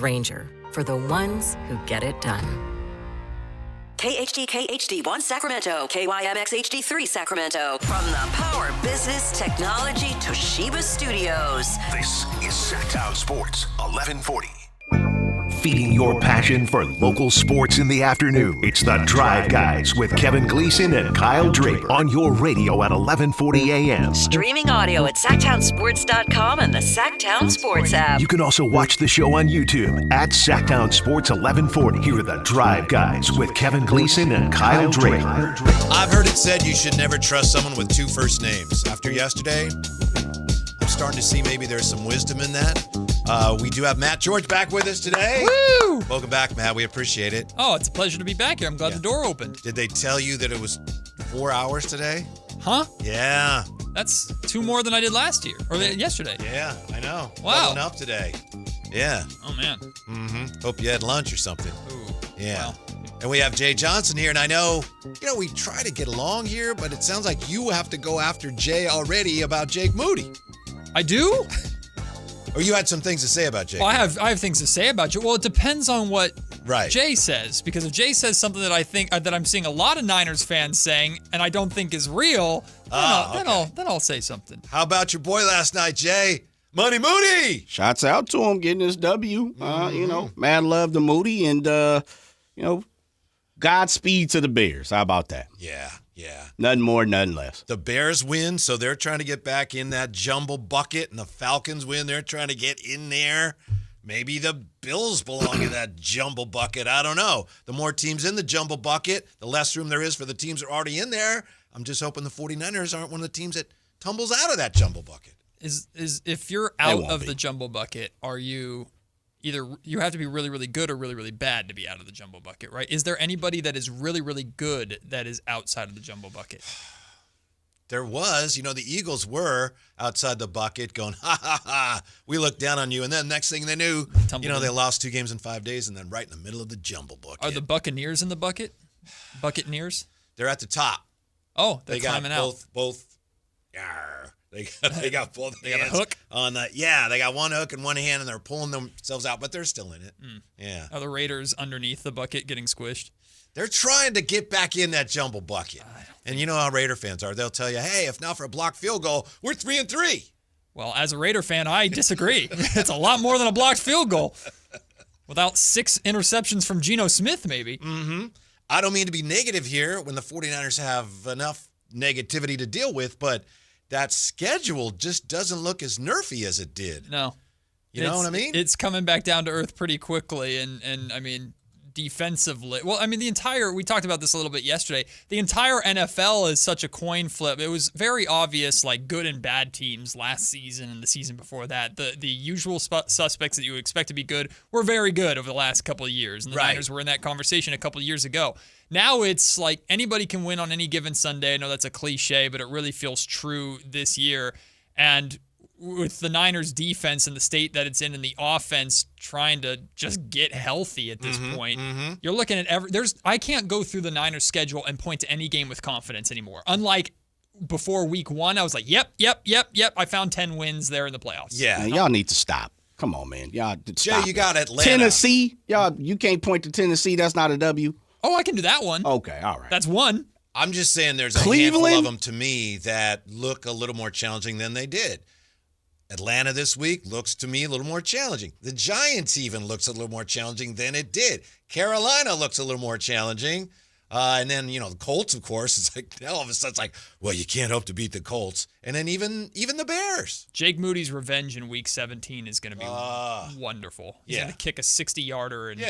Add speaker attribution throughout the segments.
Speaker 1: Grainger, for the ones who get it done.
Speaker 2: KHD HD1 Sacramento, KYMX HD3 Sacramento. From the Power Business Technology Toshiba Studios.
Speaker 3: This is Sactown Sports 1140. Feeding your passion for local sports in the afternoon. It's the Drive Guys with Kevin Gleason and Kyle Draper on your radio at 1140 a.m.
Speaker 2: Streaming audio at SactownSports.com and the Sactown Sports app.
Speaker 3: You can also watch the show on YouTube at Sactown Sports 1140. Here are the Drive Guys with Kevin Gleason and Kyle Draper.
Speaker 4: I've heard it said you should never trust someone with two first names. After yesterday, I'm starting to see maybe there's some wisdom in that. We do have Matt George back with us today.
Speaker 5: Woo!
Speaker 4: Welcome back, Matt. We appreciate it.
Speaker 5: Oh, it's a pleasure to be back here. I'm glad the door opened.
Speaker 4: Did they tell you that it was 4 hours today?
Speaker 5: Huh?
Speaker 4: Yeah.
Speaker 5: That's 2 more than I did last year, or yesterday.
Speaker 4: Yeah, I know.
Speaker 5: Wow.
Speaker 4: Doubling up today. Yeah.
Speaker 5: Oh, man.
Speaker 4: Mm-hmm. Hope you had lunch or something.
Speaker 5: Ooh.
Speaker 4: Yeah.
Speaker 5: Wow.
Speaker 4: And we have Jay Johnson here, and I know, we try to get along here, but it sounds like you have to go after Jay already about Jake Moody.
Speaker 5: I do?
Speaker 4: Or you had some things to say about Jake.
Speaker 5: Well, I have things to say about you. Well, it depends on what
Speaker 4: right.
Speaker 5: Jay says, because if Jay says something that I think that I'm seeing a lot of Niners fans saying, and I don't think is real, then I'll say something.
Speaker 4: How about your boy last night, Jay? Money Moody.
Speaker 6: Shouts out to him getting his W. Mad love to Moody, and Godspeed to the Bears. How about that?
Speaker 4: Yeah.
Speaker 6: Nothing more, nothing less.
Speaker 4: The Bears win, so they're trying to get back in that jumble bucket, and the Falcons win. They're trying to get in there. Maybe the Bills belong in that jumble bucket. I don't know. The more teams in the jumble bucket, the less room there is for the teams that are already in there. I'm just hoping the 49ers aren't one of the teams that tumbles out of that jumble bucket.
Speaker 5: Is if you're out of the jumble bucket, are you either you have to be really, really good or really, really bad to be out of the jumble bucket, right? Is there anybody that is really, really good that is outside of the jumble bucket?
Speaker 4: There was. The Eagles were outside the bucket going, ha, ha, ha, we looked down on you. And then next thing they knew, they lost 2 games in 5 days and then right in the middle of the jumble bucket.
Speaker 5: Are the Buccaneers in the bucket? Buccaneers?
Speaker 4: They're at the top.
Speaker 5: Oh, they're climbing out.
Speaker 4: Both. They got both
Speaker 5: they
Speaker 4: hands
Speaker 5: got a hook?
Speaker 4: on the. Yeah, they got one hook in one hand and they're pulling themselves out, but they're still in it. Yeah.
Speaker 5: Are the Raiders underneath the bucket getting squished?
Speaker 4: They're trying to get back in that jumble bucket. And you know how Raider fans are. They'll tell you, hey, if not for a blocked field goal, we're 3-3.
Speaker 5: Well, as a Raider fan, I disagree. It's a lot more than a blocked field goal. Without 6 interceptions from Geno Smith, maybe.
Speaker 4: Mm-hmm. I don't mean to be negative here when the 49ers have enough negativity to deal with, but that schedule just doesn't look as nerfy as it did.
Speaker 5: No.
Speaker 4: You know what I mean?
Speaker 5: It's coming back down to earth pretty quickly, and I mean, defensively. Well, I mean, we talked about this a little bit yesterday. The entire NFL is such a coin flip. It was very obvious, like, good and bad teams last season and the season before that. The usual suspects that you would expect to be good were very good over the last couple of years, and the Niners were in that conversation a couple of years ago. Now it's like anybody can win on any given Sunday. I know that's a cliche, but it really feels true this year. And with the Niners defense and the state that it's in and the offense trying to just get healthy at this point, you're looking at I can't go through the Niners schedule and point to any game with confidence anymore. Unlike before week 1, I was like, yep. I found 10 wins there in the playoffs.
Speaker 6: Yeah. Man, y'all need to stop. Come on, man. Y'all
Speaker 4: Jay, you got Atlanta.
Speaker 6: Tennessee? Y'all, you can't point to Tennessee. That's not a W.
Speaker 5: Oh, I can do that one.
Speaker 6: Okay, all right.
Speaker 5: That's one.
Speaker 4: I'm just saying there's a handful of them to me that look a little more challenging than they did. Atlanta this week looks to me a little more challenging. The Giants even looks a little more challenging than it did. Carolina looks a little more challenging. And then, the Colts, of course, it's like, all of a sudden it's like, well, you can't hope to beat the Colts. And then even the Bears.
Speaker 5: Jake Moody's revenge in week 17 is going to be wonderful. He's going to kick a 60-yarder. And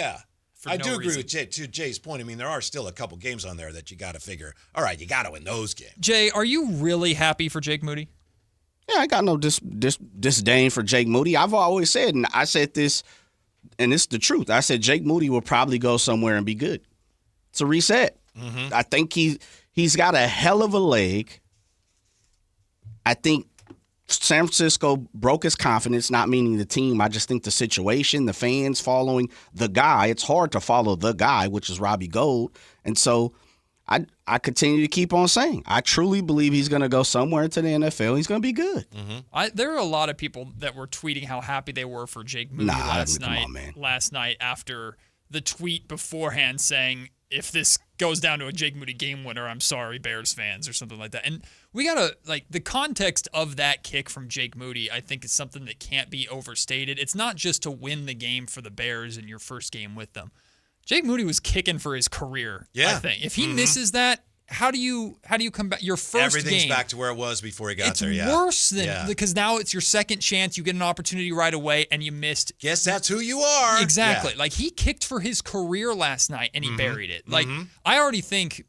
Speaker 4: I do agree with Jay, to Jay's point. I mean, there are still a couple games on there that you got to figure, all right, you got to win those games.
Speaker 5: Jay, are you really happy for Jake Moody?
Speaker 6: Yeah, I got no disdain for Jake Moody. I've always said, and I said this, and it's the truth. I said Jake Moody will probably go somewhere and be good. It's a reset. I think he's got a hell of a leg. I think San Francisco broke his confidence, not meaning the team. I just think the situation, the fans following the guy, it's hard to follow the guy, which is Robbie Gould. And so I continue to keep on saying I truly believe he's going to go somewhere into the NFL. He's going to be good.
Speaker 5: There are a lot of people that were tweeting how happy they were for Jake Moody last night after the tweet beforehand saying, if this goes down to a Jake Moody game winner, I'm sorry, Bears fans, or something like that. And we got to, the context of that kick from Jake Moody, I think is something that can't be overstated. It's not just to win the game for the Bears in your first game with them. Jake Moody was kicking for his career, I think. If he misses that, how do you come back? Your first
Speaker 4: Everything's
Speaker 5: game,
Speaker 4: back to where it was before he got there,
Speaker 5: It's worse than, because now it's your second chance. You get an opportunity right away, and you missed.
Speaker 4: Guess that's who you are.
Speaker 5: Exactly. Yeah. He kicked for his career last night, and he buried it. I already think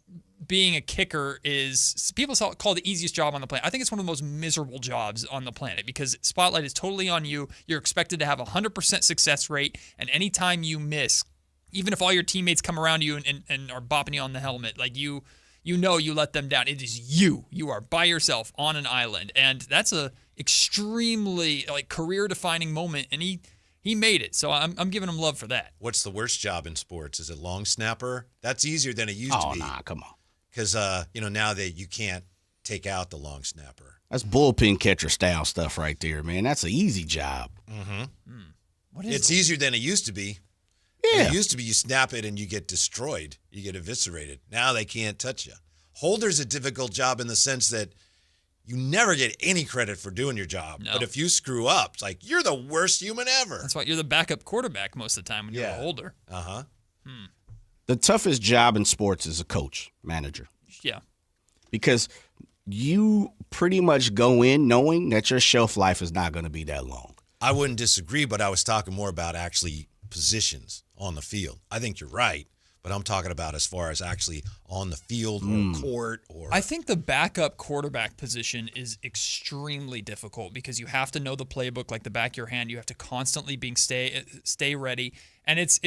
Speaker 5: being a kicker is, people call it the easiest job on the planet. I think it's one of the most miserable jobs on the planet because spotlight is totally on you. You're expected to have a 100% success rate, and anytime you miss, even if all your teammates come around you and are bopping you on the helmet, you let them down. It is you. You are by yourself on an island. And that's a extremely career-defining moment, and he made it. So I'm giving him love for that.
Speaker 4: What's the worst job in sports? Is it long snapper? That's easier than it used to be.
Speaker 6: Oh, nah, come on.
Speaker 4: Because, now that you can't take out the long snapper.
Speaker 6: That's bullpen catcher style stuff right there, man. That's an easy job.
Speaker 4: It's easier than it used to be.
Speaker 6: Yeah.
Speaker 4: It used to be you snap it and you get destroyed. You get eviscerated. Now they can't touch you. Holder's a difficult job in the sense that you never get any credit for doing your job. No. But if you screw up, it's like you're the worst human ever.
Speaker 5: That's why you're the backup quarterback most of the time when you're a holder.
Speaker 6: The toughest job in sports is a coach, manager.
Speaker 5: Yeah.
Speaker 6: Because you pretty much go in knowing that your shelf life is not going to be that long.
Speaker 4: I wouldn't disagree, but I was talking more about actually positions on the field. I think you're right, but I'm talking about as far as actually on the field or court.
Speaker 5: I think the backup quarterback position is extremely difficult because you have to know the playbook like the back of your hand. You have to constantly stay ready, and it's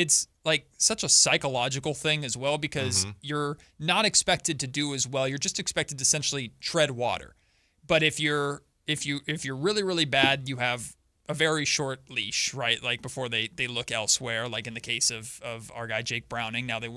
Speaker 5: such a psychological thing as well because you're not expected to do as well. You're just expected to essentially tread water. But if you're really, really bad, you have a very short leash, right? Before they look elsewhere, in the case of our guy Jake Browning. Now the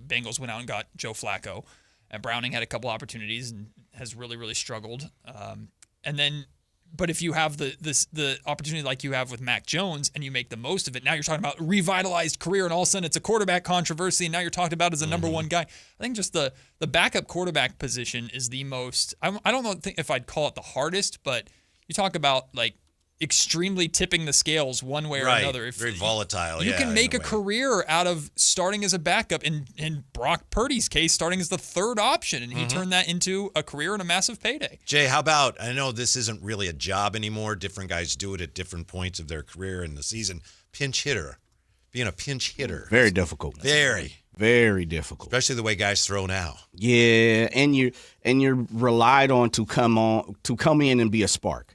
Speaker 5: Bengals went out and got Joe Flacco, and Browning had a couple opportunities and has really, really struggled. But if you have the opportunity like you have with Mac Jones and you make the most of it, now you're talking about revitalized career, and all of a sudden it's a quarterback controversy, and now you're talked about as a number one guy. I think just the backup quarterback position is the most. I don't know if I'd call it the hardest, but you talk about extremely tipping the scales one way or another.
Speaker 4: Very volatile.
Speaker 5: You can make a career out of starting as a backup. In Brock Purdy's case, starting as the third option, and he turned that into a career and a massive payday.
Speaker 4: Jay, how about, I know this isn't really a job anymore. Different guys do it at different points of their career in the season. Pinch hitter. Being a pinch hitter.
Speaker 6: Very difficult. Very difficult.
Speaker 4: Especially the way guys throw now.
Speaker 6: Yeah, and you're relied on to come in and be a spark.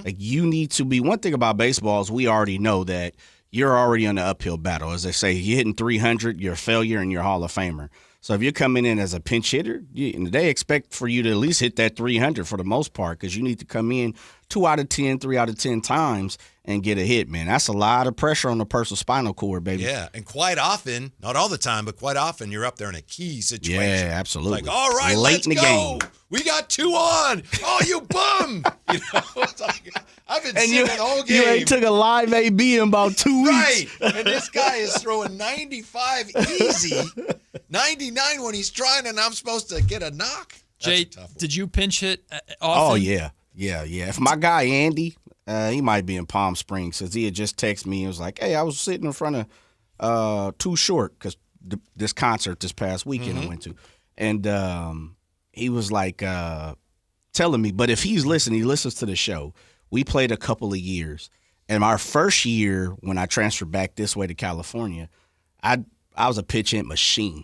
Speaker 6: You need to be. One thing about baseball is we already know that you're already in an uphill battle. As they say, you're hitting 300, you're a failure, and you're a Hall of Famer. So if you're coming in as a pinch hitter, they expect for you to at least hit that 300 for the most part because you need to come in 2 out of 10, 3 out of 10 times and get a hit, man. That's a lot of pressure on the person's spinal cord, baby.
Speaker 4: Yeah, and quite often, not all the time, but quite often you're up there in a key situation.
Speaker 6: Yeah, absolutely.
Speaker 4: All right, let's go. Game. We got 2 on. Oh, you bum. It's I've been sitting the whole game.
Speaker 6: You ain't took a live AB in about 2 weeks.
Speaker 4: Right, and this guy is throwing 95 easy, 99 when he's trying, and I'm supposed to get a knock.
Speaker 5: Jay, did you pinch hit often?
Speaker 6: Oh, yeah. If my guy Andy, he might be in Palm Springs, because he had just texted me and was like, hey, I was sitting in front of Too Short, because this concert this past weekend I went to. And he was like telling me, but if he's listening, he listens to the show. We played a couple of years. And our first year, when I transferred back this way to California, I was a pitch hit machine.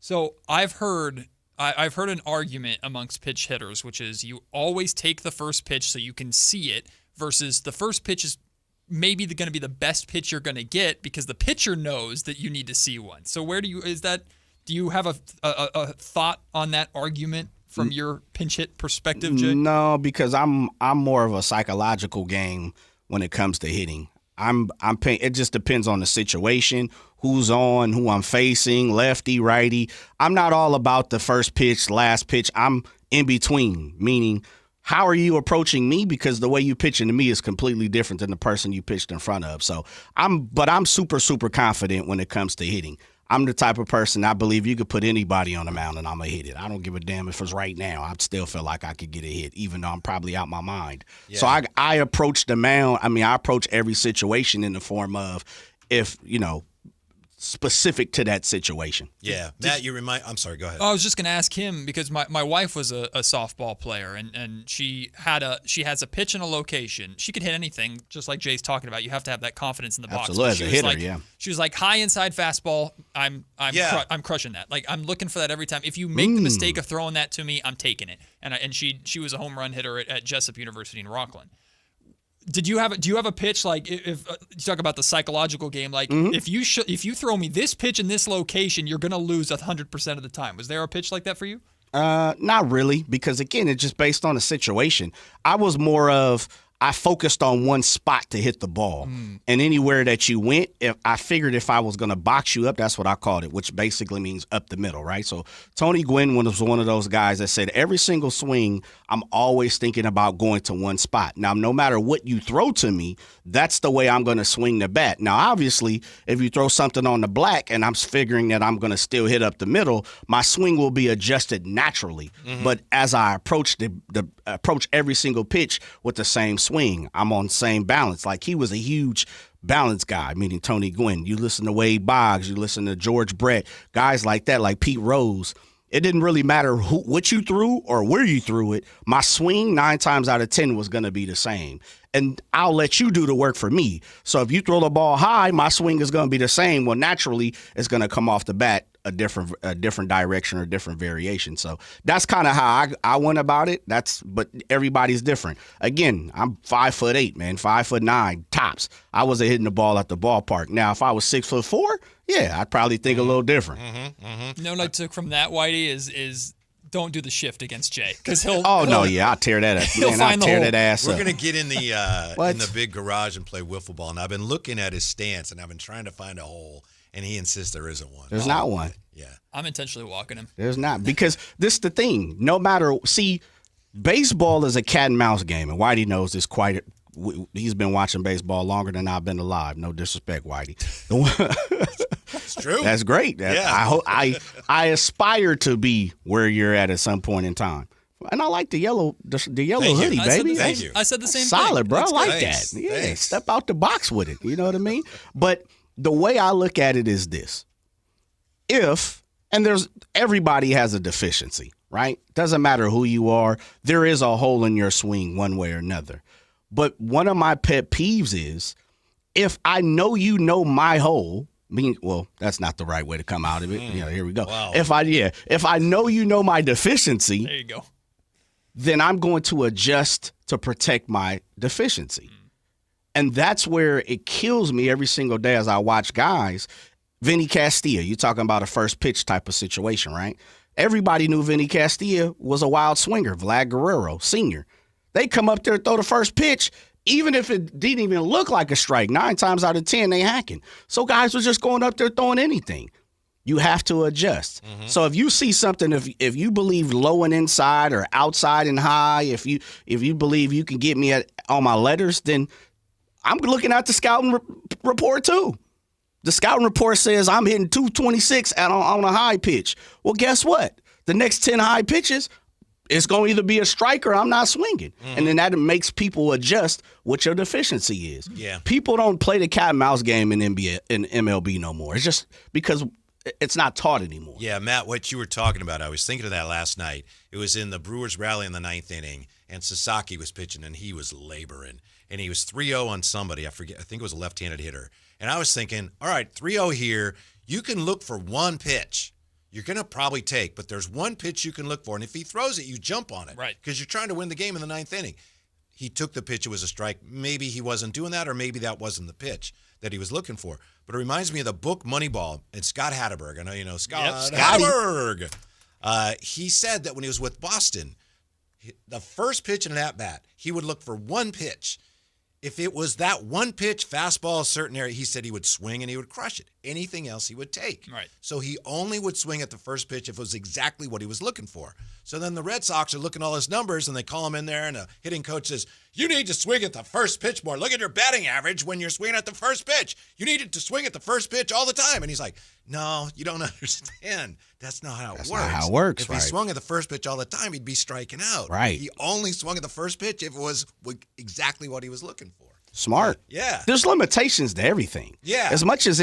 Speaker 5: So I've heard an argument amongst pitch hitters, which is you always take the first pitch so you can see it, versus the first pitch is maybe going to be the best pitch you're going to get because the pitcher knows that you need to see one. So do you have a thought on that argument from your pinch hit perspective, Jay?
Speaker 6: No, because I'm more of a psychological game when it comes to hitting. It just depends on the situation, who's on, who I'm facing, lefty, righty. I'm not all about the first pitch, last pitch. I'm in between, meaning how are you approaching me? Because the way you pitching to me is completely different than the person you pitched in front of. So I'm super, super confident when it comes to hitting. I'm the type of person I believe you could put anybody on the mound and I'm going to hit it. I don't give a damn if it's right now. I still feel like I could get a hit, even though I'm probably out my mind. Yeah. So I approach the mound. I mean, I approach every situation in the form of if, specific to that situation.
Speaker 4: Yeah. Matt, I'm sorry, go ahead.
Speaker 5: I was just going to ask him because my wife was a softball player and she has a pitch in a location. She could hit anything, just like Jay's talking about. You have to have that confidence in the box.
Speaker 6: Absolutely, as a hitter, yeah.
Speaker 5: She was like, high inside fastball, I'm crushing that. Like, I'm looking for that every time. If you make the mistake of throwing that to me, I'm taking it. And she was a home run hitter at Jessup University in Rockland. Do you have a pitch, like if you talk about the psychological game, like if you throw me this pitch in this location, you're gonna lose 100% of the time? Was there a pitch like that for you?
Speaker 6: Not really, because again, it's just based on the situation. I was more of I focused on one spot to hit the ball, and anywhere that you went, I figured if I was gonna box you up, that's what I called it, which basically means up the middle, right? So Tony Gwynn was one of those guys that said every single swing, I'm always thinking about going to one spot. Now, no matter what you throw to me, that's the way I'm going to swing the bat. Now, obviously, if you throw something on the black and I'm figuring that I'm going to still hit up the middle, my swing will be adjusted naturally. But as I approach approach every single pitch with the same swing, I'm on the same balance. Like, he was a huge balance guy, meaning Tony Gwynn. You listen to Wade Boggs, you listen to George Brett, guys like that, like Pete Rose. It didn't really matter what you threw or where you threw it. My swing 9 times out of 10 was going to be the same. And I'll let you do the work for me. So if you throw the ball high, my swing is going to be the same. Well, naturally, it's going to come off the bat a different direction or different variation. So that's kind of how I went about it. But everybody's different. Again, I'm 5'8", man, 5'9", tops. I wasn't hitting the ball at the ballpark. Now, if I was 6'4", yeah, I'd probably think a little different.
Speaker 5: What I took from that, Whitey, is don't do the shift against Jay, because he'll.
Speaker 6: I'll tear that up.
Speaker 5: He'll find the hole.
Speaker 6: That ass
Speaker 4: We're
Speaker 6: up.
Speaker 4: gonna get in the big garage and play wiffle ball, and I've been looking at his stance, and I've been trying to find a hole, and he insists there isn't one.
Speaker 6: There's not one.
Speaker 4: Yeah,
Speaker 5: I'm intentionally walking him.
Speaker 6: There's not, because this is the thing. No matter, baseball is a cat and mouse game, and Whitey knows this quite. He's been watching baseball longer than I've been alive. No disrespect, Whitey.
Speaker 4: It's true.
Speaker 6: That's great. I aspire to be where you're at some point in time. And I like the yellow hoodie, baby.
Speaker 4: Thank you.
Speaker 5: I said the same thing.
Speaker 6: Solid, bro. I like
Speaker 4: Thanks.
Speaker 6: that. Yeah,
Speaker 4: Thanks.
Speaker 6: Step out the box with it. You know what I mean? But the way I look at it is this. Everybody has a deficiency, right? Doesn't matter who you are. There is a hole in your swing one way or another. But one of my pet peeves is if I know you know my hole, that's not the right way to come out of it. Here we go.
Speaker 4: Wow.
Speaker 6: If I know you know my deficiency,
Speaker 5: There you go.
Speaker 6: then I'm going to adjust to protect my deficiency. And that's where it kills me every single day as I watch guys. Vinny Castilla, you're talking about a first pitch type of situation, right? Everybody knew Vinny Castilla was a wild swinger, Vlad Guerrero, senior. They come up there, throw the first pitch, even if it didn't even look like a strike. 9 times out of 10, they hacking. So guys were just going up there throwing anything. You have to adjust. So if you see something, if you believe low and inside or outside and high, if you believe you can get me on my letters, then I'm looking at the scouting report too. The scouting report says I'm hitting 226 on a high pitch. Well, guess what? The next 10 high pitches, it's going to either be a strike or I'm not swinging. And then that makes people adjust what your deficiency is.
Speaker 4: Yeah.
Speaker 6: People don't play the cat and mouse game in MLB no more. It's just because it's not taught anymore.
Speaker 4: Yeah, Matt, what you were talking about, I was thinking of that last night. It was in the Brewers rally in the 9th inning, and Sasaki was pitching, and he was laboring. And he was 3-0 on somebody. I think it was a left-handed hitter. And I was thinking, all right, 3-0 here. You can look for one pitch you're going to probably take, but there's one pitch you can look for. And if he throws it, you jump on it.
Speaker 5: Right.
Speaker 4: Because you're trying to win the game in the 9th inning. He took the pitch. It was a strike. Maybe he wasn't doing that, or maybe that wasn't the pitch that he was looking for. But it reminds me of the book Moneyball and Scott Hatterberg. I know you know Scott Hatterberg. He said that when he was with Boston, the first pitch in an at-bat, he would look for one pitch. If it was that one pitch, fastball, a certain area, he said he would swing and he would crush it. Anything else he would take.
Speaker 5: Right.
Speaker 4: So he only would swing at the first pitch if it was exactly what he was looking for. So then the Red Sox are looking at all his numbers and they call him in there and a hitting coach says, you need to swing at the first pitch more. Look at your batting average when you're swinging at the first pitch. You needed to swing at the first pitch all the time. And he's like, no, you don't understand. That's not how it works.
Speaker 6: Not how it works,
Speaker 4: If he swung at the first pitch all the time, he'd be striking out.
Speaker 6: Right.
Speaker 4: He only swung at the first pitch if it was exactly what he was looking for.
Speaker 6: Smart.
Speaker 4: Yeah.
Speaker 6: There's limitations to everything.
Speaker 4: Yeah.
Speaker 6: As much as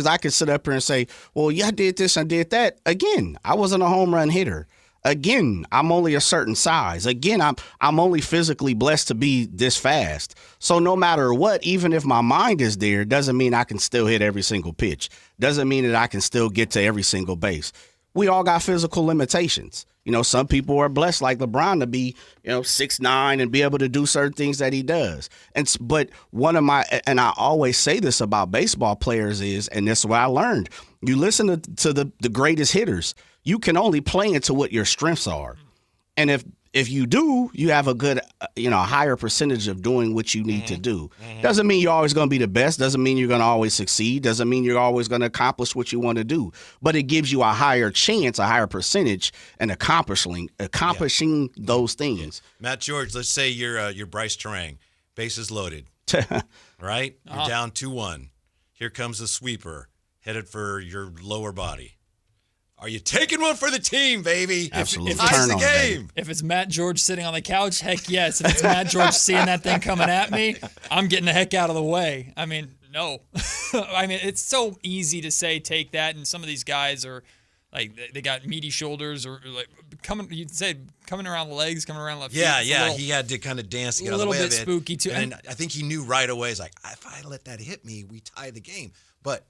Speaker 6: I could sit up here and say, well, yeah, I did this, I did that. Again, I wasn't a home run hitter. Again, I'm only a certain size. Again, I'm only physically blessed to be this fast. So no matter what, even if my mind is there, doesn't mean I can still hit every single pitch. Doesn't mean that I can still get to every single base. We all got physical limitations. You know, some people are blessed like LeBron to be, 6'9" and be able to do certain things that he does. But and I always say this about baseball players is, and this is what I learned. You listen to the greatest hitters, you can only play into what your strengths are. And if you do, you have a good, higher percentage of doing what you need to do. Doesn't mean you're always going to be the best. Doesn't mean you're going to always succeed. Doesn't mean you're always going to accomplish what you want to do. But it gives you a higher chance, a higher percentage, in accomplishing those things.
Speaker 4: Matt George, let's say you're Bryce Terang, bases loaded, right? You're down 2-1. Here comes the sweeper, headed for your lower body. Are you taking one for the team, baby?
Speaker 6: Absolutely.
Speaker 4: Ties the game.
Speaker 5: If it's Matt George sitting on the couch, heck yes. If it's Matt George seeing that thing coming at me, I'm getting the heck out of the way. I mean, no. I mean, it's so easy to say take that, and some of these guys are like they got meaty shoulders or like coming around the legs, coming around left feet.
Speaker 4: Yeah. He had to kind of dance to get out of the way of it.
Speaker 5: A little bit spooky too.
Speaker 4: And I think he knew right away. He's like, if I let that hit me, we tie the game.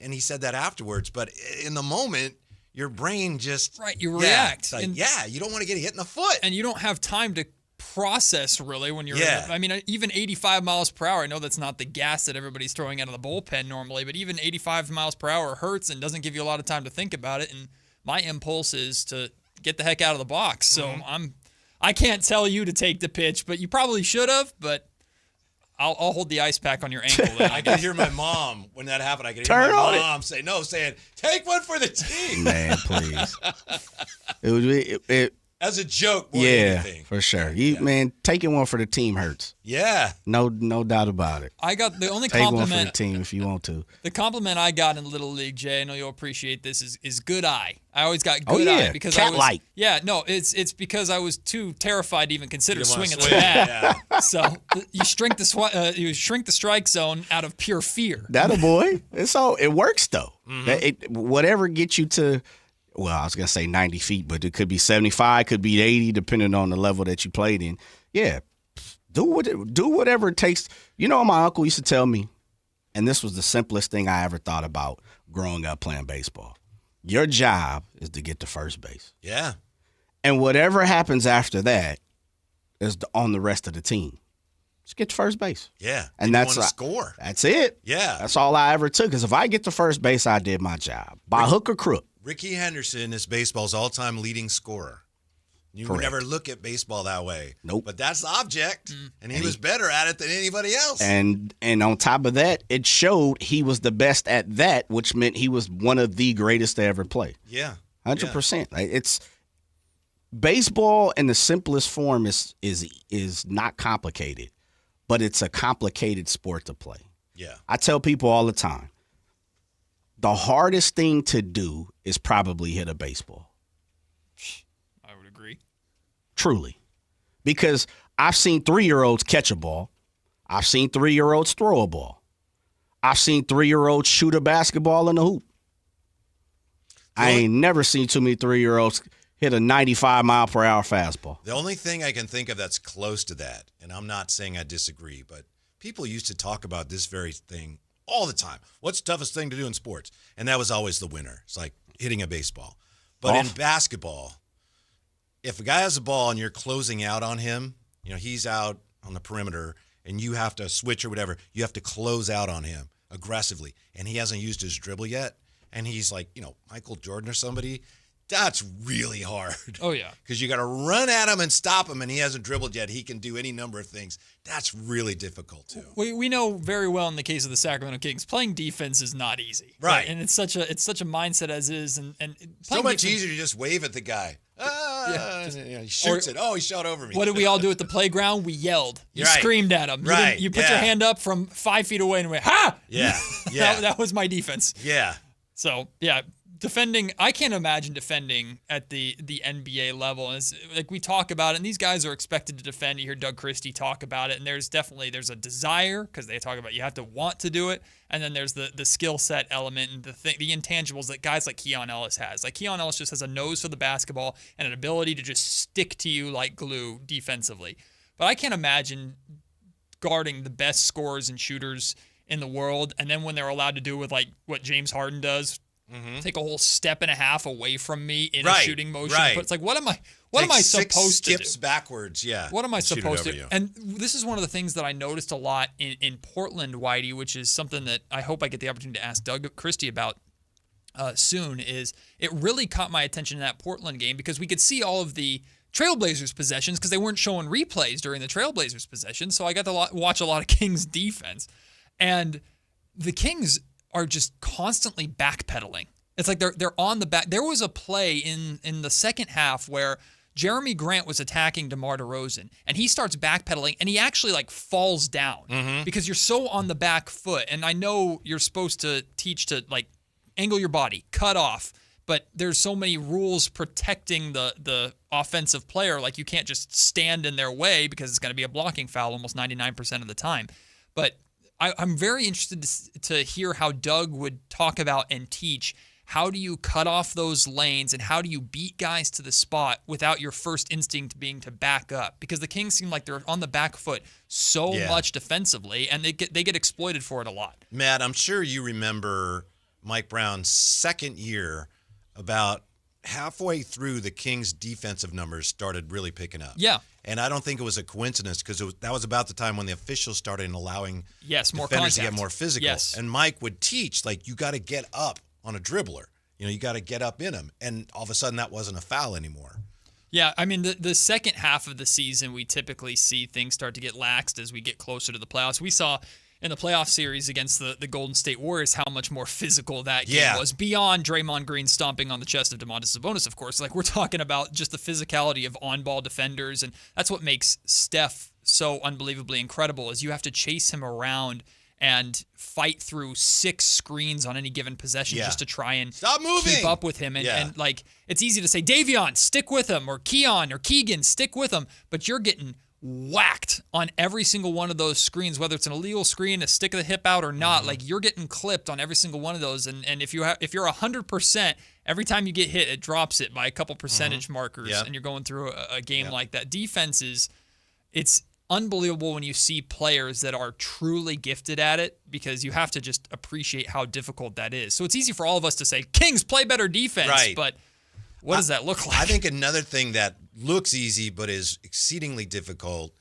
Speaker 4: And he said that afterwards. But in the moment, your brain just
Speaker 5: you react.
Speaker 4: Like, you don't want to get hit in the foot,
Speaker 5: and you don't have time to process really when you're.
Speaker 4: Yeah.
Speaker 5: Even 85 miles per hour. I know that's not the gas that everybody's throwing out of the bullpen normally, but even 85 miles per hour hurts and doesn't give you a lot of time to think about it. And my impulse is to get the heck out of the box. So I can't tell you to take the pitch, but you probably should have. But I'll hold the ice pack on your ankle.
Speaker 4: I could hear my mom when that happened. I could hear my mom saying, take one for the team.
Speaker 6: Man, please. It would be
Speaker 4: as a joke more than anything.
Speaker 6: For sure. Man, taking one for the team hurts.
Speaker 4: Yeah.
Speaker 6: No doubt about it.
Speaker 5: I got the only
Speaker 6: Take
Speaker 5: compliment.
Speaker 6: one for the team if you want to.
Speaker 5: The compliment I got in Little League, Jay, I know you'll appreciate this, is good eye. I always got good eye because
Speaker 6: cat-like.
Speaker 5: It's because I was too terrified to even consider swinging the bat. Yeah. So you shrink the strike zone out of pure fear.
Speaker 6: That a boy. It works though. Whatever gets you to. Well, I was going to say 90 feet, but it could be 75, could be 80, depending on the level that you played in. Yeah, do whatever it takes. You know, my uncle used to tell me, and this was the simplest thing I ever thought about growing up playing baseball. Your job is to get to first base.
Speaker 4: Yeah.
Speaker 6: And whatever happens after that is on the rest of the team. Just get to first base.
Speaker 4: Yeah.
Speaker 6: And that's
Speaker 4: want to score.
Speaker 6: That's it.
Speaker 4: Yeah.
Speaker 6: That's all I ever took. Because if I get to first base, I did my job. By hook or crook.
Speaker 4: Ricky Henderson is baseball's all-time leading scorer. You would never look at baseball that way.
Speaker 6: Nope.
Speaker 4: But that's the object, and he was better at it than anybody else.
Speaker 6: And on top of that, it showed he was the best at that, which meant he was one of the greatest to ever play.
Speaker 4: Yeah.
Speaker 6: 100%. It's baseball in the simplest form is not complicated, but it's a complicated sport to play.
Speaker 4: Yeah.
Speaker 6: I tell people all the time, the hardest thing to do is probably hit a baseball.
Speaker 5: I would agree.
Speaker 6: Truly. Because I've seen 3-year-olds catch a ball. I've seen 3-year-olds throw a ball. I've seen 3-year-olds shoot a basketball in the hoop. I ain't never seen too many 3-year-olds hit a 95-mile-per-hour fastball.
Speaker 4: The only thing I can think of that's close to that, and I'm not saying I disagree, but people used to talk about this very thing all the time. What's the toughest thing to do in sports? And that was always the winner. It's like hitting a baseball. But in basketball, if a guy has a ball and you're closing out on him, he's out on the perimeter and you have to switch or whatever, you have to close out on him aggressively. And he hasn't used his dribble yet. And he's like, Michael Jordan or somebody, That's really hard.
Speaker 5: Oh, yeah.
Speaker 4: Because you got to run at him and stop him, and he hasn't dribbled yet. He can do any number of things. That's really difficult, too.
Speaker 5: We know very well in the case of the Sacramento Kings, playing defense is not easy.
Speaker 4: Right.
Speaker 5: And it's such a mindset as is. And
Speaker 4: so much easier to just wave at the guy. He shoots it. Oh, he shot over me.
Speaker 5: What did we all do at the playground? We yelled. You
Speaker 4: right.
Speaker 5: screamed at him.
Speaker 4: Right.
Speaker 5: You put your hand up from 5 feet away and went, ha!
Speaker 4: Yeah. Yeah.
Speaker 5: that was my defense.
Speaker 4: Yeah.
Speaker 5: So, yeah. Defending, I can't imagine defending at the NBA level. It's, like we talk about it, and these guys are expected to defend. You hear Doug Christie talk about it, and there's a desire, because they talk about you have to want to do it, and then there's the skill set element and the intangibles that guys like Keon Ellis has. Like Keon Ellis just has a nose for the basketball and an ability to just stick to you like glue defensively. But I can't imagine guarding the best scorers and shooters in the world, and then when they're allowed to do with like what James Harden does. Mm-hmm. Take a whole step and a half away from me in a shooting motion.
Speaker 4: Right.
Speaker 5: But it's like, what am I supposed to do?
Speaker 4: Skips backwards, yeah.
Speaker 5: What am I supposed to do?
Speaker 4: You.
Speaker 5: And this is one of the things that I noticed a lot in Portland, Whitey, which is something that I hope I get the opportunity to ask Doug Christie about soon, is it really caught my attention in that Portland game because we could see all of the Trailblazers possessions because they weren't showing replays during the Trailblazers possession. So I got to watch a lot of Kings defense. And the Kings are just constantly backpedaling. It's like they're on the back. There was a play in the second half where Jeremy Grant was attacking DeMar DeRozan, and he starts backpedaling, and he actually like falls down because you're so on the back foot. And I know you're supposed to teach to like angle your body, cut off, but there's so many rules protecting the offensive player. Like you can't just stand in their way because it's going to be a blocking foul almost 99% of the time. But I'm very interested to hear how Doug would talk about and teach how do you cut off those lanes and how do you beat guys to the spot without your first instinct being to back up? Because the Kings seem like they're on the back foot so much defensively, and they get exploited for it a lot.
Speaker 4: Matt, I'm sure you remember Mike Brown's second year, about halfway through, the Kings' defensive numbers started really picking up.
Speaker 5: Yeah.
Speaker 4: And I don't think it was a coincidence because that was about the time when the officials started allowing
Speaker 5: more
Speaker 4: defenders
Speaker 5: contact.
Speaker 4: to get more physical.
Speaker 5: Yes.
Speaker 4: And Mike would teach, like, you got to get up on a dribbler. You got to get up in him. And all of a sudden, that wasn't a foul anymore.
Speaker 5: Yeah, I mean, the second half of the season, we typically see things start to get laxed as we get closer to the playoffs. We saw in the playoff series against the Golden State Warriors how much more physical that game was, beyond Draymond Green stomping on the chest of Domantas Sabonis, of course. Like, we're talking about just the physicality of on-ball defenders, and that's what makes Steph so unbelievably incredible, is you have to chase him around and fight through 6 screens on any given possession just to try and keep up with him. And like, it's easy to say, Davion, stick with him, or Keon or Keegan, stick with him, but you're getting whacked on every single one of those screens, whether it's an illegal screen, a stick of the hip out or not. Like, you're getting clipped on every single one of those. And if you're 100%, every time you get hit, it drops it by a couple percentage markers, and you're going through a game like that. Defense it's unbelievable when you see players that are truly gifted at it, because you have to just appreciate how difficult that is. So it's easy for all of us to say, Kings, play better defense, but what does that look like?
Speaker 4: I think another thing that looks easy but is exceedingly difficult,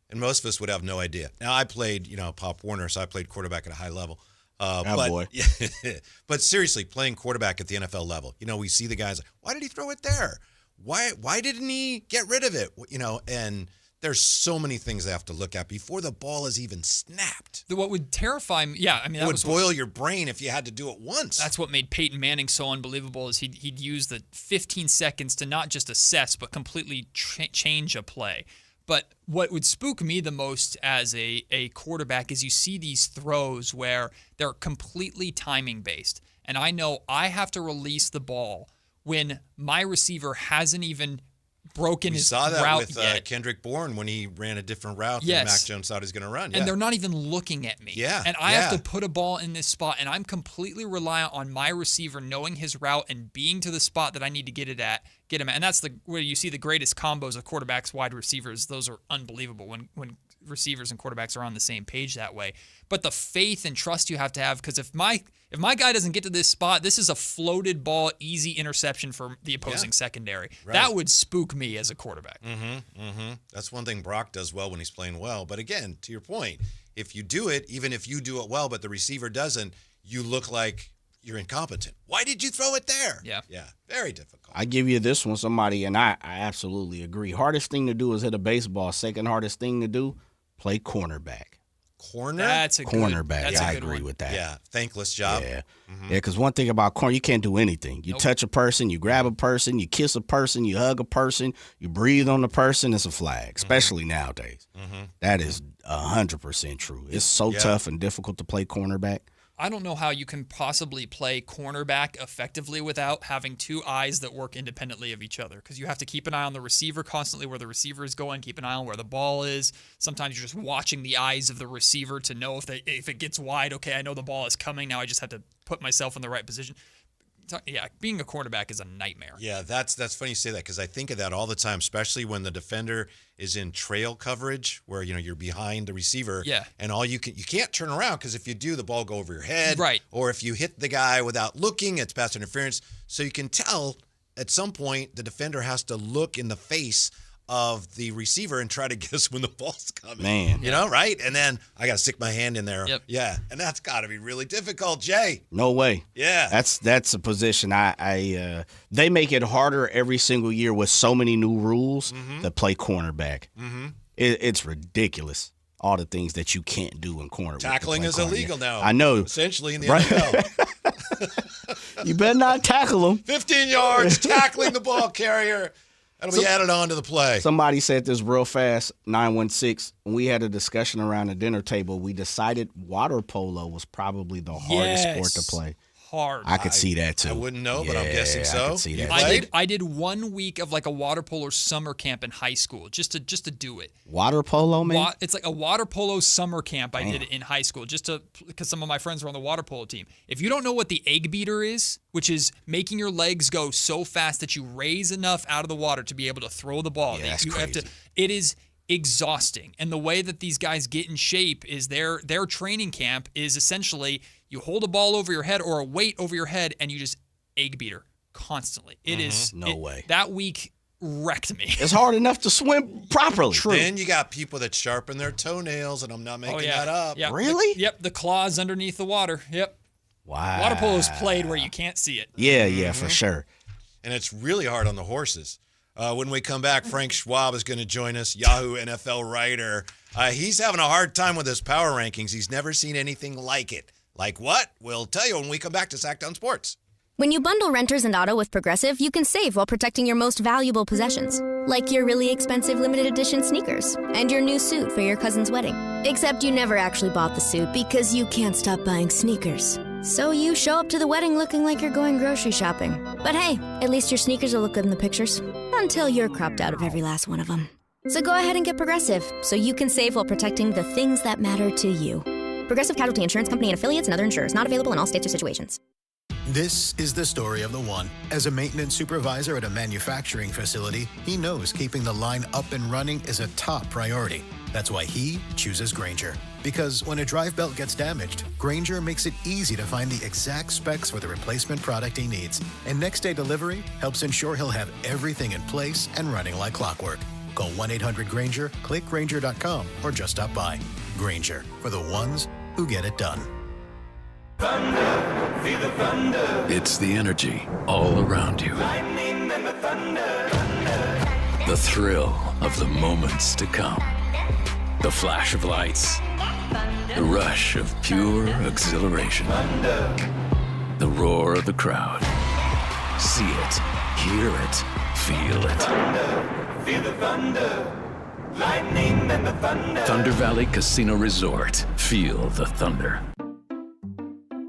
Speaker 4: and most of us would have no idea. Now, I played, Pop Warner, so I played quarterback at a high level. But seriously, playing quarterback at the NFL level, we see the guys, why did he throw it there? Why didn't he get rid of it? And there's so many things they have to look at before the ball is even snapped.
Speaker 5: What would terrify me, that
Speaker 4: would boil your brain if you had to do it once.
Speaker 5: That's what made Peyton Manning so unbelievable, is he'd use the 15 seconds to not just assess, but completely change a play. But what would spook me the most as a quarterback is you see these throws where they're completely timing based. And I know I have to release the ball when my receiver hasn't even broken his route yet.
Speaker 4: We saw that with Kendrick Bourne when he ran a different route than Mac Jones thought he was going to run.
Speaker 5: And they're not even looking at me. And I have to put a ball in this spot, and I'm completely reliant on my receiver knowing his route and being to the spot that I need to get him at. And that's where you see the greatest combos of quarterbacks, wide receivers. Those are unbelievable when receivers and quarterbacks are on the same page that way. But the faith and trust you have to have, because if my guy doesn't get to this spot, this is a floated ball, easy interception for the opposing secondary. Right. That would spook me as a quarterback.
Speaker 4: That's one thing Brock does well when he's playing well. But again, to your point, if you do it, even if you do it well, but the receiver doesn't, you look like you're incompetent. Why did you throw it there?
Speaker 5: Yeah.
Speaker 4: Yeah. Very difficult.
Speaker 6: I give you this one, somebody, and I absolutely agree. Hardest thing to do is hit a baseball. Second hardest thing to do, play cornerback.
Speaker 5: That's a
Speaker 6: cornerback.
Speaker 5: Good,
Speaker 6: I agree with that.
Speaker 4: Yeah. Thankless job.
Speaker 6: Yeah. Yeah, because one thing about corner, you can't do anything. You touch a person, you grab a person, you kiss a person, you hug a person, you breathe on the person, it's a flag, especially nowadays. That is 100% true. It's so tough and difficult to play cornerback.
Speaker 5: I don't know how you can possibly play cornerback effectively without having two eyes that work independently of each other, because you have to keep an eye on the receiver constantly, where the receiver is going, keep an eye on where the ball is. Sometimes you're just watching the eyes of the receiver to know if it gets wide, okay, I know the ball is coming. Now I just have to put myself in the right position. Yeah, being a cornerback is a nightmare.
Speaker 4: Yeah, that's funny you say that, because I think of that all the time, especially when the defender is in trail coverage where you're behind the receiver.
Speaker 5: Yeah.
Speaker 4: And you can't turn around, because if you do, the ball will go over your head.
Speaker 5: Right.
Speaker 4: Or if you hit the guy without looking, it's pass interference. So you can tell at some point the defender has to look in the face of the receiver and try to guess when the ball's coming.
Speaker 6: Man.
Speaker 4: Right? And then I got to stick my hand in there.
Speaker 5: Yep.
Speaker 4: Yeah. And that's got to be really difficult, Jay.
Speaker 6: No way.
Speaker 4: Yeah.
Speaker 6: That's a position they make it harder every single year with so many new rules to play cornerback. It's ridiculous. All the things that you can't do in corner.
Speaker 4: Tackling is illegal now.
Speaker 6: I know.
Speaker 4: Essentially in the NFL.
Speaker 6: You better not tackle them.
Speaker 4: 15 yards, tackling the ball carrier. That'll be added on to the play.
Speaker 6: Somebody said this real fast, 916. When we had a discussion around the dinner table, we decided water polo was probably the hardest sport to play.
Speaker 5: Hard.
Speaker 6: I could see that too.
Speaker 4: I wouldn't know, but I'm guessing so.
Speaker 6: I could see that.
Speaker 5: I did 1 week of like a water polo summer camp in high school just to do it.
Speaker 6: Water polo, man?
Speaker 5: It's like a water polo summer camp. I did it in high school because some of my friends were on the water polo team. If you don't know what the egg beater is, which is making your legs go so fast that you raise enough out of the water to be able to throw the ball,
Speaker 6: that's crazy.
Speaker 5: It is exhausting. And the way that these guys get in shape is their training camp is essentially you hold a ball over your head or a weight over your head and you just egg beater constantly. It is
Speaker 6: no way.
Speaker 5: That week wrecked me.
Speaker 6: It's hard enough to swim properly.
Speaker 5: True.
Speaker 4: Then you got people that sharpen their toenails, and I'm not making that up.
Speaker 5: Yep.
Speaker 6: Really?
Speaker 5: Yep, the claws underneath the water. Yep.
Speaker 6: Wow.
Speaker 5: Water polo is played where you can't see it.
Speaker 6: Yeah, for sure.
Speaker 4: And it's really hard on the horses. When we come back, Frank Schwab is going to join us, Yahoo NFL writer. He's having a hard time with his power rankings. He's never seen anything like it. Like what? We'll tell you when we come back to Sactown Sports.
Speaker 7: When you bundle renters and auto with Progressive, you can save while protecting your most valuable possessions. Like your really expensive limited edition sneakers and your new suit for your cousin's wedding. Except you never actually bought the suit because you can't stop buying sneakers. So you show up to the wedding looking like you're going grocery shopping. But hey, at least your sneakers will look good in the pictures. Until you're cropped out of every last one of them. So go ahead and get Progressive so you can save while protecting the things that matter to you. Progressive Casualty Insurance Company and affiliates and other insurers. Not available in all states or situations.
Speaker 8: This is the story of the one. As a maintenance supervisor at a manufacturing facility, he knows keeping the line up and running is a top priority. That's why he chooses Grainger. Because when a drive belt gets damaged, Grainger makes it easy to find the exact specs for the replacement product he needs. And next-day delivery helps ensure he'll have everything in place and running like clockwork. Call 1-800-GRAINGER, click Grainger.com, or just stop by. Grainger, for the ones who get it done.
Speaker 9: Thunder, feel the thunder. It's the energy all around you. Lightning and the thunder. The thrill of the moments to come. The flash of lights. The rush of pure exhilaration. The roar of the crowd. See it, hear it, feel it. Thunder, feel the thunder. Lightning and the thunder. Thunder Valley Casino Resort. Feel the thunder.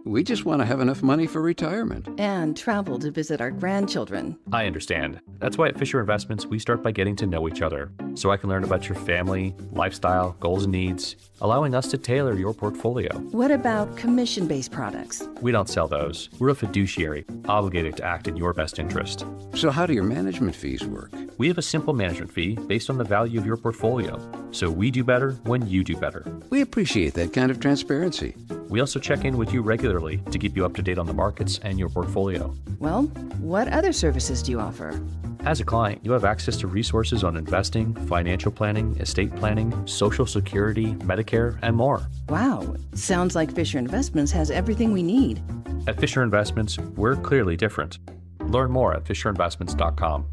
Speaker 10: We just want to have enough money for retirement.
Speaker 11: And travel to visit our grandchildren.
Speaker 12: I understand. That's why at Fisher Investments, we start by getting to know each other, so I can learn about your family, lifestyle, goals and needs, allowing us to tailor your portfolio.
Speaker 11: What about commission-based products?
Speaker 12: We don't sell those. We're a fiduciary, obligated to act in your best interest.
Speaker 10: So how do your management fees work?
Speaker 12: We have a simple management fee based on the value of your portfolio, so we do better when you do better.
Speaker 10: We appreciate that kind of transparency.
Speaker 12: We also check in with you regularly to keep you up to date on the markets and your portfolio.
Speaker 11: Well, what other services do you offer?
Speaker 12: As a client, you have access to resources on investing, financial planning, estate planning, Social Security, Medicare, and more.
Speaker 11: Wow, sounds like Fisher Investments has everything we need.
Speaker 12: At Fisher Investments, we're clearly different. Learn more at fisherinvestments.com.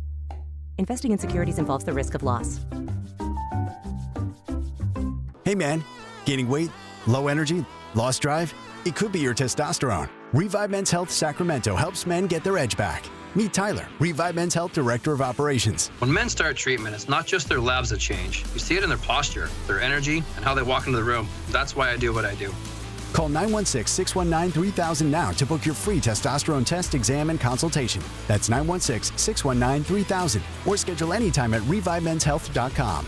Speaker 13: Investing in securities involves the risk of loss.
Speaker 14: Hey man, gaining weight, low energy, lost drive? It could be your testosterone. Revive Men's Health Sacramento helps men get their edge back. Meet Tyler, Revive Men's Health Director of Operations.
Speaker 15: When men start treatment, it's not just their labs that change. You see it in their posture, their energy, and how they walk into the room. That's why I do what I do.
Speaker 14: Call 916-619-3000 now to book your free testosterone test, exam, and consultation. That's 916-619-3000 or schedule anytime at revivemenshealth.com.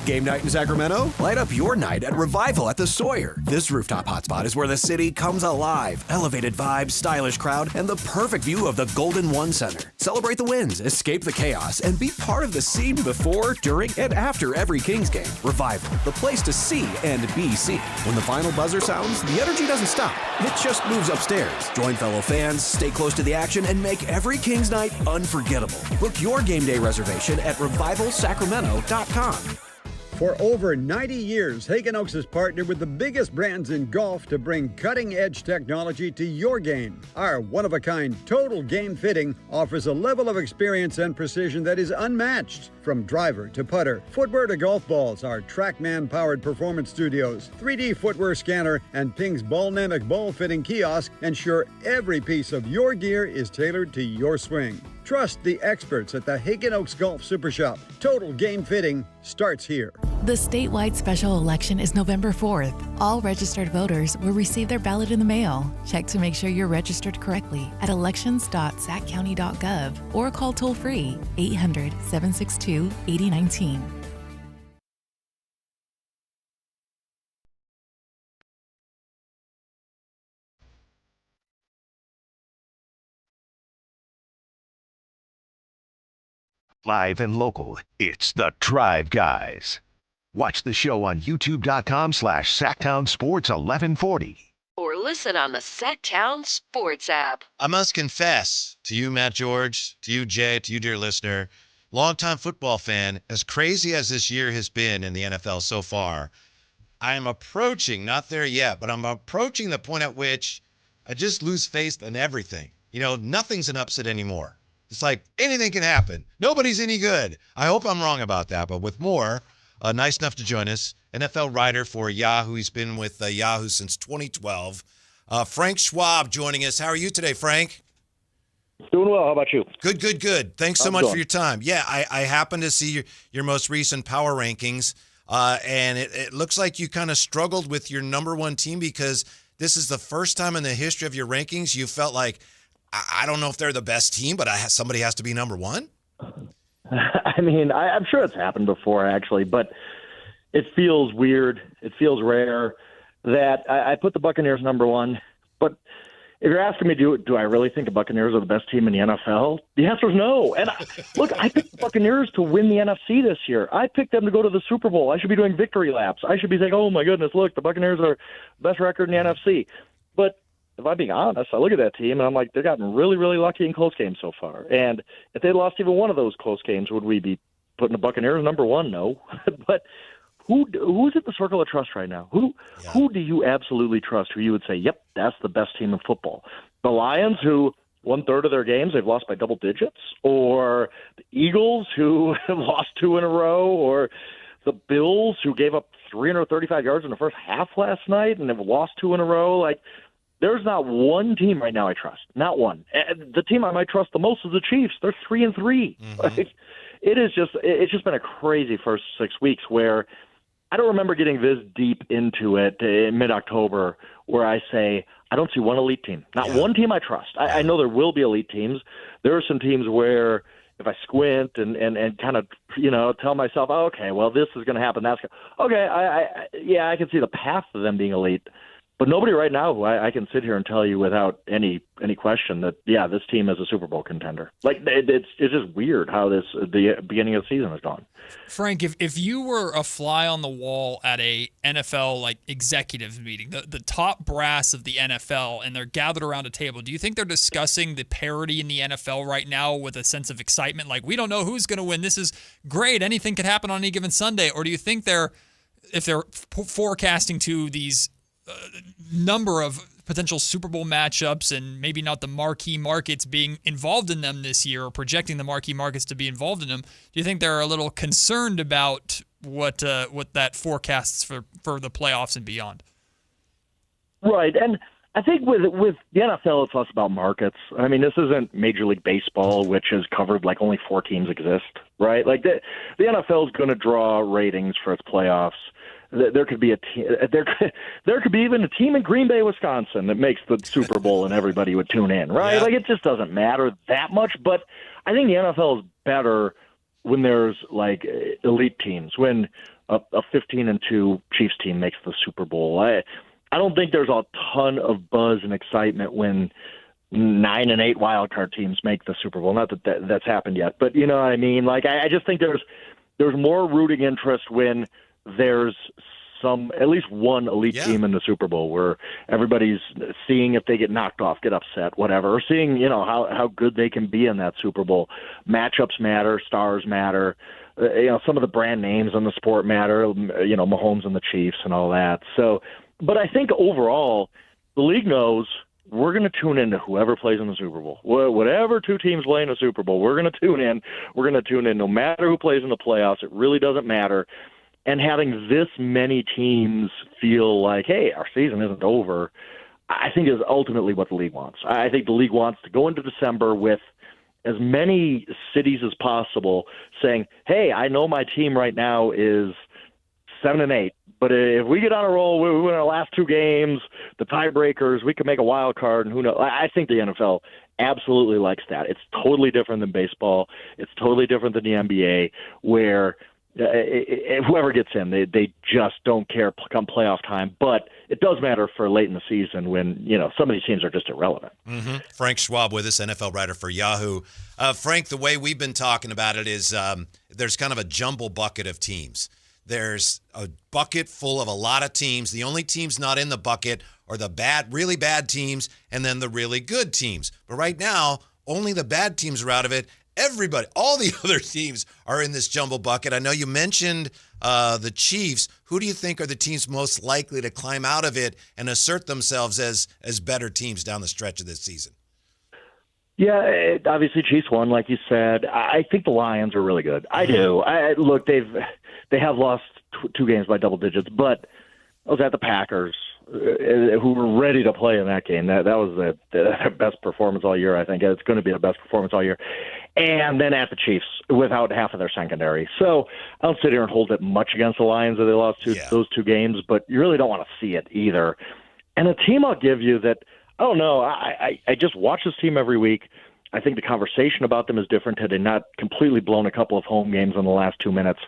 Speaker 16: Game night in Sacramento? Light up your night at Revival at the Sawyer. This rooftop hotspot is where the city comes alive. Elevated vibes, stylish crowd, and the perfect view of the Golden One Center. Celebrate the wins, escape the chaos, and be part of the scene before, during, and after every Kings game. Revival, the place to see and be seen. When the final buzzer sounds, the energy doesn't stop. It just moves upstairs. Join fellow fans, stay close to the action, and make every Kings night unforgettable. Book your game day reservation at revivalsacramento.com.
Speaker 17: For over 90 years, Hagen Oaks has partnered with the biggest brands in golf to bring cutting-edge technology to your game. Our one-of-a-kind total game fitting offers a level of experience and precision that is unmatched. From driver to putter, footwear to golf balls, our TrackMan-powered performance studios, 3D footwear scanner, and Ping's Ballnamic ball fitting kiosk ensure every piece of your gear is tailored to your swing. Trust the experts at the Hagen Oaks Golf Super Shop. Total game fitting starts here.
Speaker 18: The statewide special election is November 4th. All registered voters will receive their ballot in the mail. Check to make sure you're registered correctly at elections.saccounty.gov or call toll-free 800-762-8019.
Speaker 3: Live and local, it's the Drive Guys. Watch the show on youtube.com/Sactown Sports 1140.
Speaker 2: Or listen on the Sactown Sports app.
Speaker 4: I must confess to you, Matt George, to you, Jay, to you, dear listener, longtime football fan, as crazy as this year has been in the NFL so far, I am approaching, not there yet, but I'm approaching the point at which I just lose faith in everything. You know, nothing's an upset anymore. It's like anything can happen. Nobody's any good. I hope I'm wrong about that. But with more, nice enough to join us, NFL writer for Yahoo. He's been with Yahoo since 2012. Frank Schwab joining us. How are you today, Frank?
Speaker 19: Doing well. How about you?
Speaker 4: Good, good, good. Thanks so much for your time. Yeah, I happened to see your most recent power rankings, and it looks like you kind of struggled with your number one team because this is the first time in the history of your rankings you felt like, I don't know if they're the best team, but somebody has to be number one.
Speaker 19: I mean, I'm sure it's happened before, actually, but it feels weird. It feels rare that I put the Buccaneers number one. But if you're asking me, do I really think the Buccaneers are the best team in the NFL? The answer is no. And look, I picked the Buccaneers to win the NFC this year. I picked them to go to the Super Bowl. I should be doing victory laps. I should be saying, oh, my goodness, look, the Buccaneers are the best record in the NFC. But if I'm being honest, I look at that team and I'm like, they've gotten really, really lucky in close games so far. And if they'd lost even one of those close games, would we be putting the Buccaneers number one? No. But who's at the circle of trust right now? Who do you absolutely trust? Who you would say, yep, that's the best team in football? The Lions, who 1/3 of their games they've lost by double digits, or the Eagles, who have lost 2 in a row, or the Bills, who gave up 335 yards in the first half last night and have lost 2 in a row. Like, there's not one team right now I trust. Not one. And the team I might trust the most is the Chiefs. They're 3-3. Mm-hmm. Like, it's just been a crazy first 6 weeks where I don't remember getting this deep into it in mid-October where I say, I don't see one elite team. Not one team I trust. I know there will be elite teams. There are some teams where if I squint and kind of, tell myself, oh, okay, well, this is going to happen. That's okay. I can see the path to them being elite. But nobody right now who I can sit here and tell you without any question that, this team is a Super Bowl contender. Like, it's just weird how the beginning of the season has gone.
Speaker 5: Frank, if you were a fly on the wall at a NFL executives meeting, the top brass of the NFL, and they're gathered around a table, do you think they're discussing the parity in the NFL right now with a sense of excitement? Like, we don't know who's going to win. This is great. Anything could happen on any given Sunday. Or do you think if they're forecasting to these number of potential Super Bowl matchups and maybe not the marquee markets being involved in them this year, or projecting the marquee markets to be involved in them, do you think they're a little concerned about what that forecasts for the playoffs and beyond?
Speaker 19: Right, and I think with the NFL, it's less about markets. I mean, this isn't Major League Baseball, which has covered like only 4 teams exist, right? Like the NFL is going to draw ratings for its playoffs. There could be there could be even a team in Green Bay, Wisconsin, that makes the Super Bowl, and everybody would tune in, right? Yeah. Like, it just doesn't matter that much. But I think the NFL is better when there's like elite teams, when a 15-2 Chiefs team makes the Super Bowl. I don't think there's a ton of buzz and excitement when 9 and 8 wildcard teams make the Super Bowl. Not that that's happened yet, but you know what I mean? Like, I just think there's more rooting interest when there's at least one elite team in the Super Bowl, where everybody's seeing if they get knocked off, get upset, whatever, or seeing, you know, how good they can be in that Super Bowl. Matchups matter, stars matter. You know, some of the brand names on the sport matter, you know, Mahomes and the Chiefs and all that. So, but I think overall, the league knows we're going to tune in to whoever plays in the Super Bowl. Whatever 2 teams play in the Super Bowl, we're going to tune in. We're going to tune in no matter who plays in the playoffs. It really doesn't matter. And having this many teams feel like, hey, our season isn't over, I think is ultimately what the league wants. I think the league wants to go into December with as many cities as possible saying, hey, I know my team right now is 7 and 8, but if we get on a roll, we win our last 2 games, the tiebreakers, we can make a wild card, and who knows? I think the NFL absolutely likes that. It's totally different than baseball. It's totally different than the NBA, where whoever gets in, they just don't care come playoff time. But it does matter for late in the season when, you know, some of these teams are just irrelevant.
Speaker 4: Mm-hmm. Frank Schwab with us, NFL writer for Yahoo. Frank, the way we've been talking about it is there's kind of a jumble bucket of teams. There's a bucket full of a lot of teams. The only teams not in the bucket are the really bad teams and then the really good teams. But right now, only the bad teams are out of it. Everybody, all the other teams are in this jumble bucket. I know you mentioned the Chiefs. Who do you think are the teams most likely to climb out of it and assert themselves as better teams down the stretch of this season?
Speaker 19: Yeah, obviously Chiefs won, like you said. I think the Lions are really good. I do. Look, they have lost 2 games by double digits, but I was at the Packers, who were ready to play in that game. That was the best performance all year, I think. It's going to be the best performance all year. And then at the Chiefs without half of their secondary. So I don't sit here and hold it much against the Lions that they lost those 2 games, but you really don't want to see it either. And a team I'll give you that, I don't know, I just watch this team every week. I think the conversation about them is different had they not completely blown a couple of home games in the last 2 minutes.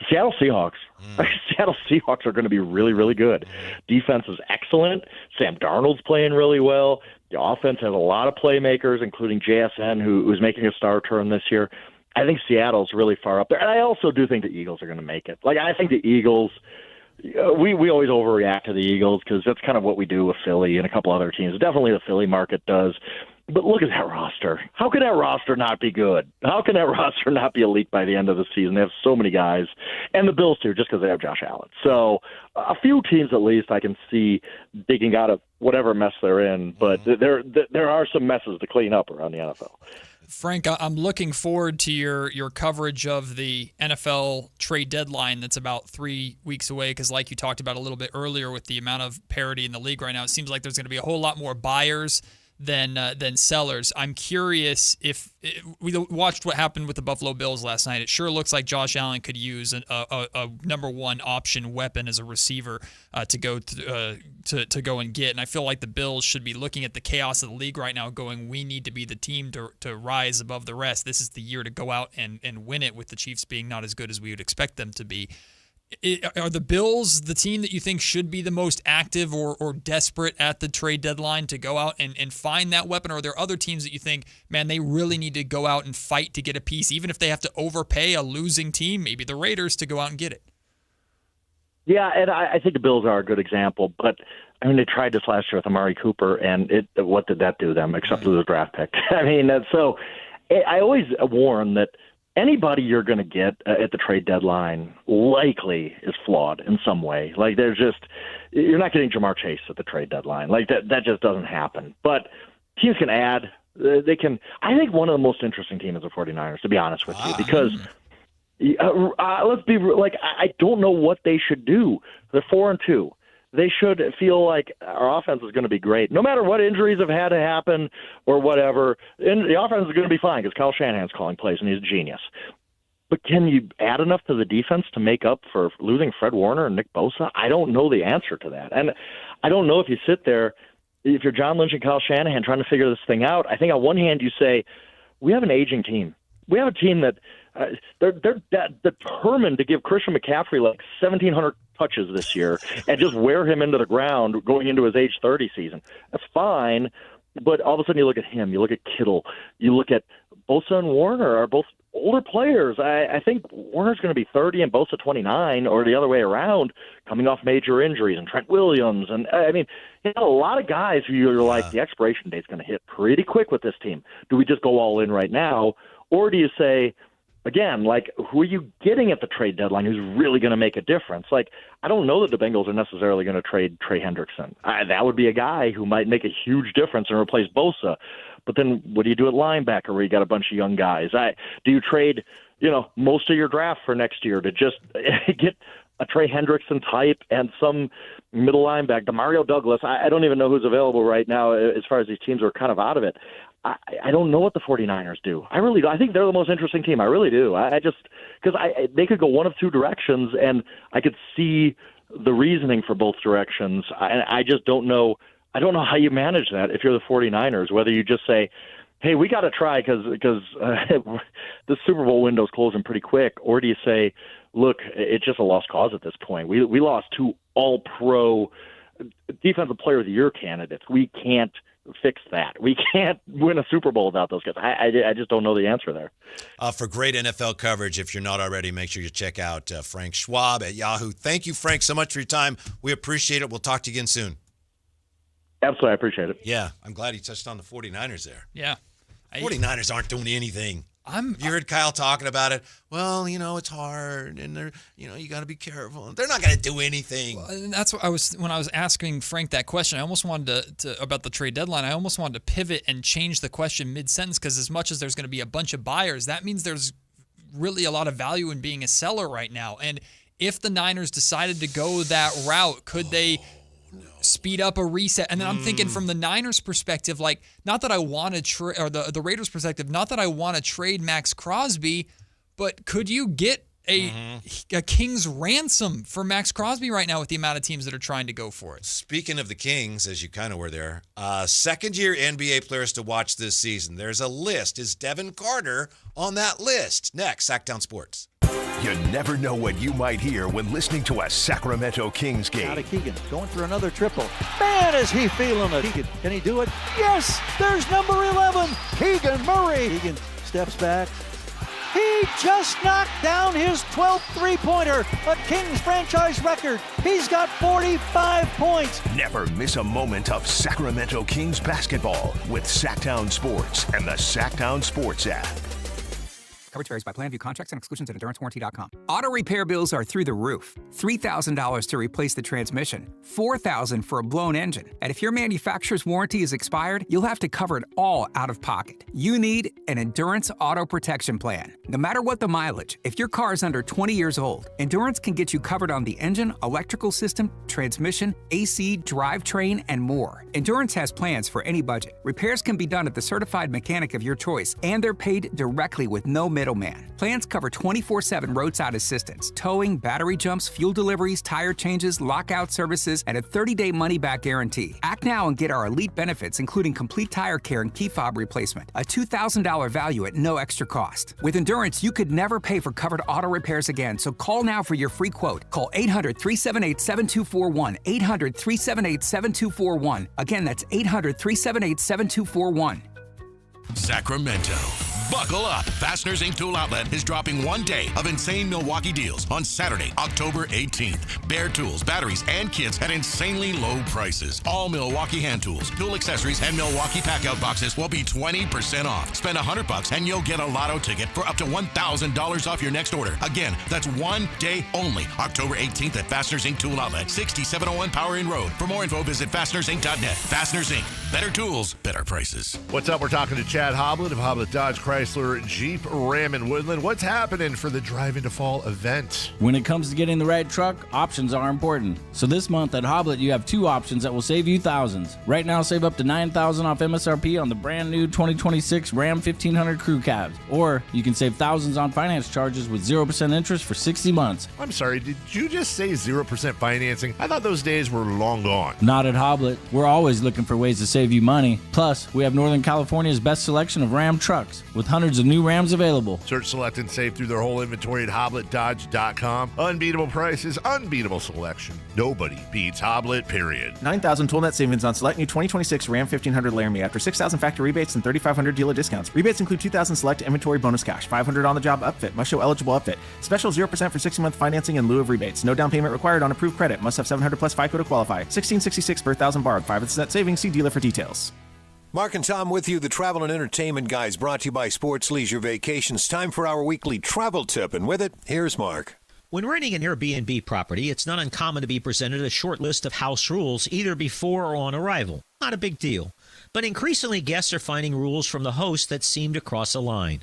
Speaker 19: The Seattle Seahawks. Seattle Seahawks are going to be really, really good. Defense is excellent. Sam Darnold's playing really well. The offense has a lot of playmakers, including JSN, who's making a star turn this year. I think Seattle's really far up there. And I also do think the Eagles are going to make it. Like, I think the Eagles, we always overreact to the Eagles because that's kind of what we do with Philly and a couple other teams. Definitely the Philly market does. But look at that roster. How can that roster not be good? How can that roster not be elite by the end of the season? They have so many guys. And the Bills, too, just because they have Josh Allen. So a few teams, at least, I can see digging out of whatever mess they're in. But there are some messes to clean up around the NFL.
Speaker 5: Frank, I'm looking forward to your coverage of the NFL trade deadline that's about 3 weeks away because like you talked about a little bit earlier with the amount of parity in the league right now, it seems like there's going to be a whole lot more buyers than sellers. I'm curious if we watched what happened with the Buffalo Bills last night. It sure looks like Josh Allen could use a number 1 option weapon as a receiver to go and get. And I feel like the Bills should be looking at the chaos of the league right now going, we need to be the team to rise above the rest. This is the year to go out and win it with the Chiefs being not as good as we would expect them to be. Are the Bills the team that you think should be the most active or desperate at the trade deadline to go out and find that weapon? Or are there other teams that you think, man, they really need to go out and fight to get a piece, even if they have to overpay a losing team, maybe the Raiders, to go out and get it?
Speaker 19: Yeah, and I think the Bills are a good example. But, I mean, they tried this last year with Amari Cooper, and what did that do them except lose a draft pick? I mean, so I always warn that anybody you're going to get at the trade deadline likely is flawed in some way. Like, you're not getting Jamar Chase at the trade deadline. Like, that just doesn't happen. But teams can add. They can. I think one of the most interesting teams is the 49ers, to be honest with you, because let's be like, I don't know what they should do. They're 4-2. They should feel like our offense is going to be great. No matter what injuries have had to happen or whatever, and the offense is going to be fine because Kyle Shanahan's calling plays and he's a genius. But can you add enough to the defense to make up for losing Fred Warner and Nick Bosa? I don't know the answer to that. And I don't know if you sit there, if you're John Lynch and Kyle Shanahan trying to figure this thing out. I think on one hand you say, we have an aging team. We have a team that they're determined to give Christian McCaffrey like 1,700 touches this year and just wear him into the ground going into his age 30 season. That's fine, but all of a sudden you look at him, you look at Kittle, you look at Bosa and Warner are both older players. I think Warner's going to be 30 and Bosa 29, or the other way around, coming off major injuries, and Trent Williams. And I mean, you know, a lot of guys who you're like, the expiration date's going to hit pretty quick with this team. Do we just go all in right now? Or do you say, again, like, who are you getting at the trade deadline who's really going to make a difference? Like, I don't know that the Bengals are necessarily going to trade Trey Hendrickson. That would be a guy who might make a huge difference and replace Bosa. But then what do you do at linebacker where you got a bunch of young guys? Do you trade, most of your draft for next year to just get a Trey Hendrickson type and some middle linebacker? Demario Douglas, I don't even know who's available right now as far as these teams are kind of out of it. I don't know what the 49ers do. I really do. I think they're the most interesting team. I really do. Because they could go one of two directions, and I could see the reasoning for both directions. I just don't know. I don't know how you manage that if you're the 49ers, whether you just say, hey, we got to try because the Super Bowl window's closing pretty quick, or do you say, look, it's just a lost cause at this point. We lost two all-pro defensive player of the year candidates. We can't fix that. We can't win a Super Bowl without those guys. I just don't know the answer there.
Speaker 4: For great NFL coverage, if you're not already, make sure you check out Frank Schwab at Yahoo. Thank you, Frank, so much for your time. We appreciate it. We'll talk to you again soon.
Speaker 19: Absolutely. I appreciate it.
Speaker 4: Yeah, I'm glad he touched on the 49ers there.
Speaker 5: Yeah.
Speaker 4: 49ers aren't doing anything. You heard Kyle talking about it. Well, it's hard, and they're, you got to be careful. They're not going to do anything.
Speaker 5: Well, and that's what when I was asking Frank that question, I almost wanted to about the trade deadline. I almost wanted to pivot and change the question mid-sentence, because as much as there's going to be a bunch of buyers, that means there's really a lot of value in being a seller right now. And if the Niners decided to go that route, could they speed up a reset? And then I'm thinking from the Niners perspective, like, not that I want to or the Raiders perspective, not that I want to trade Max Crosby, but could you get a King's ransom for Max Crosby right now with the amount of teams that are trying to go for it?
Speaker 4: Speaking of the Kings, as you kind of were there, second-year NBA players to watch this season. There's a list. Is Devin Carter on that list? Next, Sactown Sports.
Speaker 3: You never know what you might hear when listening to a Sacramento Kings game.
Speaker 20: Out of Keegan, going for another triple. Man, is he feeling it. Keegan, can he do it? Yes, there's number 11, Keegan Murray. Keegan steps back. He just knocked down his 12th three-pointer, a Kings franchise record. He's got 45 points.
Speaker 3: Never miss a moment of Sacramento Kings basketball with Sactown Sports and the Sactown Sports app.
Speaker 21: Coverage varies by plan. View contracts and exclusions at endurancewarranty.com. Auto repair bills are through the roof. $3,000 to replace the transmission. $4,000 for a blown engine. And if your manufacturer's warranty is expired, you'll have to cover it all out of pocket. You need an Endurance Auto Protection Plan. No matter what the mileage, if your car is under 20 years old, Endurance can get you covered on the engine, electrical system, transmission, AC, drivetrain, and more. Endurance has plans for any budget. Repairs can be done at the certified mechanic of your choice, and they're paid directly with no middleman. Plans cover 24/7 roadside assistance, towing, battery jumps, fuel deliveries, tire changes, lockout services, and a 30-day money-back guarantee. Act now and get our elite benefits, including complete tire care and key fob replacement, a $2,000 value at no extra cost. With Endurance, you could never pay for covered auto repairs again, so call now for your free quote. Call 800-378-7241, 800-378-7241. Again, that's 800-378-7241.
Speaker 3: Sacramento, Buckle up. Fasteners Inc. Tool Outlet is dropping 1 day of insane Milwaukee deals on Saturday, October 18th. Bare tools, batteries, and kits at insanely low prices. All Milwaukee hand tools, tool accessories, and Milwaukee packout boxes will be 20% off. Spend $100 and you'll get a lotto ticket for up to $1,000 off your next order. Again, that's 1 day only. October 18th at Fasteners Inc. Tool Outlet, 6701 Power Inn Road. For more info, visit fastenersinc.net. Fasteners Inc. Better tools, better prices.
Speaker 1: What's up? We're talking to Chad Hoblet of Hoblet Dodge Chrysler Jeep Ram in Woodland. What's happening for the Drive Into Fall event?
Speaker 22: When it comes to getting the right truck, options are important. So this month at Hoblet, you have 2 options that will save you thousands. Right now, save up to $9,000 off MSRP on the brand new 2026 Ram 1500 Crew Cabs. Or you can save thousands on finance charges with 0% interest for 60 months.
Speaker 1: I'm sorry, did you just say 0% financing? I thought those days were long gone.
Speaker 22: Not at Hoblet. We're always looking for ways to save you money. Plus, we have Northern California's best selection of Ram trucks with hundreds of new Rams available.
Speaker 1: Search, select, and save through their whole inventory at HobletDodge.com. Unbeatable prices, unbeatable selection. Nobody beats Hoblet, period.
Speaker 23: $9,000 total net savings on select new 2026 Ram 1500 Laramie after $6,000 factory rebates and $3,500 dealer discounts. Rebates include $2,000 select inventory bonus cash, $500 on the job upfit, must show eligible upfit. Special 0% for 60-month financing in lieu of rebates. No down payment required on approved credit. Must have 700 plus FICO to qualify. 1666 per 1,000 borrowed. 5% savings. See dealer for details.
Speaker 24: Mark and Tom with you, the Travel and Entertainment Guys, brought to you by Sports Leisure Vacations. Time for our weekly travel tip, and with it, here's Mark.
Speaker 25: When renting an Airbnb property, it's not uncommon to be presented a short list of house rules either before or on arrival. Not a big deal. But increasingly, guests are finding rules from the host that seem to cross a line.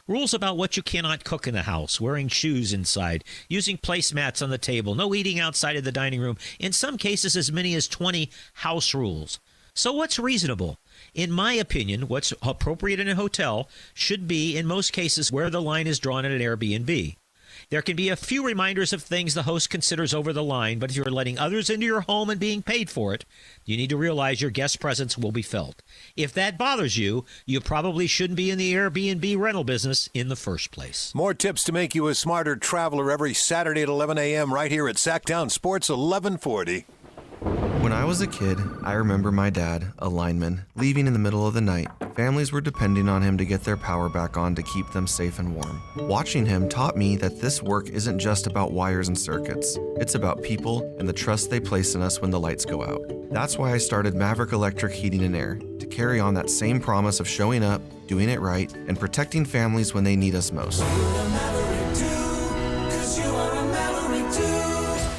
Speaker 25: Rules about what you cannot cook in the house, wearing shoes inside, using placemats on the table, no eating outside of the dining room, in some cases as many as 20 house rules. So what's reasonable? In my opinion, what's appropriate in a hotel should be, in most cases, where the line is drawn at an Airbnb. There can be a few reminders of things the host considers over the line, but if you're letting others into your home and being paid for it, you need to realize your guest presence will be felt. If that bothers you, you probably shouldn't be in the Airbnb rental business in the first place.
Speaker 24: More tips to make you a smarter traveler every Saturday at 11 a.m. right here at Sactown Sports 1140.
Speaker 26: When I was a kid, I remember my dad, a lineman, leaving in the middle of the night. Families were depending on him to get their power back on to keep them safe and warm. Watching him taught me that this work isn't just about wires and circuits. It's about people and the trust they place in us when the lights go out. That's why I started Maverick Electric Heating and Air, to carry on that same promise of showing up, doing it right, and protecting families when they need us most.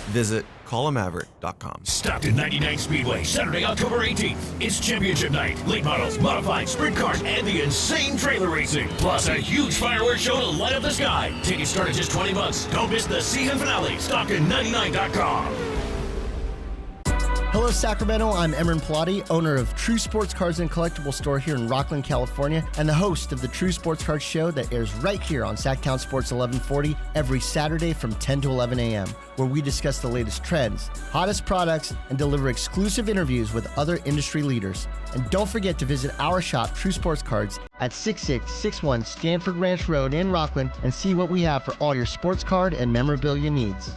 Speaker 26: Visit callamaverick.com.
Speaker 3: Stockton 99 Speedway, Saturday, October 18th. It's championship night. Late models, modified, sprint cars, and the insane trailer racing. Plus a huge fireworks show to light up the sky. Tickets start at just $20. Don't miss the season finale. Stockton99.com.
Speaker 27: Hello, Sacramento. I'm Emran Pilati, owner of True Sports Cards and Collectible Store here in Rockland, California, and the host of the True Sports Cards Show that airs right here on Sactown Sports 1140 every Saturday from 10 to 11 a.m., where we discuss the latest trends, hottest products, and deliver exclusive interviews with other industry leaders. And don't forget to visit our shop, True Sports Cards, at 6661 Stanford Ranch Road in Rockland, and see what we have for all your sports card and memorabilia needs.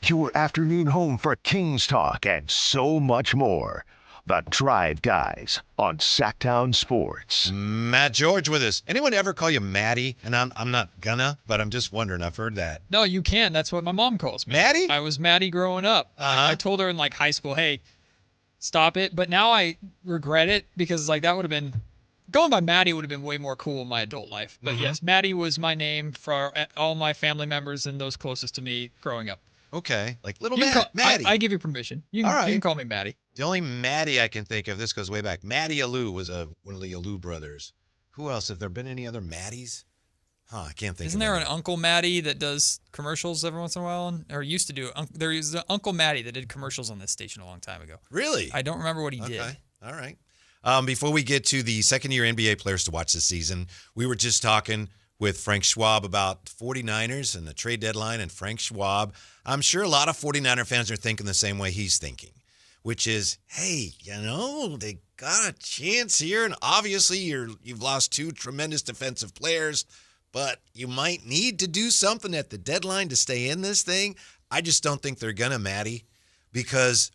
Speaker 3: Your afternoon home for Kings talk and so much more. The Drive Guys on Sactown Sports.
Speaker 4: Matt George with us. Anyone ever call you Maddie? And I'm not gonna, but I'm just wondering. I've heard that.
Speaker 5: No, you can. That's what my mom calls me.
Speaker 4: Maddie?
Speaker 5: I was Maddie growing up. I told her in like high school, hey, stop it. But now I regret it because like that would have been, going by Maddie would have been way more cool in my adult life. But yes, Maddie was my name for all my family members and those closest to me growing up.
Speaker 4: Okay, like little
Speaker 5: Maddie. I give you permission. You can call me Maddie.
Speaker 4: The only Maddie I can think of, this goes way back. Maddie Alou was one of the Alou brothers. Who else? Have there been any other Maddies? I can't think.
Speaker 5: Isn't there an Uncle Maddie that does commercials every once in a while, or used to do? There is an Uncle Maddie that did commercials on this station a long time ago.
Speaker 4: Really?
Speaker 5: I don't remember what he did.
Speaker 4: All right. Before we get to the second-year NBA players to watch this season, we were just talking with Frank Schwab about 49ers and the trade deadline, and Frank Schwab, I'm sure a lot of 49er fans are thinking the same way he's thinking, which is, hey, they got a chance here, and obviously you've lost two tremendous defensive players, but you might need to do something at the deadline to stay in this thing. I just don't think they're going to, Maddie, because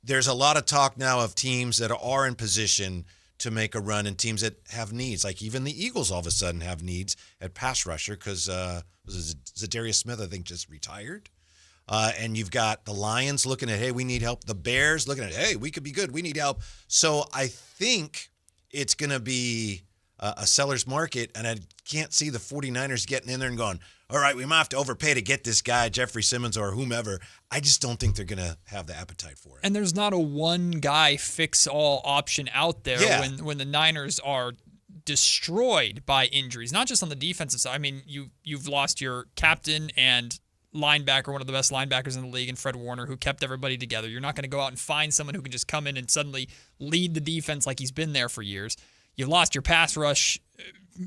Speaker 4: there's a lot of talk now of teams that are in position to make a run and teams that have needs. Like even the Eagles all of a sudden have needs at pass rusher because Zadarius Smith, I think, just retired. And you've got the Lions looking at, hey, we need help. The Bears looking at, hey, we could be good. We need help. So I think it's going to be a seller's market, and I can't see the 49ers getting in there and going, all right, we might have to overpay to get this guy, Jeffrey Simmons or whomever. I just don't think they're going to have the appetite for it.
Speaker 5: And there's not a one guy fix-all option out there when the Niners are destroyed by injuries, not just on the defensive side. I mean, you've lost your captain and linebacker, one of the best linebackers in the league, and Fred Warner, who kept everybody together. You're not going to go out and find someone who can just come in and suddenly lead the defense like he's been there for years. You lost your pass rush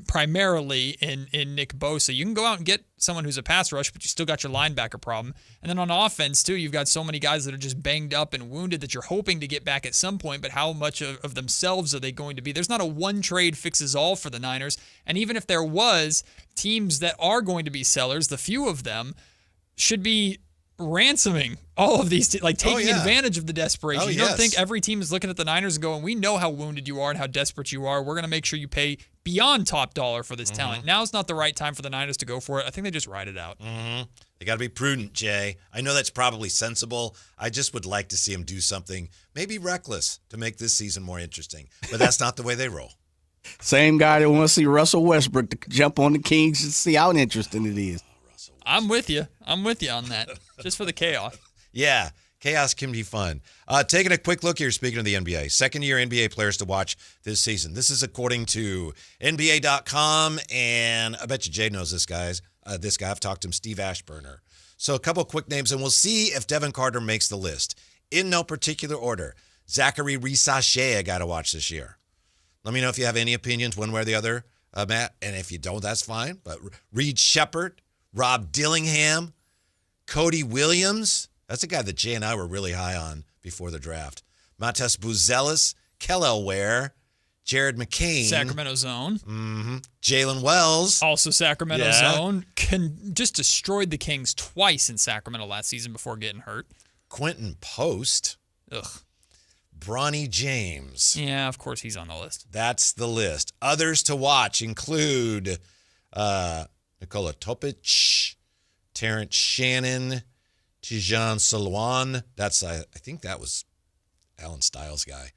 Speaker 5: primarily in Nick Bosa. You can go out and get someone who's a pass rush, but you still got your linebacker problem. And then on offense, too, you've got so many guys that are just banged up and wounded that you're hoping to get back at some point, but how much of themselves are they going to be? There's not a one trade fixes all for the Niners. And even if there was, teams that are going to be sellers, the few of them, should be ransoming all of these, taking advantage of the desperation. You don't think every team is looking at the Niners and going, we know how wounded you are and how desperate you are. We're going to make sure you pay beyond top dollar for this talent. Now's not the right time for the Niners to go for it. I think they just ride it out.
Speaker 4: They got to be prudent, Jay. I know that's probably sensible. I just would like to see them do something maybe reckless to make this season more interesting. But that's not the way they roll.
Speaker 6: Same guy that wants to see Russell Westbrook to jump on the Kings and see how interesting it is.
Speaker 5: I'm with you. I'm with you on that. Just for the chaos.
Speaker 4: Yeah, chaos can be fun. Taking a quick look here, speaking of the NBA. Second-year NBA players to watch this season. This is according to NBA.com, and I bet you Jay knows this guy. I've talked to him, Steve Ashburner. So a couple of quick names, and we'll see if Devin Carter makes the list. In no particular order. Zachary Risachet, I got to watch this year. Let me know if you have any opinions one way or the other, Matt. And if you don't, that's fine. But Reed Shepherd, Rob Dillingham, Cody Williams. That's a guy that Jay and I were really high on before the draft. Matas Buzelis, Kellel Ware, Jared McCain.
Speaker 5: Sacramento Zone.
Speaker 4: Jalen Wells.
Speaker 5: Also Sacramento Zone. Just destroyed the Kings twice in Sacramento last season before getting hurt.
Speaker 4: Quentin Post.
Speaker 5: Ugh.
Speaker 4: Bronny James.
Speaker 5: Yeah, of course he's on the list.
Speaker 4: That's the list. Others to watch include Nikola Topic, Terrence Shannon, Tijan Salwan. I think that was Alan Stiles' guy.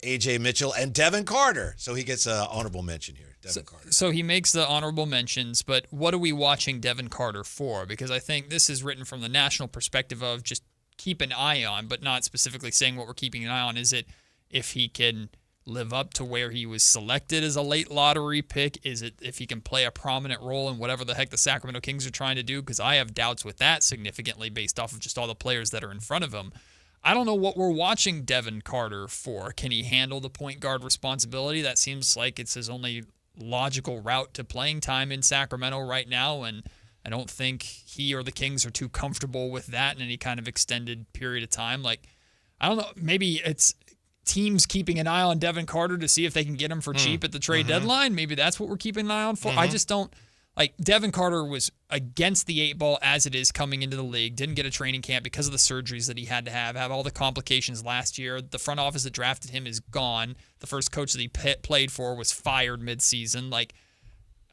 Speaker 4: AJ Mitchell and Devin Carter. So he gets an honorable mention here. Devin Carter.
Speaker 5: So he makes the honorable mentions, but what are we watching Devin Carter for? Because I think this is written from the national perspective of just keep an eye on, but not specifically saying what we're keeping an eye on. Is it if he can live up to where he was selected as a late lottery pick? Is it if he can play a prominent role in whatever the heck the Sacramento Kings are trying to do? Because I have doubts with that significantly based off of just all the players that are in front of him. I don't know what we're watching Devin Carter for. Can he handle the point guard responsibility? That seems like it's his only logical route to playing time in Sacramento right now, and I don't think he or the Kings are too comfortable with that in any kind of extended period of time. I don't know, maybe it's teams keeping an eye on Devin Carter to see if they can get him for cheap at the trade deadline. Maybe that's what we're keeping an eye on for. I just don't, Devin Carter was against the 8 ball as it is coming into the league, didn't get a training camp because of the surgeries that he had to have all the complications last year. The front office that drafted him is gone. The first coach that he played for was fired midseason.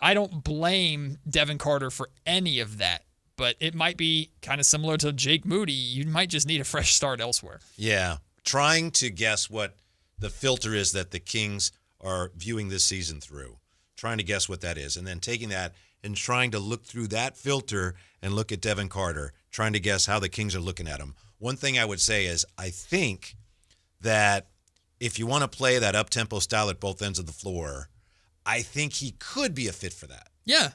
Speaker 5: I don't blame Devin Carter for any of that, but it might be kind of similar to Jake Moody. You might just need a fresh start elsewhere.
Speaker 4: Yeah. Trying to guess what the filter is that the Kings are viewing this season through. Trying to guess what that is. And then taking that and trying to look through that filter and look at Devin Carter, trying to guess how the Kings are looking at him. One thing I would say is I think that if you want to play that up-tempo style at both ends of the floor, I think he could be a fit for that.
Speaker 5: Yeah.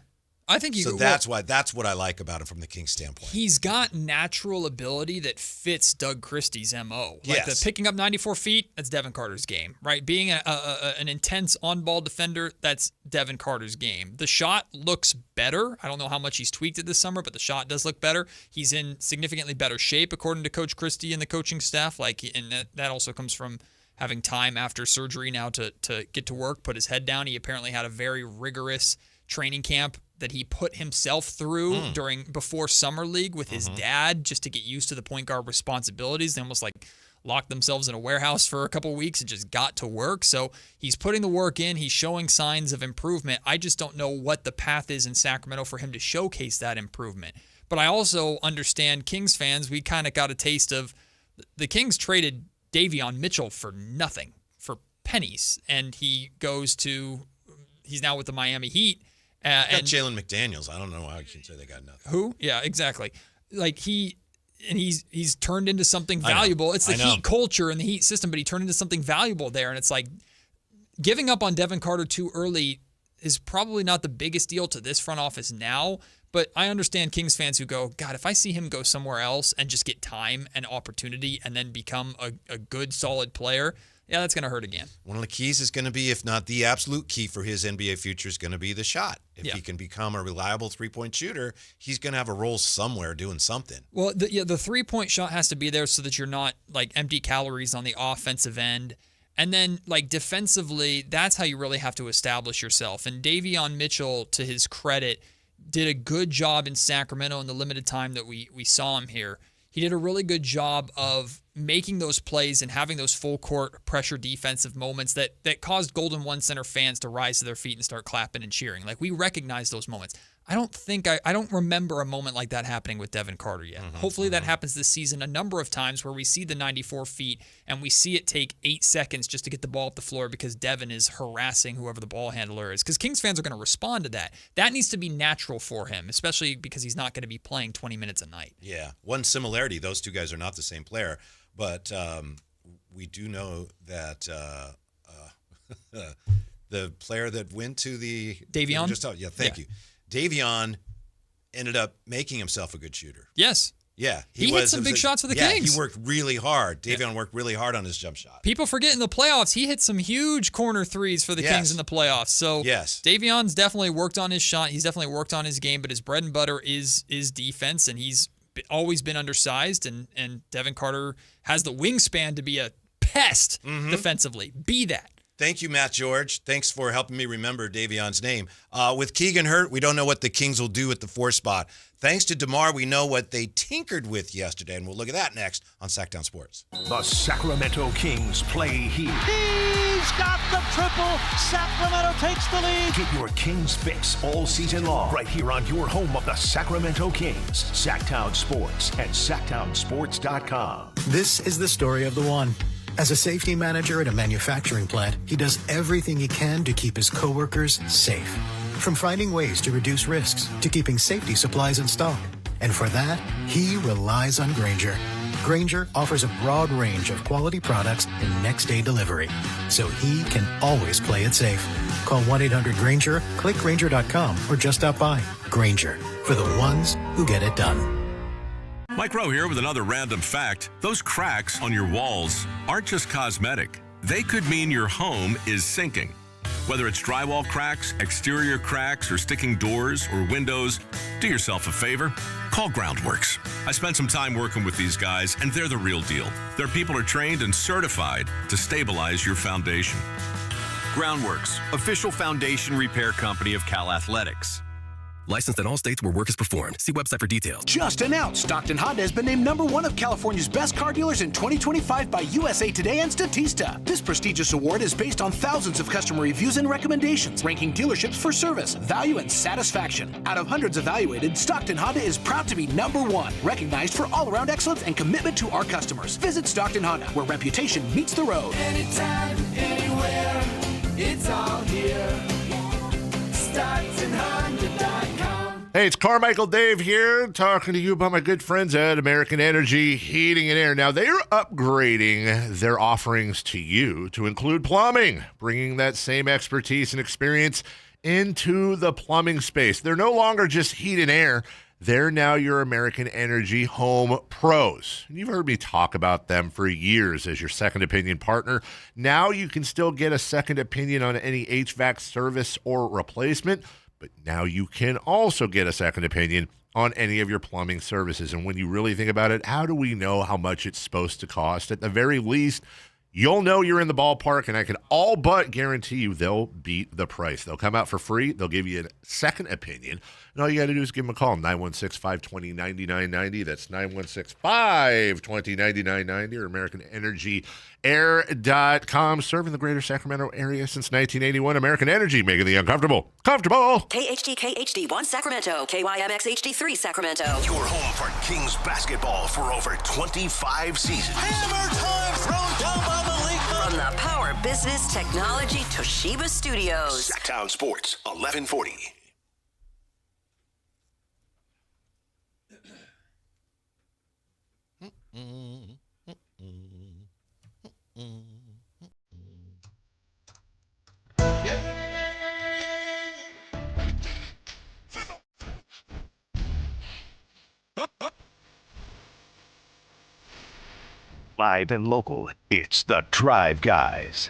Speaker 5: I think
Speaker 4: that's what I like about him from the Kings standpoint.
Speaker 5: He's got natural ability that fits Doug Christie's MO.
Speaker 4: Yes.
Speaker 5: The picking up 94 feet, that's Devin Carter's game, right? Being an intense on-ball defender, that's Devin Carter's game. The shot looks better. I don't know how much he's tweaked it this summer, but the shot does look better. He's in significantly better shape, according to Coach Christie and the coaching staff. And that also comes from having time after surgery now to get to work, put his head down. He apparently had a very rigorous training camp that he put himself through before Summer League with his dad just to get used to the point guard responsibilities. They almost like locked themselves in a warehouse for a couple of weeks and just got to work. So he's putting the work in. He's showing signs of improvement. I just don't know what the path is in Sacramento for him to showcase that improvement. But I also understand Kings fans. We kind of got a taste of the Kings traded Davion Mitchell for nothing, for pennies. And he's now with the Miami Heat.
Speaker 4: Got Jalen McDaniels. I don't know how you can say they got nothing.
Speaker 5: Who? Yeah, exactly. Like he's turned into something valuable. It's the Heat culture and the Heat system, but he turned into something valuable there. And it's like giving up on Devin Carter too early is probably not the biggest deal to this front office now. But I understand Kings fans who go, God, if I see him go somewhere else and just get time and opportunity and then become a good, solid player, yeah, that's going to hurt again.
Speaker 4: One of the keys is going to be, if not the absolute key for his NBA future, is going to be the shot. If he can become a reliable three-point shooter, he's going to have a role somewhere doing something.
Speaker 5: Well, the three-point shot has to be there so that you're not like empty calories on the offensive end. And then like defensively, that's how you really have to establish yourself. And Davion Mitchell, to his credit, did a good job in Sacramento in the limited time that we saw him here. He did a really good job of making those plays and having those full court pressure defensive moments that caused Golden One Center fans to rise to their feet and start clapping and cheering. Like, we recognize those moments. I don't remember a moment like that happening with Devin Carter yet. Hopefully that happens this season a number of times where we see the 94 feet and we see it take 8 seconds just to get the ball up the floor because Devin is harassing whoever the ball handler is. Because Kings fans are going to respond to that. That needs to be natural for him, especially because he's not going to be playing 20 minutes a night.
Speaker 4: Yeah. One similarity, those two guys are not the same player, but we do know that the player that went to the...
Speaker 5: Davion?
Speaker 4: Thank you. Davion ended up making himself a good shooter.
Speaker 5: Yes.
Speaker 4: Yeah.
Speaker 5: He hit some big shots for the Kings.
Speaker 4: He worked really hard. Davion worked really hard on his jump shot.
Speaker 5: People forget in the playoffs, he hit some huge corner threes for the Kings in the playoffs. So Davion's definitely worked on his shot. He's definitely worked on his game, but his bread and butter is defense, and he's always been undersized, and Devin Carter has the wingspan to be a pest defensively. Be that.
Speaker 4: Thank you, Matt George. Thanks for helping me remember Davion's name. With Keegan hurt, we don't know what the Kings will do at the 4 spot. Thanks to DeMar, we know what they tinkered with yesterday, and we'll look at that next on Sactown Sports.
Speaker 3: The Sacramento Kings play here.
Speaker 20: He's got the triple. Sacramento takes the lead.
Speaker 3: Get your Kings fix all season long right here on your home of the Sacramento Kings. Sactown Sports at SactownSports.com.
Speaker 7: This is the story of the one. As a safety manager at a manufacturing plant, he does everything he can to keep his coworkers safe. From finding ways to reduce risks to keeping safety supplies in stock. And for that, he relies on Grainger. Grainger offers a broad range of quality products and next-day delivery, so he can always play it safe. Call 1-800-GRAINGER, click Grainger.com, or just stop by. Grainger, for the ones who get it done.
Speaker 8: Mike Rowe here with another random fact. Those cracks on your walls aren't just cosmetic. They could mean your home is sinking. Whether it's drywall cracks, exterior cracks, or sticking doors or windows, do yourself a favor. Call Groundworks. I spent some time working with these guys, and they're the real deal. Their people are trained and certified to stabilize your foundation.
Speaker 9: Groundworks, official foundation repair company of Cal Athletics.
Speaker 10: Licensed in all states where work is performed. See website for details.
Speaker 11: Just announced, Stockton Honda has been named #1 of California's best car dealers in 2025 by USA Today and Statista. This prestigious award is based on thousands of customer reviews and recommendations, ranking dealerships for service, value, and satisfaction. Out of hundreds evaluated, Stockton Honda is proud to be #1, recognized for all-around excellence and commitment to our customers. Visit Stockton Honda, where reputation meets the road.
Speaker 12: Anytime, anywhere, it's all here. StocktonHonda.com.
Speaker 1: Hey, it's Carmichael Dave here, talking to you about my good friends at American Energy Heating and Air. Now, they're upgrading their offerings to you to include plumbing, bringing that same expertise and experience into the plumbing space. They're no longer just heat and air. They're now your American Energy Home Pros. You've heard me talk about them for years as your second opinion partner. Now you can still get a second opinion on any HVAC service or replacement, but now you can also get a second opinion on any of your plumbing services. And when you really think about it, how do we know how much it's supposed to cost? At the very least, You'll know you're in the ballpark, and I can all but guarantee you they'll beat the price. They'll come out for free. They'll give you a second opinion. And all you got to do is give them a call, 916-520-9990. That's 916-520-9990 or AmericanEnergyAir.com. Serving the greater Sacramento area since 1981. American Energy, making the uncomfortable comfortable.
Speaker 2: KHD-KHD1 Sacramento, KYMX-HD3 Sacramento.
Speaker 3: Your home for Kings basketball for over 25 seasons.
Speaker 2: Hammer time thrown down by the league. From the Power Business Technology Toshiba Studios.
Speaker 3: Sactown Sports, 1140.
Speaker 24: Live and local, it's the Drive Guys.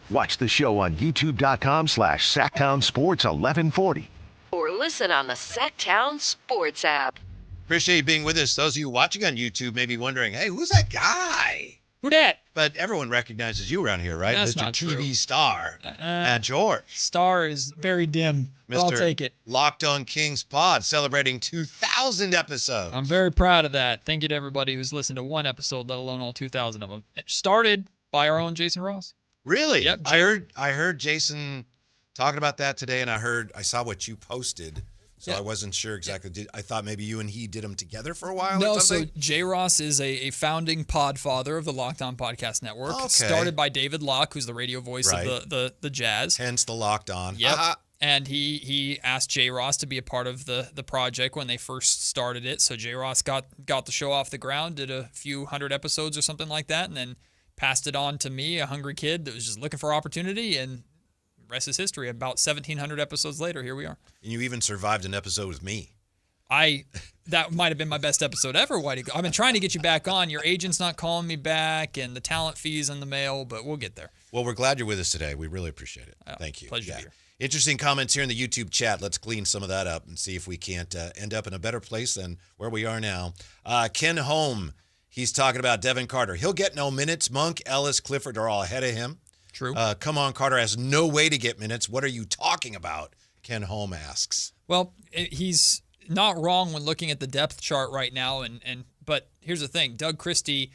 Speaker 24: Watch the show on youtube.com/Sactown Sports 1140.
Speaker 2: Or listen on the Sactown Sports app.
Speaker 4: Appreciate you being with us. Those of you watching on YouTube may be wondering, hey, who's that guy?
Speaker 5: Who dat?
Speaker 4: But everyone recognizes you around here, right?
Speaker 5: That's
Speaker 4: Mr.
Speaker 5: not
Speaker 4: TV
Speaker 5: true.
Speaker 4: star. And George.
Speaker 5: Star is very dim, but I'll take it.
Speaker 4: Locked on Kings Pod, celebrating 2,000 episodes.
Speaker 5: I'm very proud of that. Thank you to everybody who's listened to one episode, let alone all 2,000 of them. It started by our own Jason Ross.
Speaker 4: Really?
Speaker 5: Yep.
Speaker 4: I heard Jason talking about that today, and I saw what you posted. So I wasn't sure exactly. I thought maybe you and he did them together for a while
Speaker 5: No,
Speaker 4: or something?
Speaker 5: so J. Ross is a founding pod father of the Locked On Podcast Network.
Speaker 4: Okay.
Speaker 5: Started by David Locke, who's the radio voice of the Jazz.
Speaker 4: Hence the Locked On.
Speaker 5: Yep. And he asked J. Ross to be a part of the project when they first started it. So J. Ross got the show off the ground, did a few hundred episodes or something like that, and then passed it on to me, a hungry kid that was just looking for opportunity, and rest is history. About 1,700 episodes later, here we are.
Speaker 4: And you even survived an episode with me.
Speaker 5: That might have been my best episode ever, Whitey. I've been trying to get you back on. Your agent's not calling me back, and the talent fee's in the mail, but we'll get there.
Speaker 4: Well, we're glad you're with us today. We really appreciate it. Thank you.
Speaker 5: Pleasure to be here.
Speaker 4: Interesting comments here in the YouTube chat. Let's clean some of that up and see if we can't end up in a better place than where we are now. Ken Holm, he's talking about Devin Carter. He'll get no minutes. Monk, Ellis, Clifford are all ahead of him.
Speaker 5: True.
Speaker 4: Come on, Carter has no way to get minutes. What are you talking about? Ken Holm asks.
Speaker 5: Well, he's not wrong when looking at the depth chart right now. But here's the thing. Doug Christie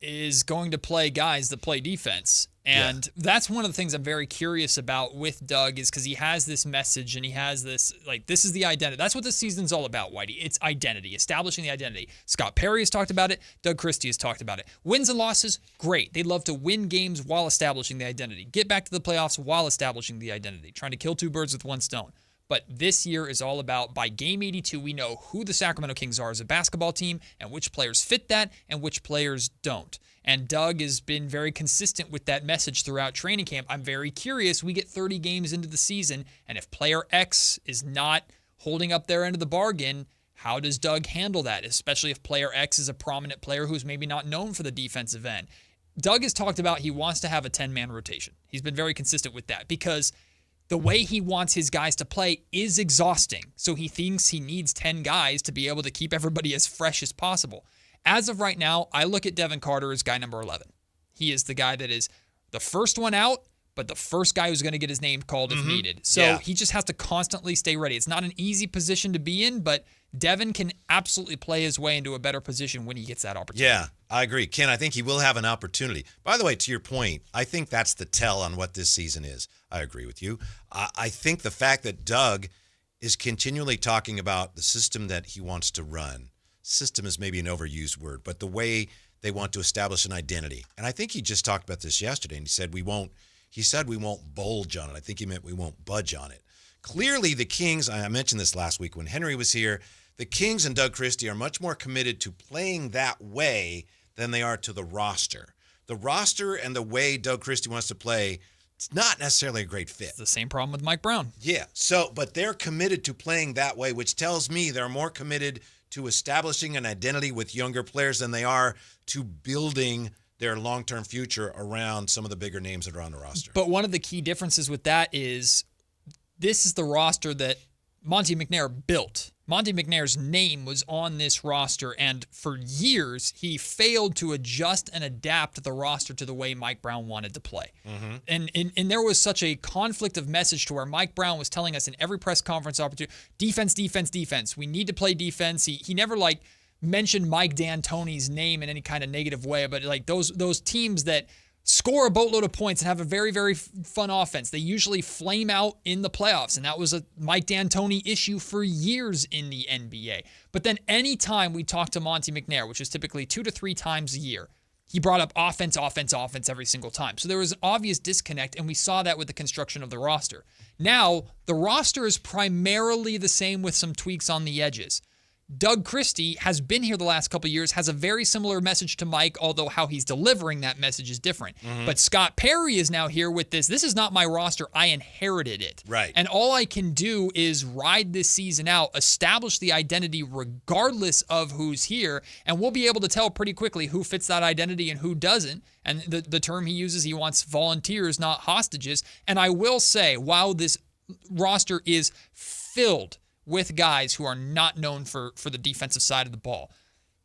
Speaker 5: is going to play guys that play defense. And that's one of the things I'm very curious about with Doug is because he has this message and he has this, this is the identity. That's what this season's all about, Whitey. It's identity, establishing the identity. Scott Perry has talked about it. Doug Christie has talked about it. Wins and losses, great. They love to win games while establishing the identity. Get back to the playoffs while establishing the identity. Trying to kill two birds with one stone. But this year is all about, by game 82, we know who the Sacramento Kings are as a basketball team and which players fit that and which players don't. And Doug has been very consistent with that message throughout training camp. I'm very curious. We get 30 games into the season, and if player X is not holding up their end of the bargain, how does Doug handle that, especially if player X is a prominent player who's maybe not known for the defensive end? Doug has talked about he wants to have a 10-man rotation. He's been very consistent with that because the way he wants his guys to play is exhausting. So he thinks he needs 10 guys to be able to keep everybody as fresh as possible. As of right now, I look at Devin Carter as guy number 11. He is the guy that is the first one out, but the first guy who's going to get his name called if needed. So he just has to constantly stay ready. It's not an easy position to be in, but Devin can absolutely play his way into a better position when he gets that opportunity.
Speaker 4: Yeah, I agree. Ken, I think he will have an opportunity. By the way, to your point, I think that's the tell on what this season is. I agree with you. I think the fact that Doug is continually talking about the system that he wants to run. System is maybe an overused word, but the way they want to establish an identity. And I think he just talked about this yesterday, and he said we won't bulge on it. I think he meant we won't budge on it. Clearly, the Kings, I mentioned this last week when Henry was here, the Kings and Doug Christie are much more committed to playing that way than they are to the roster. The roster and the way Doug Christie wants to play, it's not necessarily a great fit.
Speaker 5: It's the same problem with Mike Brown.
Speaker 4: Yeah, but they're committed to playing that way, which tells me they're more committed to establishing an identity with younger players than they are to building their long-term future around some of the bigger names that are on the roster.
Speaker 5: But one of the key differences with that is this is the roster that Monte McNair built. Monte McNair's name was on this roster, and for years, he failed to adjust and adapt the roster to the way Mike Brown wanted to play. And there was such a conflict of message to where Mike Brown was telling us in every press conference opportunity, defense, defense, defense. We need to play defense. He never, mentioned Mike D'Antoni's name in any kind of negative way, but, those teams that score a boatload of points and have a very, very fun offense, they usually flame out in the playoffs, and that was a Mike D'Antoni issue for years in the NBA. But then anytime we talked to Monte McNair, which is typically 2 to 3 times a year, he brought up offense, offense, offense every single time. So there was an obvious disconnect, and we saw that with the construction of the roster. Now, the roster is primarily the same with some tweaks on the edges. Doug Christie has been here the last couple of years, has a very similar message to Mike, although how he's delivering that message is different. But Scott Perry is now here with this. This is not my roster. I inherited it.
Speaker 4: Right.
Speaker 5: And all I can do is ride this season out, establish the identity regardless of who's here, and we'll be able to tell pretty quickly who fits that identity and who doesn't. And the term he uses, he wants volunteers, not hostages. And I will say, while this roster is filled with guys who are not known for the defensive side of the ball,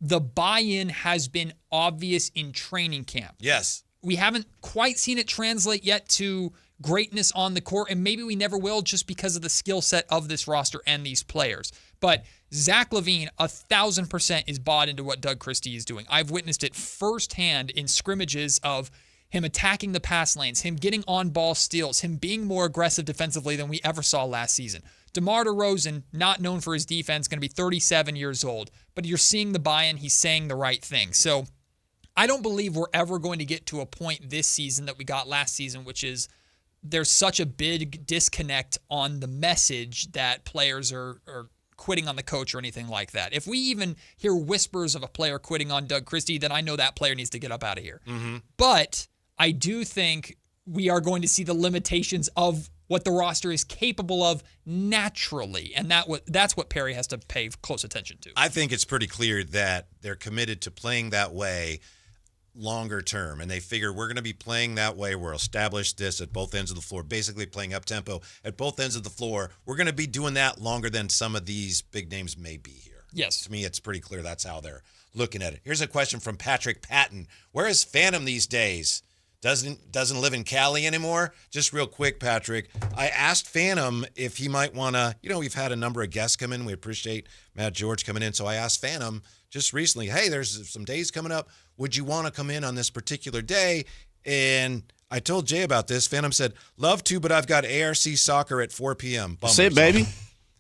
Speaker 5: the buy-in has been obvious in training camp.
Speaker 4: Yes.
Speaker 5: We haven't quite seen it translate yet to greatness on the court, and maybe we never will just because of the skill set of this roster and these players. But Zach LaVine, 1,000% is bought into what Doug Christie is doing. I've witnessed it firsthand in scrimmages of him attacking the pass lanes, him getting on-ball steals, him being more aggressive defensively than we ever saw last season. DeMar DeRozan, not known for his defense, going to be 37 years old, but you're seeing the buy-in. He's saying the right thing. So I don't believe we're ever going to get to a point this season that we got last season, which is there's such a big disconnect on the message that players are quitting on the coach or anything like that. If we even hear whispers of a player quitting on Doug Christie, then I know that player needs to get up out of here. But I do think we are going to see the limitations of what the roster is capable of naturally, and that's what Perry has to pay close attention to.
Speaker 4: I think it's pretty clear that they're committed to playing that way longer term, and they figure we're going to be playing that way. We're established this at both ends of the floor, basically playing up-tempo at both ends of the floor. We're going to be doing that longer than some of these big names may be here.
Speaker 5: Yes.
Speaker 4: To me, it's pretty clear that's how they're looking at it. Here's a question from Patrick Patton. Where is Phantom these days? Doesn't live in Cali anymore? Just real quick, Patrick, I asked Phantom if he might want to, we've had a number of guests come in. We appreciate Matt George coming in. So I asked Phantom just recently, hey, there's some days coming up. Would you want to come in on this particular day? And I told Jay about this. Phantom said, love to, but I've got ARC soccer at 4 p.m.
Speaker 6: That's it, baby.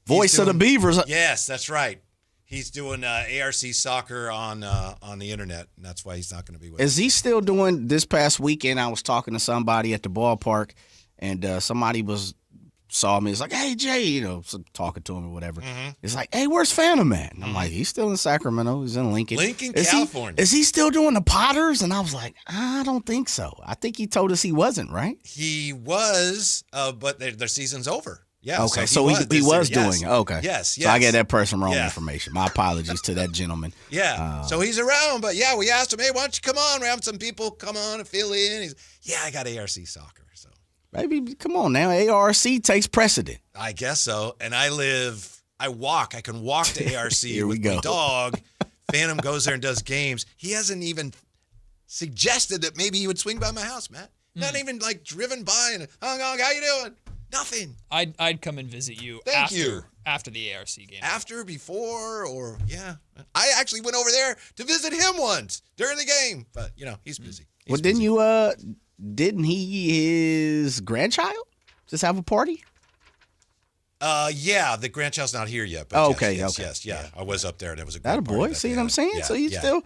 Speaker 6: Voice of the Beavers.
Speaker 4: Yes, that's right. He's doing ARC soccer on the internet, and that's why he's not going to be with us.
Speaker 6: Is he still doing this past weekend? I was talking to somebody at the ballpark, and somebody saw me. It's like, hey, Jay, talking to him or whatever. It's like, hey, where's Phantom at? And I'm like, he's still in Sacramento. He's in Lincoln.
Speaker 4: California.
Speaker 6: Is he still doing the Potters? And I was like, I don't think so. I think he told us he wasn't, right?
Speaker 4: He was, but their season's over. Yeah.
Speaker 6: Okay, so he was doing it. Okay.
Speaker 4: Yes.
Speaker 6: So I get that person wrong information. My apologies to that gentleman.
Speaker 4: Yeah. So he's around, but yeah, we asked him, hey, why don't you come on? We're having some people come on and fill in. I got ARC soccer. So
Speaker 6: maybe, come on now. ARC takes precedent.
Speaker 4: I guess so. And I can walk to ARC
Speaker 6: Here
Speaker 4: with
Speaker 6: we go.
Speaker 4: my dog. Phantom goes there and does games. He hasn't even suggested that maybe he would swing by my house, Matt. Not even driven by and hung on, how you doing? Nothing.
Speaker 5: I'd come and visit you after the ARC game.
Speaker 4: After, before, or I actually went over there to visit him once during the game, but he's busy.
Speaker 6: Didn't his grandchild just have a party?
Speaker 4: The grandchild's not here yet. But
Speaker 6: okay.
Speaker 4: Yes. I was up there, and it was a great
Speaker 6: that a
Speaker 4: party
Speaker 6: boy.
Speaker 4: that
Speaker 6: See
Speaker 4: they
Speaker 6: what I'm
Speaker 4: had.
Speaker 6: saying?
Speaker 4: Yeah,
Speaker 6: So he's still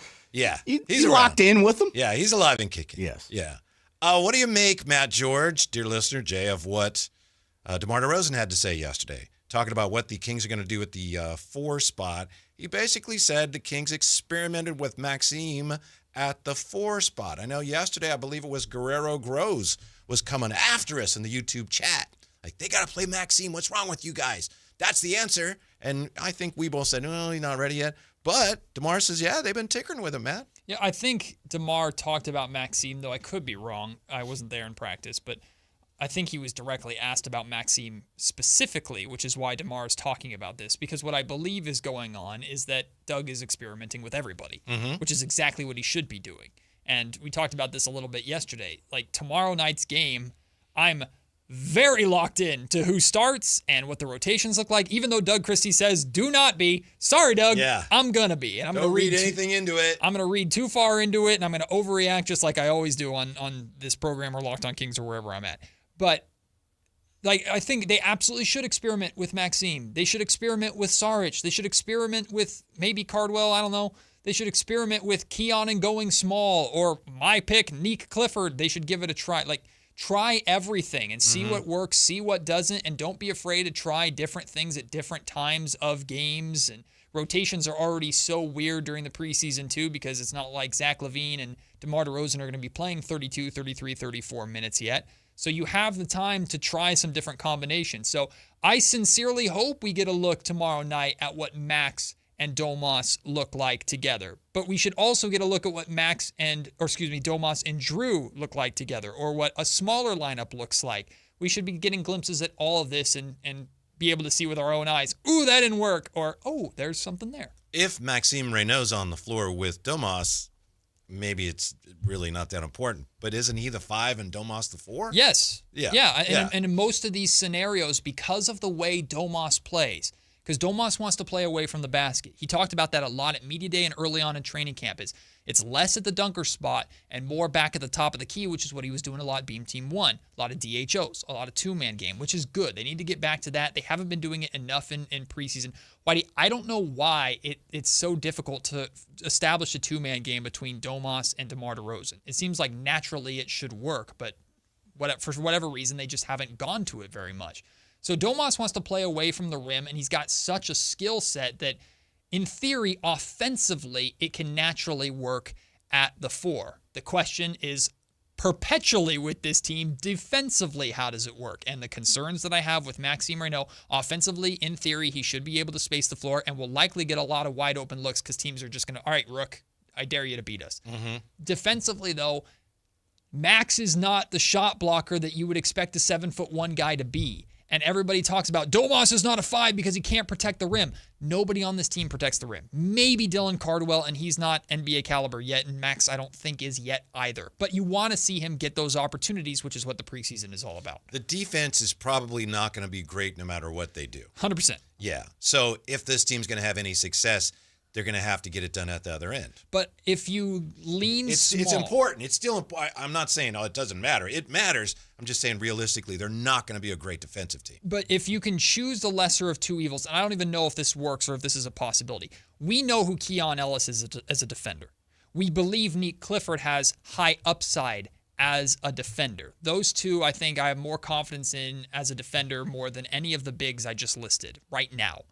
Speaker 4: he's
Speaker 6: locked in with them.
Speaker 4: Yeah, he's alive and kicking.
Speaker 6: Yes.
Speaker 4: Yeah. What do you make, Matt George, dear listener, Jay, of what DeMar DeRozan had to say yesterday, talking about what the Kings are going to do at the 4 spot? He basically said the Kings experimented with Maxime at the 4 spot. I know yesterday, I believe it was Guerrero Groves was coming after us in the YouTube chat. Like, they got to play Maxime. What's wrong with you guys? That's the answer. And I think we both said, no, he's not ready yet. But DeMar says, they've been tinkering with him, Matt.
Speaker 5: Yeah, I think DeMar talked about Maxime, though I could be wrong. I wasn't there in practice, but I think he was directly asked about Maxime specifically, which is why DeMar is talking about this, because what I believe is going on is that Doug is experimenting with everybody, which is exactly what he should be doing. And we talked about this a little bit yesterday. Like tomorrow night's game, I'm very locked in to who starts and what the rotations look like, even though Doug Christie says, do not be. Sorry, Doug.
Speaker 4: Yeah.
Speaker 5: I'm going to be. And I'm
Speaker 4: Don't
Speaker 5: going to
Speaker 4: read anything into it.
Speaker 5: I'm going to read too far into it, and I'm going to overreact just like I always do on this program or Locked on Kings or wherever I'm at. But like, I think they absolutely should experiment with Maxime. They should experiment with Saric. They should experiment with maybe Cardwell. I don't know. They should experiment with Keon and going small, or my pick, Nick Clifford. They should give it a try. Like, try everything and see what works, see what doesn't, and don't be afraid to try different things at different times of games. And rotations are already so weird during the preseason, too, because it's not like Zach LaVine and DeMar DeRozan are going to be playing 32, 33, 34 minutes yet. So you have the time to try some different combinations. So I sincerely hope we get a look tomorrow night at what Max and Domas look like together. But we should also get a look at what Domas and Drew look like together, or what a smaller lineup looks like. We should be getting glimpses at all of this and be able to see with our own eyes, ooh, that didn't work, or, oh, there's something there.
Speaker 4: If Maxime Reynaud's on the floor with Domas, maybe it's really not that important. But isn't he the 5 and Domas the 4?
Speaker 5: Yes.
Speaker 4: Yeah.
Speaker 5: And in most of these scenarios, because of the way Domas plays, because Domas wants to play away from the basket. He talked about that a lot at Media Day and early on in training camp. It's less at the dunker spot and more back at the top of the key, which is what he was doing a lot Beam Team 1. A lot of DHOs, a lot of two-man game, which is good. They need to get back to that. They haven't been doing it enough in preseason. Whitey, I don't know why it's so difficult to establish a two-man game between Domas and DeMar DeRozan. It seems like naturally it should work, but for whatever reason, they just haven't gone to it very much. So Domas wants to play away from the rim, and he's got such a skill set that, in theory, offensively, it can naturally work at the 4. The question is, perpetually with this team, defensively, how does it work? And the concerns that I have with Maxime Reynaud, offensively, in theory, he should be able to space the floor and will likely get a lot of wide open looks because teams are just going to, all right, Rook, I dare you to beat us. Defensively, though, Max is not the shot blocker that you would expect a 7'1" guy to be. And everybody talks about Domas is not a 5 because he can't protect the rim. Nobody on this team protects the rim. Maybe Dylan Cardwell, and he's not NBA caliber yet, and Max I don't think is yet either. But you want to see him get those opportunities, which is what the preseason is all about.
Speaker 4: The defense is probably not going to be great no matter what they do.
Speaker 5: 100%.
Speaker 4: Yeah. So if this team's going to have any success, they're going to have to get it done at the other end.
Speaker 5: But if you lean small...
Speaker 4: It's important. It's still important. I'm not saying, it doesn't matter. It matters. I'm just saying realistically, they're not going to be a great defensive team.
Speaker 5: But if you can choose the lesser of two evils, and I don't even know if this works or if this is a possibility, we know who Keon Ellis is as a defender. We believe Nick Clifford has high upside as a defender. Those two, I think I have more confidence in as a defender more than any of the bigs I just listed right now.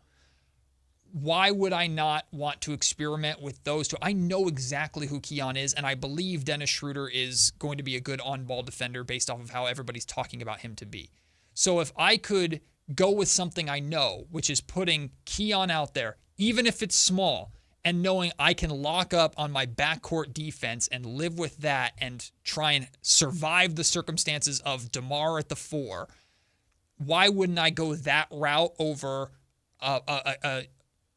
Speaker 5: Why would I not want to experiment with those two? I know exactly who Keon is, and I believe Dennis Schroeder is going to be a good on-ball defender based off of how everybody's talking about him to be. So if I could go with something I know, which is putting Keon out there, even if it's small, and knowing I can lock up on my backcourt defense and live with that and try and survive the circumstances of DeMar at the 4, why wouldn't I go that route over a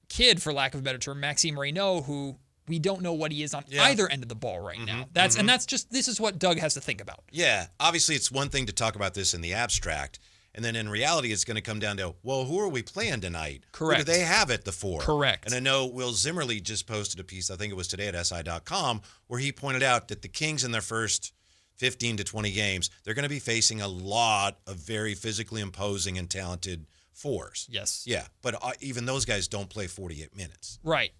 Speaker 5: kid, for lack of a better term, Maxime Reynaud, who we don't know what he is on either end of the ball right now. And that's just, this is what Doug has to think about.
Speaker 4: Yeah, obviously it's one thing to talk about this in the abstract, and then in reality it's going to come down to, well, who are we playing tonight?
Speaker 5: Correct.
Speaker 4: Who do they have at the 4?
Speaker 5: Correct.
Speaker 4: And I know Will Zimmerly just posted a piece, I think it was today at SI.com, where he pointed out that the Kings in their first 15 to 20 games, they're going to be facing a lot of very physically imposing and talented 4s.
Speaker 5: Yes.
Speaker 4: Yeah, but even those guys don't play 48 minutes.
Speaker 5: Right.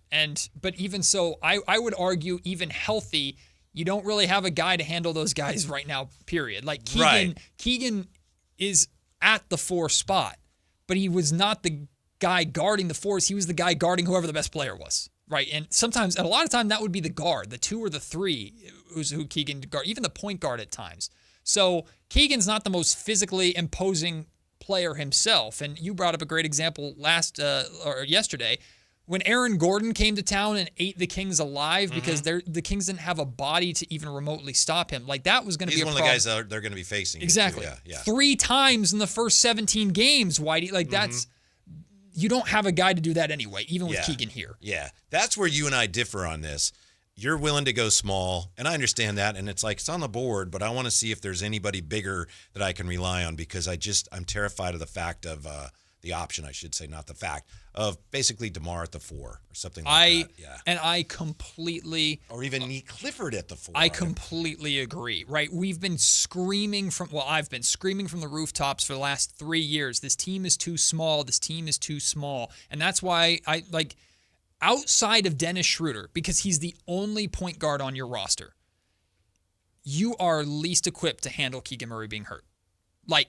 Speaker 5: But even so, I would argue even healthy, you don't really have a guy to handle those guys right now, period. Like Keegan is at the 4 spot, but he was not the guy guarding the 4s. He was the guy guarding whoever the best player was. Right. And a lot of time that would be the guard, the 2 or the 3 who's who Keegan guard, even the point guard at times. So Keegan's not the most physically imposing player himself, and you brought up a great example yesterday when Aaron Gordon came to town and ate the Kings alive because the Kings didn't have a body to even remotely stop him. Like, that was going to be a problem.
Speaker 4: He's one of the guys that they're going to be facing.
Speaker 5: Exactly.
Speaker 4: Yeah.
Speaker 5: 3 times in the first 17 games, Whitey. Like, that's you don't have a guy to do that anyway, even with Keegan here.
Speaker 4: Yeah. That's where you and I differ on this. You're willing to go small, and I understand that, and it's like it's on the board, but I want to see if there's anybody bigger that I can rely on because I'm terrified of the fact of the option, I should say, not the fact, of basically DeMar at the 4 or something like that. Yeah.
Speaker 5: And I completely...
Speaker 4: Or even Nick Clifford at the 4.
Speaker 5: I completely agree, right? I've been screaming from the rooftops for the last 3 years. This team is too small. This team is too small. And that's why outside of Dennis Schroeder, because he's the only point guard on your roster, you are least equipped to handle Keegan Murray being hurt. Like,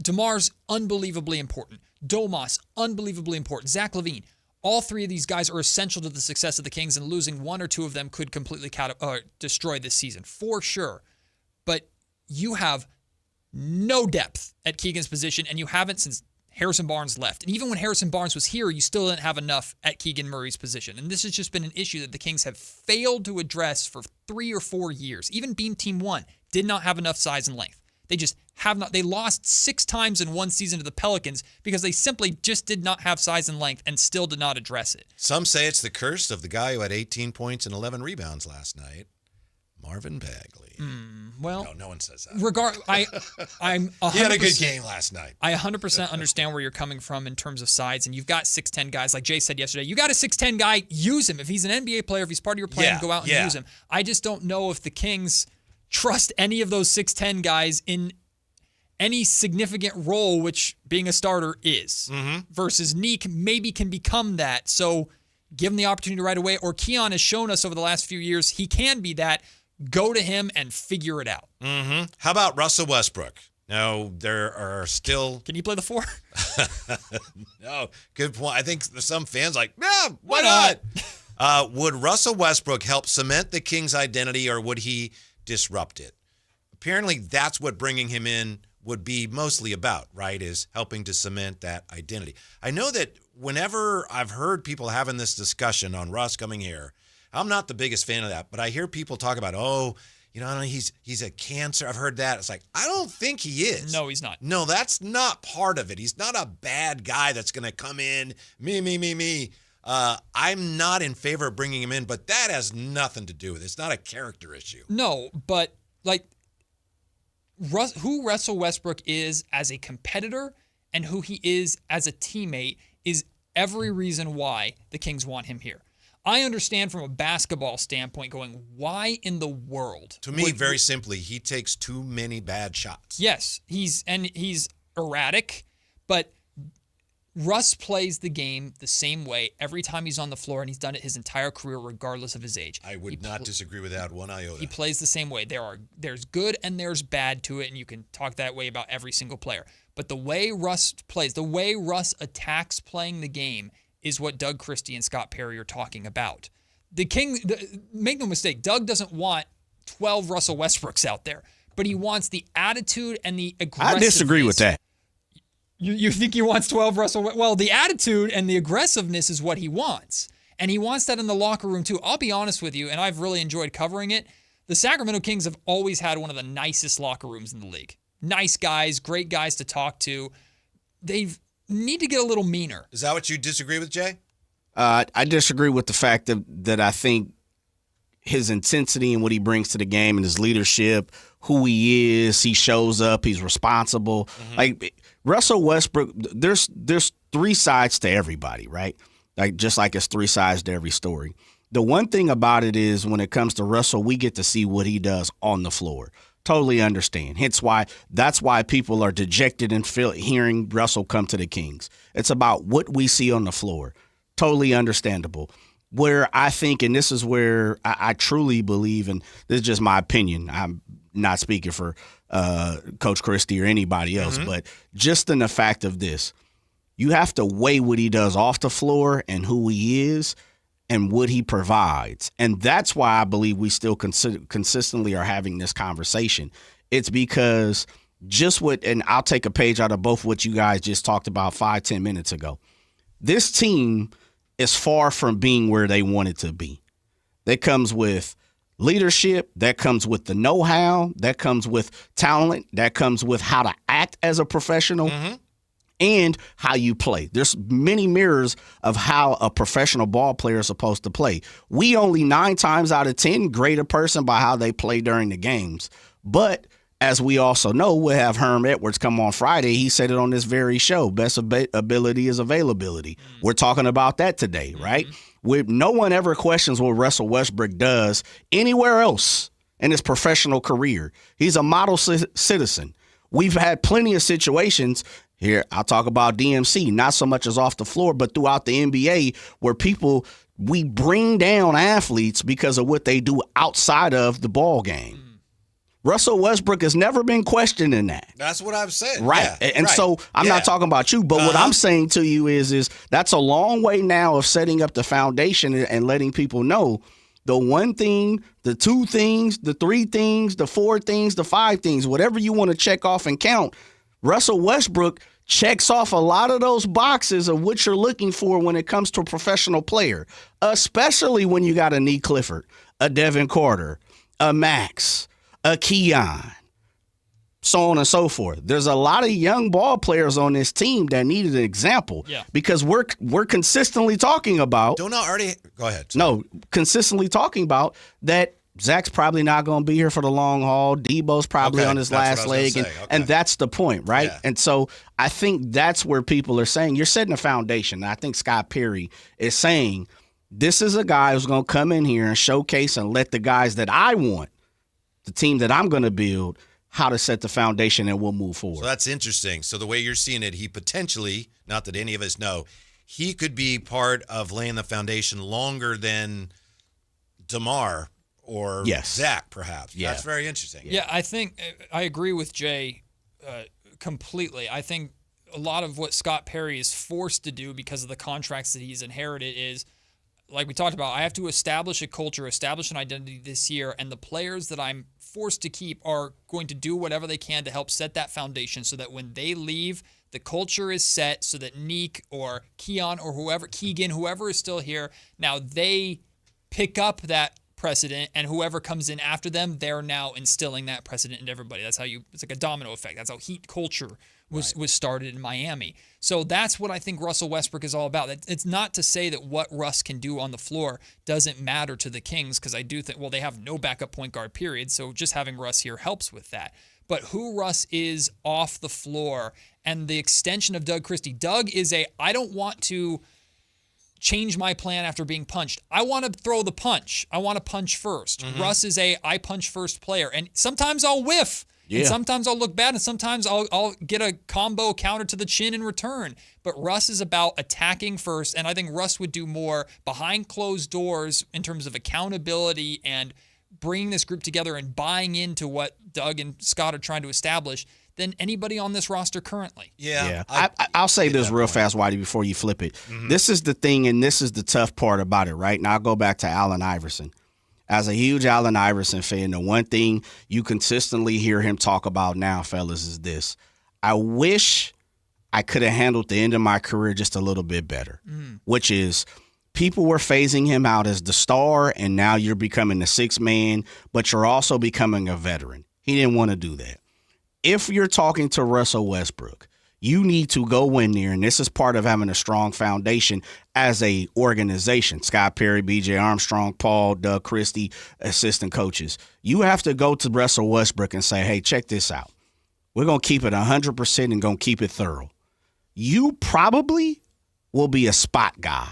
Speaker 5: DeMar's unbelievably important. Domas, unbelievably important. Zach LaVine. All 3 of these guys are essential to the success of the Kings, and losing 1 or 2 of them could completely destroy this season, for sure. But you have no depth at Keegan's position, and you haven't since Harrison Barnes left. And even when Harrison Barnes was here, you still didn't have enough at Keegan Murray's position. And this has just been an issue that the Kings have failed to address for 3 or 4 years. Even Beam Team 1 did not have enough size and length. They just have not. They lost 6 times in one season to the Pelicans because they simply just did not have size and length and still did not address it.
Speaker 4: Some say it's the curse of the guy who had 18 points and 11 rebounds last night, Marvin Bagley.
Speaker 5: Well,
Speaker 4: no one says that.
Speaker 5: I'm 100%,
Speaker 4: he had a good game last night.
Speaker 5: I 100% understand where you're coming from in terms of size, and you've got 6'10 guys. Like Jay said yesterday, you got a 6'10 guy, use him. If he's an NBA player, if he's part of your plan, go out and use him. I just don't know if the Kings trust any of those 6'10 guys in any significant role, which being a starter is, versus Neek maybe can become that. So give him the opportunity right away. Or Keon has shown us over the last few years he can be that. Go to him and figure it out.
Speaker 4: How about Russell Westbrook? No, there are still...
Speaker 5: Can you play the 4?
Speaker 4: No, good point. I think some fans why not? Would Russell Westbrook help cement the Kings' identity, or would he disrupt it? Apparently, that's what bringing him in would be mostly about, right, is helping to cement that identity. I know that whenever I've heard people having this discussion on Russ coming here, I'm not the biggest fan of that, but I hear people talk about, he's a cancer. I've heard that. It's like, I don't think he is.
Speaker 5: No, he's not.
Speaker 4: No, that's not part of it. He's not a bad guy that's going to come in, me. I'm not in favor of bringing him in, but that has nothing to do with it. It's not a character issue.
Speaker 5: No, but who Russell Westbrook is as a competitor and who he is as a teammate is every reason why the Kings want him here. I understand from a basketball standpoint going, why in the world?
Speaker 4: To me, very simply, he takes too many bad shots.
Speaker 5: Yes, he's erratic, but Russ plays the game the same way every time he's on the floor, and he's done it his entire career regardless of his age.
Speaker 4: I would not disagree with that one iota.
Speaker 5: He plays the same way. There's good and there's bad to it, and you can talk that way about every single player. But the way Russ plays, the way Russ attacks playing the game is what Doug Christie and Scott Perry are talking about. Make no mistake, Doug doesn't want 12 Russell Westbrooks out there, but he wants the attitude and the aggressiveness.
Speaker 6: I disagree with that.
Speaker 5: You think he wants 12 Russell? Well, the attitude and the aggressiveness is what he wants. And he wants that in the locker room too. I'll be honest with you, and I've really enjoyed covering it. The Sacramento Kings have always had one of the nicest locker rooms in the league. Nice guys, great guys to talk to. They need to get a little meaner.
Speaker 4: Is that what you disagree with, Jay?
Speaker 6: I disagree with the fact that I think his intensity and what he brings to the game and his leadership, who he is, he shows up, he's responsible. Like Russell Westbrook, there's 3 sides to everybody, right? Like just like it's 3 sides to every story. The one thing about it is when it comes to Russell, we get to see what he does on the floor. Totally understand. That's why people are dejected and hearing Russell come to the Kings. It's about what we see on the floor. Totally understandable. Where I think, and this is where I truly believe, and this is just my opinion, I'm not speaking for Coach Christie or anybody else, but just in the fact of this, you have to weigh what he does off the floor and who he is and what he provides. And that's why I believe we still consistently are having this conversation. It's because and I'll take a page out of both what you guys just talked about 5-10 minutes ago. this team is far from being where they want it to be. That comes with leadership, that comes with the know-how, that comes with talent, that comes with how to act as a professional. And how you play. There's many mirrors of how a professional ball player is supposed to play. We only 9 times out of 10 grade a person by how they play during the games. But as we also know, we'll have Herm Edwards come on Friday. He said it on this very show. Best ability is availability. We're talking about that today, right? No one ever questions what Russell Westbrook does anywhere else in his professional career. He's a model citizen. We've had plenty of situations. Here, I'll talk about DMC, not so much as off the floor, but throughout the NBA where we bring down athletes because of what they do outside of the ball game. Russell Westbrook has never been questioned in that.
Speaker 4: That's what I've said.
Speaker 6: Right.
Speaker 4: Yeah,
Speaker 6: and so I'm not talking about you, but what I'm saying to you is that's a long way now of setting up the foundation and letting people know the one thing, the 2 things, the 3 things, the 4 things, the 5 things, whatever you want to check off and count. Russell Westbrook checks off a lot of those boxes of what you're looking for when it comes to a professional player, especially when you got a Nee Clifford, a Devin Carter, a Max, a Keon, so on and so forth. There's a lot of young ball players on this team that needed an example because we're consistently talking about.
Speaker 4: Go ahead.
Speaker 6: No, consistently talking about that. Zach's probably not going to be here for the long haul. Debo's probably on his last leg. And that's the point, right? Yeah. And so I think that's where people are saying you're setting a foundation. I think Scott Perry is saying this is a guy who's going to come in here and showcase and let the guys that I want, the team that I'm going to build, how to set the foundation and we'll move forward.
Speaker 4: So that's interesting. So the way you're seeing it, he potentially, not that any of us know, he could be part of laying the foundation longer than DeMar or Zach, perhaps. Yeah. That's very interesting.
Speaker 5: Yeah, I think I agree with Jay completely. I think a lot of what Scott Perry is forced to do because of the contracts that he's inherited is, like we talked about, I have to establish a culture, establish an identity this year, and the players that I'm forced to keep are going to do whatever they can to help set that foundation so that when they leave, the culture is set so that Neek or Keegan or Keegan, whoever is still here, now they pick up that precedent, and whoever comes in after them, they're now instilling that precedent into everybody. That's how it's like a domino effect. That's how Heat culture was started in Miami. So that's what I think Russell Westbrook is all about. It's not to say that what Russ can do on the floor doesn't matter to the Kings, because I do think, well, they have no backup point guard, period, so just having Russ here helps with that. But who Russ is off the floor and the extension of Doug Christie. Doug is I don't want to change my plan after being punched. I want to throw the punch. I want to punch first. Russ is I punch first player. And sometimes I'll whiff. Yeah. And sometimes I'll look bad, and sometimes I'll get a combo counter to the chin in return. But Russ is about attacking first, and I think Russ would do more behind closed doors in terms of accountability and bringing this group together and buying into what Doug and Scott are trying to establish than anybody on this roster currently.
Speaker 6: Yeah. I'll say this real fast, Whitey, before you flip it. This is the thing, and this is the tough part about it, right? Now I'll go back to Allen Iverson. As a huge Allen Iverson fan, the one thing you consistently hear him talk about now, fellas, is this. I wish I could have handled the end of my career just a little bit better, which is people were phasing him out as the star, and now you're becoming the sixth man, but you're also becoming a veteran. He didn't want to do that. If you're talking to Russell Westbrook, you need to go in there, and this is part of having a strong foundation as a organization. Scott Perry, B.J. Armstrong, Paul, Doug Christie, assistant coaches. You have to go to Russell Westbrook and say, hey, check this out. We're going to keep it 100% and going to keep it thorough. You probably will be a spot guy.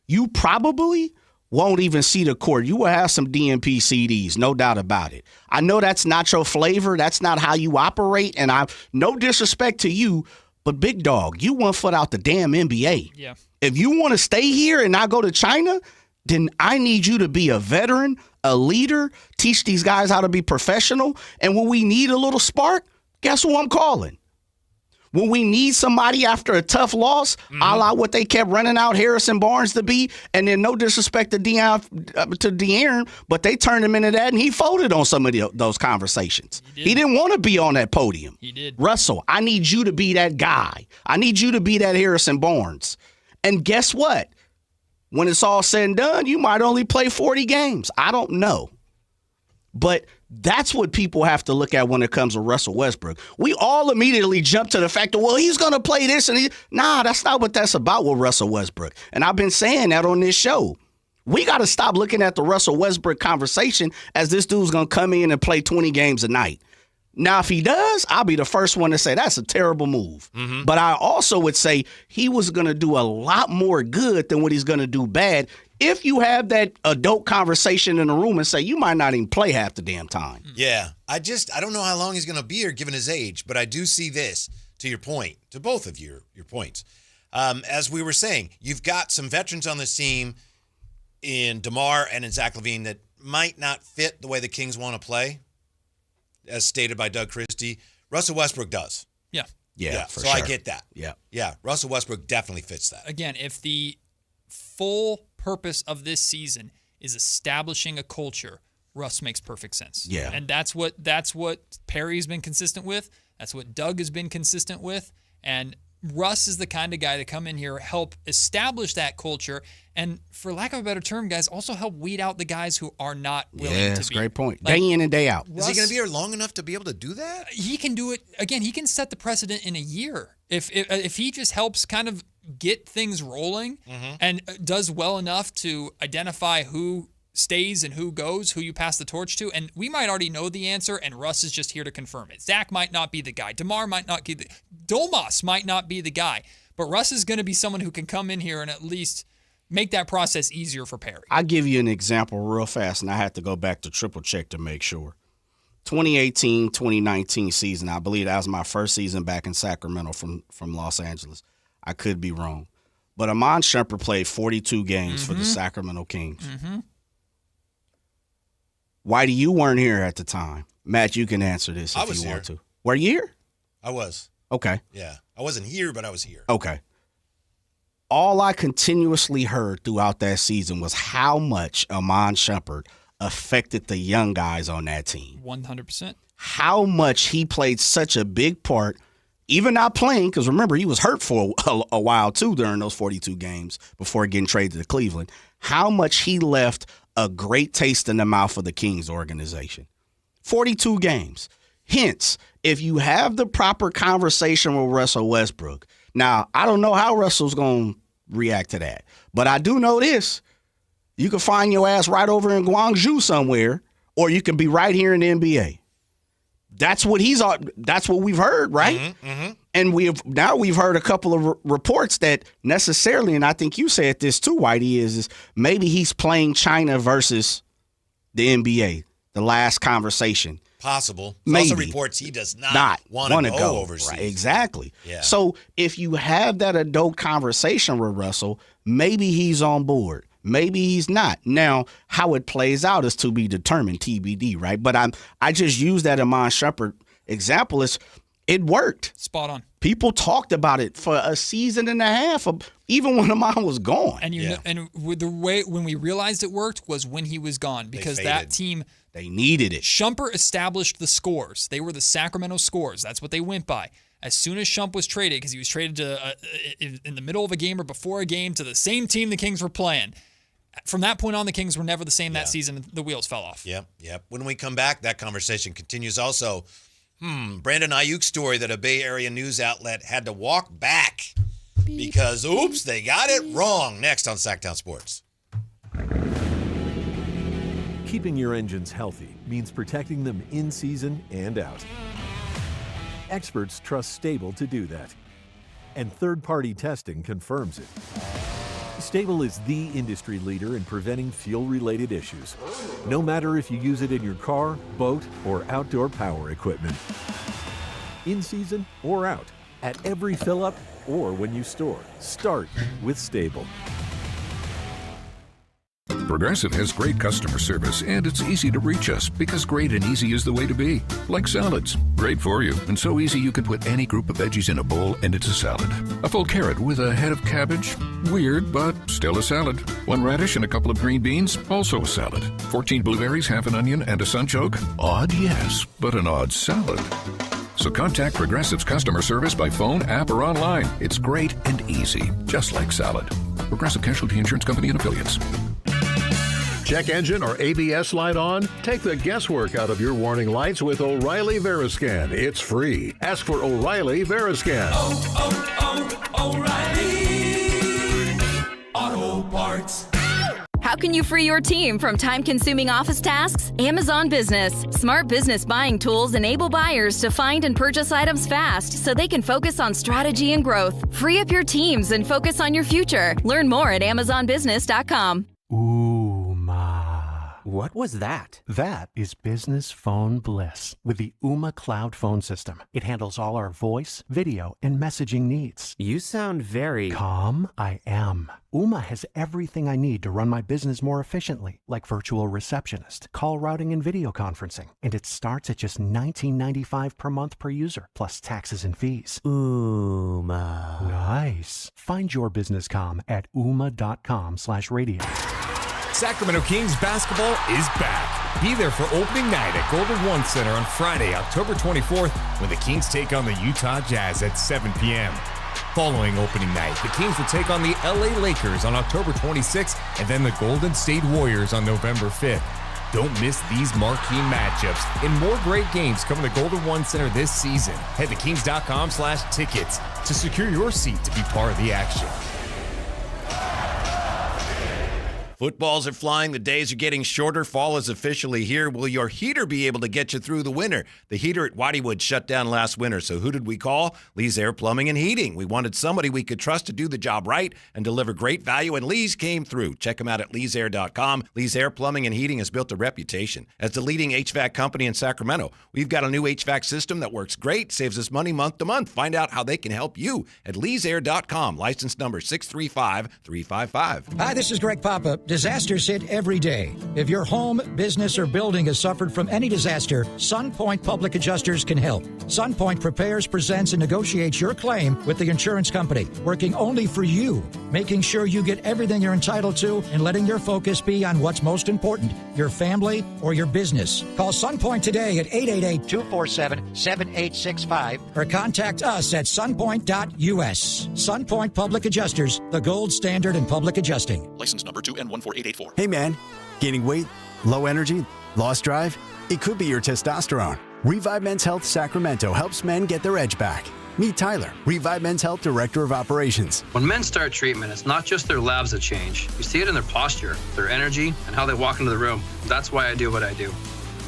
Speaker 6: You probably won't even see the court. You will have some DMP CDs, no doubt about it. I know that's not your flavor. That's not how you operate, and no disrespect to you, but big dog, you 1 foot out the damn NBA.
Speaker 5: Yeah.
Speaker 6: If you want to stay here and not go to China, then I need you to be a veteran, a leader, teach these guys how to be professional, and when we need a little spark, guess who I'm calling? When we need somebody after a tough loss, a la what they kept running out Harrison Barnes to be, and then no disrespect to De'Aaron, but they turned him into that, and he folded on some of those conversations. He didn't want to be on that podium.
Speaker 5: He did.
Speaker 6: Russell, I need you to be that guy. I need you to be that Harrison Barnes. And guess what? When it's all said and done, you might only play 40 games. I don't know. But that's what people have to look at when it comes to Russell Westbrook. We all immediately jump to the fact that, well, he's going to play this. Nah, that's not what that's about with Russell Westbrook. And I've been saying that on this show. We got to stop looking at the Russell Westbrook conversation as this dude's going to come in and play 20 games a night. Now, if he does, I'll be the first one to say that's a terrible move. Mm-hmm. But I also would say he was going to do a lot more good than what he's going to do bad if you have that adult conversation in the room and say you might not even play half the damn time.
Speaker 4: Yeah. I don't know how long he's going to be here given his age, but I do see this, to your point, to both of your points. As we were saying, you've got some veterans on this team in DeMar and in Zach LaVine that might not fit the way the Kings want to play, as stated by Doug Christie. Russell Westbrook does.
Speaker 5: Yeah.
Speaker 6: Yeah,
Speaker 4: so
Speaker 6: sure.
Speaker 4: I get that.
Speaker 6: Yeah.
Speaker 4: Yeah, Russell Westbrook definitely fits that.
Speaker 5: Again, if the full purpose of this season is establishing a culture, Russ makes perfect sense.
Speaker 6: Yeah.
Speaker 5: And that's what Perry's been consistent with. That's what Doug has been consistent with. And Russ is the kind of guy to come in here, help establish that culture, and for lack of a better term, guys, also help weed out the guys who are not willing to be.
Speaker 6: That's a great point. Day in and day out.
Speaker 4: Is he going to be here long enough to be able to do that?
Speaker 5: He can do it. Again, he can set the precedent in a year. If he just helps kind of get things rolling and does well enough to identify who stays and who goes, who you pass the torch to, and we might already know the answer, and Russ is just here to confirm it. Zach might not be the guy. DeMar might not be Domas might not be the guy, but Russ is going to be someone who can come in here and at least make that process easier for Perry.
Speaker 6: I'll give you an example real fast, and I had to go back to triple check to make sure. 2018-2019 season, I believe that was my first season back in Sacramento from Los Angeles. I could be wrong. But Iman Shumpert played 42 games for the Sacramento Kings. Whitey, you weren't here at the time. Matt, you can answer this if you want to. Were you here?
Speaker 4: I was.
Speaker 6: Okay.
Speaker 4: Yeah. I wasn't here, but I was here.
Speaker 6: Okay. All I continuously heard throughout that season was how much Iman Shumpert affected the young guys on that team.
Speaker 5: 100%.
Speaker 6: How much he played such a big part, even not playing, because remember, he was hurt for a while too during those 42 games before getting traded to Cleveland. How much he left a great taste in the mouth of the Kings organization. 42 games. Hence, if you have the proper conversation with Russell Westbrook, now, I don't know how Russell's going to react to that, but I do know this. You can find your ass right over in Guangzhou somewhere, or you can be right here in the NBA. That's what we've heard, right? And we've heard a couple of reports that necessarily, and I think you said this too, Whitey, is maybe he's playing China versus the NBA, the last conversation.
Speaker 4: Possible.
Speaker 6: Maybe.
Speaker 4: Also reports he does not want to go overseas.
Speaker 6: Right, exactly.
Speaker 4: Yeah.
Speaker 6: So if you have that adult conversation with Russell, maybe he's on board. Maybe he's not. Now, how it plays out is to be determined, TBD, right? But I just used that Iman Shumpert example. It worked.
Speaker 5: Spot on.
Speaker 6: People talked about it for a season and a half, even when Iman was gone.
Speaker 5: And with the way when we realized it worked was when he was gone, because that team,
Speaker 6: they needed it.
Speaker 5: Shumpert established the scores. They were the Sacramento scores. That's what they went by. As soon as Shump was traded, because he was traded to in the middle of a game or before a game to the same team the Kings were playing. From that point on, the Kings were never the same that season. The wheels fell off.
Speaker 4: Yep. When we come back, that conversation continues also. Brandon Ayuk's story that a Bay Area news outlet had to walk back because, oops, they got it wrong. Next on Sactown Sports.
Speaker 13: Keeping your engines healthy means protecting them in season and out. Experts trust Stable to do that. And third-party testing confirms it. Stable is the industry leader in preventing fuel-related issues, no matter if you use it in your car, boat, or outdoor power equipment. In season or out, at every fill-up or when you store, start with Stable.
Speaker 14: Progressive has great customer service, and it's easy to reach us because great and easy is the way to be. Like salads. Great for you, and so easy you can put any group of veggies in a bowl and it's a salad. A full carrot with a head of cabbage? Weird, but still a salad. 1 radish and a couple of green beans? Also a salad. 14 blueberries, half an onion, and a sunchoke? Odd, yes, but an odd salad. So contact Progressive's customer service by phone, app, or online. It's great and easy, just like salad. Progressive Casualty Insurance Company and Affiliates.
Speaker 15: Check engine or ABS light on? Take the guesswork out of your warning lights with O'Reilly Veriscan. It's free. Ask for O'Reilly Veriscan.
Speaker 12: O'Reilly Auto Parts.
Speaker 16: How can you free your team from time-consuming office tasks? Amazon Business. Smart business buying tools enable buyers to find and purchase items fast so they can focus on strategy and growth. Free up your teams and focus on your future. Learn more at amazonbusiness.com.
Speaker 17: What was that? That is business phone bliss with the Ooma Cloud phone system. It handles all our voice, video, and messaging needs.
Speaker 18: You sound very
Speaker 17: calm. I am. Ooma has everything I need to run my business more efficiently, like virtual receptionist, call routing, and video conferencing. And it starts at just $19.95 per month per user, plus taxes and fees.
Speaker 18: Ooma.
Speaker 17: Nice. Find your business comm at ooma.com/radio.
Speaker 19: Sacramento Kings basketball is back. Be there for opening night at Golden One Center on Friday, October 24th, when the Kings take on the Utah Jazz at 7 p.m. Following opening night, the Kings will take on the LA Lakers on October 26th and then the Golden State Warriors on November 5th. Don't miss these marquee matchups and more great games coming to Golden One Center this season. Head to kings.com/tickets to secure your seat to be part of the action.
Speaker 4: Footballs are flying. The days are getting shorter. Fall is officially here. Will your heater be able to get you through the winter? The heater at Whiteywood shut down last winter. So who did we call? Lee's Air Plumbing and Heating. We wanted somebody we could trust to do the job right and deliver great value, and Lee's came through. Check them out at leesair.com. Lee's Air Plumbing and Heating has built a reputation as the leading HVAC company in Sacramento. We've got a new HVAC system that works great, saves us money month to month. Find out how they can help you at leesair.com. License number 635355.
Speaker 21: Hi, this is Greg Papa. Disasters hit every day. If your home, business, or building has suffered from any disaster, SunPoint Public Adjusters can help. SunPoint prepares, presents, and negotiates your claim with the insurance company, working only for you, making sure you get everything you're entitled to and letting your focus be on what's most important, your family or your business. Call SunPoint today at 888-247-7865 or contact us at sunpoint.us. SunPoint Public Adjusters, the gold standard in public adjusting.
Speaker 22: License number 2N14884.
Speaker 28: Hey man, gaining weight, low energy, lost drive? It could be your testosterone. Revive Men's Health Sacramento helps men get their edge back. Meet Tyler, Revive Men's Health Director of Operations.
Speaker 29: When men start treatment, it's not just their labs that change. You see it in their posture, their energy, and how they walk into the room. That's why I do what I do.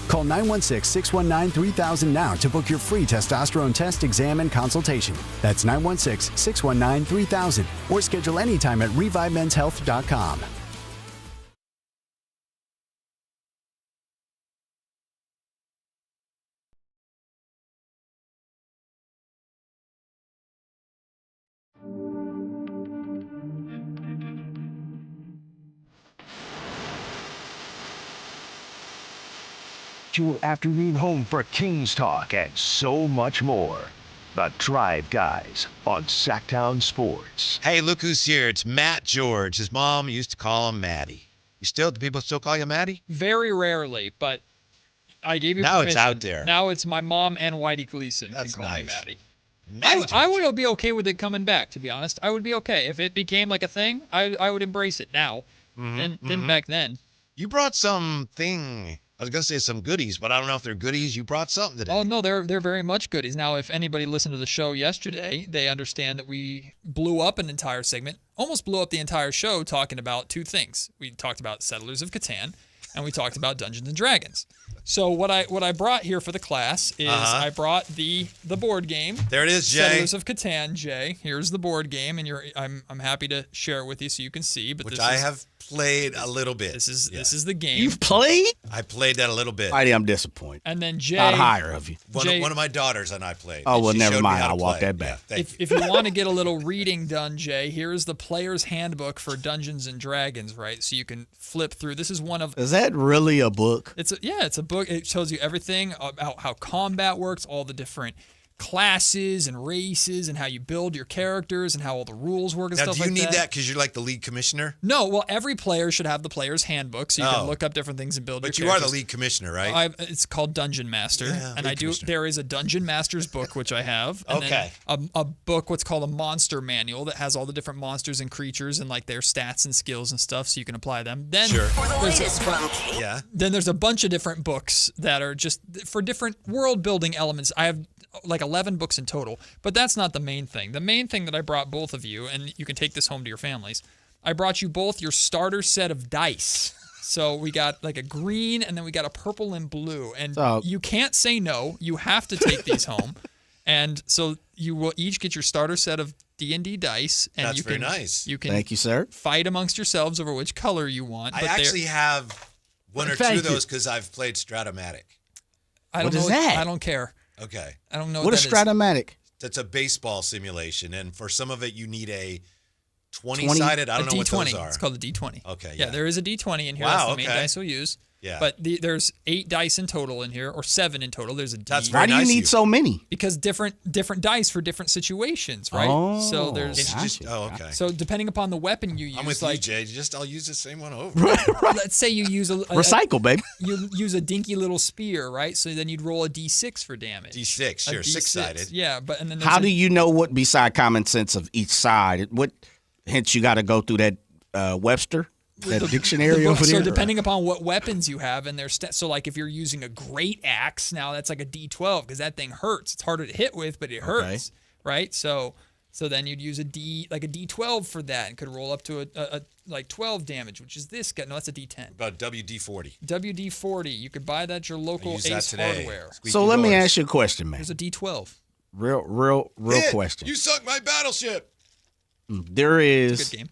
Speaker 28: Call 916-619-3000 now to book your free testosterone test, exam, and consultation. That's 916-619-3000 or schedule anytime at ReviveMen'sHealth.com.
Speaker 24: Your afternoon home for Kings Talk and so much more. The Drive Guys on Sactown Sports.
Speaker 4: Hey, look who's here. It's Matt George. His mom used to call him Matty. Do people still call you Matty?
Speaker 5: Very rarely, but I gave you
Speaker 4: Now
Speaker 5: permission.
Speaker 4: it's out there.
Speaker 5: Now it's my mom and Whitey Gleason.
Speaker 4: That's
Speaker 5: call
Speaker 4: nice.
Speaker 5: me Matty.
Speaker 4: Matty
Speaker 5: I would be okay with it coming back, to be honest. I would be okay. If it became like a thing, I would embrace it now. Didn't back then.
Speaker 4: You brought something. I was going to say some goodies, but I don't know if they're goodies. You brought something today.
Speaker 5: Oh, no, they're very much goodies. Now, if anybody listened to the show yesterday, they understand that we blew up an entire segment, almost blew up the entire show talking about two things. We talked about Settlers of Catan, and we talked about Dungeons and Dragons. So what I brought here for the class is I brought the board game.
Speaker 4: There it is, Jay.
Speaker 5: Settlers of Catan, Jay. Here's the board game, and I'm happy to share it with you so you can see. But
Speaker 4: I have played a little bit.
Speaker 5: This is the game.
Speaker 6: You've played?
Speaker 4: I played that a little bit.
Speaker 6: Heidi, I'm disappointed.
Speaker 5: And then Jay.
Speaker 6: Not higher of you.
Speaker 4: One of my daughters and I played.
Speaker 6: Oh, well,
Speaker 4: She
Speaker 6: never
Speaker 4: showed me
Speaker 6: mind.
Speaker 4: how to
Speaker 6: I'll walk
Speaker 4: play.
Speaker 6: that back.
Speaker 4: Yeah,
Speaker 5: If you want to get a little reading done, Jay, here's the player's handbook for Dungeons and Dragons, right? So you can flip through. This is one of.
Speaker 6: Is that really a book?
Speaker 5: It's a book. It shows you everything about how combat works, all the different classes and races and how you build your characters and how all the rules work and
Speaker 4: Now,
Speaker 5: stuff
Speaker 4: do you
Speaker 5: like
Speaker 4: need
Speaker 5: that.
Speaker 4: that because you're like the league commissioner?
Speaker 5: No, well, every player should have the player's handbook, so you can
Speaker 4: Oh.
Speaker 5: look up different things and build
Speaker 4: But
Speaker 5: your
Speaker 4: you are the
Speaker 5: characters.
Speaker 4: league commissioner, right?
Speaker 5: It's called Dungeon Master,
Speaker 4: Yeah,
Speaker 5: and
Speaker 4: league commissioner.
Speaker 5: there is a Dungeon Master's book which I have. And
Speaker 4: Okay.
Speaker 5: then a book what's called a monster manual that has all the different monsters and creatures and like their stats and skills and stuff, so you can apply them. Then
Speaker 4: Sure.
Speaker 2: For the
Speaker 5: there's
Speaker 2: latest from King.
Speaker 4: Yeah.
Speaker 5: then there's a bunch of different books that are just for different world building elements. I have like 11 books in total, but that's not the main thing. The main thing that I brought both of you, and you can take this home to your families, I brought you both your starter set of dice. So we got like a green and then we got a purple and blue. And you can't say no. You have to take these home. And so you will each get your starter set of D&D dice. And
Speaker 4: That's
Speaker 5: you
Speaker 4: very
Speaker 5: can,
Speaker 4: nice.
Speaker 5: You can
Speaker 6: Thank you, sir.
Speaker 5: fight amongst yourselves over which color you want.
Speaker 4: I
Speaker 5: but
Speaker 4: actually have one or two
Speaker 6: Thank
Speaker 4: of
Speaker 6: you.
Speaker 4: those because I've played Stratomatic.
Speaker 5: I
Speaker 6: What
Speaker 5: don't
Speaker 6: is
Speaker 5: know.
Speaker 6: that?
Speaker 5: I don't care.
Speaker 4: Okay.
Speaker 5: I don't know
Speaker 6: What is
Speaker 5: that is.
Speaker 6: Stratomatic?
Speaker 4: That's a baseball simulation, and for some of it, you need a
Speaker 6: 20?
Speaker 4: 20-sided. I don't know what
Speaker 5: D20.
Speaker 4: those are.
Speaker 5: It's called a D20.
Speaker 4: Okay,
Speaker 5: Yeah,
Speaker 4: yeah.
Speaker 5: there is a D20 in here.
Speaker 4: Wow,
Speaker 5: That's the main
Speaker 4: okay.
Speaker 5: dice we'll use.
Speaker 4: Yeah.
Speaker 5: But there's 8 dice in total in here, or 7 in total. There's a D.
Speaker 4: That's
Speaker 6: Why
Speaker 4: very
Speaker 6: do you
Speaker 4: nice of
Speaker 6: need so many?
Speaker 5: Because different dice for different situations, right?
Speaker 6: Oh,
Speaker 5: so there's
Speaker 6: gotcha.
Speaker 5: so depending upon the weapon you use,
Speaker 4: I'm with
Speaker 5: like
Speaker 4: you, Jay. I'll use the same one over.
Speaker 5: let's say you use a
Speaker 6: Recycle, baby.
Speaker 5: you use a dinky little spear, right? So then you'd roll a D6 for damage.
Speaker 4: D6, sure,
Speaker 5: A D6.
Speaker 4: 6-sided.
Speaker 5: Yeah, but and then there's
Speaker 6: How
Speaker 5: a-
Speaker 6: do you know what beside common sense of each side? What? Hence, you got to go through that Webster, that dictionary
Speaker 5: the book.
Speaker 6: over there.
Speaker 5: So depending upon what weapons you have and their so like if you're using a great axe, now that's like a D12 because that thing hurts. It's harder to hit with, but it hurts, right? So then you'd use a D12 for that and could roll up to a like 12 damage, which is this guy. No, that's a D10.
Speaker 4: About WD-40.
Speaker 5: WD-40. You could buy that at your local
Speaker 4: use that
Speaker 5: Ace
Speaker 4: today.
Speaker 5: Hardware.
Speaker 6: So let me ask you a question, man.
Speaker 5: There's a D12.
Speaker 6: Real question.
Speaker 4: You sunk my battleship.
Speaker 6: There
Speaker 5: It's
Speaker 6: is
Speaker 5: a good game.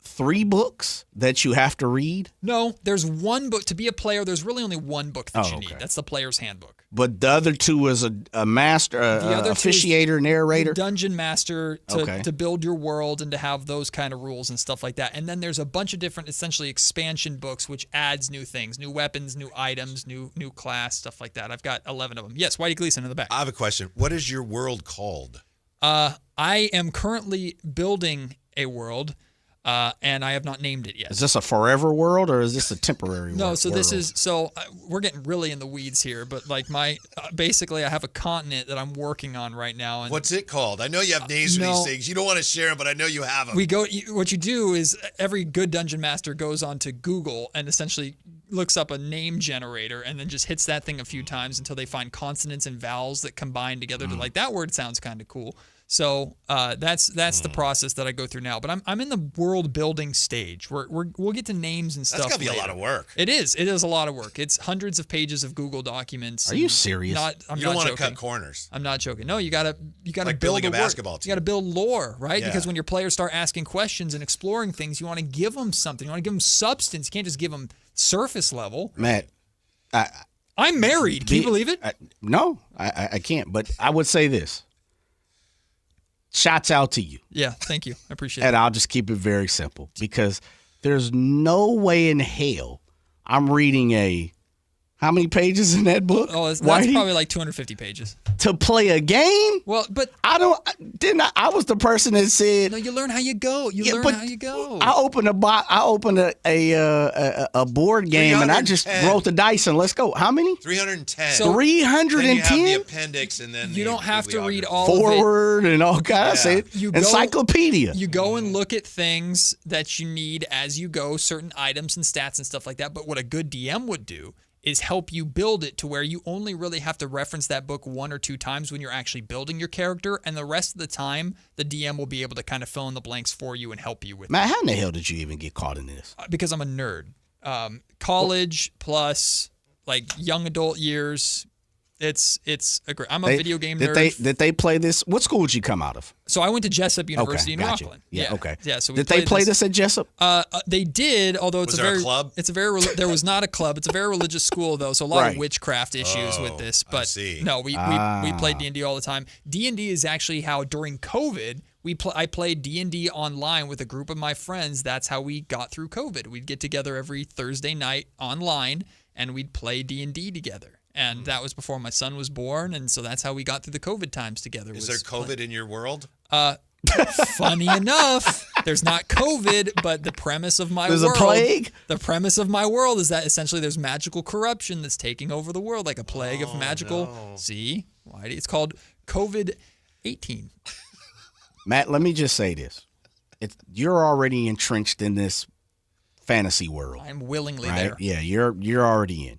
Speaker 6: 3 books that you have to read,
Speaker 5: No, there's one book. To be a player, there's really only one book that
Speaker 6: Oh,
Speaker 5: you
Speaker 6: okay.
Speaker 5: need. That's the player's handbook.
Speaker 6: but the other 2 is a master,
Speaker 5: The other 2 is
Speaker 6: officiator, narrator.
Speaker 5: Dungeon Master
Speaker 6: Okay.
Speaker 5: to build your world and to have those kind of rules and stuff like that. And then there's a bunch of different, essentially, expansion books, which adds new things, new weapons, new items, new class, stuff like that. I've got 11 of them. Yes, Whitey Gleason in the back.
Speaker 4: I have a question. What is your world called?
Speaker 5: I am currently building a world, and I have not named it yet.
Speaker 6: Is this a forever world or is this a temporary
Speaker 5: No,
Speaker 6: world?
Speaker 5: so this is we're getting really in the weeds here, but like basically I have a continent that I'm working on right now. And
Speaker 4: What's it called? I know you have names for
Speaker 5: no.
Speaker 4: these things. You don't want to share them, but I know you have them.
Speaker 5: What you do is every good dungeon master goes onto Google and essentially looks up a name generator and then just hits that thing a few times until they find consonants and vowels that combine together to like that word sounds kind of cool. So that's the process that I go through now. But I'm in the world building stage. We'll get to names and stuff.
Speaker 4: That's gotta be a
Speaker 5: later.
Speaker 4: lot of work.
Speaker 5: It is. It is a lot of work. It's hundreds of pages of Google documents.
Speaker 6: Are you serious?
Speaker 5: I'm
Speaker 4: you
Speaker 5: not
Speaker 4: don't want to
Speaker 5: joking.
Speaker 4: cut corners.
Speaker 5: I'm not joking. No, you gotta
Speaker 4: Like
Speaker 5: build
Speaker 4: building a
Speaker 5: work.
Speaker 4: basketball team.
Speaker 5: You gotta build lore, right?
Speaker 4: Yeah.
Speaker 5: Because when your players start asking questions and exploring things, you want to give them something. You want to give them substance. You can't just give them surface level.
Speaker 6: Matt,
Speaker 5: I'm married. Can you believe it?
Speaker 6: No, I can't. But I would say this. Shots out to you.
Speaker 5: Yeah, thank you. I appreciate
Speaker 6: And
Speaker 5: it.
Speaker 6: I'll just keep it very simple because there's no way in hell I'm reading how many pages in that book?
Speaker 5: Oh, that's
Speaker 6: Whitey?
Speaker 5: probably like 250 pages.
Speaker 6: To play a game?
Speaker 5: Well, but
Speaker 6: I was the person that said
Speaker 5: no. You learn how you go. You learn how you go.
Speaker 6: I opened a board game and I just
Speaker 4: 310.
Speaker 6: rolled the dice and let's go. How many?
Speaker 4: 310.
Speaker 5: So-
Speaker 6: 310?
Speaker 4: Then you have the appendix and then
Speaker 5: You don't have to read
Speaker 4: bibliography.
Speaker 5: all of it.
Speaker 6: Forward and all kinds
Speaker 4: Yeah.
Speaker 6: of encyclopedia.
Speaker 5: You go and look at things that you need as you go, certain items and stats and stuff like that. But what a good DM would do is help you build it to where you only really have to reference that book 1 or 2 times when you're actually building your character. And the rest of the time, the DM will be able to kind of fill in the blanks for you and help you with
Speaker 6: Man, how in the hell did you even get caught in this?
Speaker 5: because I'm a nerd. College plus like young adult years. I'm a video game nerd.
Speaker 6: Did they play this? What school did you come out of?
Speaker 5: So I went to Jessup University in
Speaker 6: gotcha.
Speaker 5: Rockland.
Speaker 6: Yeah, okay.
Speaker 5: Yeah, so
Speaker 6: did they play this at Jessup?
Speaker 5: They did, although it's
Speaker 4: Was
Speaker 5: a
Speaker 4: there a
Speaker 5: very
Speaker 4: club?
Speaker 5: It's a very there was not a club. It's a very religious school though, so a lot
Speaker 6: Right.
Speaker 5: of witchcraft issues with this.
Speaker 4: I
Speaker 5: But
Speaker 4: see.
Speaker 5: no, we played D&D all the time. D&D is actually how during COVID I played D&D online with a group of my friends. That's how we got through COVID. We'd get together every Thursday night online and we'd play D&D together. And that was before my son was born, and so that's how we got through the COVID times together.
Speaker 4: Is there COVID in your world?
Speaker 5: Funny enough, there's not COVID, but the premise of my
Speaker 6: There's
Speaker 5: world.
Speaker 6: a plague?
Speaker 5: The premise of my world is that essentially there's magical corruption that's taking over the world, like a plague of magical.
Speaker 4: no.
Speaker 5: See? It's called COVID-18.
Speaker 6: Matt, let me just say this. You're already entrenched in this fantasy world.
Speaker 5: I'm willingly
Speaker 6: right?
Speaker 5: there.
Speaker 6: Yeah, you're already in.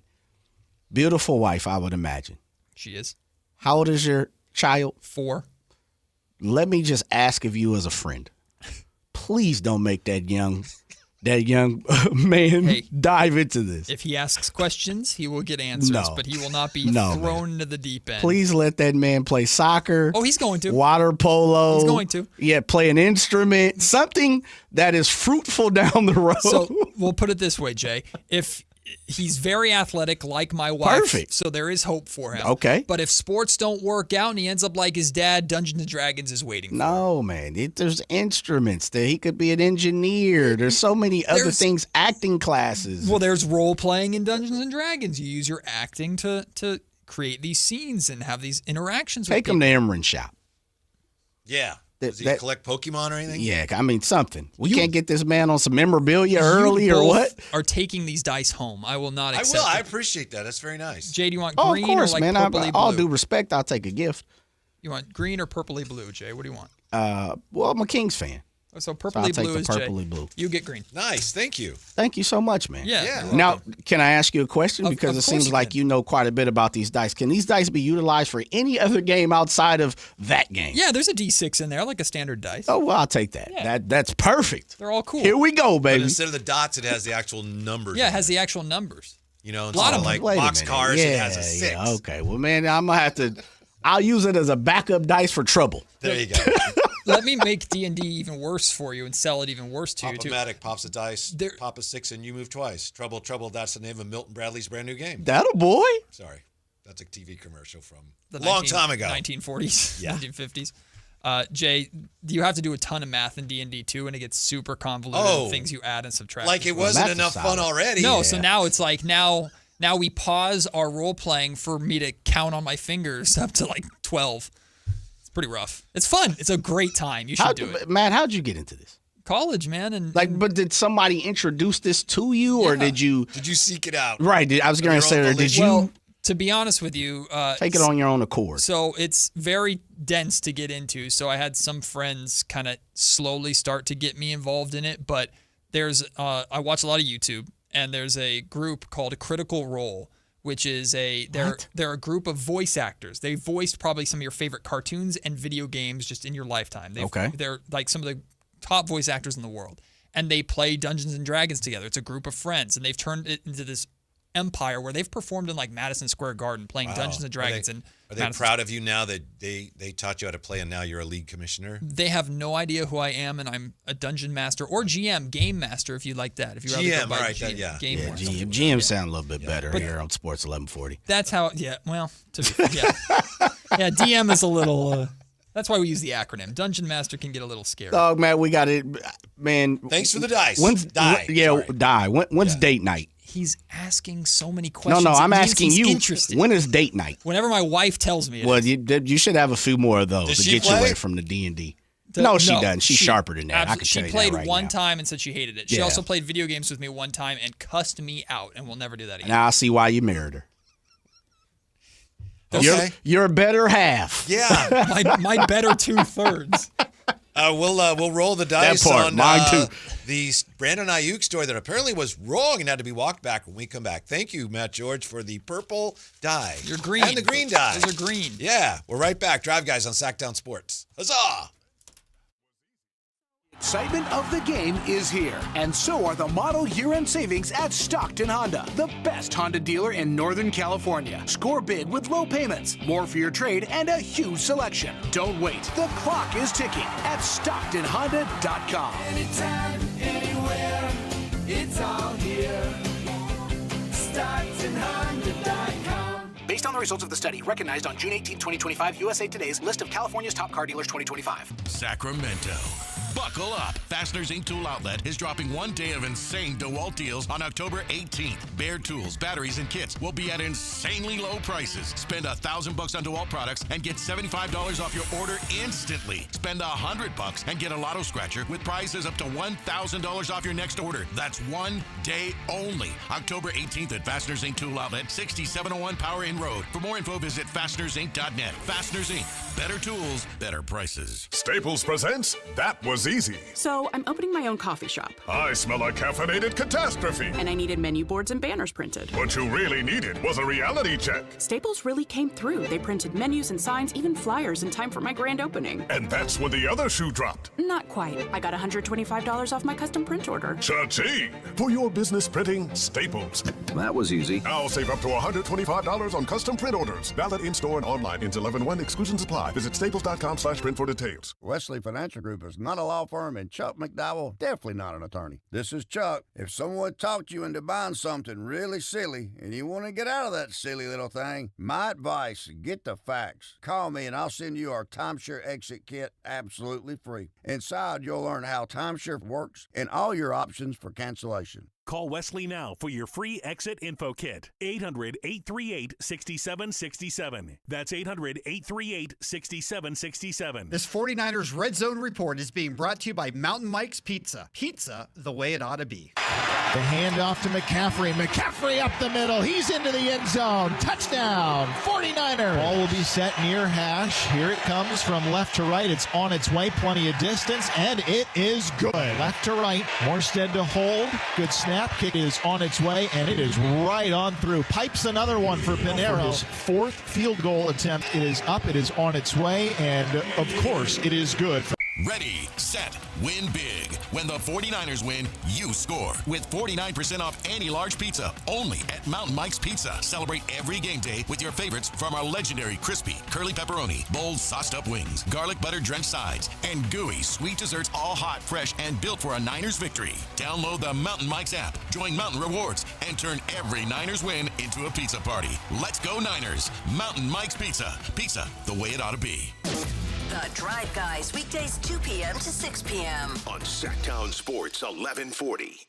Speaker 6: Beautiful wife, I would imagine.
Speaker 5: She is.
Speaker 6: How old is your child?
Speaker 5: 4.
Speaker 6: Let me just ask of you as a friend. Please don't make that young man dive into this.
Speaker 5: If he asks questions, he will get answers, but he will not be thrown into the deep end.
Speaker 6: Please let that man play soccer.
Speaker 5: Oh, he's going to.
Speaker 6: Water polo.
Speaker 5: He's going to.
Speaker 6: Yeah, play an instrument, something that is fruitful down the road.
Speaker 5: So we'll put it this way, Jay. If he's very athletic like my wife,
Speaker 6: Perfect.
Speaker 5: so there is hope for him.
Speaker 6: Okay.
Speaker 5: But if sports don't work out and he ends up like his dad, Dungeons & Dragons is waiting for him.
Speaker 6: No, man. There's instruments there. He could be an engineer. There's so many other things, acting classes.
Speaker 5: Well, there's role-playing in Dungeons & Dragons. You use your acting to create these scenes and have these interactions with
Speaker 6: Take
Speaker 5: people.
Speaker 6: him to Emerald Shop.
Speaker 4: Yeah. Does he collect Pokemon or anything?
Speaker 6: Yeah, I mean, something. We can't get this man on some memorabilia early or what?
Speaker 5: Are taking these dice home. I will not accept
Speaker 4: I
Speaker 5: it.
Speaker 4: appreciate that. That's very nice.
Speaker 5: Jay, do you want
Speaker 6: Oh,
Speaker 5: green
Speaker 6: of course,
Speaker 5: or like
Speaker 6: man.
Speaker 5: purpley
Speaker 6: All
Speaker 5: blue?
Speaker 6: due respect, I'll take a gift.
Speaker 5: You want green or purpley blue, Jay? What do you want?
Speaker 6: Well, I'm a Kings fan.
Speaker 5: So
Speaker 6: I'll
Speaker 5: purpley
Speaker 6: take
Speaker 5: blue
Speaker 6: the
Speaker 5: is Jay.
Speaker 6: purpley blue.
Speaker 5: You get green.
Speaker 4: Nice. Thank you.
Speaker 6: Thank you so much, man.
Speaker 5: Yeah.
Speaker 6: Now, can I ask you a question?
Speaker 5: Of
Speaker 6: Because it
Speaker 5: course
Speaker 6: seems
Speaker 5: you
Speaker 6: like you know quite a bit about these dice. Can these dice be utilized for any other game outside of that game?
Speaker 5: Yeah, there's a D6 in there, like a standard dice.
Speaker 6: Oh, well, I'll take that.
Speaker 5: Yeah.
Speaker 6: That's perfect.
Speaker 5: They're all cool.
Speaker 6: Here we go,
Speaker 4: But
Speaker 6: baby.
Speaker 4: instead of the dots, it has the actual numbers.
Speaker 5: Yeah, it has the actual numbers.
Speaker 4: You know,
Speaker 5: A lot
Speaker 4: instead
Speaker 5: of
Speaker 4: of like
Speaker 6: Wait a
Speaker 4: box
Speaker 6: minute.
Speaker 4: cars,
Speaker 6: yeah,
Speaker 4: it has a 6.
Speaker 6: Yeah, okay. Well, man, I'm going to have to. I'll use it as a backup dice for trouble.
Speaker 4: There you go.
Speaker 5: Let me make D&D even worse for you and sell it even worse to you, too.
Speaker 4: Pop-O-Matic pops a dice, pop a 6, and you move twice. Trouble, trouble, that's the name of Milton Bradley's brand new game.
Speaker 6: That a boy.
Speaker 4: Sorry. That's a TV commercial from
Speaker 5: The
Speaker 4: a long time ago.
Speaker 5: 1940s,
Speaker 4: Yeah.
Speaker 5: 1950s. Jay, you have to do a ton of math in D&D, too, and it gets super convoluted.
Speaker 4: Oh.
Speaker 5: The things you add and subtract.
Speaker 4: Like it wasn't enough fun already.
Speaker 5: No, so now it's like now we pause our role playing for me to count on my fingers up to like 12. It's pretty rough. It's fun. It's a great time. You should do it.
Speaker 6: Matt, how'd you get into this?
Speaker 5: College, man, and
Speaker 6: But did somebody introduce this to you, or did you?
Speaker 4: Did you seek it out?
Speaker 6: Right. I was going to say, or did you
Speaker 5: well, to be honest with you,
Speaker 6: take it on your own accord?
Speaker 5: So it's very dense to get into. So I had some friends kind of slowly start to get me involved in it. But there's, I watch a lot of YouTube, and there's a group called Critical Role, which is they're a group of voice actors. They voiced probably some of your favorite cartoons and video games just in your lifetime. They're like some of the top voice actors in the world, and they play Dungeons and Dragons together. It's a group of friends, and they've turned it into this empire where they've performed in like Madison Square Garden playing Dungeons and Dragons.
Speaker 4: Are they proud of you now that they taught you how to play and now you're a league commissioner?
Speaker 5: They have no idea who I am, and I'm a dungeon master or GM, game master if you like that. If you rather go by
Speaker 4: right,
Speaker 5: GM,
Speaker 4: yeah.
Speaker 5: game
Speaker 6: Yeah,
Speaker 5: master.
Speaker 6: GM sound a little bit better
Speaker 5: But-
Speaker 6: here on Sports 1140.
Speaker 5: That's how. Yeah. Well, yeah. DM is a little. That's why we use the acronym. Dungeon master can get a little scary.
Speaker 6: Dog, man, we got it, man.
Speaker 4: Thanks for the dice.
Speaker 6: When's
Speaker 4: Die.
Speaker 6: die? When's date night?
Speaker 5: He's asking so many questions.
Speaker 6: No,
Speaker 5: it
Speaker 6: I'm
Speaker 5: means
Speaker 6: asking
Speaker 5: he's
Speaker 6: you.
Speaker 5: Interested.
Speaker 6: When is date night?
Speaker 5: Whenever my wife tells me.
Speaker 6: Well, you should have a few more of those
Speaker 5: Does
Speaker 6: to
Speaker 5: she
Speaker 6: get you
Speaker 5: play?
Speaker 6: away from the D&D. No, she doesn't. She's sharper than that. I can
Speaker 5: She
Speaker 6: tell you
Speaker 5: played
Speaker 6: that right
Speaker 5: one
Speaker 6: now.
Speaker 5: time and said she hated it. She
Speaker 6: Yeah.
Speaker 5: also played video games with me one time and cussed me out, and we'll never do that again.
Speaker 6: Now I see why you married her.
Speaker 4: Okay.
Speaker 6: You're a better half.
Speaker 4: Yeah.
Speaker 5: my better 2/3.
Speaker 4: We'll roll the dice
Speaker 6: part,
Speaker 4: on
Speaker 6: mine too.
Speaker 4: the Brandon Ayuk story that apparently was wrong and had to be walked back when we come back. Thank you, Matt George, for the purple die.
Speaker 5: You're green.
Speaker 4: And the green die.
Speaker 5: Those are green.
Speaker 4: Yeah, we're right back. Drive Guys on Sactown Sports. Huzzah!
Speaker 11: Excitement of the game is here, and so are the model year-end savings at Stockton Honda, the best Honda dealer in Northern California. Score big with low payments, more for your trade, and a huge selection. Don't wait. The clock is ticking at StocktonHonda.com.
Speaker 12: Anytime, anywhere, it's all here. StocktonHonda.com.
Speaker 11: Based on the results of the study, recognized on June 18, 2025, USA Today's list of California's top car dealers 2025.
Speaker 19: Sacramento.
Speaker 7: Buckle up. Fasteners Inc. Tool Outlet is dropping one day of insane DeWalt deals on October 18th. Bare tools, batteries, and kits will be at insanely low prices. Spend $1,000 on DeWalt products and get $75 off your order instantly. Spend $100 and get a lotto scratcher with prizes up to $1,000 off your next order. That's one day only. October 18th at Fasteners Inc. Tool Outlet, 6701 Power Inn Road. For more info, visit fastenersinc.net. Fasteners Inc. Better tools, better prices.
Speaker 8: Staples presents That Was Easy.
Speaker 9: So I'm opening my own coffee shop.
Speaker 8: I smell a caffeinated catastrophe.
Speaker 9: And I needed menu boards and banners printed.
Speaker 8: What you really needed was a reality check.
Speaker 9: Staples really came through. They printed menus and signs, even flyers in time for my grand opening.
Speaker 8: And that's when the other shoe dropped.
Speaker 9: Not quite. I got $125 off my custom print order.
Speaker 8: Cha-ching! For your business printing, Staples.
Speaker 20: That was easy.
Speaker 8: Now save up to $125 on custom print orders. Valid in-store and online. Ends 11/1. Exclusions apply. Visit staples.com/print for details.
Speaker 22: Wesley Financial Group is not a law firm, and Chuck McDowell, definitely not an attorney. This is Chuck. If someone talked you into buying something really silly and you want to get out of that silly little thing, my advice, get the facts. Call me and I'll send you our timeshare exit kit absolutely free. Inside, you'll learn how timeshare works and all your options for cancellation.
Speaker 23: Call Wesley now for your free exit info kit. 800-838-6767. That's 800-838-6767.
Speaker 25: This 49ers Red Zone Report is being brought to you by Mountain Mike's Pizza. Pizza the way it ought to be.
Speaker 26: The handoff to McCaffrey. McCaffrey up the middle. He's into the end zone. Touchdown, 49ers. Ball will be set near hash. Here it comes from left to right. It's on its way. Plenty of distance, and it is good. Left to right. Morstead to hold. Good snap. Kick is on its way, and it is right on through. Pipes another one for Pinero. His fourth field goal attempt. It is up. It is on its way, and of course, it is good.
Speaker 7: Ready, set, win big. When the 49ers win, you score. With 49% off any large pizza, only at Mountain Mike's Pizza. Celebrate every game day with your favorites from our legendary crispy, curly pepperoni, bold sauced up wings, garlic butter drenched sides, and gooey sweet desserts, all hot, fresh, and built for a Niners victory. Download the Mountain Mike's app, join Mountain Rewards, and turn every Niners win into a pizza party. Let's go Niners. Mountain Mike's Pizza. Pizza the way it ought to be.
Speaker 2: The Drive Guys, weekdays 2 p.m. to 6 p.m.
Speaker 3: On Sactown Sports 1140.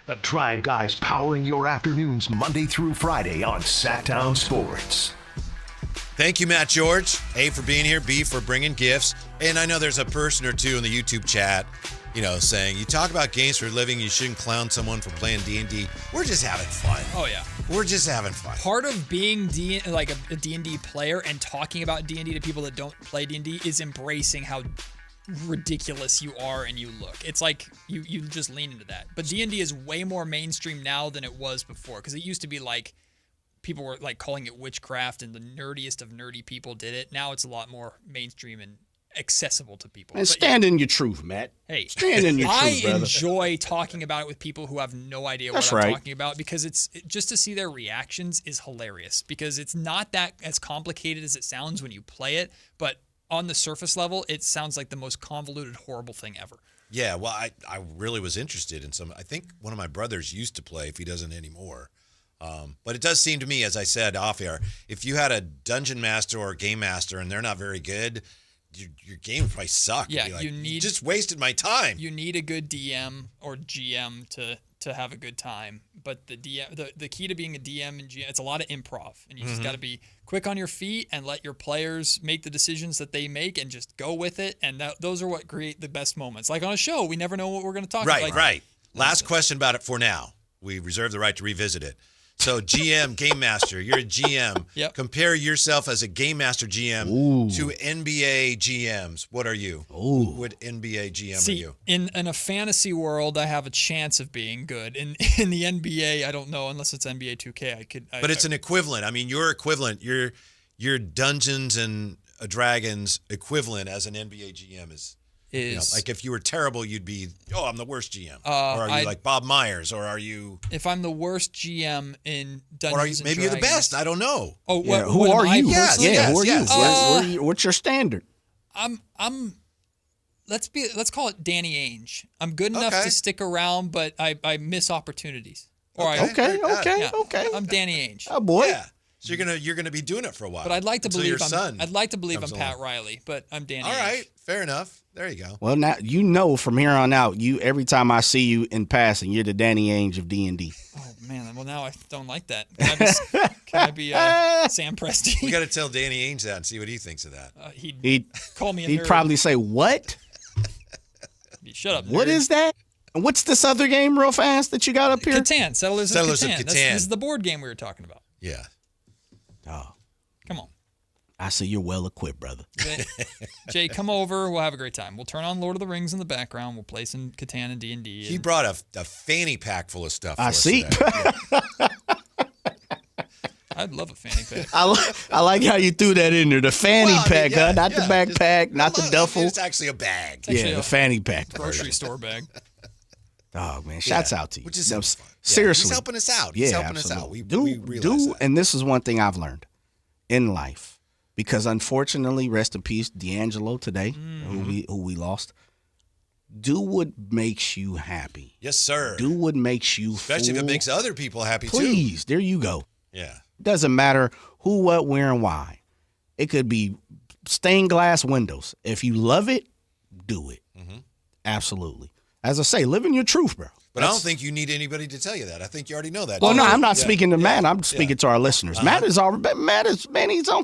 Speaker 3: The Drive Guys powering your afternoons Monday through Friday on Sactown Sports.
Speaker 4: Thank you, Matt George. A, for being here. B, for bringing gifts. And I know there's a person or two in the YouTube chat, saying, you talk about games for a living, you shouldn't clown someone for playing D&D. We're just having fun.
Speaker 5: Oh, yeah.
Speaker 4: We're just having fun.
Speaker 5: Part of being a D&D player and talking about D&D to people that don't play D&D is embracing how ridiculous you are and you look. It's like you just lean into that. But D&D is way more mainstream now than it was before, because it used to be like people were like calling it witchcraft and the nerdiest of nerdy people did it. Now it's a lot more mainstream and accessible to people.
Speaker 6: And stand in your truth, Matt.
Speaker 5: Hey,
Speaker 6: stand in your truth, brother.
Speaker 5: I enjoy talking about it with people who have no idea what I'm talking about, because just to see their reactions is hilarious, because it's not that as complicated as it sounds when you play it, but on the surface level, it sounds like the most convoluted, horrible thing ever.
Speaker 4: Yeah, well, I really was interested in some. I think one of my brothers used to play, if he doesn't anymore. But it does seem to me, as I said off air, if you had a dungeon master or a game master and they're not very good, your game would probably suck.
Speaker 5: Yeah,
Speaker 4: like,
Speaker 5: you
Speaker 4: just wasted my time.
Speaker 5: You need a good DM or GM to have a good time. But the key to being a DM and GM, it's a lot of improv, and you just got to be quick on your feet and let your players make the decisions that they make and just go with it. And those are what create the best moments. Like on a show, we never know what we're going to talk about.
Speaker 4: Right. Last question about it for now. We reserve the right to revisit it. So GM, Game Master, you're a GM.
Speaker 5: Yep.
Speaker 4: Compare yourself as a Game Master GM to NBA GMs. What are you? What NBA GM are you?
Speaker 5: In a fantasy world, I have a chance of being good. In the NBA, I don't know, unless it's NBA 2K.
Speaker 4: But it's an equivalent. I mean, your equivalent, your Dungeons and Dragons equivalent as an NBA GM
Speaker 5: is
Speaker 4: like if you were terrible, you'd be, I'm the worst GM. Or are you like Bob Myers? Or are you?
Speaker 5: If I'm the worst GM in Dungeons
Speaker 4: or are you,
Speaker 5: and
Speaker 4: maybe
Speaker 5: Dragons,
Speaker 4: you're the best. I don't know.
Speaker 5: Oh,
Speaker 6: Yeah,
Speaker 5: what,
Speaker 6: who
Speaker 5: what am
Speaker 6: are
Speaker 5: I
Speaker 6: you?
Speaker 5: personally?
Speaker 6: Who are
Speaker 4: Yes.
Speaker 6: you? What's your standard?
Speaker 5: I'm. Let's call it Danny Ainge. I'm good enough to stick around, but I miss opportunities.
Speaker 6: Okay.
Speaker 5: I'm Danny Ainge.
Speaker 6: Oh boy.
Speaker 4: Yeah. So you're gonna be doing it for a while.
Speaker 5: But I'd like to believe
Speaker 4: I'm
Speaker 5: Pat Riley, but I'm Danny.
Speaker 4: All
Speaker 5: Ainge.
Speaker 4: right, fair enough. There you go.
Speaker 6: Well, now from here on out, every time I see you in passing, you're the Danny Ainge of D&D.
Speaker 5: Oh man, well now I don't like that. Can I be Sam Presti?
Speaker 4: We got to tell Danny Ainge that and see what he thinks of that.
Speaker 5: He'd call me a nerd.
Speaker 6: He'd probably say, "What?
Speaker 5: Shut up.
Speaker 6: What
Speaker 5: nerd.
Speaker 6: is that? And what's this other game, real fast, that you got up here?"
Speaker 5: Catan. Settlers of Catan.
Speaker 4: Catan.
Speaker 5: This is the board game we were talking about.
Speaker 4: Yeah.
Speaker 6: Oh,
Speaker 5: come on.
Speaker 6: I see you're well equipped, brother.
Speaker 5: Jay, come over. We'll have a great time. We'll turn on Lord of the Rings in the background. We'll play some Catan and D&D.
Speaker 4: He brought a fanny pack full of stuff.
Speaker 6: I see.
Speaker 5: I'd love a fanny pack.
Speaker 6: I like how you threw that in there. The fanny pack, huh? Not the backpack, not the duffel.
Speaker 4: It's actually a bag.
Speaker 6: The fanny pack.
Speaker 5: Grocery store bag.
Speaker 6: Oh man, shouts out to you.
Speaker 4: Which is
Speaker 6: seriously.
Speaker 4: He's helping us out.
Speaker 6: Yeah,
Speaker 4: He's helping
Speaker 6: absolutely.
Speaker 4: us out. We realize that.
Speaker 6: And this is one thing I've learned in life, because unfortunately, rest in peace, D'Angelo today, who we lost. Do what makes you happy.
Speaker 4: Yes, sir.
Speaker 6: Do what makes you
Speaker 4: Especially if it makes other people happy too.
Speaker 6: Please, there you go.
Speaker 4: Yeah.
Speaker 6: Doesn't matter who, what, where, and why. It could be stained glass windows. If you love it, do it. Absolutely. As I say, live in your truth, bro.
Speaker 4: But I don't think you need anybody to tell you that. I think you already know that.
Speaker 6: Well, no, I'm not speaking to Matt. I'm speaking to our listeners. Matt is he's on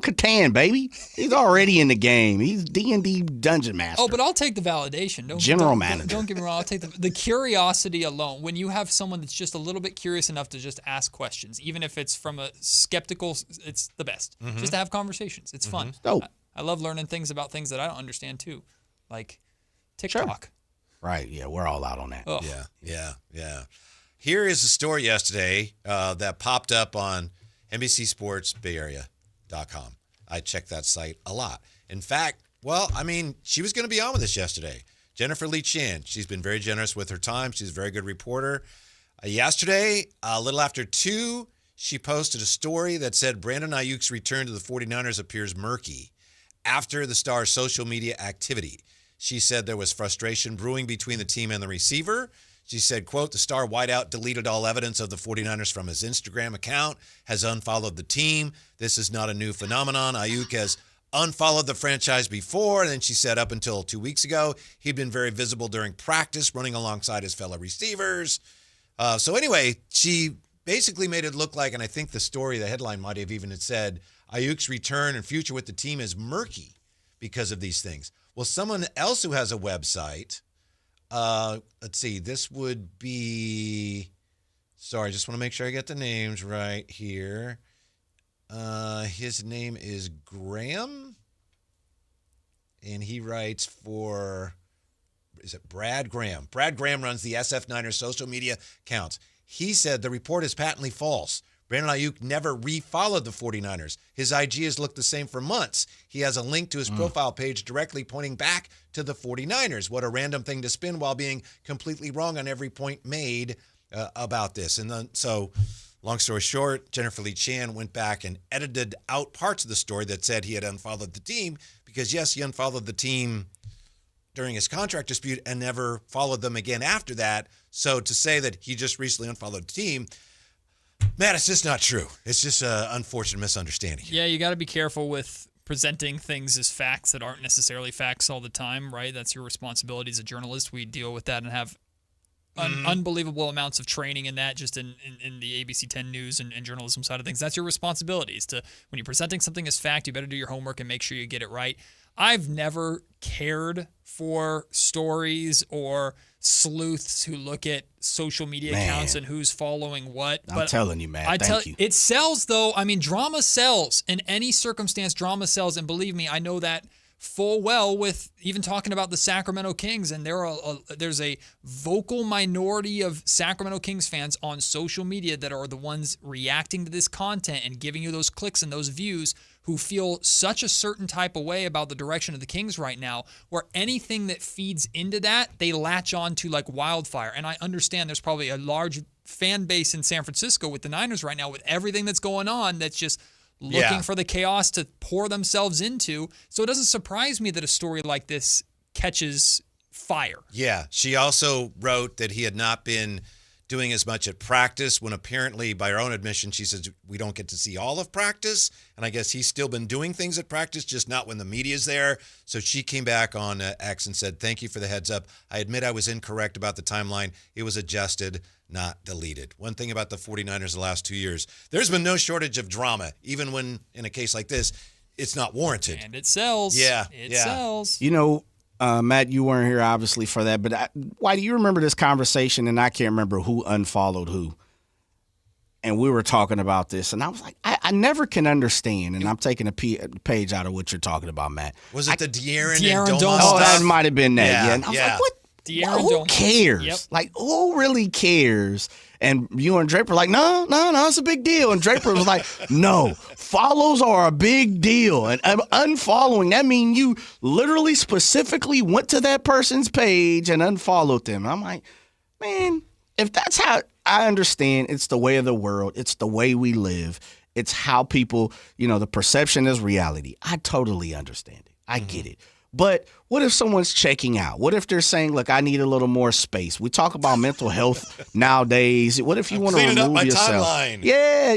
Speaker 6: Catan, baby. He's already in the game. He's D&D dungeon master.
Speaker 5: Oh, but I'll take the validation.
Speaker 6: General manager.
Speaker 5: Don't get me wrong. I'll take the curiosity alone. When you have someone that's just a little bit curious enough to just ask questions, even if it's from a skeptical, it's the best. Just to have conversations. It's fun.
Speaker 6: Dope.
Speaker 5: I love learning things about things that I don't understand too, like TikTok.
Speaker 6: Sure. Right, yeah, we're all out on that.
Speaker 5: Oh.
Speaker 4: Yeah. Here is a story yesterday that popped up on NBCSportsBayArea.com. I check that site a lot. In fact, she was going to be on with us yesterday. Jennifer Lee Chan, she's been very generous with her time. She's a very good reporter. Yesterday, a little after 2, she posted a story that said Brandon Ayuk's return to the 49ers appears murky after the star's social media activity. She said there was frustration brewing between the team and the receiver. She said, quote, the star wideout deleted all evidence of the 49ers from his Instagram account, has unfollowed the team. This is not a new phenomenon. Ayuk has unfollowed the franchise before. And then she said up until 2 weeks ago, he'd been very visible during practice, running alongside his fellow receivers. So anyway, she basically made it look like, and I think the story, the headline might have even said, Ayuk's return and future with the team is murky because of these things. Well, someone else who has a website, let's see, this would be, sorry, I just want to make sure I get the names right here. His name is Graham, and he writes for, is it Brad Graham? Brad Graham runs the SF Niners social media accounts. He said the report is patently false. Brandon Ayuk never refollowed the 49ers. His IG has looked the same for months. He has a link to his profile page directly pointing back to the 49ers. What a random thing to spin while being completely wrong on every point made about this. And then, so, long story short, Jennifer Lee Chan went back and edited out parts of the story that said he had unfollowed the team because, yes, he unfollowed the team during his contract dispute and never followed them again after that. So to say that he just recently unfollowed the team, Matt, it's just not true. It's just an unfortunate misunderstanding.
Speaker 5: Yeah, you got to be careful with presenting things as facts that aren't necessarily facts all the time, right? That's your responsibility as a journalist. We deal with that and have unbelievable amounts of training in that, just in the ABC 10 News and journalism side of things. That's your responsibility, is to, when you're presenting something as fact, you better do your homework and make sure you get it right. I've never cared for stories or sleuths who look at social media accounts and who's following what.
Speaker 6: I'm telling you, man. Thank you.
Speaker 5: It sells, though. I mean, drama sells. In any circumstance, drama sells. And believe me, I know that full well with even talking about the Sacramento Kings, and there's a vocal minority of Sacramento Kings fans on social media that are the ones reacting to this content and giving you those clicks and those views, who feel such a certain type of way about the direction of the Kings right now, where anything that feeds into that, they latch on to like wildfire. And I understand there's probably a large fan base in San Francisco with the Niners right now with everything that's going on that's just looking for the chaos to pour themselves into. So it doesn't surprise me that a story like this catches fire.
Speaker 4: Yeah. She also wrote that he had not been doing as much at practice, when apparently, by her own admission, she says we don't get to see all of practice. And I guess he's still been doing things at practice, just not when the media's there. So she came back on X and said, thank you for the heads up. I admit I was incorrect about the timeline. It was adjusted, not deleted. One thing about the 49ers the last 2 years, there's been no shortage of drama, even when in a case like this, it's not warranted.
Speaker 5: And it sells.
Speaker 4: Yeah.
Speaker 5: It sells.
Speaker 6: You know, Matt, you weren't here obviously for that, but why do you remember this conversation? And I can't remember who unfollowed who. And we were talking about this, and I was like, I never can understand. And I'm taking a page out of what you're talking about, Matt.
Speaker 4: Was it the De'Aaron and
Speaker 5: Domas
Speaker 4: Domas
Speaker 6: Oh,
Speaker 4: stuff?
Speaker 6: that might have been that. Yeah. And I was like, what? Who cares?
Speaker 5: Yep.
Speaker 6: Like, who really cares? And you and Draper were like, no, it's a big deal. And Draper was like, no, follows are a big deal. And unfollowing, that means you literally specifically went to that person's page and unfollowed them. I'm like, man, if that's how I understand, it's the way of the world. It's the way we live. It's how people, the perception is reality. I totally understand it. I get it. But what if someone's checking out? What if they're saying, look, I need a little more space? We talk about mental health nowadays. What if you want to remove yourself?
Speaker 4: Timeline.
Speaker 6: Yeah,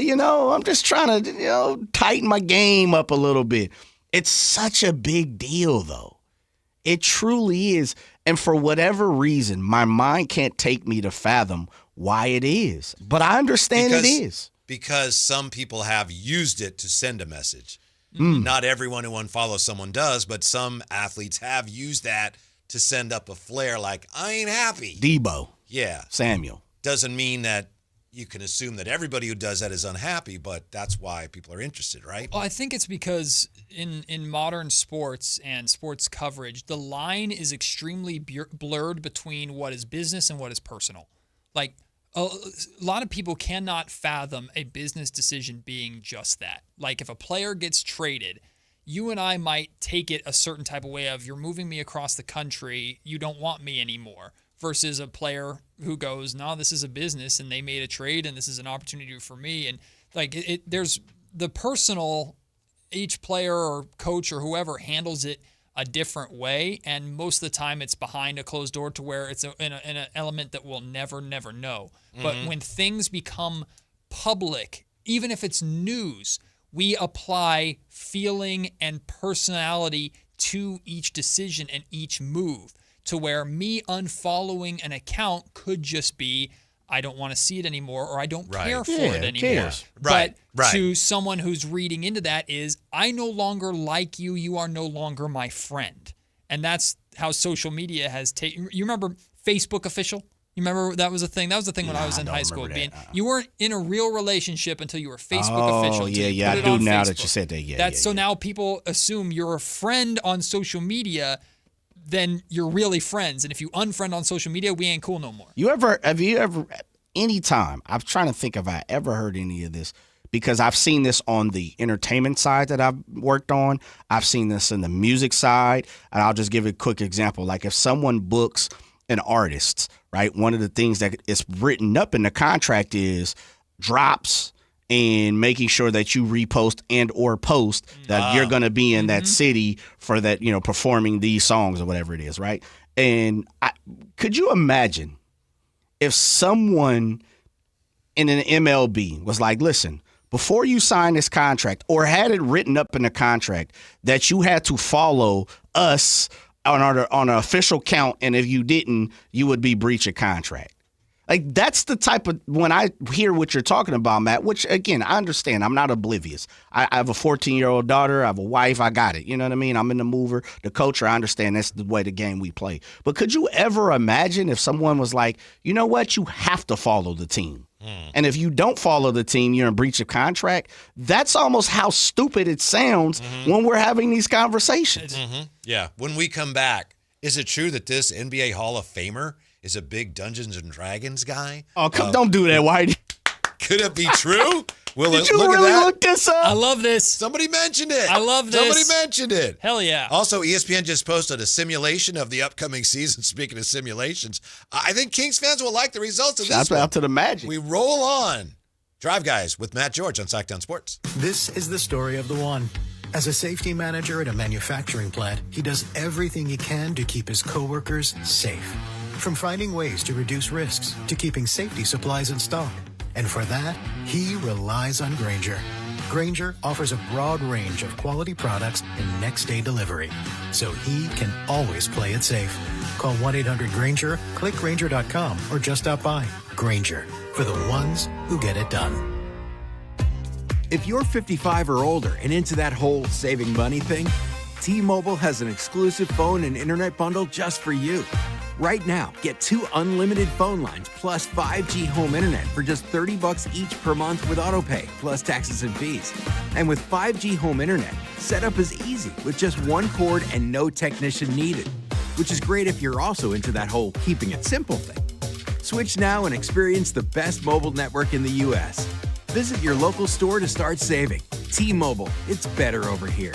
Speaker 6: I'm just trying to, tighten my game up a little bit. It's such a big deal, though. It truly is. And for whatever reason, my mind can't take me to fathom why it is. But I understand it is.
Speaker 4: Because some people have used it to send a message. Not everyone who unfollows someone does, but some athletes have used that to send up a flare like, I ain't happy.
Speaker 6: Debo.
Speaker 4: Yeah.
Speaker 6: Samuel.
Speaker 4: Doesn't mean that you can assume that everybody who does that is unhappy, but that's why people are interested, right?
Speaker 5: Well, I think it's because in modern sports and sports coverage, the line is extremely blurred between what is business and what is personal. Like, a lot of people cannot fathom a business decision being just that. Like, if a player gets traded, you and I might take it a certain type of way of, you're moving me across the country, you don't want me anymore, versus a player who goes, no, this is a business and they made a trade and this is an opportunity for me. And like, there's the personal, each player or coach or whoever handles it a different way, and most of the time it's behind a closed door to where it's in an element that we'll never know. But when things become public, even if it's news, we apply feeling and personality to each decision and each move, to where me unfollowing an account could just be, I don't want to see it anymore, or I don't care for it anymore. But to someone who's reading into that is, I no longer like you, you are no longer my friend. And that's how social media has taken. You remember Facebook official? You remember that was a thing? That was the thing when I was in high school. You weren't in a real relationship until you were Facebook official.
Speaker 6: Oh, yeah, I do now that you said that.
Speaker 5: So now people assume you're a friend on social media, then you're really friends. And if you unfriend on social media, we ain't cool no more.
Speaker 6: Have you ever, anytime, I'm trying to think if I ever heard any of this, because I've seen this on the entertainment side that I've worked on. I've seen this in the music side. And I'll just give a quick example. Like if someone books an artist, right? One of the things that is written up in the contract is drops and making sure that you repost and or post that you're going to be in that city for that, performing these songs or whatever it is, right? And could you imagine if someone in an MLB was like, listen, before you sign this contract, or had it written up in the contract that you had to follow us on an official count, and if you didn't, you would be breach of contract. Like, that's the type of, when I hear what you're talking about, Matt, which, again, I understand. I'm not oblivious. I have a 14-year-old daughter. I have a wife. I got it. You know what I mean? I'm in the mover, the culture. I understand that's the way the game we play. But could you ever imagine if someone was like, you know what? You have to follow the team. And if you don't follow the team, you're in breach of contract. That's almost how stupid it sounds when we're having these conversations.
Speaker 4: Yeah. When we come back, is it true that this NBA Hall of Famer is a big Dungeons and Dragons guy?
Speaker 6: Oh, don't do that, Whitey.
Speaker 4: Could it be true?
Speaker 6: Did you really look this up?
Speaker 5: I love this.
Speaker 4: Somebody mentioned it.
Speaker 5: I love this.
Speaker 4: Somebody mentioned it.
Speaker 5: Hell yeah.
Speaker 4: Also, ESPN just posted a simulation of the upcoming season. Speaking of simulations, I think Kings fans will like the results of this
Speaker 6: Shout out to the Magic.
Speaker 4: We roll on. Drive Guys with Matt George on Sactown Sports.
Speaker 11: This is the story of the one. As a safety manager at a manufacturing plant, he does everything he can to keep his coworkers safe. From finding ways to reduce risks to keeping safety supplies in stock. And for that, he relies on Grainger. Grainger offers a broad range of quality products and next-day delivery, so he can always play it safe. Call 1-800-GRAINGER, click Grainger.com, or just stop by. Grainger, for the ones who get it done.
Speaker 1: If you're 55 or older and into that whole saving money thing, T-Mobile has an exclusive phone and internet bundle just for you. Right now, get 2 unlimited phone lines plus 5G home internet for just $30 each per month with AutoPay, plus taxes and fees. And with 5G home internet, setup is easy with just 1 cord and no technician needed, which is great if you're also into that whole keeping it simple thing. Switch now and experience the best mobile network in the U.S. Visit your local store to start saving. T-Mobile, it's better over here.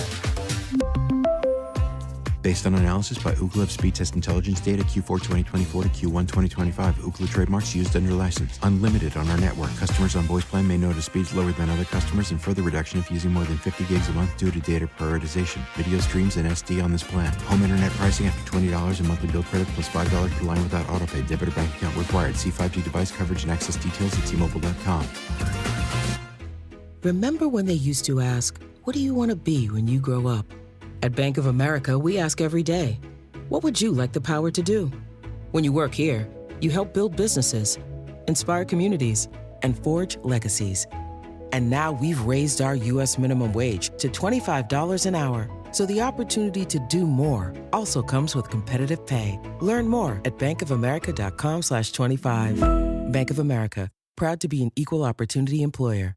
Speaker 10: Based on analysis by Ookla of speed test intelligence data Q4 2024 to Q1 2025. Ookla trademarks used under license. Unlimited on our network. Customers on voice plan may notice speeds lower than other customers and further reduction if using more than 50 gigs a month due to data prioritization. Video streams and SD on this plan. Home internet pricing after $20 and monthly bill credit plus $5 per line without autopay. Debit or bank account required. See 5G device coverage and access details at T-Mobile.com.
Speaker 13: Remember when they used to ask, what do you want to be when you grow up? At Bank of America, we ask every day, what would you like the power to do? When you work here, you help build businesses, inspire communities, and forge legacies. And now we've raised our U.S. minimum wage to $25 an hour. So the opportunity to do more also comes with competitive pay. Learn more at bankofamerica.com/25. Bank of America, proud to be an equal opportunity employer.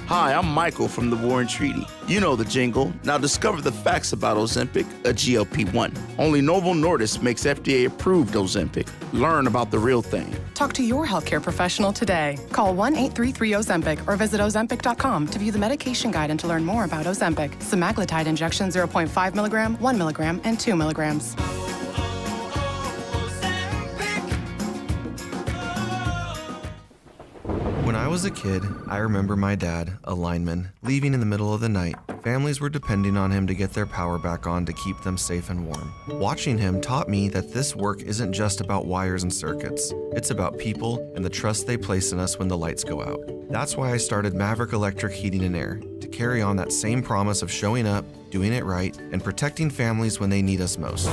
Speaker 14: Hi, I'm Michael from the War and Treaty. You know the jingle. Now discover the facts about Ozempic, a GLP-1. Only Novo Nordisk makes FDA-approved Ozempic. Learn about the real thing.
Speaker 9: Talk to your healthcare professional today. Call 1-833-OZEMPIC or visit Ozempic.com to view the medication guide and to learn more about Ozempic. Semaglutide injection 0.5 milligram, 1 milligram, and 2 milligrams.
Speaker 15: When I was a kid, I remember my dad, a lineman, leaving in the middle of the night. Families were depending on him to get their power back on to keep them safe and warm. Watching him taught me that this work isn't just about wires and circuits. It's about people and the trust they place in us when the lights go out. That's why I started Maverick Electric Heating and Air, to carry on that same promise of showing up, doing it right, and protecting families when they need us most.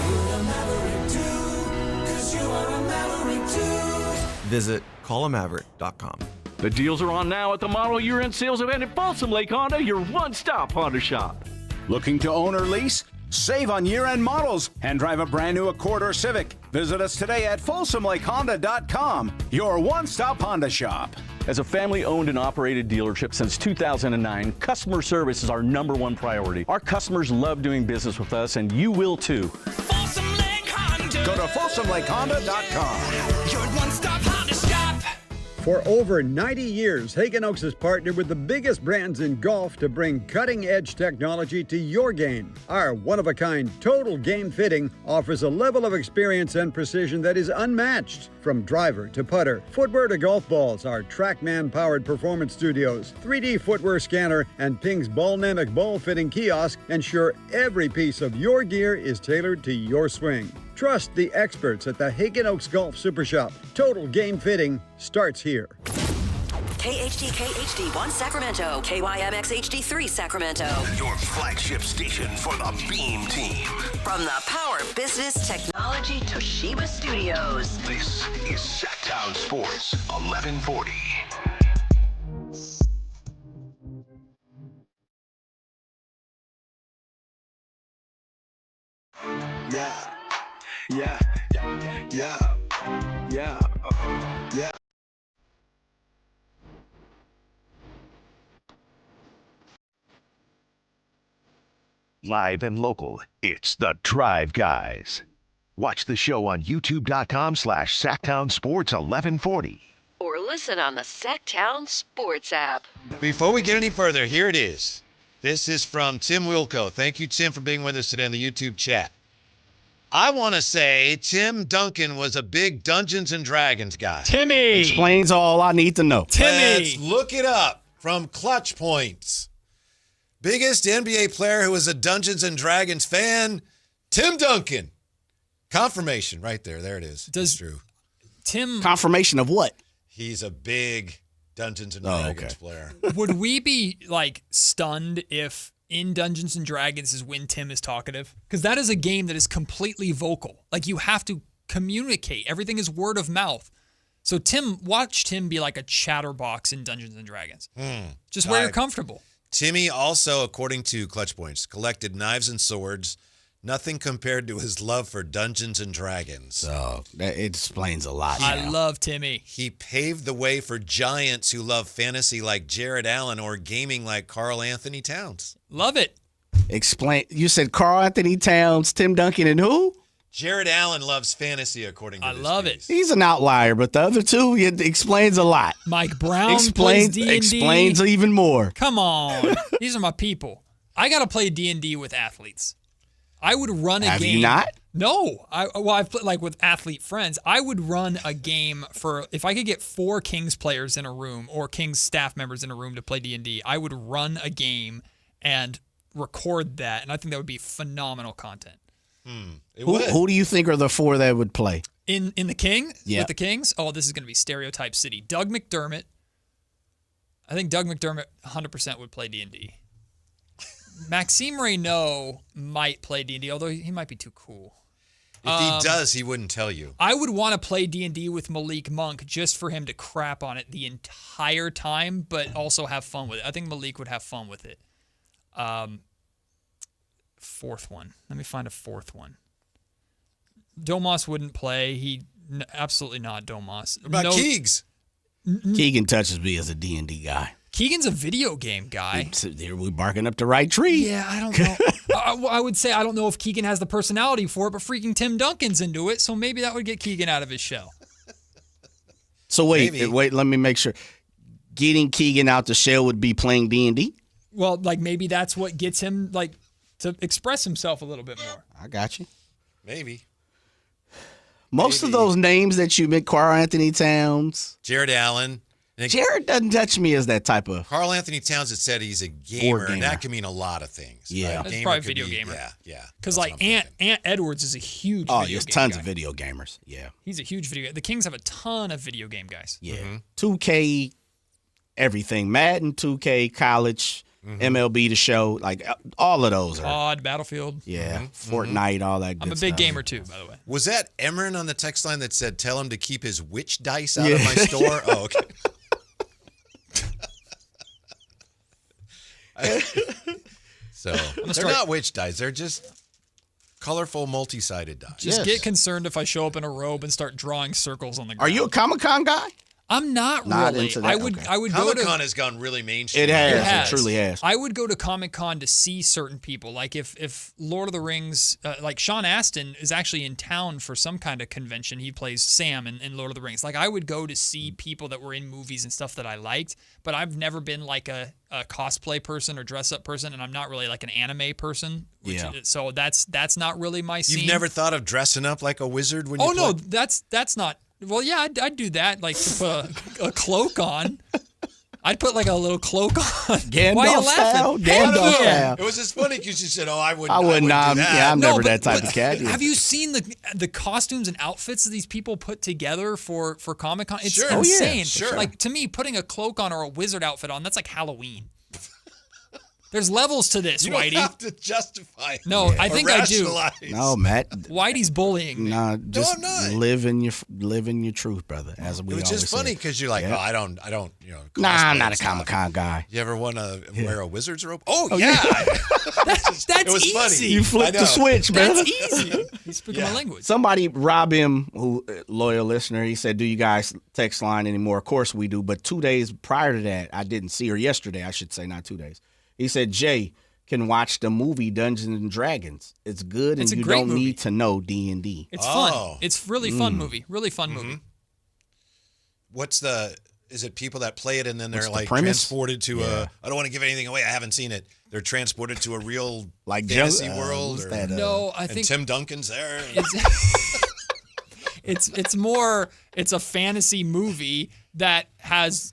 Speaker 15: Visit callamaverick.com.
Speaker 23: The deals are on now at the model year-end sales event at Folsom Lake Honda, your one-stop Honda shop.
Speaker 16: Looking to own or lease? Save on year-end models and drive a brand new Accord or Civic. Visit us today at FolsomLakeHonda.com, your one-stop Honda shop.
Speaker 23: As a family-owned and operated dealership since 2009, customer service is our #1 priority. Our customers love doing business with us, and you will too.
Speaker 16: Folsom Lake Honda. Go to FolsomLakeHonda.com.
Speaker 12: Your one-stop Honda shop.
Speaker 18: For over 90 years, Hagen Oaks has partnered with the biggest brands in golf to bring cutting-edge technology to your game. Our one-of-a-kind total game fitting offers a level of experience and precision that is unmatched. From driver to putter, footwear to golf balls, our TrackMan-powered performance studios, 3D footwear scanner, and Ping's Ballnamic ball fitting kiosk ensure every piece of your gear is tailored to your swing. Trust the experts at the Hagen Oaks Golf Super Shop. Total game fitting starts here.
Speaker 2: KHD1 Sacramento, KYMX HD3 Sacramento.
Speaker 3: Your flagship station for the Beam Team.
Speaker 2: From the Power Business Technology Toshiba Studios.
Speaker 3: This is Sactown Sports 1140.
Speaker 16: Yeah.
Speaker 3: Live and local, it's the Drive Guys. Watch the show on youtube.com/Sactown Sports 1140.
Speaker 2: Or listen on the Sactown Sports app.
Speaker 4: Before we get any further, here it is. This is from Tim Wilco. Thank you, Tim, for being with us today in the YouTube chat. I want to say Tim Duncan was a big Dungeons & Dragons guy.
Speaker 5: Timmy!
Speaker 6: Explains all I need to know.
Speaker 4: Let's look it up from Clutch Points. Biggest NBA player who was a Dungeons & Dragons fan, Tim Duncan. Confirmation right there. There it is. It's true.
Speaker 5: Tim.
Speaker 6: Confirmation of what?
Speaker 4: He's a big Dungeons & Dragons player.
Speaker 5: Would we be like stunned if in Dungeons & Dragons is when Tim is talkative? Because that is a game that is completely vocal. Like you have to communicate. Everything is word of mouth. So watch Tim be like a chatterbox in Dungeons & Dragons. Just where you're comfortable.
Speaker 4: Timmy also, according to Clutch Points, collected knives and swords. Nothing compared to his love for Dungeons & Dragons.
Speaker 6: So that explains a lot.
Speaker 5: I love Timmy.
Speaker 4: He paved the way for giants who love fantasy like Jared Allen or gaming like Karl Anthony Towns.
Speaker 5: Love it.
Speaker 6: Explain. You said Karl Anthony Towns, Tim Duncan, and who?
Speaker 4: Jared Allen loves fantasy, according to
Speaker 5: I love it.
Speaker 6: He's an outlier, but the other two, it explains a lot.
Speaker 5: Mike Brown plays D&D.
Speaker 6: Explains even more.
Speaker 5: Come on. These are my people. I got to play D&D with athletes. I would run a game.
Speaker 6: Have you not?
Speaker 5: No. I've played like with athlete friends. I would run a game for, if I could get 4 Kings players in a room or Kings staff members in a room to play D&D, I would run a game and record that. And I think that would be phenomenal content.
Speaker 6: Who do you think are the 4 that would play?
Speaker 5: In the King?
Speaker 6: Yeah.
Speaker 5: With the Kings? Oh, this is going to be stereotype city. Doug McDermott. I think Doug McDermott 100% would play D&D. Maxime Reynaud might play D&D, although he might be too cool.
Speaker 4: If he does, he wouldn't tell you.
Speaker 5: I would want to play D&D with Malik Monk just for him to crap on it the entire time, but also have fun with it. I think Malik would have fun with it. 4th one. Let me find a 4th one. Domas wouldn't play. Absolutely not Domas.
Speaker 4: What about Keegs?
Speaker 6: Keegan touches me as a D&D guy.
Speaker 5: Keegan's a video game guy.
Speaker 6: We're barking up the right tree.
Speaker 5: Yeah, I don't know. I would say I don't know if Keegan has the personality for it, but freaking Tim Duncan's into it, so maybe that would get Keegan out of his shell.
Speaker 6: So wait, let me make sure. Getting Keegan out the shell would be playing D&D?
Speaker 5: Well, like maybe that's what gets him like to express himself a little bit more.
Speaker 6: I got you.
Speaker 4: Maybe.
Speaker 6: Most of those names that you make, Karl Anthony Towns,
Speaker 4: Jared Allen.
Speaker 6: Jared doesn't touch me as that type of.
Speaker 4: Karl Anthony Towns had said he's a gamer, and that can mean a lot of things.
Speaker 6: Yeah.
Speaker 4: Right?
Speaker 5: That's probably a video gamer.
Speaker 4: Yeah.
Speaker 5: Because like Ant Edwards is a huge video
Speaker 6: there's
Speaker 5: game
Speaker 6: tons
Speaker 5: guy.
Speaker 6: of video gamers. Yeah.
Speaker 5: He's a huge video game. The Kings have a ton of video game guys.
Speaker 6: Yeah. 2K, everything. Madden, 2K, college, MLB The Show. Like all of those are.
Speaker 5: COD, Battlefield.
Speaker 6: Yeah. Fortnite, all that good
Speaker 5: I'm a big gamer too, by the way.
Speaker 4: Was that Emran on the text line that said, tell him to keep his witch dice out of my store? Oh, okay. So they're not witch dice. They're just colorful, multi-sided dice.
Speaker 5: Just get concerned if I show up in a robe and start drawing circles on the ground.
Speaker 6: Are you a Comic-Con guy?
Speaker 5: I'm not really.
Speaker 6: Into that.
Speaker 5: I would go to
Speaker 4: Comic-Con has gone really mainstream.
Speaker 6: It has. It truly has.
Speaker 5: I would go to Comic-Con to see certain people. Like if Lord of the Rings, like Sean Astin is actually in town for some kind of convention. He plays Sam in Lord of the Rings. Like I would go to see people that were in movies and stuff that I liked, but I've never been like a cosplay person or dress-up person, and I'm not really like an anime person. So that's not really my scene.
Speaker 4: You've never thought of dressing up like a wizard when
Speaker 5: Oh,
Speaker 4: you
Speaker 5: no, that's not. Well, yeah, I'd do that, like to put a cloak on. I'd put like a little cloak on.
Speaker 6: Gandalf
Speaker 5: Why are you laughing?
Speaker 6: style? Gandalf style.
Speaker 4: It was just funny because you said, I wouldn't
Speaker 6: do that. Yeah, I'm never
Speaker 5: but-
Speaker 6: that type
Speaker 5: but
Speaker 6: of cat. Yeah.
Speaker 5: Have you seen the costumes and outfits that these people put together for Comic-Con? It's
Speaker 4: Sure.
Speaker 5: insane.
Speaker 4: Oh, yeah, sure.
Speaker 5: Like, to me, putting a cloak on or a wizard outfit on, that's like Halloween. There's levels to this,
Speaker 4: You
Speaker 5: Whitey.
Speaker 4: don't have to justify it.
Speaker 5: No, I think I do.
Speaker 4: rationalize.
Speaker 6: No, Matt.
Speaker 5: Whitey's bullying me.
Speaker 6: Nah, just
Speaker 4: I'm not.
Speaker 6: live in your truth, brother. As we
Speaker 4: It was
Speaker 6: always
Speaker 4: just funny
Speaker 6: say.
Speaker 4: because you're like,
Speaker 6: Yeah.
Speaker 4: I don't,
Speaker 6: Nah,
Speaker 4: cosplay
Speaker 6: I'm not
Speaker 4: and
Speaker 6: a
Speaker 4: stuff.
Speaker 6: Comic-Con guy.
Speaker 4: You ever want to wear a wizard's robe? Oh, yeah.
Speaker 5: That's
Speaker 4: it was
Speaker 5: easy.
Speaker 4: funny.
Speaker 6: You flip the switch, brother.
Speaker 5: That's easy. He's speaking my language.
Speaker 6: Somebody, Rob M, who loyal listener, he said, "Do you guys text line anymore?" Of course we do, but 2 days prior to that, I didn't see her. Yesterday, I should say, not 2 days. He said, "Jay, can watch the movie Dungeons and Dragons. It's good,
Speaker 5: It's
Speaker 6: and
Speaker 5: a
Speaker 6: you
Speaker 5: great
Speaker 6: don't
Speaker 5: movie.
Speaker 6: need to know D&D.
Speaker 5: It's fun. It's really fun movie. Really fun movie.
Speaker 4: Is it people that play it and then they're
Speaker 6: What's the
Speaker 4: like
Speaker 6: premise?
Speaker 4: transported to
Speaker 6: Yeah.
Speaker 4: I don't want to give anything away. I haven't seen it. They're transported to a real
Speaker 6: Like
Speaker 4: fantasy
Speaker 6: Joe-
Speaker 4: world.
Speaker 6: who's
Speaker 4: Or,
Speaker 6: that,
Speaker 5: No, I
Speaker 4: and
Speaker 5: think
Speaker 4: Tim Duncan's there.
Speaker 5: it's more it's a fantasy movie that has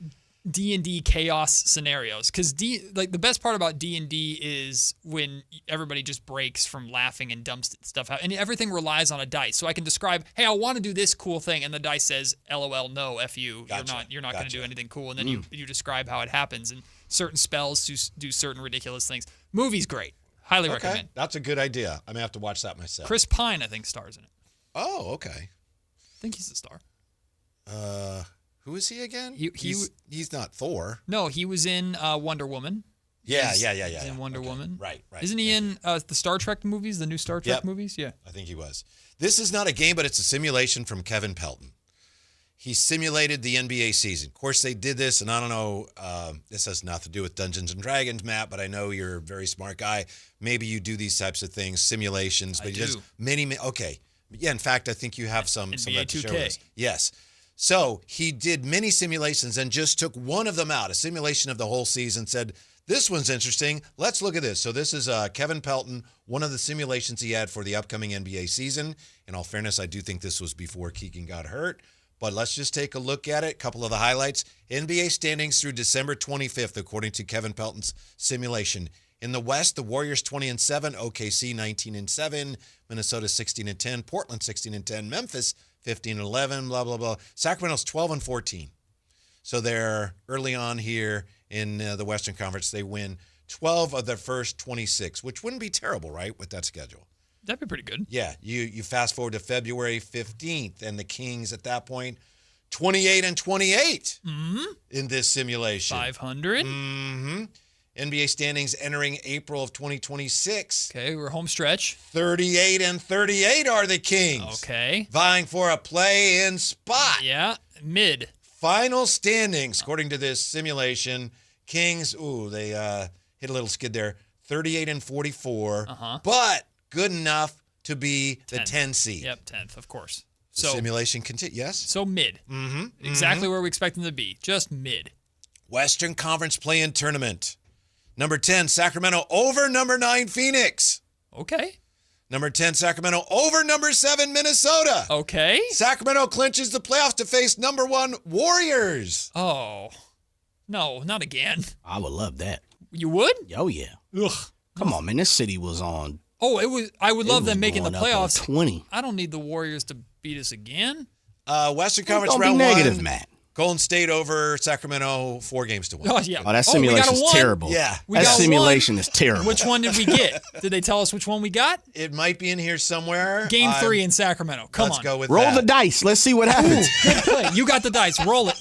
Speaker 5: D&D chaos scenarios, because like the best part about D&D is when everybody just breaks from laughing and dumps stuff out, and everything relies on a dice. So I can describe, hey, I want to do this cool thing, and the dice says LOL, no, F you.
Speaker 4: Gotcha.
Speaker 5: You're not going to do anything cool, and then
Speaker 6: Mm.
Speaker 5: you describe how it happens, and certain spells do certain ridiculous things. Movie's great. Highly
Speaker 4: Okay,
Speaker 5: recommend.
Speaker 4: that's a good idea. I'm gonna have to watch that myself.
Speaker 5: Chris Pine, I think, stars in it.
Speaker 4: Oh, okay.
Speaker 5: I think he's the star.
Speaker 4: Who is he again?
Speaker 5: He's
Speaker 4: not Thor.
Speaker 5: No, he was in Wonder Woman.
Speaker 4: Yeah.
Speaker 5: He's in Wonder Woman.
Speaker 4: Right.
Speaker 5: Isn't he in the Star Trek movies, the new Star Trek
Speaker 4: Yep.
Speaker 5: movies? Yeah.
Speaker 4: I think he was. This is not a game, but it's a simulation from Kevin Pelton. He simulated the NBA season. Of course, they did this, and I don't know, this has nothing to do with Dungeons & Dragons, Matt, but I know you're a very smart guy. Maybe you do these types of things, simulations. But
Speaker 5: I
Speaker 4: he does
Speaker 5: do.
Speaker 4: many, okay. Yeah, in fact, I think you have some of
Speaker 5: NBA
Speaker 4: that to show
Speaker 5: 2K.
Speaker 4: us. Yes. So he did many simulations and just took one of them out, a simulation of the whole season, said, this one's interesting. Let's look at this. So this is Kevin Pelton, one of the simulations he had for the upcoming NBA season. In all fairness, I do think this was before Keegan got hurt. But let's just take a look at it. A couple of the highlights. NBA standings through December 25th, according to Kevin Pelton's simulation. In the West, the Warriors 20-7, OKC 19-7, Minnesota 16-10, Portland 16-10, Memphis 15-11, blah, blah, blah. Sacramento's 12-14. So they're early on here in the Western Conference. They win 12 of their first 26, which wouldn't be terrible, right, with that schedule?
Speaker 5: That'd be pretty good.
Speaker 4: Yeah, you fast forward to February 15th, and the Kings at that point, 28-28 in this simulation.
Speaker 5: 500.
Speaker 4: Mm-hmm. NBA standings entering April of 2026.
Speaker 5: Okay, we're home stretch.
Speaker 4: 38-38 are the Kings.
Speaker 5: Okay.
Speaker 4: Vying for a play-in spot.
Speaker 5: Yeah, mid.
Speaker 4: Final standings, according to this simulation, Kings, they hit a little skid there, 38-44, but good enough to be the 10 seed.
Speaker 5: Yep, 10th, of course.
Speaker 4: The simulation continues, yes?
Speaker 5: So mid.
Speaker 4: Mm-hmm.
Speaker 5: Exactly where we expect them to be, just mid.
Speaker 4: Western Conference play-in tournament. Number 10, Sacramento over number 9, Phoenix.
Speaker 5: Okay.
Speaker 4: Number 10, Sacramento over number 7, Minnesota.
Speaker 5: Okay.
Speaker 4: Sacramento clinches the playoffs to face number 1, Warriors.
Speaker 5: Oh, no, not again.
Speaker 6: I would love that.
Speaker 5: You would?
Speaker 6: Oh, yeah.
Speaker 5: Ugh.
Speaker 6: Come on, man. This city was on.
Speaker 5: Oh, it was. I would love them making the
Speaker 6: going up on
Speaker 5: playoffs.
Speaker 6: 20.
Speaker 5: I don't need the Warriors to beat us again.
Speaker 4: Western Conference
Speaker 6: Don't be
Speaker 4: round
Speaker 6: negative,
Speaker 4: 1.
Speaker 6: Matt.
Speaker 4: Golden State over Sacramento, 4-1.
Speaker 5: Oh, yeah.
Speaker 6: Oh, that simulation is terrible.
Speaker 4: Yeah.
Speaker 6: That simulation is terrible.
Speaker 5: Which one did we get? Did they tell us which one we got?
Speaker 4: It might be in here somewhere.
Speaker 5: Game 3 in Sacramento. Come
Speaker 4: Let's
Speaker 5: on.
Speaker 4: go with
Speaker 6: Roll
Speaker 4: that.
Speaker 6: the dice. Let's see what happens.
Speaker 5: Good play. You got the dice. Roll it.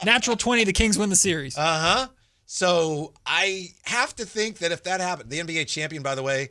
Speaker 5: Natural 20, the Kings win the series.
Speaker 4: Uh-huh. So I have to think that if that happened, the NBA champion, by the way,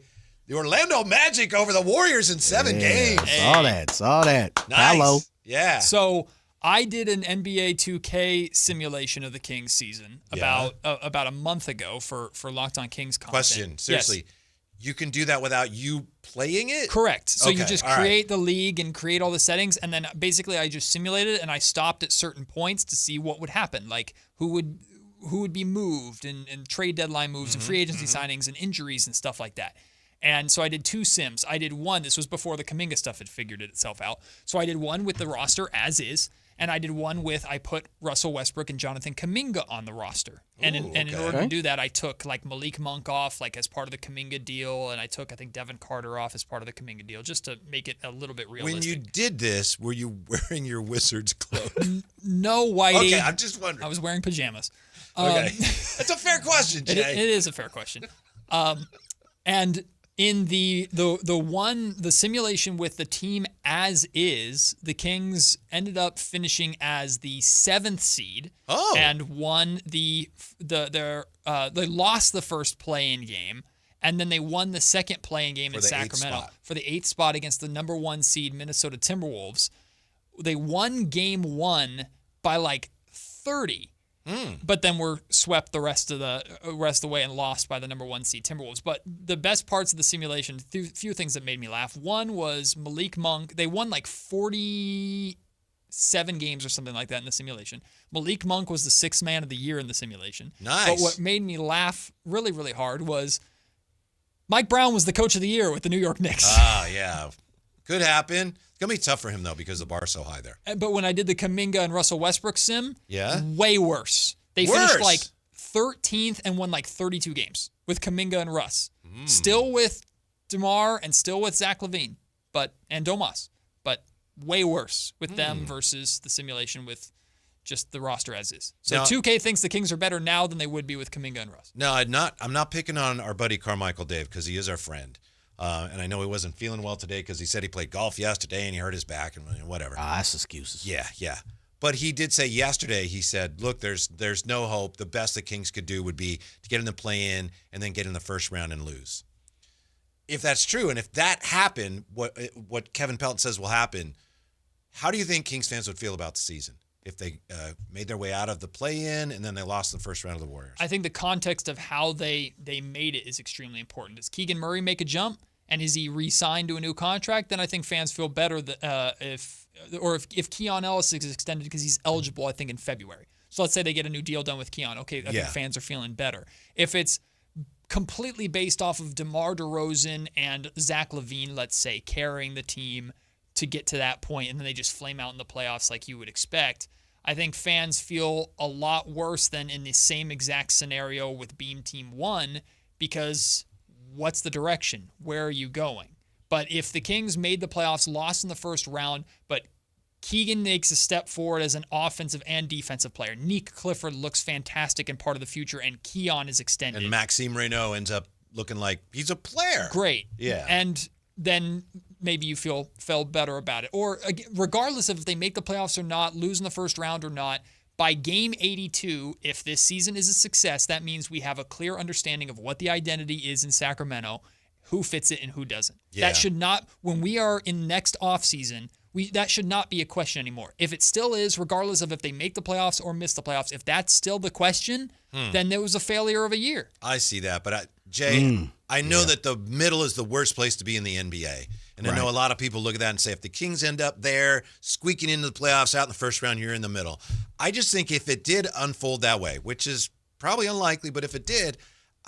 Speaker 4: the Orlando Magic over the Warriors in 7 games.
Speaker 6: Saw that.
Speaker 4: Nice.
Speaker 6: Hello.
Speaker 4: Yeah.
Speaker 5: So I did an NBA 2K simulation of the Kings season about a month ago for Locked On Kings content.
Speaker 4: Question, seriously.
Speaker 5: Yes.
Speaker 4: You can do that without you playing it?
Speaker 5: Correct. So you
Speaker 4: Okay,
Speaker 5: just
Speaker 4: all right.
Speaker 5: create the league and create all the settings, and then basically I just simulated it, and I stopped at certain points to see what would happen, like who would be moved and trade deadline moves and free agency signings and injuries and stuff like that. And so I did 2 sims. I did one, this was before the Kuminga stuff had figured itself out. So I did one with the roster as is, and I did one with, I put Russell Westbrook and Jonathan Kuminga on the roster. And in order to do that, I took like Malik Monk off like as part of the Kuminga deal, and I took, I think, Devin Carter off as part of the Kuminga deal, just to make it a little bit realistic.
Speaker 4: When you did this, were you wearing your Wizards clothes?
Speaker 5: No, Whitey.
Speaker 4: Okay, I'm just wondering.
Speaker 5: I was wearing pajamas.
Speaker 4: Okay. That's a fair question, Jay.
Speaker 5: It is a fair question. And in the simulation with the team as is, the Kings ended up finishing as the 7th seed.
Speaker 4: Oh.
Speaker 5: And won they lost the first play-in game, and then they won the second play-in game in
Speaker 4: the 8th
Speaker 5: Sacramento
Speaker 4: spot.
Speaker 5: for the 8th spot against the number 1 seed Minnesota Timberwolves. They won game 1 by like 30. but then were swept the rest of the way and lost by the number 1 seed Timberwolves. But the best parts of the simulation, few things that made me laugh. One was Malik Monk. They won like 47 games or something like that in the simulation. Malik Monk was the 6th man of the year in the simulation.
Speaker 4: Nice.
Speaker 5: But what made me laugh really, really hard was Mike Brown was the coach of the year with the New York Knicks.
Speaker 4: Yeah. Could happen. It's going to be tough for him, though, because the bar's so high there.
Speaker 5: But when I did the Kuminga and Russell Westbrook sim, way worse. They
Speaker 4: Worse?
Speaker 5: finished like 13th and won like 32 games with Kuminga and Russ. Still with DeMar and still with Zach LaVine and Domas. But way worse with them versus the simulation with just the roster as is. So
Speaker 4: Now,
Speaker 5: 2K thinks the Kings are better now than they would be with Kuminga and Russ.
Speaker 4: No, I'm not picking on our buddy Carmichael Dave because he is our friend. And I know he wasn't feeling well today because he said he played golf yesterday and he hurt his back and whatever.
Speaker 6: That's excuses.
Speaker 4: Yeah. But he did say yesterday, he said, look, there's no hope. The best the Kings could do would be to get in the play-in and then get in the first round and lose. If that's true, and if that happened, what Kevin Pelton says will happen, how do you think Kings fans would feel about the season if they made their way out of the play-in and then they lost the first round of the Warriors?
Speaker 5: I think the context of how they made it is extremely important. Does Keegan Murray make a jump, and is he re-signed to a new contract? Then I think fans feel better if Keon Ellis is extended because he's eligible, I think, in February. So let's say they get a new deal done with Keon. Okay, I think fans are feeling better. If it's completely based off of DeMar DeRozan and Zach LaVine, let's say, carrying the team to get to that point, and then they just flame out in the playoffs like you would expect, I think fans feel a lot worse than in the same exact scenario with Beam Team 1, because what's the direction? Where are you going? But if the Kings made the playoffs, lost in the first round, but Keegan makes a step forward as an offensive and defensive player. Nick Clifford looks fantastic and part of the future, and Keon is extended.
Speaker 4: And Maxime Reynaud ends up looking like he's a player.
Speaker 5: Great.
Speaker 4: Yeah.
Speaker 5: And then maybe you felt better about it. Or regardless of if they make the playoffs or not, lose in the first round or not, by game 82, if this season is a success, that means we have a clear understanding of what the identity is in Sacramento, who fits it and who doesn't.
Speaker 4: Yeah.
Speaker 5: That should not, when we are in next offseason, that should not be a question anymore. If it still is, regardless of if they make the playoffs or miss the playoffs, if that's still the question, then there was a failure of a year.
Speaker 4: I see that. But, Jay, I know that the middle is the worst place to be in the NBA. And I know a lot of people look at that and say, if the Kings end up there, squeaking into the playoffs out in the first round, you're in the middle. I just think if it did unfold that way, which is probably unlikely, but if it did,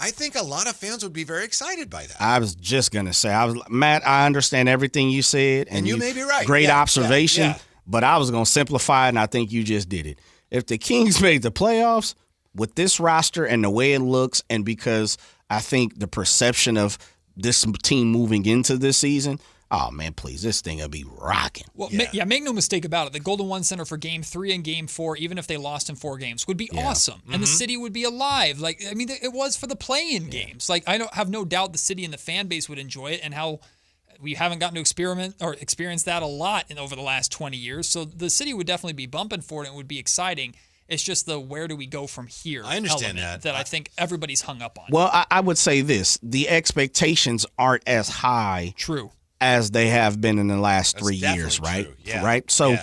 Speaker 4: I think a lot of fans would be very excited by that.
Speaker 6: I was just going to say, Matt, I understand everything you said. And
Speaker 4: you may be right.
Speaker 6: Great observation.
Speaker 4: Yeah.
Speaker 6: But I was going to simplify it, and I think you just did it. If the Kings made the playoffs with this roster and the way it looks, and because I think the perception of this team moving into this season, oh, man, please, this thing will be rocking.
Speaker 5: Well, make no mistake about it. The Golden One Center for Game 3 and Game 4, even if they lost in 4 games, would be awesome. And the city would be alive. Like, I mean, it was for the play-in games. Like, I don't have no doubt the city and the fan base would enjoy it, and how we haven't gotten to experience that a lot over the last 20 years. So the city would definitely be bumping for it, and it would be exciting. It's just the where do we go from here
Speaker 4: I understand
Speaker 5: that I think everybody's hung up on.
Speaker 6: Well, I would say this. The expectations aren't as high.
Speaker 5: True.
Speaker 6: As they have been in the last 3 years, right?
Speaker 4: True. Yeah.
Speaker 6: Right? So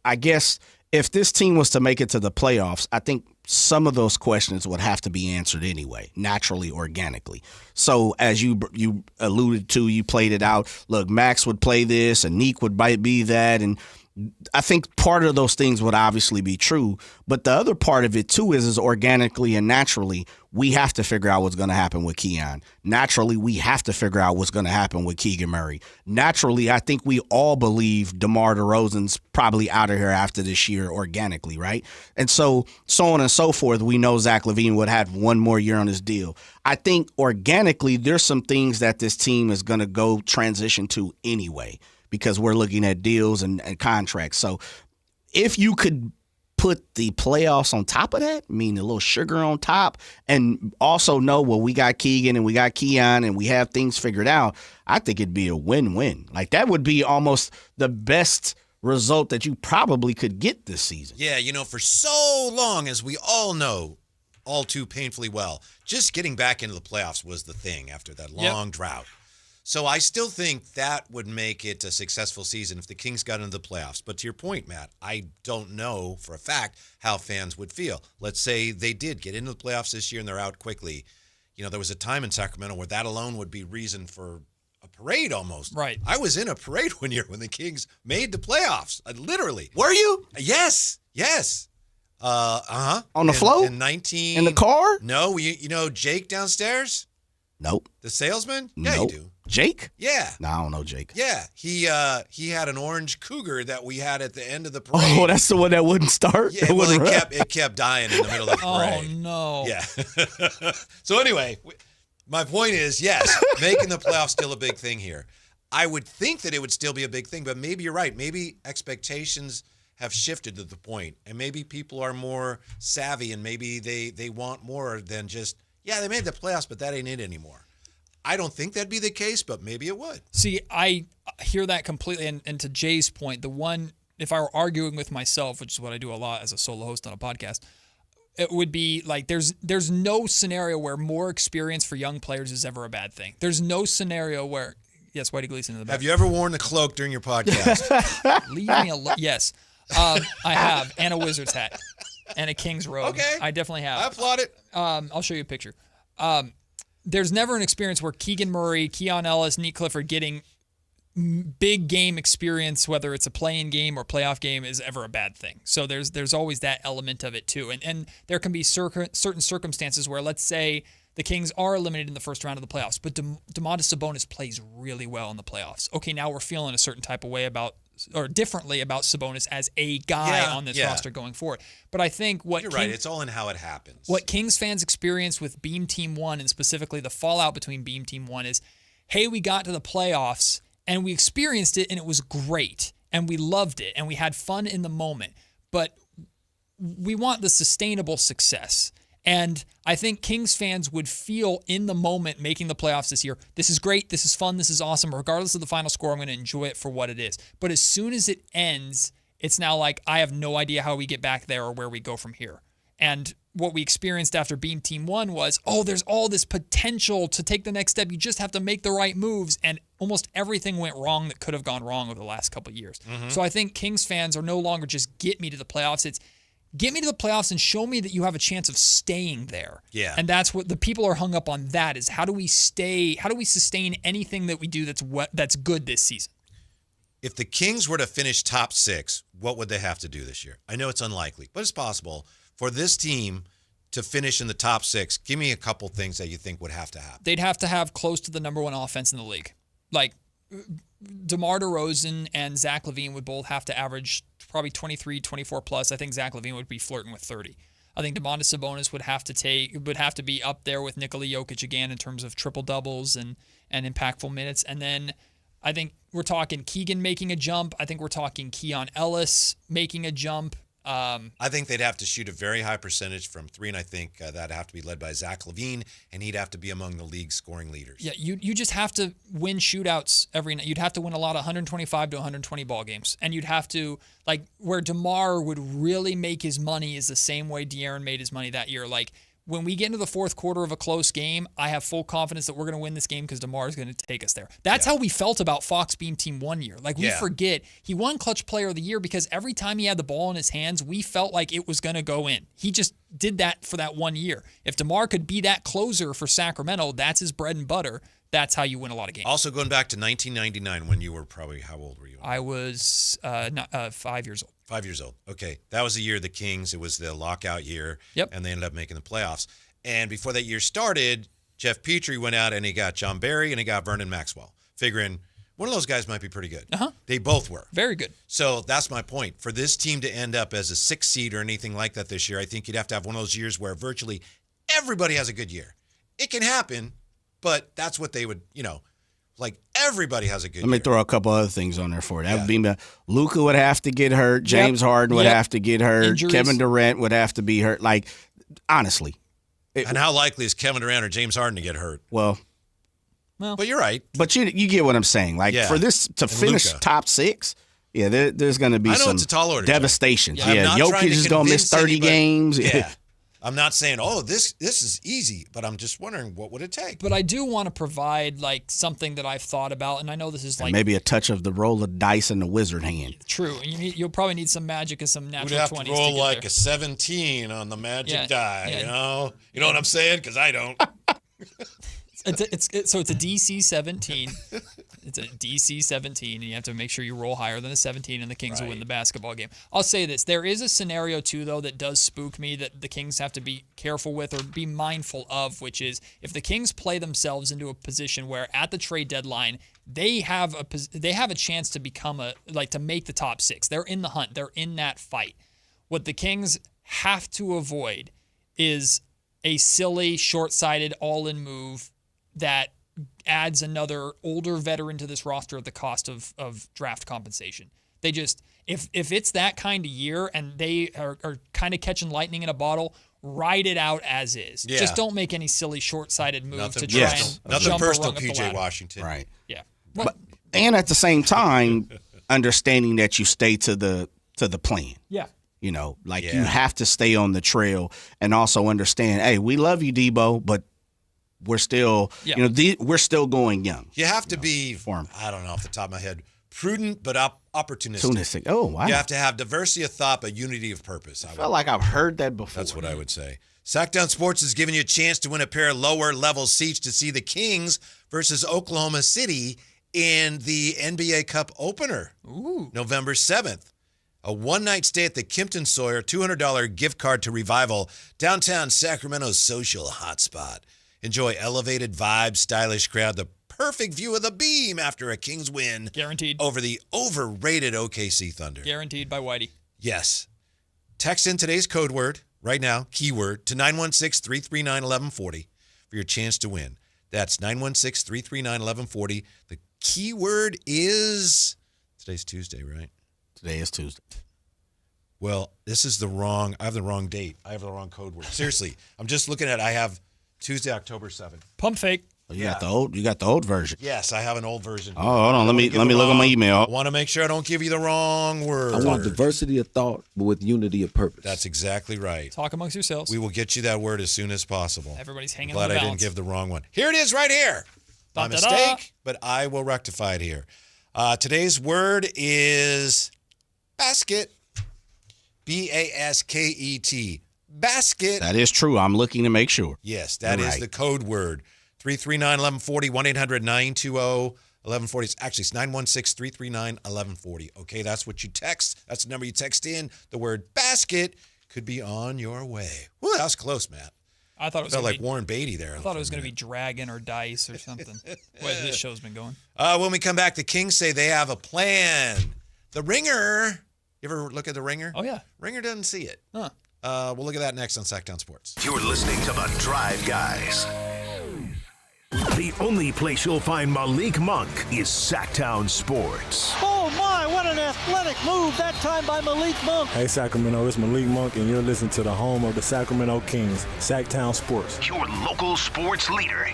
Speaker 6: I guess if this team was to make it to the playoffs, I think some of those questions would have to be answered anyway, naturally, organically. So as you alluded to, you played it out. Look, Max would play this and Neek would be that, and I think part of those things would obviously be true, but the other part of it too is organically and naturally, we have to figure out what's going to happen with Keon. Naturally, we have to figure out what's going to happen with Keegan Murray. Naturally, I think we all believe DeMar DeRozan's probably out of here after this year organically, right? And so on and so forth, we know Zach LaVine would have one more year on his deal. I think organically, there's some things that this team is going to go transition to anyway, because we're looking at deals and contracts. So if you could put the playoffs on top of that, meaning a little sugar on top, and also know, well, we got Keegan and we got Keon and we have things figured out, I think it'd be a win-win. Like, that would be almost the best result that you probably could get this season.
Speaker 4: Yeah, for so long, as we all know all too painfully well, just getting back into the playoffs was the thing after that long drought. So I still think that would make it a successful season if the Kings got into the playoffs. But to your point, Matt, I don't know for a fact how fans would feel. Let's say they did get into the playoffs this year and they're out quickly. You know, there was a time in Sacramento where that alone would be reason for a parade almost.
Speaker 5: Right.
Speaker 4: I was in a parade one year when the Kings made the playoffs. Literally.
Speaker 6: Were you?
Speaker 4: Yes.
Speaker 6: On the float?
Speaker 4: In 19.
Speaker 6: In the car?
Speaker 4: No. You know Jake downstairs?
Speaker 6: Nope.
Speaker 4: The salesman? Yeah,
Speaker 6: Nope.
Speaker 4: you do.
Speaker 6: Jake?
Speaker 4: Yeah.
Speaker 6: No, I don't know Jake.
Speaker 4: Yeah. He had an orange Cougar that we had at the end of the parade.
Speaker 6: Oh, that's the one that wouldn't start?
Speaker 4: Yeah, well, it kept dying in the middle of the parade.
Speaker 5: Oh, no.
Speaker 4: Yeah. So anyway, my point is, yes, making the playoffs still a big thing here. I would think that it would still be a big thing, but maybe you're right. Maybe expectations have shifted to the point, and maybe people are more savvy, and maybe they want more than just, yeah, they made the playoffs, but that ain't it anymore. I don't think that'd be the case, but maybe it would.
Speaker 5: See, I hear that completely. And to Jay's point, the one, if I were arguing with myself, which is what I do a lot as a solo host on a podcast, it would be like there's no scenario where more experience for young players is ever a bad thing. There's no scenario where, yes, Whitey Gleason in the back.
Speaker 4: Have you ever worn the cloak during your podcast?
Speaker 5: Leave me alone. Yes, I have, and a Wizards hat, and a Kings robe.
Speaker 4: Okay.
Speaker 5: I definitely have.
Speaker 4: I applaud it.
Speaker 5: I'll show you a picture. There's never an experience where Keegan Murray, Keon Ellis, Nate Clifford getting big game experience, whether it's a play-in game or playoff game, is ever a bad thing. So there's always that element of it too. And there can be certain circumstances where, let's say, the Kings are eliminated in the first round of the playoffs, but Domantas Sabonis plays really well in the playoffs. Okay, now we're feeling a certain type of way differently about Sabonis as a guy on this roster going forward. But I think
Speaker 4: you're right. It's all in how it happens.
Speaker 5: What Kings fans experience with Beam Team 1, and specifically the fallout between Beam Team 1, is, hey, we got to the playoffs and we experienced it and it was great and we loved it and we had fun in the moment. But we want the sustainable success. And I think Kings fans would feel in the moment making the playoffs this year, this is great, this is fun, this is awesome. Regardless of the final score, I'm going to enjoy it for what it is. But as soon as it ends, it's now like, I have no idea how we get back there or where we go from here. And what we experienced after Beam Team 1 was, there's all this potential to take the next step. You just have to make the right moves. And almost everything went wrong that could have gone wrong over the last couple of years. Mm-hmm. So I think Kings fans are no longer just get me to the playoffs. It's get me to the playoffs and show me that you have a chance of staying there.
Speaker 4: Yeah.
Speaker 5: And that's what the people are hung up on. That is, how do we sustain anything that we do that's good this season?
Speaker 4: If the Kings were to finish top 6, what would they have to do this year? I know it's unlikely, but it's possible. For this team to finish in the top 6, give me a couple things that you think would have to happen.
Speaker 5: They'd have to have close to the number 1 offense in the league. Like, DeMar DeRozan and Zach LaVine would both have to average probably 23, 24 plus. I think Zach LaVine would be flirting with 30. I think Domantas Sabonis would have to be up there with Nikola Jokic again in terms of triple doubles and impactful minutes. And then I think we're talking Keegan making a jump. I think we're talking Keon Ellis making a jump.
Speaker 4: I think they'd have to shoot a very high percentage from 3, and I think that'd have to be led by Zach LaVine, and he'd have to be among the league's scoring leaders.
Speaker 5: Yeah, you just have to win shootouts every night. You'd have to win a lot of 125 to 120 ball games, and you'd have to, like, where DeMar would really make his money is the same way De'Aaron made his money that year. Like, when we get into the fourth quarter of a close game, I have full confidence that we're going to win this game because DeMar is going to take us there. That's how we felt about Fox Beam Team 1 year. Like, we forget he won Clutch Player of the Year because every time he had the ball in his hands, we felt like it was going to go in. He just did that for that 1 year. If DeMar could be that closer for Sacramento, that's his bread and butter. That's how you win a lot of games.
Speaker 4: Also, going back to 1999, when you were probably, how old were you?
Speaker 5: I was 5 years old.
Speaker 4: 5 years old. Okay. That was the year of the Kings. It was the lockout year.
Speaker 5: Yep.
Speaker 4: And they ended up making the playoffs. And before that year started, Jeff Petrie went out and he got John Barry and he got Vernon Maxwell, figuring one of those guys might be pretty good.
Speaker 5: Uh-huh.
Speaker 4: They both were.
Speaker 5: Very good.
Speaker 4: So that's my point. For this team to end up as a 6th seed or anything like that this year, I think you'd have to have one of those years where virtually everybody has a good year. It can happen, but that's what they would, like everybody has a good year.
Speaker 6: Let me throw a couple other things on there for it. That would be Luka would have to get hurt. James Harden would have to get hurt.
Speaker 5: Injuries.
Speaker 6: Kevin Durant would have to be hurt. Like, honestly.
Speaker 4: And how likely is Kevin Durant or James Harden to get hurt?
Speaker 6: Well,
Speaker 4: but you're right.
Speaker 6: But you get what I'm saying. Like, for this to finish top 6, there's going to be some
Speaker 4: it's a tall order,
Speaker 6: devastation.
Speaker 4: Yeah,
Speaker 6: Jokic is going to miss 30 games.
Speaker 4: Yeah. I'm not saying, this is easy, but I'm just wondering what would it take.
Speaker 5: But I do want to provide like something that I've thought about, and I know this is like
Speaker 6: maybe a touch of the roll of dice in the wizard hand.
Speaker 5: True. You'll probably need some magic and some natural 20s.
Speaker 4: We'd have to roll like a 17 on the magic die, you know? You know what I'm saying? Because I don't.
Speaker 5: So it's a DC 17. It's a DC 17, and you have to make sure you roll higher than a 17, and the Kings will win the basketball game. I'll say this. There is a scenario, too, though, that does spook me that the Kings have to be careful with or be mindful of, which is if the Kings play themselves into a position where at the trade deadline they have a chance to become to make the top 6. They're in the hunt. They're in that fight. What the Kings have to avoid is a silly, short-sighted, all-in move that adds another older veteran to this roster at the cost of draft compensation. They just, if it's that kind of year and they are kind of catching lightning in a bottle, ride it out as is.
Speaker 4: Yeah.
Speaker 5: Just don't make any silly short-sighted moves to try and
Speaker 4: nothing
Speaker 5: jump
Speaker 4: personal,
Speaker 5: a rung up the
Speaker 4: PJ
Speaker 5: ladder.
Speaker 4: Washington.
Speaker 6: Right.
Speaker 5: Yeah.
Speaker 6: And at the same time, understanding that you stay to the plan.
Speaker 5: Yeah.
Speaker 6: You know, you have to stay on the trail and also understand, hey, we love you, Debo, but we're still, we're still going young.
Speaker 4: You have to be, I don't know off the top of my head, prudent but opportunistic.
Speaker 6: Oh, wow.
Speaker 4: You have to have diversity of thought but unity of purpose.
Speaker 6: I feel like I've heard that before.
Speaker 4: That's what I would say. Sactown Sports is giving you a chance to win a pair of lower-level seats to see the Kings versus Oklahoma City in the NBA Cup opener, November 7th. A one-night stay at the Kimpton Sawyer, $200 gift card to Revival, downtown Sacramento's social hotspot. Enjoy elevated vibes, stylish crowd, the perfect view of the beam after a Kings win.
Speaker 5: Guaranteed.
Speaker 4: Over the overrated OKC Thunder.
Speaker 5: Guaranteed by Whitey.
Speaker 4: Yes. Text in today's code word right now, keyword, to 916-339-1140 for your chance to win. That's 916-339-1140. The keyword is, today's Tuesday, right?
Speaker 6: Today is Tuesday.
Speaker 4: Well, I have the wrong date. I have the wrong code word. Seriously, I'm just looking at, I have Tuesday, October 7th.
Speaker 5: Pump fake.
Speaker 6: You got the old version.
Speaker 4: Yes, I have an old version.
Speaker 6: Oh, hold on. Let me look at my email.
Speaker 4: I want to make sure I don't give you the wrong word.
Speaker 8: I want diversity of thought, but with unity of purpose.
Speaker 4: That's exactly right.
Speaker 5: Talk amongst yourselves.
Speaker 4: We will get you that word as soon as possible.
Speaker 5: Everybody's hanging
Speaker 4: Glad
Speaker 5: on the
Speaker 4: I
Speaker 5: balance.
Speaker 4: didn't give the wrong one. Here it is right here. My mistake, but I will rectify it here. Today's word is basket. B-A-S-K-E-T. Basket.
Speaker 6: That is true. I'm looking to make sure.
Speaker 4: Yes, that is the code word. 339-1140, 1-800-920-1140. It's 916-339-1140. Okay, that's what you text. That's the number you text in. The word basket could be on your way. Woo, that was close, Matt.
Speaker 5: I thought it was
Speaker 4: felt like Warren Beatty there.
Speaker 5: I thought it was going to be dragon or dice or something. Way this show's been going.
Speaker 4: When we come back, the Kings say they have a plan. The Ringer. You ever look at the Ringer?
Speaker 5: Oh, yeah.
Speaker 4: Ringer doesn't see it.
Speaker 5: Huh.
Speaker 4: We'll look at that next on Sactown Sports.
Speaker 3: You're listening to The Drive Guys. The only place you'll find Malik Monk is Sactown Sports.
Speaker 17: Oh, my, what an athletic move that time by Malik Monk.
Speaker 19: Hey, Sacramento, it's Malik Monk, and you're listening to the home of the Sacramento Kings, Sactown Sports.
Speaker 3: Your local sports leader.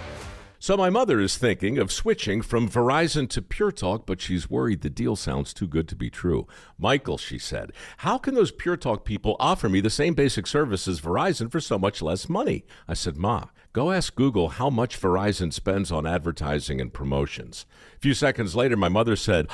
Speaker 20: So my mother is thinking of switching from Verizon to Pure Talk, but she's worried the deal sounds too good to be true. Michael, she said, how can those Pure Talk people offer me the same basic service as Verizon for so much less money? I said, Ma, go ask Google how much Verizon spends on advertising and promotions. A few seconds later, my mother said,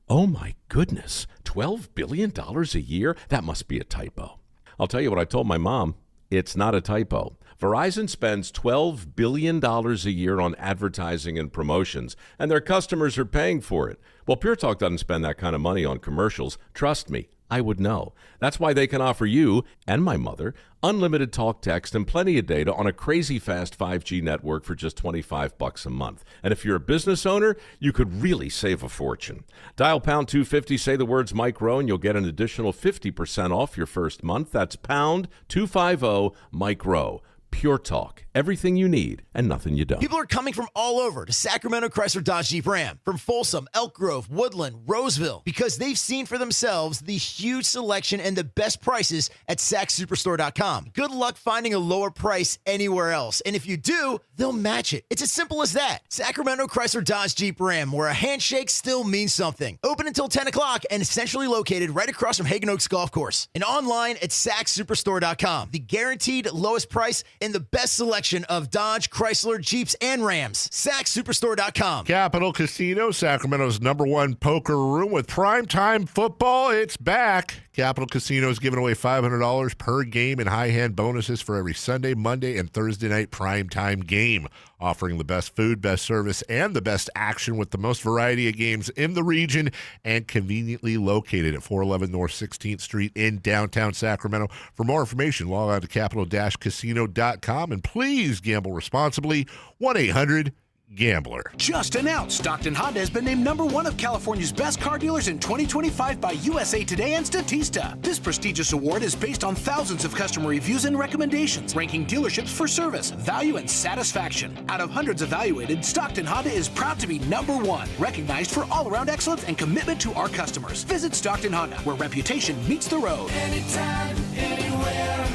Speaker 20: oh my goodness, $12 billion a year? That must be a typo. I'll tell you what I told my mom. It's not a typo. Verizon spends $12 billion a year on advertising and promotions, and their customers are paying for it. Well, Pure Talk doesn't spend that kind of money on commercials. Trust me, I would know. That's why they can offer you and my mother unlimited talk, text, and plenty of data on a crazy fast 5G network for just $25 a month. And if you're a business owner, you could really save a fortune. Dial pound 250, say the words Mike Rowe, and you'll get an additional 50% off your first month. That's pound 250 Mike Rowe. Pure Talk. Everything you need and nothing you don't.
Speaker 7: People are coming from all over to Sacramento Chrysler Dodge Jeep Ram, from Folsom, Elk Grove, Woodland, Roseville, because they've seen for themselves the huge selection and the best prices at SacSuperstore.com. Good luck finding a lower price anywhere else. And if you do, they'll match it. It's as simple as that. Sacramento Chrysler Dodge Jeep Ram, where a handshake still means something. Open until 10 o'clock and centrally located right across from Hagen Oaks Golf Course. And online at SacSuperstore.com. The guaranteed lowest price and the best selection of Dodge, Chrysler, Jeeps, and Rams. SacSuperstore.com.
Speaker 21: Capital Casino, Sacramento's #1 poker room with primetime football. It's back. Capital Casino is giving away $500 per game in high-hand bonuses for every Sunday, Monday, and Thursday night primetime game. Offering the best food, best service, and the best action with the most variety of games in the region and conveniently located at 411 North 16th Street in downtown Sacramento. For more information, log on to capital-casino.com and please gamble responsibly. 1-800-GAMBLER.
Speaker 11: Just announced, Stockton Honda has been named #1 of California's best car dealers in 2025 by USA Today and Statista. This prestigious award is based on thousands of customer reviews and recommendations, ranking dealerships for service, value, and satisfaction. Out of hundreds evaluated, Stockton Honda is proud to be #1, recognized for all-around excellence and commitment to our customers. Visit Stockton Honda, where reputation meets the road.
Speaker 12: Anytime, anywhere,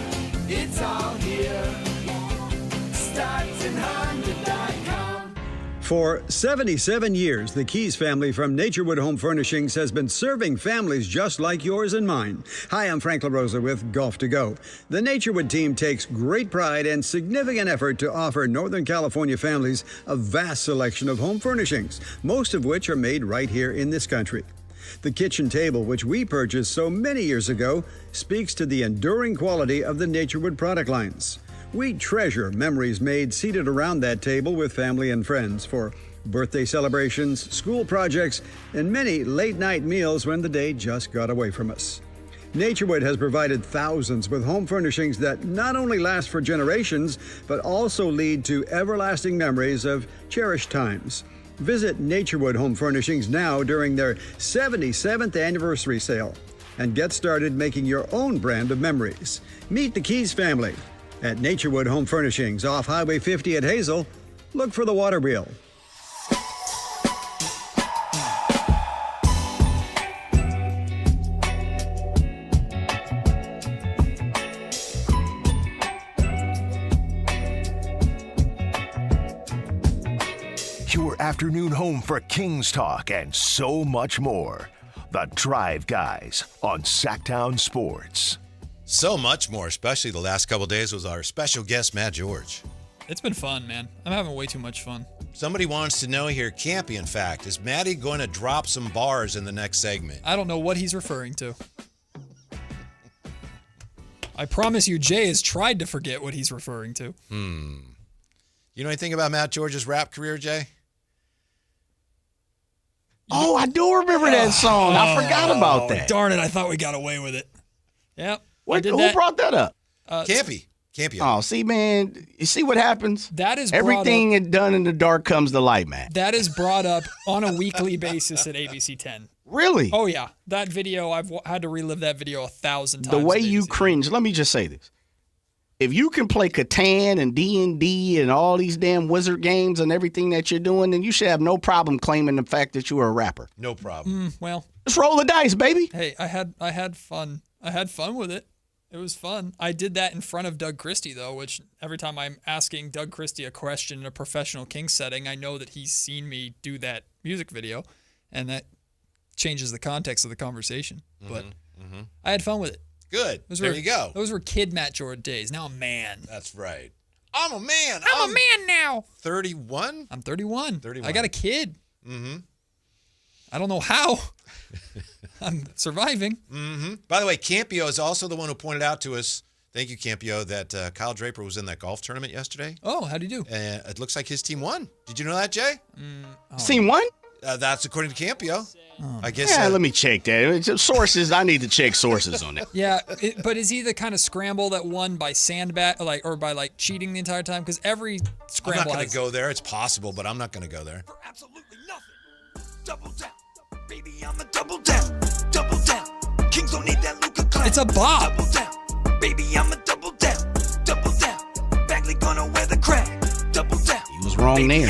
Speaker 12: it's all here. StocktonHonda.com.
Speaker 18: For 77 years, the Keys family from Naturewood Home Furnishings has been serving families just like yours and mine. Hi, I'm Frank LaRosa with Golf to Go. The Naturewood team takes great pride and significant effort to offer Northern California families a vast selection of home furnishings, most of which are made right here in this country. The kitchen table, which we purchased so many years ago, speaks to the enduring quality of the Naturewood product lines. We treasure memories made seated around that table with family and friends for birthday celebrations, school projects, and many late-night meals when the day just got away from us. Naturewood has provided thousands with home furnishings that not only last for generations, but also lead to everlasting memories of cherished times. Visit Naturewood Home Furnishings now during their 77th anniversary sale and get started making your own brand of memories. Meet the Keys family at Naturewood Home Furnishings off Highway 50 at Hazel. Look for the water wheel.
Speaker 3: Your afternoon home for Kings talk and so much more. The Drive Guys on Sactown Sports.
Speaker 4: So much more, especially the last couple of days, was our special guest, Matt George.
Speaker 5: It's been fun, man. I'm having way too much fun.
Speaker 4: Somebody wants to know here, Campy, in fact, is Matty going to drop some bars in the next segment?
Speaker 5: I don't know what he's referring to. I promise you, Jay has tried to forget what he's referring to.
Speaker 4: You know anything about Matt George's rap career, Jay?
Speaker 6: Oh, I do remember that song. I forgot about that.
Speaker 5: Darn it, I thought we got away with it. Yep.
Speaker 6: Who brought that up?
Speaker 4: Campy.
Speaker 6: Oh, see, man, you see what happens?
Speaker 5: That is
Speaker 6: everything done in the dark comes to light, man.
Speaker 5: That is brought up on a weekly basis at ABC 10.
Speaker 6: Really?
Speaker 5: Oh, yeah. That video, I've had to relive that video 1,000 times.
Speaker 6: The way you cringe, let me just say this. If you can play Catan and D&D and all these damn wizard games and everything that you're doing, then you should have no problem claiming the fact that you are a rapper.
Speaker 4: No problem.
Speaker 5: Well,
Speaker 6: just roll the dice, baby.
Speaker 5: Hey, I had fun. I had fun with it. It was fun. I did that in front of Doug Christie, though, which every time I'm asking Doug Christie a question in a professional Kings setting, I know that he's seen me do that music video, and that changes the context of the conversation. But I had fun with it.
Speaker 4: Good. There you go.
Speaker 5: Those were kid Matt George days. Now I'm a man.
Speaker 4: That's right. I'm a man.
Speaker 5: I'm a man now.
Speaker 4: 31?
Speaker 5: I'm 31.
Speaker 4: 31.
Speaker 5: I got a kid. I don't know how. I'm surviving.
Speaker 4: By the way, Campio is also the one who pointed out to us, thank you, Campio, that Kyle Draper was in that golf tournament yesterday.
Speaker 5: Oh, how'd he do?
Speaker 4: It looks like his team won. Did you know that, Jay?
Speaker 6: Team won?
Speaker 4: That's according to Campio. I guess.
Speaker 6: Yeah, let me check that. Sources, I need to check sources on that.
Speaker 5: Yeah, but is he the kind of scramble that won by sandbag, or by cheating the entire time? Because every scramble.
Speaker 4: I'm not going to go there. It's possible, but I'm not going to go there.
Speaker 12: For absolutely nothing. Double down, baby, I'm a double down. Double down. Kings don't need that Luka clown.
Speaker 5: It's a bop.
Speaker 12: Double down, baby, I'm a double down. Double down. Bagley
Speaker 6: wrong name.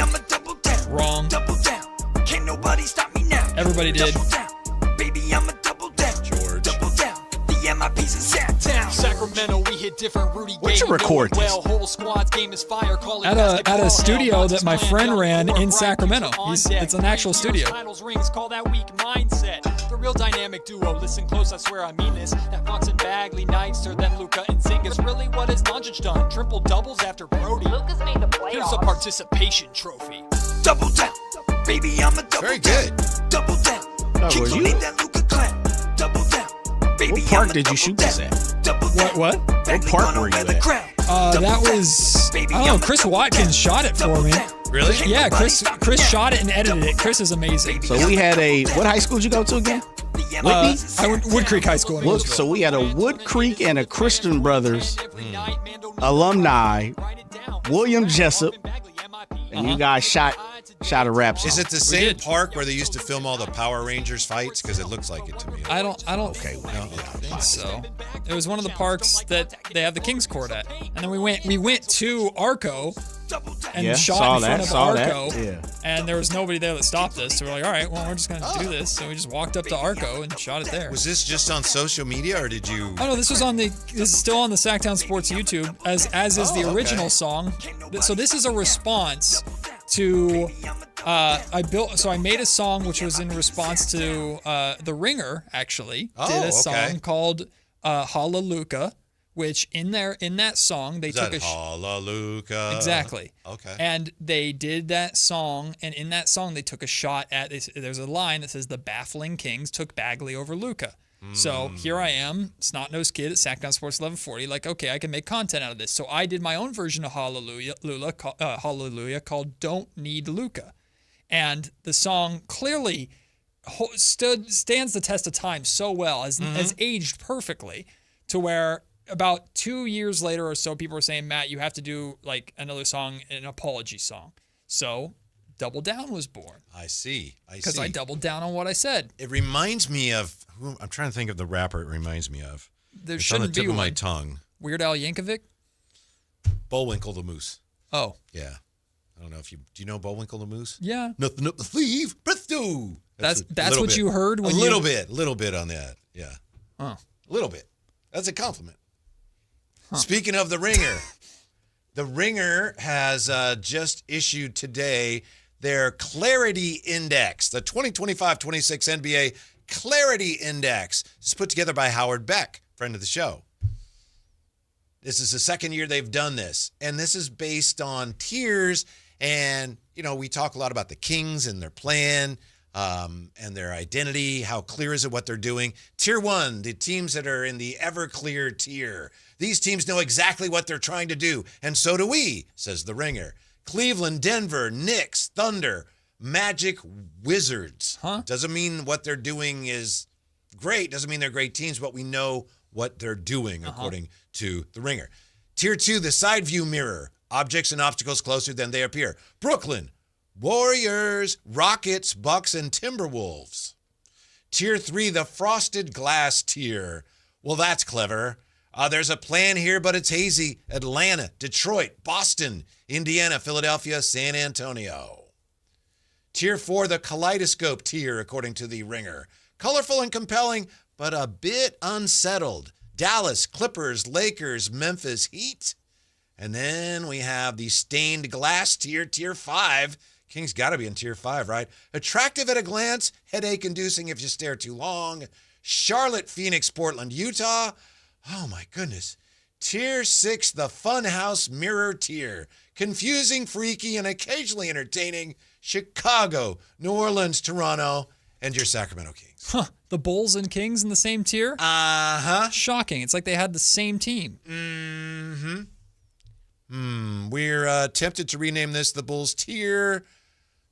Speaker 5: Wrong.
Speaker 12: Double down. Can't nobody stop me now.
Speaker 5: Everybody did.
Speaker 12: Double down. Baby, I'm a double down. George. Double down. The MIP's in Sactown.
Speaker 1: Sacramento, we hit different. Rudy
Speaker 6: Where'd you record this?
Speaker 1: well, whole squad's game is fire. Call it
Speaker 5: At a studio that my friend ran in Sacramento. It's an actual studio.
Speaker 1: Finals rings, call that weak mindset. The real dynamic duo. Listen close, I swear I mean this. That Fox and Bagley, nicer than Luka and Zingas. Really, what has Doncic done? Triple doubles after Brody. Luka's made the playoffs. Here's a participation trophy.
Speaker 12: Double down. Baby, I'm a double
Speaker 4: Very
Speaker 12: down.
Speaker 4: good.
Speaker 12: Double down.
Speaker 6: Oh,
Speaker 12: Kick
Speaker 6: were
Speaker 12: on
Speaker 6: you?
Speaker 12: it, that Luka clown. Double down. Baby,
Speaker 6: What park did you shoot this at?
Speaker 5: What?
Speaker 6: What park were you at?
Speaker 5: That was, I don't know, Chris Watkins shot it for me.
Speaker 4: Really?
Speaker 5: Yeah, Chris shot it and edited it. Chris is amazing.
Speaker 6: So we had what high school did you go to again?
Speaker 5: I went Wood Creek High School.
Speaker 6: So we had a Wood Creek and a Christian Brothers alumni, William Jessup, and you guys shot a rap song.
Speaker 4: Is it the same park where they used to film all the Power Rangers fights? Because it looks like it to me.
Speaker 5: I don't think so. It was one of the parks that they have the Kings Court at. And then we went to Arco and shot in front of Arco.
Speaker 6: Yeah.
Speaker 5: And there was nobody there that stopped us. So we're like, all right, well, we're just going to do this. So we just walked up to Arco and shot it there.
Speaker 4: Was this just on social media, or did you?
Speaker 5: Oh no, this is still on the Sactown Sports YouTube, as is the original song. So this is a response to I made a song which was in response to The Ringer actually did a song called Hallelujah, which in that song they took a
Speaker 4: Hallelujah.
Speaker 5: Exactly.
Speaker 4: Okay.
Speaker 5: And they did that song, and in that song they took a shot at there's a line that says the baffling Kings took Bagley over Luka. So here I am, snot-nosed kid at Sactown Sports 1140, like, okay, I can make content out of this. So I did my own version of Hallelujah called Don't Need Luka. And the song clearly stands the test of time so well, has aged perfectly, to where about 2 years later or so, people were saying, Matt, you have to do like another song, an apology song. So Double Down was born.
Speaker 4: I see.
Speaker 5: Because I doubled down on what I said.
Speaker 4: It reminds me of I'm trying to think of the rapper it reminds me of.
Speaker 5: There
Speaker 4: shouldn't on the tip
Speaker 5: be
Speaker 4: of my
Speaker 5: one.
Speaker 4: tongue.
Speaker 5: Weird Al Yankovic?
Speaker 4: Bullwinkle the Moose.
Speaker 5: Oh.
Speaker 4: Yeah. I don't know if do you know Bullwinkle the Moose?
Speaker 5: Yeah.
Speaker 4: Nothing up the sleeve, but do.
Speaker 5: That's what you heard when
Speaker 4: a little bit on that. Yeah.
Speaker 5: Oh.
Speaker 4: A little bit. That's a compliment. Huh. Speaking of The Ringer, The Ringer has just issued today their Clarity Index, the 2025-26 NBA Clarity Index. It's put together by Howard Beck, friend of the show. This is the second year they've done this, and this is based on tiers. And, we talk a lot about the Kings and their plan and their identity. How clear is it what they're doing? Tier 1, the teams that are in the Everclear tier. These teams know exactly what they're trying to do, and so do we, says The Ringer. Cleveland, Denver, Knicks, Thunder, Magic, Wizards. Doesn't mean what they're doing is great. Doesn't mean they're great teams, but we know what they're doing, according to The Ringer. Tier 2, the side view mirror. Objects and obstacles closer than they appear. Brooklyn, Warriors, Rockets, Bucks, and Timberwolves. Tier 3, the frosted glass tier. Well, that's clever. There's a plan here, but it's hazy. Atlanta, Detroit, Boston, Indiana, Philadelphia, San Antonio. Tier 4, the kaleidoscope tier, according to The Ringer. Colorful and compelling, but a bit unsettled. Dallas, Clippers, Lakers, Memphis, Heat. And then we have the stained glass tier, Tier 5. Kings got to be in Tier 5, right? Attractive at a glance, headache-inducing if you stare too long. Charlotte, Phoenix, Portland, Utah. Oh, my goodness. Tier 6, the Funhouse Mirror tier. Confusing, freaky, and occasionally entertaining. Chicago, New Orleans, Toronto, and your Sacramento Kings.
Speaker 5: Huh. The Bulls and Kings in the same tier?
Speaker 4: Uh-huh.
Speaker 5: Shocking. It's like they had the same team.
Speaker 4: Mm-hmm. We're tempted to rename this the Bulls tier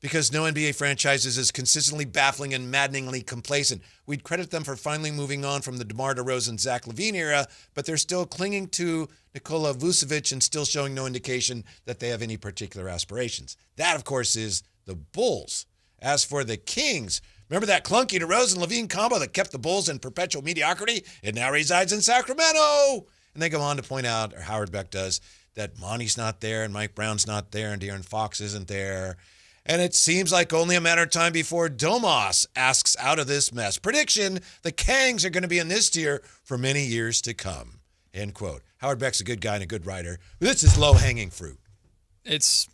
Speaker 4: because no NBA franchise is as consistently baffling and maddeningly complacent. We'd credit them for finally moving on from the DeMar DeRozan, Zach LaVine era, but they're still clinging to Nikola Vucevic and still showing no indication that they have any particular aspirations. That, of course, is the Bulls. As for the Kings, remember that clunky DeRozan-LaVine combo that kept the Bulls in perpetual mediocrity? It now resides in Sacramento. And they go on to point out, or Howard Beck does, that Monty's not there and Mike Brown's not there and De'Aaron Fox isn't there. And it seems like only a matter of time before Domas asks out of this mess. Prediction, the Kangs are going to be in this tier for many years to come. End quote. Howard Beck's a good guy and a good writer. But this is low-hanging fruit.
Speaker 5: It's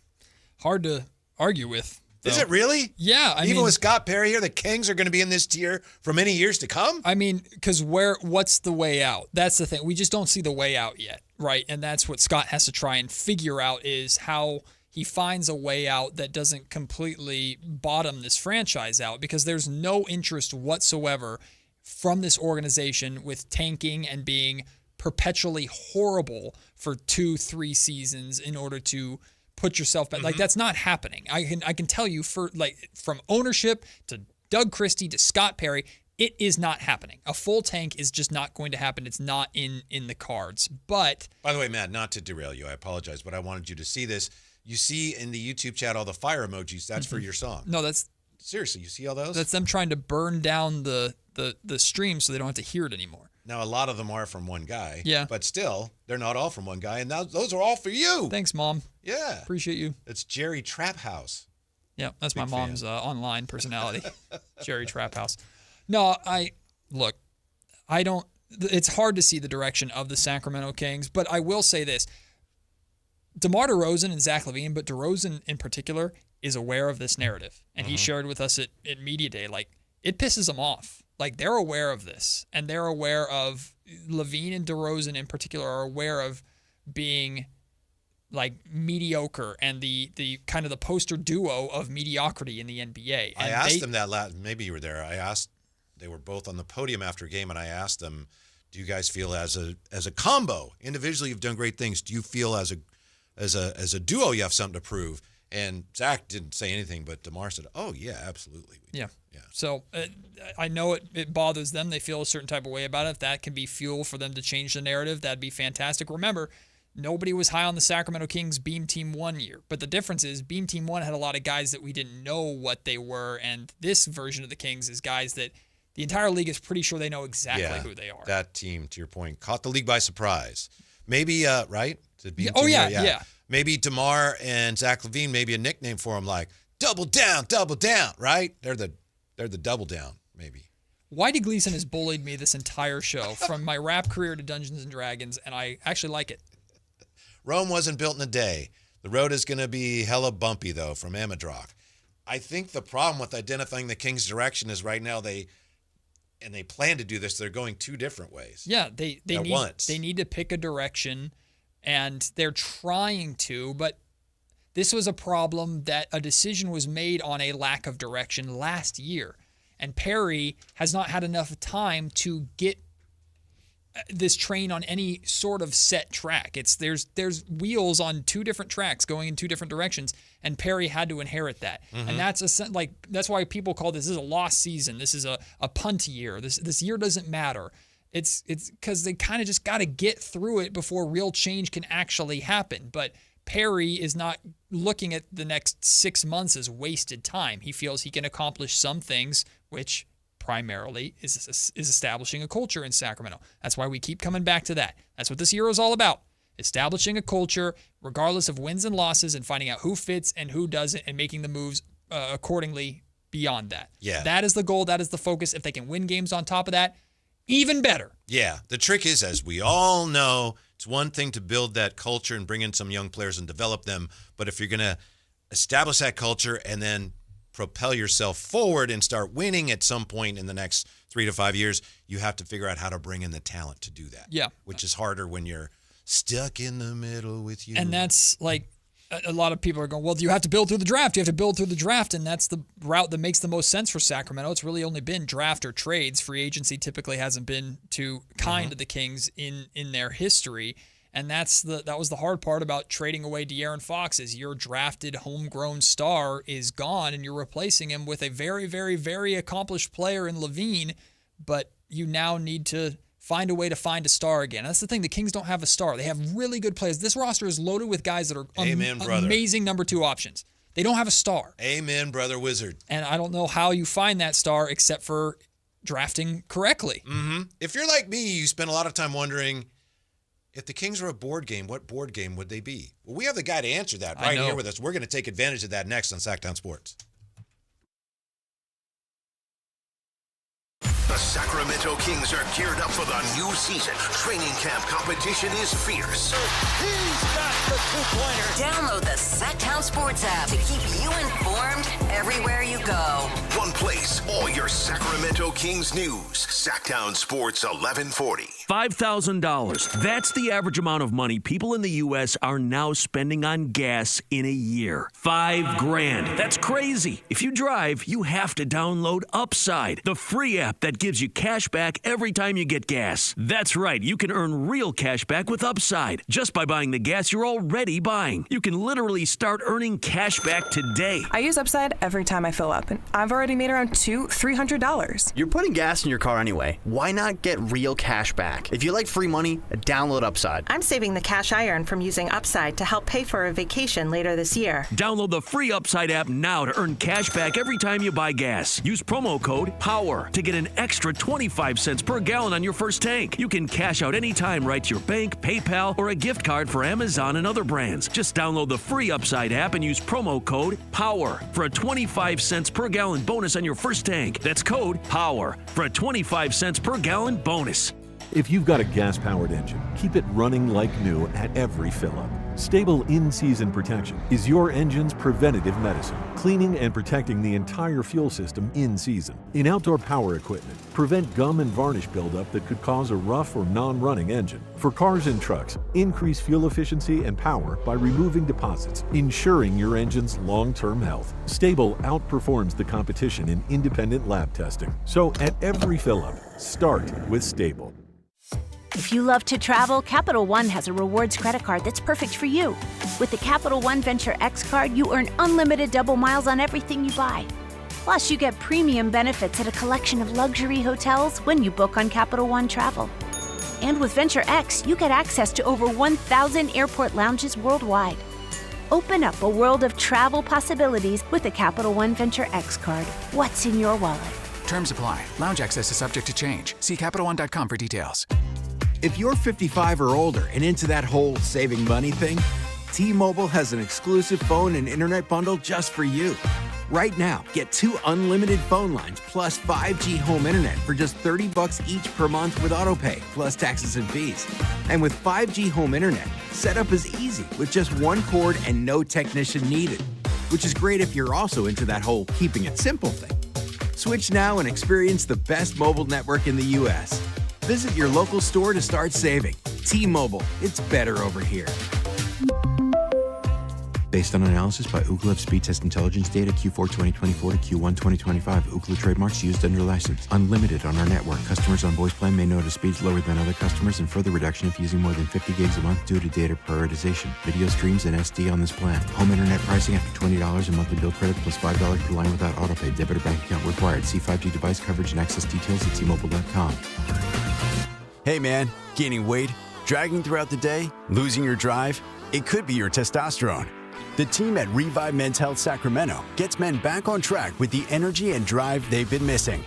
Speaker 5: hard to argue with.
Speaker 4: Is it really?
Speaker 5: Yeah.
Speaker 4: Even with Scott Perry here, the Kings are going to be in this tier for many years to come?
Speaker 5: I mean, because what's the way out? That's the thing. We just don't see the way out yet, right? And that's what Scott has to try and figure out is how he finds a way out that doesn't completely bottom this franchise out, because there's no interest whatsoever from this organization with tanking and being perpetually horrible for 2-3 seasons in order to put yourself back. Like, that's not happening. I can tell you, from ownership to Doug Christie to Scott Perry, it is not happening. A full tank is just not going to happen. It's not in the cards. But
Speaker 4: by the way, Matt, not to derail you, I apologize, but I wanted you to see this. You see in the YouTube chat all the fire emojis. That's for your song.
Speaker 5: No, that's
Speaker 4: seriously. You see all those?
Speaker 5: That's them trying to burn down the stream so they don't have to hear it anymore.
Speaker 4: Now, a lot of them are from one guy.
Speaker 5: Yeah.
Speaker 4: But still, they're not all from one guy. And those are all for you.
Speaker 5: Thanks, Mom.
Speaker 4: Yeah.
Speaker 5: Appreciate you.
Speaker 4: It's Jerry Trap House.
Speaker 5: Yeah, that's my mom's online personality. Jerry Trap House. No, it's hard to see the direction of the Sacramento Kings, but I will say this. DeMar DeRozan and Zach LaVine, but DeRozan in particular, is aware of this narrative. And he shared with us at Media Day, like, it pisses him off. Like, they're aware of this, and they're aware of LaVine and DeRozan in particular are aware of being like mediocre and the kind of the poster duo of mediocrity in the NBA. And
Speaker 4: I asked them that maybe you were there. They were both on the podium after a game, and I asked them, do you guys feel as a combo, individually you've done great things, do you feel as a duo you have something to prove? And Zach didn't say anything, but DeMar said, oh, yeah, absolutely.
Speaker 5: Yeah. So I know it bothers them. They feel a certain type of way about it. If that can be fuel for them to change the narrative, that'd be fantastic. Remember, nobody was high on the Sacramento Kings Beam Team 1 year. But the difference is Beam Team 1 had a lot of guys that we didn't know what they were. And this version of the Kings is guys that the entire league is pretty sure they know exactly who they are.
Speaker 4: That team, to your point, caught the league by surprise. Maybe, right?
Speaker 5: Yeah.
Speaker 4: Maybe DeMar and Zach LaVine, maybe a nickname for them like double down, right? They're the double down, maybe.
Speaker 5: Whitey Gleason has bullied me this entire show, from my rap career to Dungeons and Dragons, and I actually like it.
Speaker 4: Rome wasn't built in a day. The road is going to be hella bumpy, though, from Amadrock. I think the problem with identifying the Kings' direction is right now they plan to do this. They're going two different ways.
Speaker 5: Yeah, they need to pick a direction, and they're trying to, but this was a problem that a decision was made on a lack of direction last year. And Perry has not had enough time to get this train on any sort of set track. There's wheels on two different tracks going in two different directions, and Perry had to inherit that. And that's why people call this is a lost season. This is a punt year. This year doesn't matter. It's because they kind of just got to get through it before real change can actually happen. But Perry is not looking at the next 6 months as wasted time. He feels he can accomplish some things, which primarily is establishing a culture in Sacramento. That's why we keep coming back to that. That's what this year is all about. Establishing a culture, regardless of wins and losses, and finding out who fits and who doesn't, and making the moves accordingly beyond that.
Speaker 4: Yeah.
Speaker 5: That is the goal. That is the focus. If they can win games on top of that, even better.
Speaker 4: Yeah. The trick is, as we all know, it's one thing to build that culture and bring in some young players and develop them. But if you're going to establish that culture and then propel yourself forward and start winning at some point in the next 3 to 5 years, you have to figure out how to bring in the talent to do that.
Speaker 5: Yeah.
Speaker 4: Which is harder when you're stuck in the middle with you.
Speaker 5: And that's like a lot of people are going, well, you have to build through the draft. You have to build through the draft. And that's the route that makes the most sense for Sacramento. It's really only been draft or trades. Free agency typically hasn't been too kind to the Kings in their history. And that was the hard part about trading away De'Aaron Fox, is your drafted homegrown star is gone and you're replacing him with a very, very, very accomplished player in LaVine, but you now need to find a way to find a star again. That's the thing. The Kings don't have a star. They have really good players. This roster is loaded with guys that are amazing number 2 options. They don't have a star.
Speaker 4: Amen, brother wizard.
Speaker 5: And I don't know how you find that star except for drafting correctly.
Speaker 4: Mm-hmm. If you're like me, you spend a lot of time wondering, If the Kings were a board game, what board game would they be? Well, we have the guy to answer that right here with us. We're going to take advantage of that next on Sactown Sports.
Speaker 3: The Sacramento Kings are geared up for the new season. Training camp competition is fierce.
Speaker 2: He's got the two-pointer. Download the Sactown Sports app to keep you informed everywhere you go.
Speaker 3: One place, all your Sacramento Kings news. Sactown Sports 1140.
Speaker 10: $5,000. That's the average amount of money people in the U.S. are now spending on gas in a year. $5,000. That's crazy. If you drive, you have to download Upside, the free app that gives you cash back every time you get gas. That's right. You can earn real cash back with Upside just by buying the gas you're already buying. You can literally start earning cash back today.
Speaker 13: I use Upside every time I fill up, and I've already made around $300.
Speaker 22: You're putting gas in your car anyway. Why not get real cash back? If you like free money, download Upside.
Speaker 24: I'm saving the cash I earn from using Upside to help pay for a vacation later this year.
Speaker 10: Download the free Upside app now to earn cash back every time you buy gas. Use promo code POWER to get an extra 25 cents per gallon on your first tank. You can cash out anytime right to your bank, PayPal, or a gift card for Amazon and other brands. Just download the free Upside app and use promo code POWER for a 25 cents per gallon bonus on your first tank. That's code POWER for a 25 cents per gallon bonus.
Speaker 25: If you've got a gas-powered engine, keep it running like new at every fill-up. Stable in-season protection is your engine's preventative medicine, cleaning and protecting the entire fuel system in season. In outdoor power equipment, prevent gum and varnish buildup that could cause a rough or non-running engine. For cars and trucks, increase fuel efficiency and power by removing deposits, ensuring your engine's long-term health. Stable outperforms the competition in independent lab testing. So at every fill-up, start with Stable.
Speaker 26: If you love to travel, Capital One has a rewards credit card that's perfect for you. With the Capital One Venture X card, you earn unlimited double miles on everything you buy. Plus, you get premium benefits at a collection of luxury hotels when you book on Capital One Travel. And with Venture X, you get access to over 1,000 airport lounges worldwide. Open up a world of travel possibilities with the Capital One Venture X card. What's in your wallet?
Speaker 27: Terms apply. Lounge access is subject to change. See CapitalOne.com for details.
Speaker 28: If you're 55 or older and into that whole saving money thing, T-Mobile has an exclusive phone and internet bundle just for you. Right now, get 2 unlimited phone lines plus 5G home internet for just $30 each per month with AutoPay, plus taxes and fees. And with 5G home internet, setup is easy with just one cord and no technician needed, which is great if you're also into that whole keeping it simple thing. Switch now and experience the best mobile network in the U.S. Visit your local store to start saving. T-Mobile, it's better over here.
Speaker 29: Based on analysis by Ookla Speed Test Intelligence data Q4 2024 to Q1 2025. Ookla trademarks used under license. Unlimited on our network. Customers on voice plan may notice speeds lower than other customers and further reduction if using more than 50 gigs a month due to data prioritization. Video streams and SD on this plan. Home internet pricing after $20 in monthly bill credit plus $5 per line without autopay. Debit or bank account required. See 5G device coverage and access details at T-Mobile.com.
Speaker 30: Hey man, gaining weight, dragging throughout the day, losing your drive? It could be your testosterone. The team at Revive Men's Health Sacramento gets men back on track with the energy and drive they've been missing.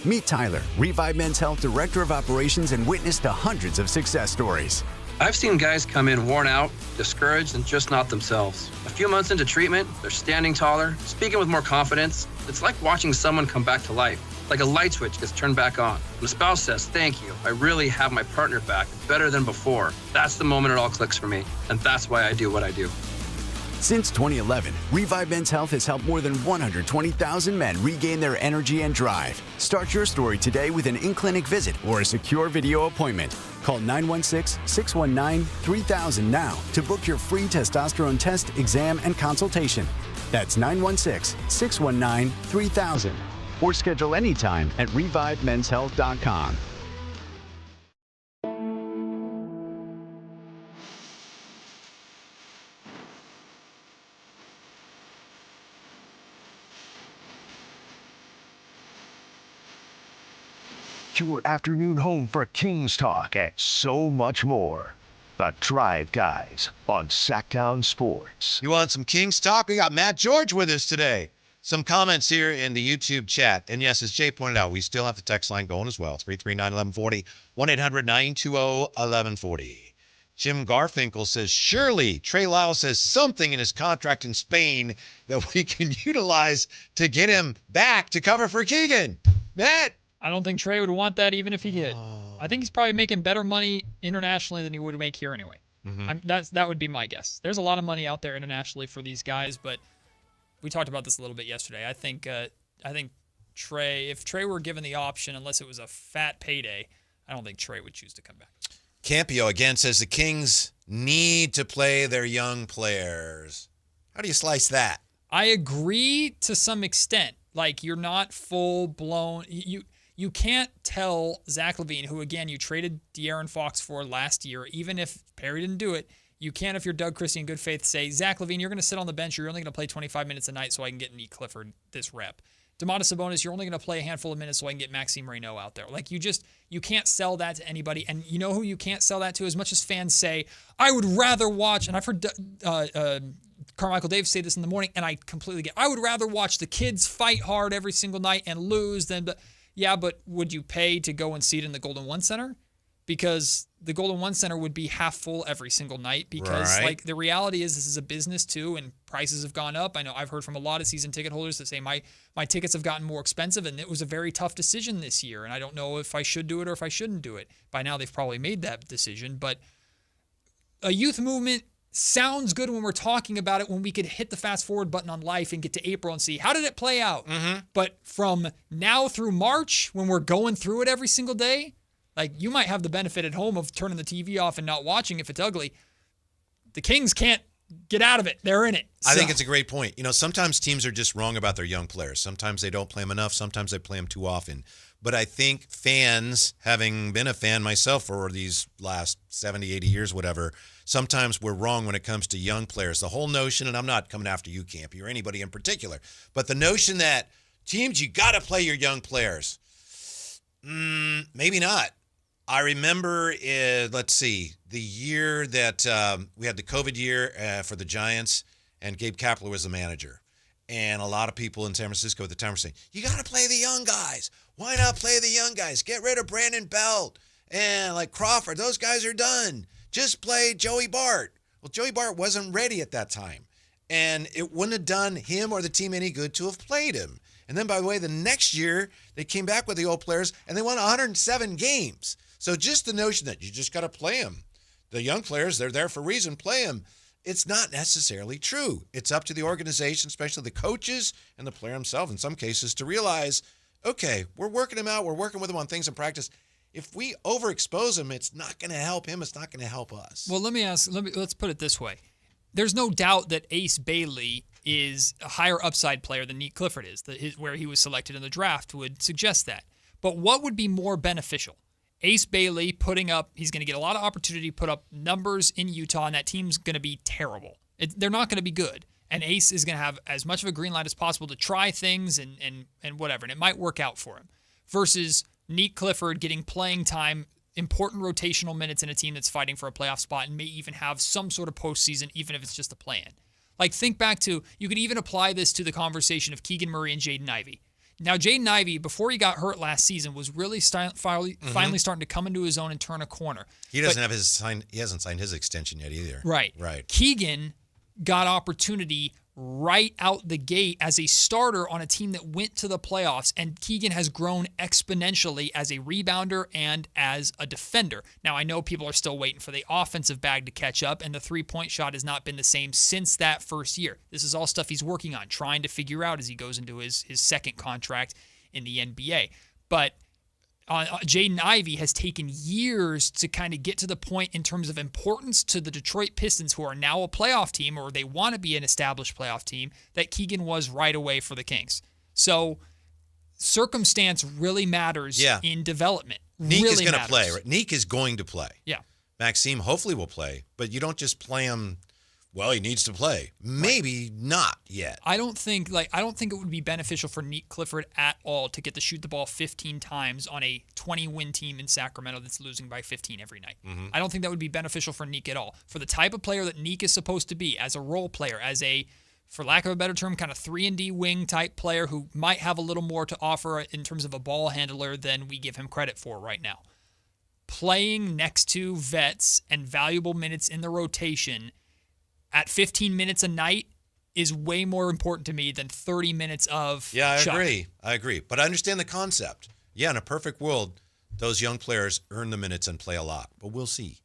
Speaker 30: Meet Tyler, Revive Men's Health Director of Operations and witness to hundreds of success stories.
Speaker 31: I've seen guys come in worn out, discouraged, and just not themselves. A few months into treatment, they're standing taller, speaking with more confidence. It's like watching someone come back to life. Like a light switch gets turned back on. When a spouse says, "Thank you, I really have my partner back, better than before," that's the moment it all clicks for me. And that's why I do what I do.
Speaker 30: Since 2011, Revive Men's Health has helped more than 120,000 men regain their energy and drive. Start your story today with an in-clinic visit or a secure video appointment. Call 916-619-3000 now to book your free testosterone test, exam, and consultation. That's 916-619-3000. Or schedule anytime at ReviveMen'sHealth.com.
Speaker 3: Your afternoon home for Kings talk and so much more. The Drive Guys on Sactown Sports.
Speaker 4: You want some Kings talk? We got Matt George with us today. Some comments here in the YouTube chat. And yes, as Jay pointed out, we still have the text line going as well. 339-1140, 1-800-920-1140. Jim Garfinkel says, surely Trey Lyles has something in his contract in Spain that we can utilize to get him back to cover for Keegan. Matt?
Speaker 5: I don't think Trey would want that even if he did. I think he's probably making better money internationally than he would make here anyway. That would be my guess. There's a lot of money out there internationally for these guys, but we talked about this a little bit yesterday. I think Trey, if Trey were given the option, unless it was a fat payday, I don't think Trey would choose to come back.
Speaker 4: Campio again says the Kings need to play their young players. How do you slice that?
Speaker 5: I agree to some extent. Like, you're not full blown. You can't tell Zach LaVine, who again you traded De'Aaron Fox for last year, even if Perry didn't do it. You can't, if you're Doug Christie in good faith, say, Zach LaVine, you're going to sit on the bench. You're only going to play 25 minutes a night so I can get Nate Clifford this rep. Domantas Sabonis, you're only going to play a handful of minutes so I can get Maxime Reynaud out there. Like, you can't sell that to anybody. And you know who you can't sell that to? As much as fans say, I would rather watch, and I've heard Carmichael Davis say this in the morning, and I completely get it. I would rather watch the kids fight hard every single night and lose than, yeah, but would you pay to go and see it in the Golden One Center? Because the Golden One Center would be half full every single night because like the reality is this is a business too and prices have gone up. I know I've heard from a lot of season ticket holders that say my tickets have gotten more expensive and it was a very tough decision this year and I don't know if I should do it or if I shouldn't do it. By now they've probably made that decision, but a youth movement sounds good when we're talking about it when we could hit the fast forward button on life and get to April and see how did it play out. But from now through March when we're going through it every single day, like, you might have the benefit at home of turning the TV off and not watching if it's ugly. The Kings can't get out of it. They're in it.
Speaker 4: I think it's a great point. You know, sometimes teams are just wrong about their young players. Sometimes they don't play them enough. Sometimes they play them too often. But I think fans, having been a fan myself for these last 70, 80 years, whatever, sometimes we're wrong when it comes to young players. The whole notion, and I'm not coming after you, Campy, or anybody in particular, but the notion that teams, you got to play your young players. Maybe not. I remember, let's see, the year that we had the COVID year for the Giants, and Gabe Kapler was the manager. And a lot of people in San Francisco at the time were saying, you got to play the young guys. Why not play the young guys? Get rid of Brandon Belt and like Crawford. Those guys are done. Just play Joey Bart. Well, Joey Bart wasn't ready at that time. And it wouldn't have done him or the team any good to have played him. And then, by the way, the next year, they came back with the old players, and they won 107 games. So just the notion that you just got to play them. The young players, they're there for a reason, play them. It's not necessarily true. It's up to the organization, especially the coaches and the player himself in some cases, to realize, okay, we're working him out. We're working with him on things in practice. If we overexpose him, it's not going to help him. It's not going to help us.
Speaker 5: Well, let's put it this way. There's no doubt that Ace Bailey is a higher upside player than Nate Clifford is. Where he was selected in the draft would suggest that. But what would be more beneficial? Ace Bailey putting up, he's going to get a lot of opportunity to put up numbers in Utah, and that team's going to be terrible. They're not going to be good. And Ace is going to have as much of a green light as possible to try things and whatever, and it might work out for him. Versus Nate Clifford getting playing time, important rotational minutes in a team that's fighting for a playoff spot and may even have some sort of postseason, even if it's just a play-in. Like, think back to, you could even apply this to the conversation of Keegan Murray and Jaden Ivey. Now, Jaden Ivey, before he got hurt last season, was really finally starting to come into his own and turn a corner.
Speaker 4: He hasn't signed his extension yet either.
Speaker 5: Right. Keegan got opportunity right out the gate as a starter on a team that went to the playoffs, and Keegan has grown exponentially as a rebounder and as a defender. Now, I know people are still waiting for the offensive bag to catch up, and the three-point shot has not been the same since that first year. This is all stuff he's working on, trying to figure out as he goes into his second contract in the NBA. But Jaden Ivey has taken years to kind of get to the point in terms of importance to the Detroit Pistons, who are now a playoff team, or they want to be an established playoff team, that Keegan was right away for the Kings. So circumstance really matters in development.
Speaker 4: Neek is going to play, right? Neek is going to play.
Speaker 5: Yeah.
Speaker 4: Maxime hopefully will play, but you don't just play him. Well, he needs to play. Maybe not yet.
Speaker 5: I don't think it would be beneficial for Nate Clifford at all to get to shoot the ball 15 times on a 20-win team in Sacramento that's losing by 15 every night. I don't think that would be beneficial for Neek at all. For the type of player that Neek is supposed to be, as a role player, as a, for lack of a better term, kind of 3-and-D wing type player who might have a little more to offer in terms of a ball handler than we give him credit for right now. playing next to vets and valuable minutes in the rotation at 15 minutes a night is way more important to me than 30 minutes of Chuck.
Speaker 4: I agree. But I understand the concept. Yeah, in a perfect world, those young players earn the minutes and play a lot. But we'll see.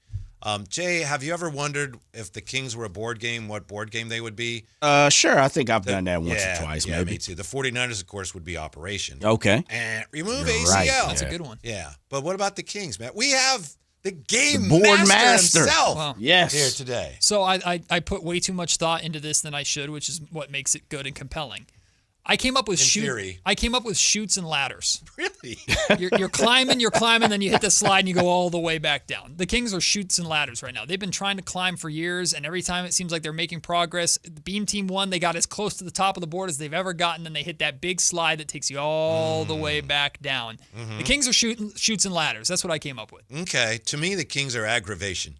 Speaker 4: Jay, have you ever wondered if the Kings were a board game, what board game they would be?
Speaker 6: Sure. I think I've done that once or twice,
Speaker 4: yeah,
Speaker 6: maybe.
Speaker 4: Me too. The 49ers, of course, would be Operation.
Speaker 6: Okay.
Speaker 4: And remove
Speaker 6: You're
Speaker 4: ACL.
Speaker 6: right.
Speaker 5: That's a good one.
Speaker 4: Yeah. But what about the Kings, man? We have the game
Speaker 6: board
Speaker 4: master himself
Speaker 5: Wow.
Speaker 6: Yes.
Speaker 4: here today.
Speaker 5: So I put way too much thought into this than I should, which is what makes it good and compelling. I came up with chutes and ladders.
Speaker 4: Really?
Speaker 5: You're climbing, then you hit the slide and you go all the way back down. The Kings are chutes and ladders right now. They've been trying to climb for years, and every time it seems like they're making progress. The Beam Team won. They got as close to the top of the board as they've ever gotten, and they hit that big slide that takes you all the way back down.
Speaker 4: Mm-hmm.
Speaker 5: The Kings are chutes and ladders. That's what I came up with.
Speaker 4: Okay. To me, the Kings are aggravation.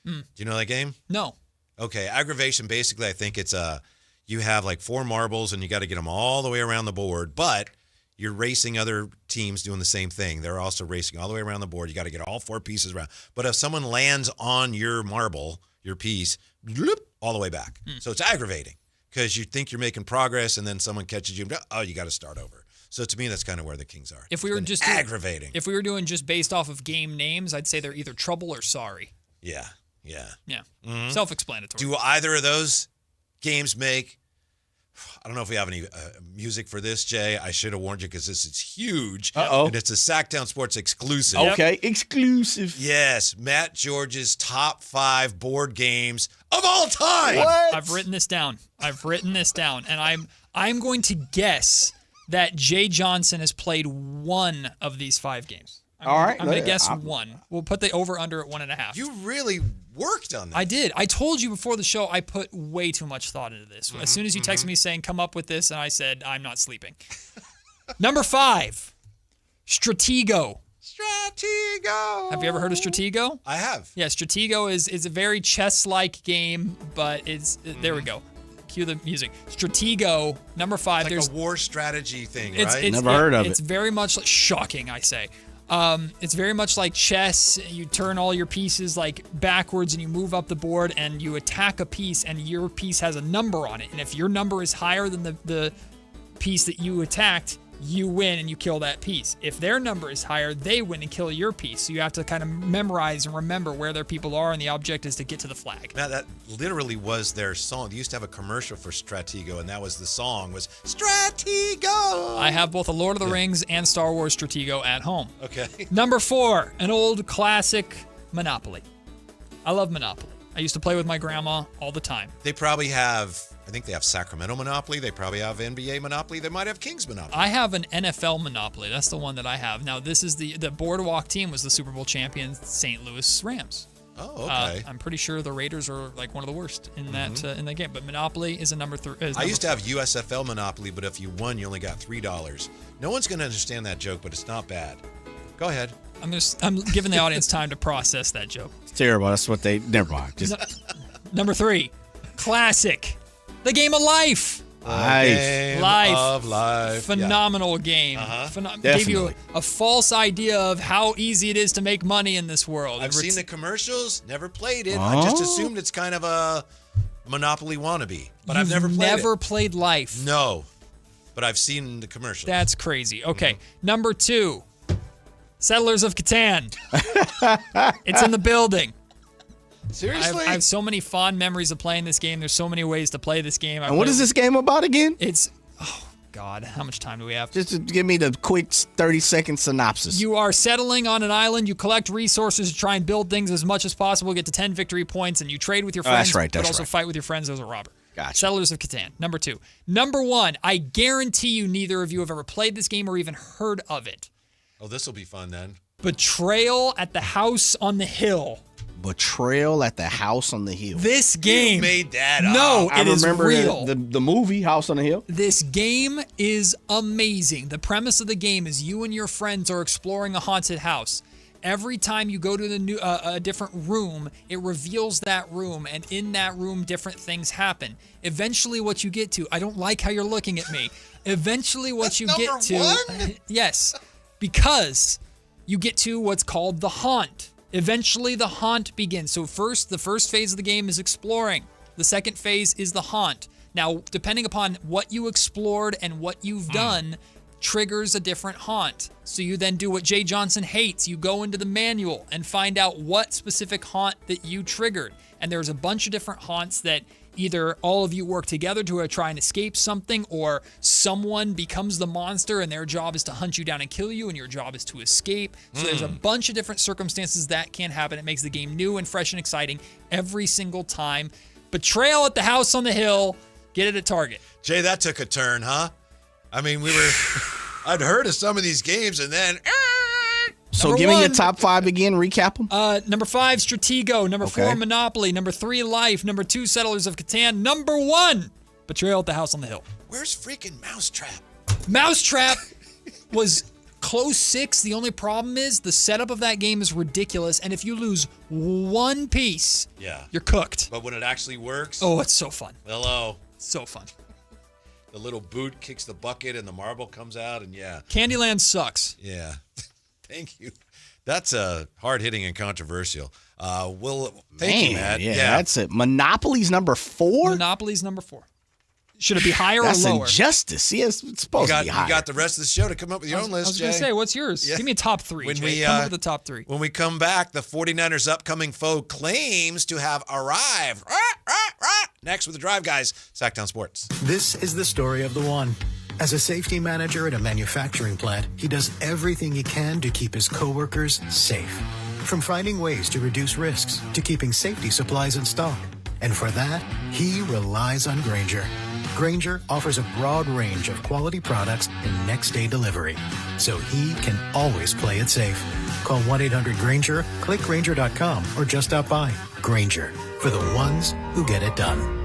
Speaker 4: Do you know that game?
Speaker 5: No.
Speaker 4: Okay. Aggravation, basically, I think it's you have like 4 marbles and you got to get them all the way around the board, but you're racing other teams doing the same thing. They're also racing all the way around the board. You got to get all 4 pieces around. But if someone lands on your marble, your piece, bloop, all the way back. So it's aggravating because you think you're making progress and then someone catches you. Oh, you got to start over. So to me, that's kind of where the Kings are.
Speaker 5: If we were just
Speaker 4: aggravating.
Speaker 5: If we were doing just based off of game names, I'd say they're either trouble or sorry.
Speaker 4: Yeah. Mm-hmm.
Speaker 5: Self-explanatory.
Speaker 4: Do either of those games make? I don't know if we have any music for this, Jay. I should have warned you because this is huge. And it's a Sactown Sports exclusive.
Speaker 6: Okay, exclusive.
Speaker 4: Yes, Matt George's top 5 board games of all time.
Speaker 6: What?
Speaker 5: I've written this down. And I'm going to guess that Jay Johnson has played 1 of these 5 games. I'm going to guess 1. We'll put the over-under at 1.5.
Speaker 4: You really worked on that.
Speaker 5: I did. I told you before the show I put way too much thought into this. As soon as you texted me saying, come up with this, and I said, I'm not sleeping. Number 5, Stratego. Have you ever heard of Stratego?
Speaker 4: I have.
Speaker 5: Yeah, Stratego is a very chess-like game, but there we go. Cue the music. Stratego, number 5.
Speaker 4: It's like
Speaker 5: there's
Speaker 4: a war strategy thing,
Speaker 5: it's,
Speaker 4: right?
Speaker 6: Never heard of it.
Speaker 5: It's very much shocking, I say. It's very much like chess. You turn all your pieces like backwards and you move up the board and you attack a piece and your piece has a number on it. And if your number is higher than the piece that you attacked, you win and you kill that piece. If their number is higher, they win and kill your piece. So you have to kind of memorize and remember where their people are, and the object is to get to the flag.
Speaker 4: Now, that literally was their song. They used to have a commercial for Stratego, and that was the song, was Stratego.
Speaker 5: I have both a Lord of the Rings and Star Wars Stratego at home.
Speaker 4: Okay.
Speaker 5: Number 4, an old classic, Monopoly. I love Monopoly. I used to play with my grandma all the time.
Speaker 4: They probably have, I think they have Sacramento Monopoly. They probably have NBA Monopoly. They might have Kings Monopoly.
Speaker 5: I have an NFL Monopoly. That's the one that I have. Now, this is the Boardwalk team was the Super Bowl champion St. Louis Rams.
Speaker 4: Oh, okay.
Speaker 5: I'm pretty sure the Raiders are like one of the worst in that game. But Monopoly is a number 3.
Speaker 4: I used to have USFL Monopoly, but if you won, you only got $3. No one's going to understand that joke, but it's not bad. Go ahead.
Speaker 5: I'm giving the audience time to process that joke.
Speaker 6: It's terrible. That's what they. Never mind.
Speaker 5: Number 3, classic, the game of life.
Speaker 4: Game of life.
Speaker 5: Phenomenal game. Gave you a false idea of how easy it is to make money in this world.
Speaker 4: I've seen the commercials, never played it. I just assumed it's kind of a Monopoly wannabe, but I've never played it.
Speaker 5: Never played Life.
Speaker 4: No, but I've seen the commercials.
Speaker 5: That's crazy. Okay, number 2, Settlers of Catan. It's in the building.
Speaker 4: Seriously?
Speaker 5: I have so many fond memories of playing this game. There's so many ways to play this game.
Speaker 6: And what is this game about again?
Speaker 5: It's, oh God, how much time do we have?
Speaker 6: Just to give me the quick 30-second synopsis.
Speaker 5: You are settling on an island. You collect resources to try and build things as much as possible, get to 10 victory points, and you trade with your friends, but also fight with your friends as a robber.
Speaker 6: Gotcha.
Speaker 5: Settlers of Catan, number 2. Number 1, I guarantee you neither of you have ever played this game or even heard of it.
Speaker 4: Oh, this will be fun then.
Speaker 5: Betrayal at the House on the Hill.
Speaker 6: Betrayal at the House on the Hill.
Speaker 5: This game.
Speaker 4: You made that up.
Speaker 5: No,
Speaker 6: I
Speaker 5: it is
Speaker 6: remember
Speaker 5: real.
Speaker 6: the movie House on the Hill.
Speaker 5: This game is amazing. The premise of the game is you and your friends are exploring a haunted house. Every time you go to a different room, it reveals that room, and in that room, different things happen. Eventually, what you get to, I don't like how you're looking at me. Eventually, what you get to,
Speaker 4: one?
Speaker 5: yes, because you get to what's called the haunt. Eventually, the haunt begins. So the first phase of the game is exploring. The second phase is the haunt. Now, depending upon what you explored and what you've done, triggers a different haunt. So you then do what Jay Johnson hates. You go into the manual and find out what specific haunt that you triggered. And there's a bunch of different haunts that either all of you work together to try and escape something, or someone becomes the monster and their job is to hunt you down and kill you, and your job is to escape. So there's a bunch of different circumstances that can happen. It makes the game new and fresh and exciting every single time. Betrayal at the House on the Hill. Get it at Target.
Speaker 4: Jay, that took a turn, huh? I mean, I'd heard of some of these games, and then...
Speaker 6: So give me your top 5 again, recap them.
Speaker 5: Number 5, Stratego. Number 4, Monopoly. Number 3, Life. Number 2, Settlers of Catan. Number 1, Betrayal at the House on the Hill.
Speaker 4: Where's freaking Mousetrap?
Speaker 5: Mousetrap was close 6. The only problem is the setup of that game is ridiculous, and if you lose one piece, you're cooked.
Speaker 4: But when it actually works...
Speaker 5: Oh, it's so fun.
Speaker 4: Hello.
Speaker 5: So fun.
Speaker 4: The little boot kicks the bucket, and the marble comes out, and
Speaker 5: Candyland sucks.
Speaker 4: Yeah. Thank you. That's hard-hitting and controversial. Thank you, Matt.
Speaker 6: Yeah, that's it. Monopoly's number 4?
Speaker 5: Monopoly's number 4. Should it be higher or lower?
Speaker 6: That's injustice. Yes, it's supposed to be higher.
Speaker 4: You got the rest of the show to come up with your own list, Jay.
Speaker 5: I was going to say, what's yours? Give me a top 3, Jay. Come up with the top 3.
Speaker 4: When we come back, the 49ers' upcoming foe claims to have arrived. Next with the Drive Guys, Sactown Sports.
Speaker 7: This is the story of the one. As a safety manager at a manufacturing plant, he does everything he can to keep his coworkers safe. From finding ways to reduce risks to keeping safety supplies in stock. And for that, he relies on Grainger. Grainger offers a broad range of quality products and next-day delivery, so he can always play it safe. Call 1-800-GRAINGER, click Grainger.com, or just stop by. Grainger, for the ones who get it done.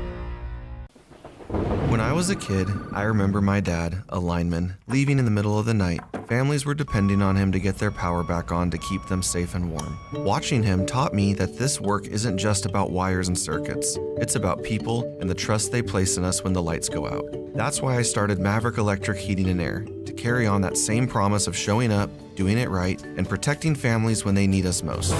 Speaker 8: When I was a kid, I remember my dad, a lineman, leaving in the middle of the night. Families were depending on him to get their power back on to keep them safe and warm. Watching him taught me that this work isn't just about wires and circuits. It's about people and the trust they place in us when the lights go out. That's why I started Maverick Electric Heating and Air, to carry on that same promise of showing up, doing it right, and protecting families when they need us most.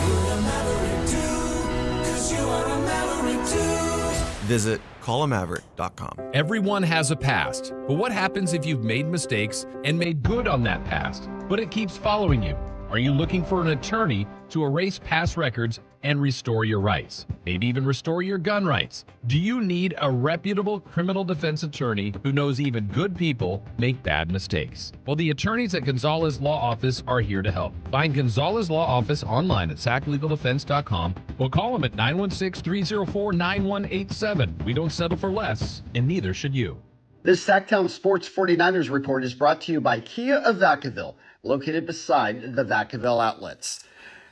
Speaker 8: Visit callamaverick.com.
Speaker 9: Everyone has a past, but what happens if you've made mistakes and made good on that past, but it keeps following you? Are you looking for an attorney to erase past records and restore your rights? Maybe even restore your gun rights? Do you need a reputable criminal defense attorney who knows even good people make bad mistakes? Well, the attorneys at Gonzalez Law Office are here to help. Find Gonzalez Law Office online at saclegaldefense.com or call them at 916-304-9187. We don't settle for less, and neither should you.
Speaker 14: This Sactown Sports 49ers report is brought to you by Kia of Vacaville, located beside the Vacaville outlets.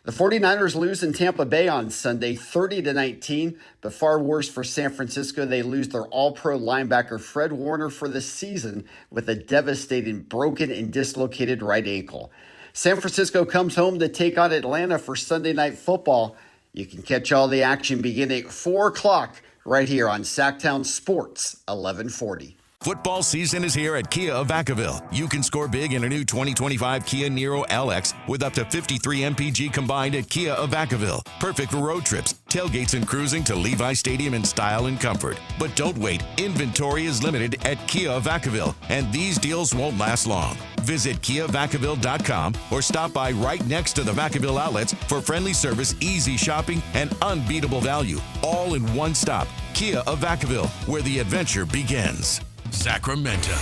Speaker 14: The 49ers lose in Tampa Bay on Sunday 30-19, but far worse for San Francisco. They lose their all-pro linebacker Fred Warner for the season with a devastating broken and dislocated right ankle. San Francisco comes home to take on Atlanta for Sunday Night Football. You can catch all the action beginning at 4 o'clock right here on Sactown Sports 1140.
Speaker 15: Football season is here at Kia of Vacaville. You can score big in a new 2025 Kia Niro LX with up to 53 MPG combined at Kia of Vacaville. Perfect for road trips, tailgates, and cruising to Levi Stadium in style and comfort. But don't wait. Inventory is limited at Kia of Vacaville, and these deals won't last long. Visit KiaVacaville.com or stop by right next to the Vacaville outlets for friendly service, easy shopping, and unbeatable value. All in one stop. Kia of Vacaville, where the adventure begins. Sacramento.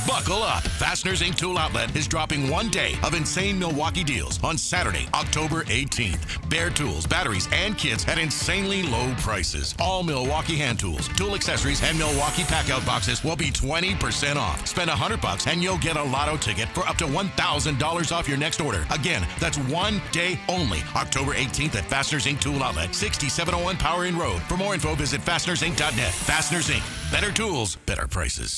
Speaker 15: Buckle up. Fasteners Inc. Tool Outlet is dropping 1 day of insane Milwaukee deals on Saturday, October 18th. Bare tools, batteries, and kits at insanely low prices. All Milwaukee hand tools, tool accessories, and Milwaukee pack-out boxes will be 20% off. Spend $100 and you'll get a lotto ticket for up to $1,000 off your next order. Again, that's 1 day only. October 18th at Fasteners Inc. Tool Outlet, 6701 Power Inn Road. For more info, visit fastenersinc.net. Fasteners Inc. Better tools, better prices.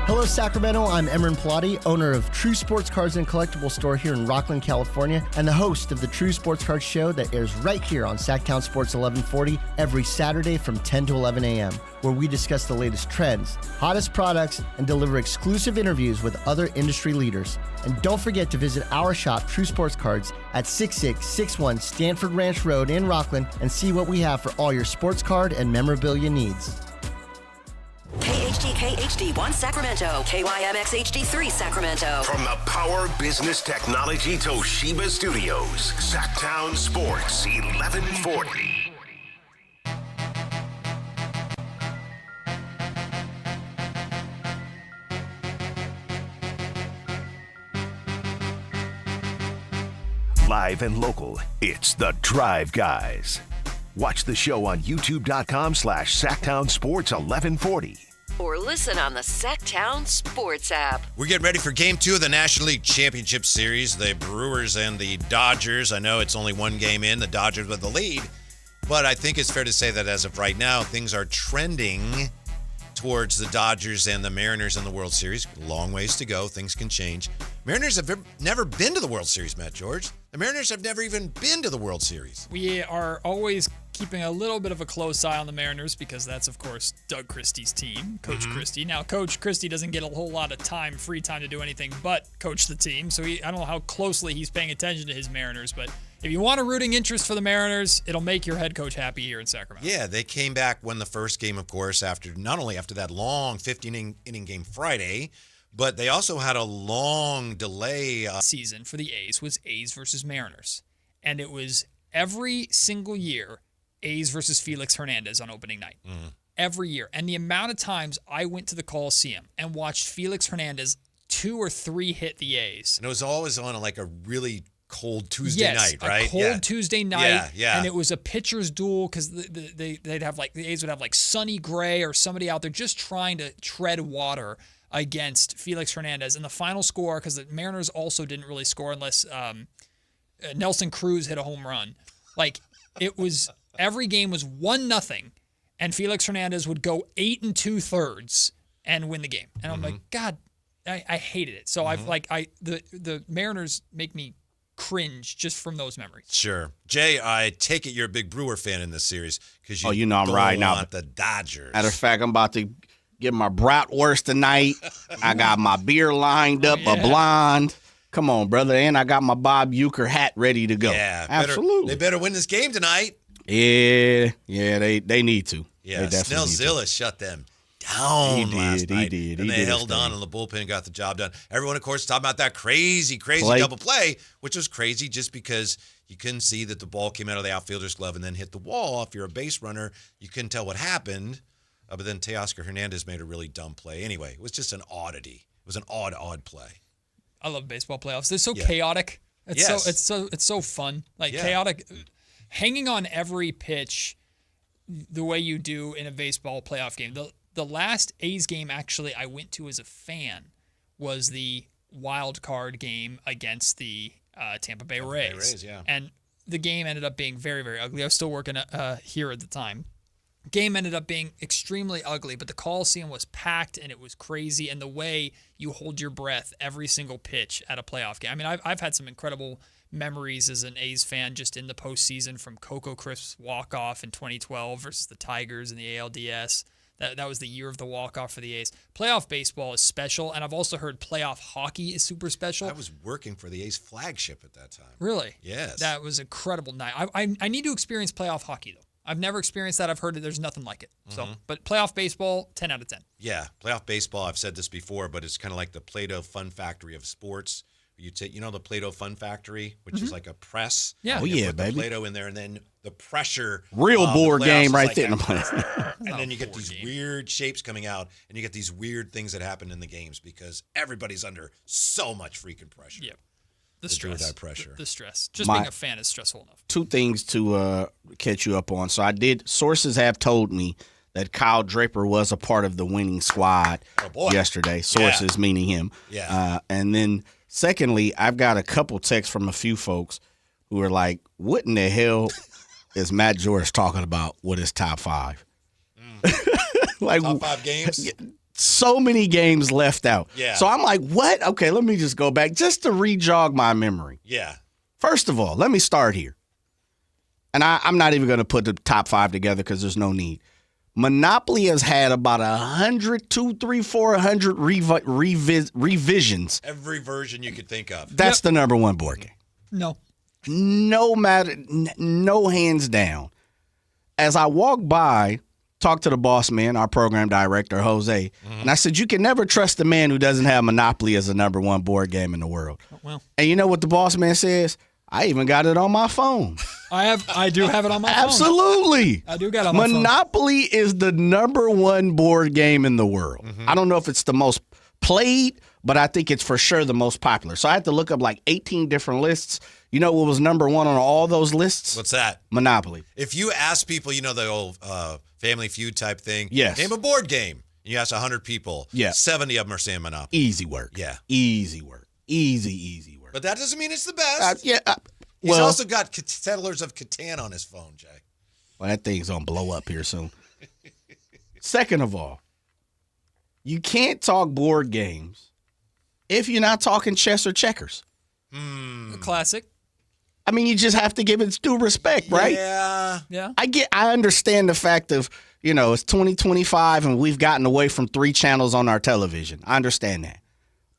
Speaker 1: Hello, Sacramento. I'm Emran Pilati, owner of True Sports Cards and Collectible Store here in Rockland, California, and the host of the True Sports Cards Show that airs right here on Sactown Sports 1140 every Saturday from 10 to 11 a.m., where we discuss the latest trends, hottest products, and deliver exclusive interviews with other industry leaders. And don't forget to visit our shop, True Sports Cards, at 6661 Stanford Ranch Road in Rockland and see what we have for all your sports card and memorabilia needs.
Speaker 2: KHD HD1 Sacramento, KYMX HD3 Sacramento.
Speaker 3: From the Power Business Technology Toshiba Studios, Sactown Sports 1140. Live and local, it's The Drive Guys. Watch the show on youtube.com/Sactown Sports 1140.
Speaker 2: Or listen on the Sactown Sports app.
Speaker 4: We're getting ready for Game 2 of the National League Championship Series, the Brewers and the Dodgers. I know it's only one game in, the Dodgers with the lead, but I think it's fair to say that as of right now, things are trending towards the Dodgers and the Mariners in the World Series. Long ways to go. Things can change. Mariners have never been to the World Series, Matt George. The Mariners have never even been to the World Series.
Speaker 5: We are always keeping a little bit of a close eye on the Mariners because that's, of course, Doug Christie's team, Coach Christie. Now, Coach Christie doesn't get a whole lot of free time to do anything but coach the team. So I don't know how closely he's paying attention to his Mariners, but if you want a rooting interest for the Mariners, it'll make your head coach happy here in Sacramento.
Speaker 4: Yeah, they came back, won the first game, of course, not only after that long 15-inning game Friday, but they also had a long delay.
Speaker 5: Season for the A's was A's versus Mariners. And it was every single year A's versus Felix Hernandez on opening night. Every year. And the amount of times I went to the Coliseum and watched Felix Hernandez 2 or 3 hit the A's.
Speaker 4: And it was always on like a really cold Tuesday night, right?
Speaker 5: A cold Tuesday night.
Speaker 4: Yeah.
Speaker 5: And it was a pitcher's duel because they'd have the A's would have like Sonny Gray or somebody out there just trying to tread water against Felix Hernandez. And the final score, because the Mariners also didn't really score unless Nelson Cruz hit a home run. Like it was, every game was 1-0, and Felix Hernandez would go 8 2/3 and win the game. And I'm like, God, I hated it. So the Mariners make me cringe just from those memories.
Speaker 4: Sure. Jay, I take it you're a big Brewer fan in this series because
Speaker 6: you know I'm riding out
Speaker 4: the Dodgers.
Speaker 6: Matter of fact, I'm about to get my bratwurst tonight. I got my beer lined up, a blonde. Come on, brother. And I got my Bob Uecker hat ready to go.
Speaker 4: Yeah,
Speaker 6: absolutely.
Speaker 4: They better win this game tonight.
Speaker 6: Yeah, they need to.
Speaker 4: Yeah, Snellzilla shut them down last night.
Speaker 6: He did.
Speaker 4: And they held on in the bullpen and got the job done. Everyone, of course, talking about that crazy double play, which was crazy just because you couldn't see that the ball came out of the outfielder's glove and then hit the wall. If you're a base runner, you couldn't tell what happened. But then Teoscar Hernandez made a really dumb play. Anyway, it was just an oddity. It was an odd play.
Speaker 5: I love baseball playoffs. They're so chaotic. It's so fun. Chaotic, hanging on every pitch the way you do in a baseball playoff game. The last A's game actually I went to as a fan was the wild card game against the Tampa Bay Rays. And the game ended up being very, very ugly. I was still working here at the time. Game ended up being extremely ugly, but the Coliseum was packed and it was crazy. And the way you hold your breath every single pitch at a playoff game. I mean, I've had some incredible memories as an A's fan just in the postseason, from Coco Crisp's walk-off in 2012 versus the Tigers in the ALDS. That was the year of the walk-off for the A's. Playoff baseball is special, and I've also heard playoff hockey is super special.
Speaker 4: I was working for the A's flagship at that time.
Speaker 5: Really?
Speaker 4: Yes.
Speaker 5: That was an incredible night. I need to experience playoff hockey, though. I've never experienced that. I've heard that there's nothing like it. So, but playoff baseball, 10 out of 10.
Speaker 4: Yeah, playoff baseball, I've said this before, but it's kind of like the Play-Doh Fun Factory of sports. You take, the Play-Doh Fun Factory, which is like a press.
Speaker 5: Yeah.
Speaker 6: Oh, yeah,
Speaker 4: put
Speaker 6: baby.
Speaker 4: The Play-Doh in there, and then the pressure.
Speaker 6: Real board game right there.
Speaker 4: And then you get these weird shapes coming out, and you get these weird things that happen in the games because everybody's under so much freaking pressure.
Speaker 5: Yep. The stress.
Speaker 4: That pressure.
Speaker 5: The stress. Just being a fan is stressful enough.
Speaker 6: 2 things to catch you up on. So sources have told me that Kyle Draper was a part of the winning squad yesterday. Sources meaning him.
Speaker 4: Yeah.
Speaker 6: And then secondly, I've got a couple texts from a few folks who are like, what in the hell is Matt George talking about with his top 5? Like
Speaker 4: top 5 games.
Speaker 6: So many games left out.
Speaker 4: Yeah.
Speaker 6: So I'm like, what? Okay, let me just go back just to re-jog my memory.
Speaker 4: Yeah.
Speaker 6: First of all, let me start here. And I'm not even going to put the top 5 together because there's no need. Monopoly has had about 100, 200, 300, 400 revisions.
Speaker 4: Every version you could think of.
Speaker 6: That's the number one board game.
Speaker 5: No.
Speaker 6: No matter, no hands down. As I walked by, talked to the boss man, our program director, Jose, and I said, you can never trust a man who doesn't have Monopoly as the number one board game in the world.
Speaker 5: Well.
Speaker 6: And you know what the boss man says? I even got it on my phone.
Speaker 5: I do have it on my phone.
Speaker 6: Absolutely.
Speaker 5: I do got it on my phone.
Speaker 6: Monopoly is the number one board game in the world. I don't know if it's the most played, but I think it's for sure the most popular. So I had to look up like 18 different lists. You know what was number one on all those lists?
Speaker 4: What's that?
Speaker 6: Monopoly.
Speaker 4: If you ask people, you know, the old Family Feud type thing.
Speaker 6: Yes.
Speaker 4: Name a board game. And you ask 100 people.
Speaker 6: Yeah.
Speaker 4: 70 of them are saying Monopoly.
Speaker 6: Easy work.
Speaker 4: Yeah.
Speaker 6: Easy work. Easy work.
Speaker 4: But that doesn't mean it's the best. He's
Speaker 6: well,
Speaker 4: also got Settlers of Catan on his phone, Jay.
Speaker 6: Well, that thing's going to blow up here soon. Second of all, you can't talk board games if you're not talking chess or checkers.
Speaker 5: A classic.
Speaker 6: I mean, you just have to give it due respect, right?
Speaker 5: Yeah.
Speaker 6: I understand the fact of, it's 2025 and we've gotten away from 3 channels on our television. I understand that.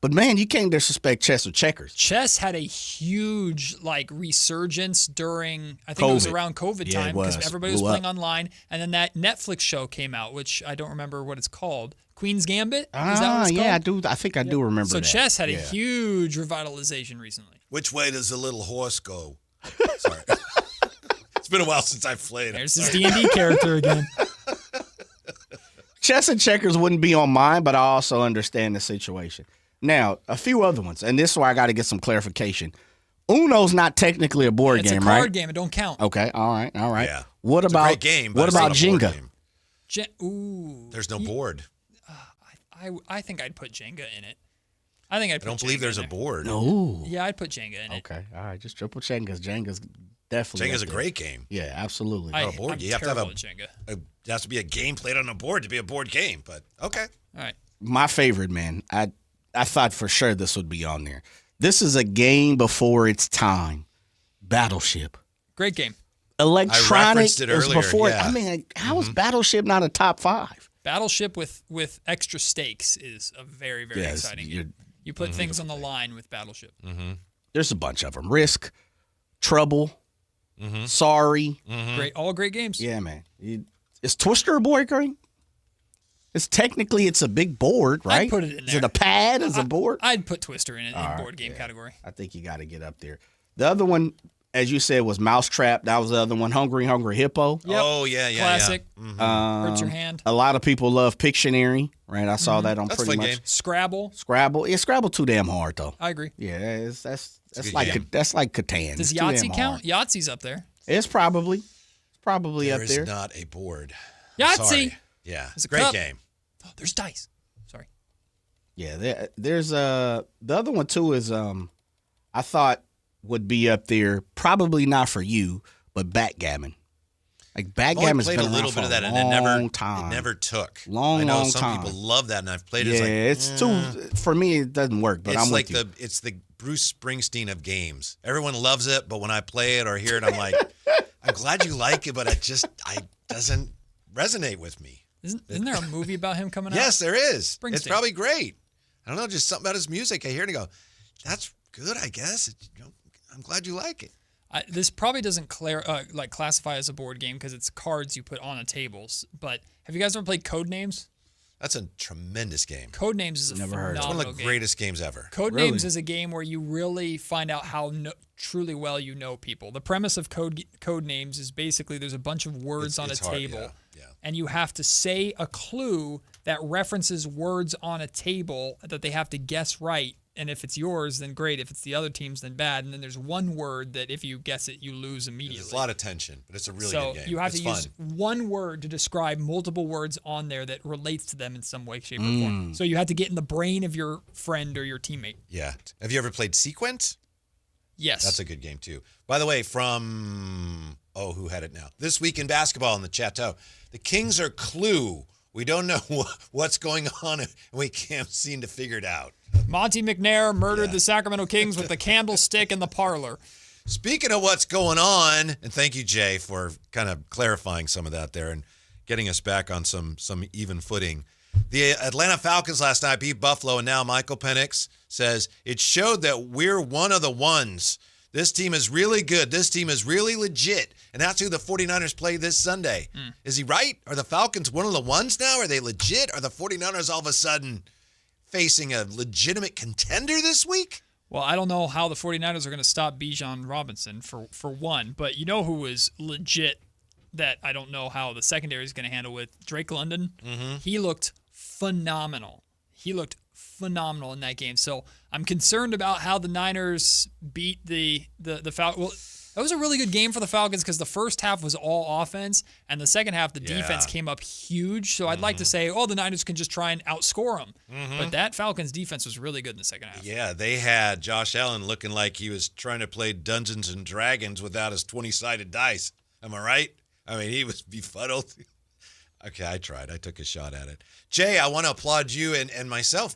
Speaker 6: But man, you can't disrespect chess or checkers.
Speaker 5: Chess had a huge resurgence during, I think it was around COVID time because everybody was playing online. And then that Netflix show came out, which I don't remember what it's called. Queen's Gambit? Is that what it's called?
Speaker 6: I think I do remember that.
Speaker 5: So chess had a huge revitalization recently.
Speaker 4: Which way does the little horse go? Sorry. It's been a while since I've played.
Speaker 5: There's his D&D character again.
Speaker 6: Chess and checkers wouldn't be on mine, but I also understand the situation. Now, a few other ones, and this is where I got to get some clarification. Uno's not technically a board game, right?
Speaker 5: It's a card game. It don't count.
Speaker 6: Okay, all right.
Speaker 4: Yeah.
Speaker 6: What
Speaker 4: it's
Speaker 6: about
Speaker 4: a great game, but
Speaker 6: what
Speaker 4: it's
Speaker 6: about
Speaker 4: not a board
Speaker 6: Jenga?
Speaker 4: Game. There's no board.
Speaker 5: I think I'd put Jenga in it. I
Speaker 4: don't believe there's a board.
Speaker 6: No.
Speaker 5: Yeah, I'd put Jenga in it.
Speaker 6: Okay, all right. Just triple Jenga's. Jenga's definitely.
Speaker 4: Jenga's a great game.
Speaker 6: Yeah, absolutely.
Speaker 4: A board.
Speaker 5: I'm
Speaker 4: You have to have
Speaker 5: Jenga.
Speaker 4: It has to be a game played on a board to be a board game. But okay.
Speaker 5: All right.
Speaker 6: My favorite, man. I thought for sure this would be on there. This is a game before its time. Battleship.
Speaker 5: Great game.
Speaker 6: Electronic.
Speaker 4: I referenced it earlier.
Speaker 6: Before.
Speaker 4: Yeah.
Speaker 6: I mean, how is Battleship not a top 5?
Speaker 5: Battleship with extra stakes is a very, very exciting game. You put things on the line with Battleship.
Speaker 6: There's a bunch of them. Risk, Trouble, Sorry.
Speaker 5: All great games.
Speaker 6: Yeah, man. Is Twister a board game? It's a big board, right?
Speaker 5: I'd put it in there.
Speaker 6: Is it a pad as a board?
Speaker 5: I'd put Twister in board game category.
Speaker 6: I think you got to get up there. The other one, as you said, was Mousetrap. That was the other one. Hungry Hippo.
Speaker 5: Yep.
Speaker 4: Oh, yeah.
Speaker 5: Classic. Hurts your hand.
Speaker 6: A lot of people love Pictionary, right? I saw that on
Speaker 4: That's
Speaker 6: pretty
Speaker 4: a fun
Speaker 6: much.
Speaker 4: game.
Speaker 5: Scrabble.
Speaker 6: Yeah, Scrabble too damn hard though.
Speaker 5: I agree.
Speaker 6: Yeah, that's like Catan.
Speaker 5: Does
Speaker 6: It's too damn
Speaker 5: Yahtzee count?
Speaker 6: hard.
Speaker 5: Yahtzee's up there.
Speaker 6: It's probably up there.
Speaker 4: There is not a board.
Speaker 5: Yahtzee.
Speaker 4: Sorry. Yeah.
Speaker 5: It's a
Speaker 4: great
Speaker 5: cup.
Speaker 4: game.
Speaker 5: Oh, there's dice. Sorry.
Speaker 6: Yeah, there's the other one too is I thought would be up there. Probably not for you, but backgammon. Like backgammon's
Speaker 4: played
Speaker 6: been
Speaker 4: a little
Speaker 6: around
Speaker 4: bit of that,
Speaker 6: for
Speaker 4: and
Speaker 6: a long time.
Speaker 4: It never took.
Speaker 6: Long
Speaker 4: I know
Speaker 6: long
Speaker 4: some
Speaker 6: time.
Speaker 4: people love that, and I've played it.
Speaker 6: Yeah,
Speaker 4: It's like,
Speaker 6: it's too for me. It doesn't work, but I'm
Speaker 4: like
Speaker 6: with you.
Speaker 4: it's the Bruce Springsteen of games. Everyone loves it, but when I play it or hear it, I'm like, I'm glad you like it, but it doesn't resonate with me.
Speaker 5: Isn't there a movie about him coming out?
Speaker 4: Yes, there is.
Speaker 5: Springsteen.
Speaker 4: It's probably great. I don't know, just something about his music. I hear it and go, that's good, I guess. I'm glad you like it.
Speaker 5: This probably doesn't classify as a board game because it's cards you put on a table. But have you guys ever played Codenames?
Speaker 4: That's a tremendous game.
Speaker 5: Codenames is a phenomenal game.
Speaker 4: It's one of the greatest games ever.
Speaker 5: Codenames is a game where you really find out how truly well you know people. The premise of Codenames is basically there's a bunch of words on a table, and you have to say a clue that references words on a table that they have to guess right. And if it's yours, then great. If it's the other team's, then bad. And then there's one word that if you guess it, you lose immediately.
Speaker 4: There's a lot of tension, but it's a really good game.
Speaker 5: So you have to use one word to describe multiple words on there that relates to them in some way, shape, or form. So you have to get in the brain of your friend or your teammate.
Speaker 4: Yeah. Have you ever played Sequent?
Speaker 5: Yes.
Speaker 4: That's a good game, too. By the way, who had it now? This Week in Basketball in the Chateau. The Kings are Clue We don't know what's going on, and we can't seem to figure it out.
Speaker 5: Monty McNair murdered the Sacramento Kings with the candlestick in the parlor.
Speaker 4: Speaking of what's going on, and thank you, Jay, for kind of clarifying some of that there and getting us back on some even footing. The Atlanta Falcons last night beat Buffalo, and now Michael Penix says it showed that we're one of the ones. This team is really good. This team is really legit. And that's who the 49ers play this Sunday. Is he right? Are the Falcons one of the ones now? Are they legit? Are the 49ers all of a sudden facing a legitimate contender this week?
Speaker 5: Well, I don't know how the 49ers are going to stop Bijan Robinson for one, but you know who is legit that I don't know how the secondary is going to handle with Drake London.
Speaker 4: Mm-hmm.
Speaker 5: He looked phenomenal. He looked phenomenal in that game. So I'm concerned about how the Niners beat the Falcons. Well, that was a really good game for the Falcons because the first half was all offense, and the second half the defense came up huge. So I'd like to say, the Niners can just try and outscore them.
Speaker 4: Mm-hmm.
Speaker 5: But that Falcons defense was really good in the second half.
Speaker 4: Yeah, they had Josh Allen looking like he was trying to play Dungeons and Dragons without his 20-sided dice. Am I right? I mean, he was befuddled. Okay, I tried. I took a shot at it. Jay, I want to applaud you and myself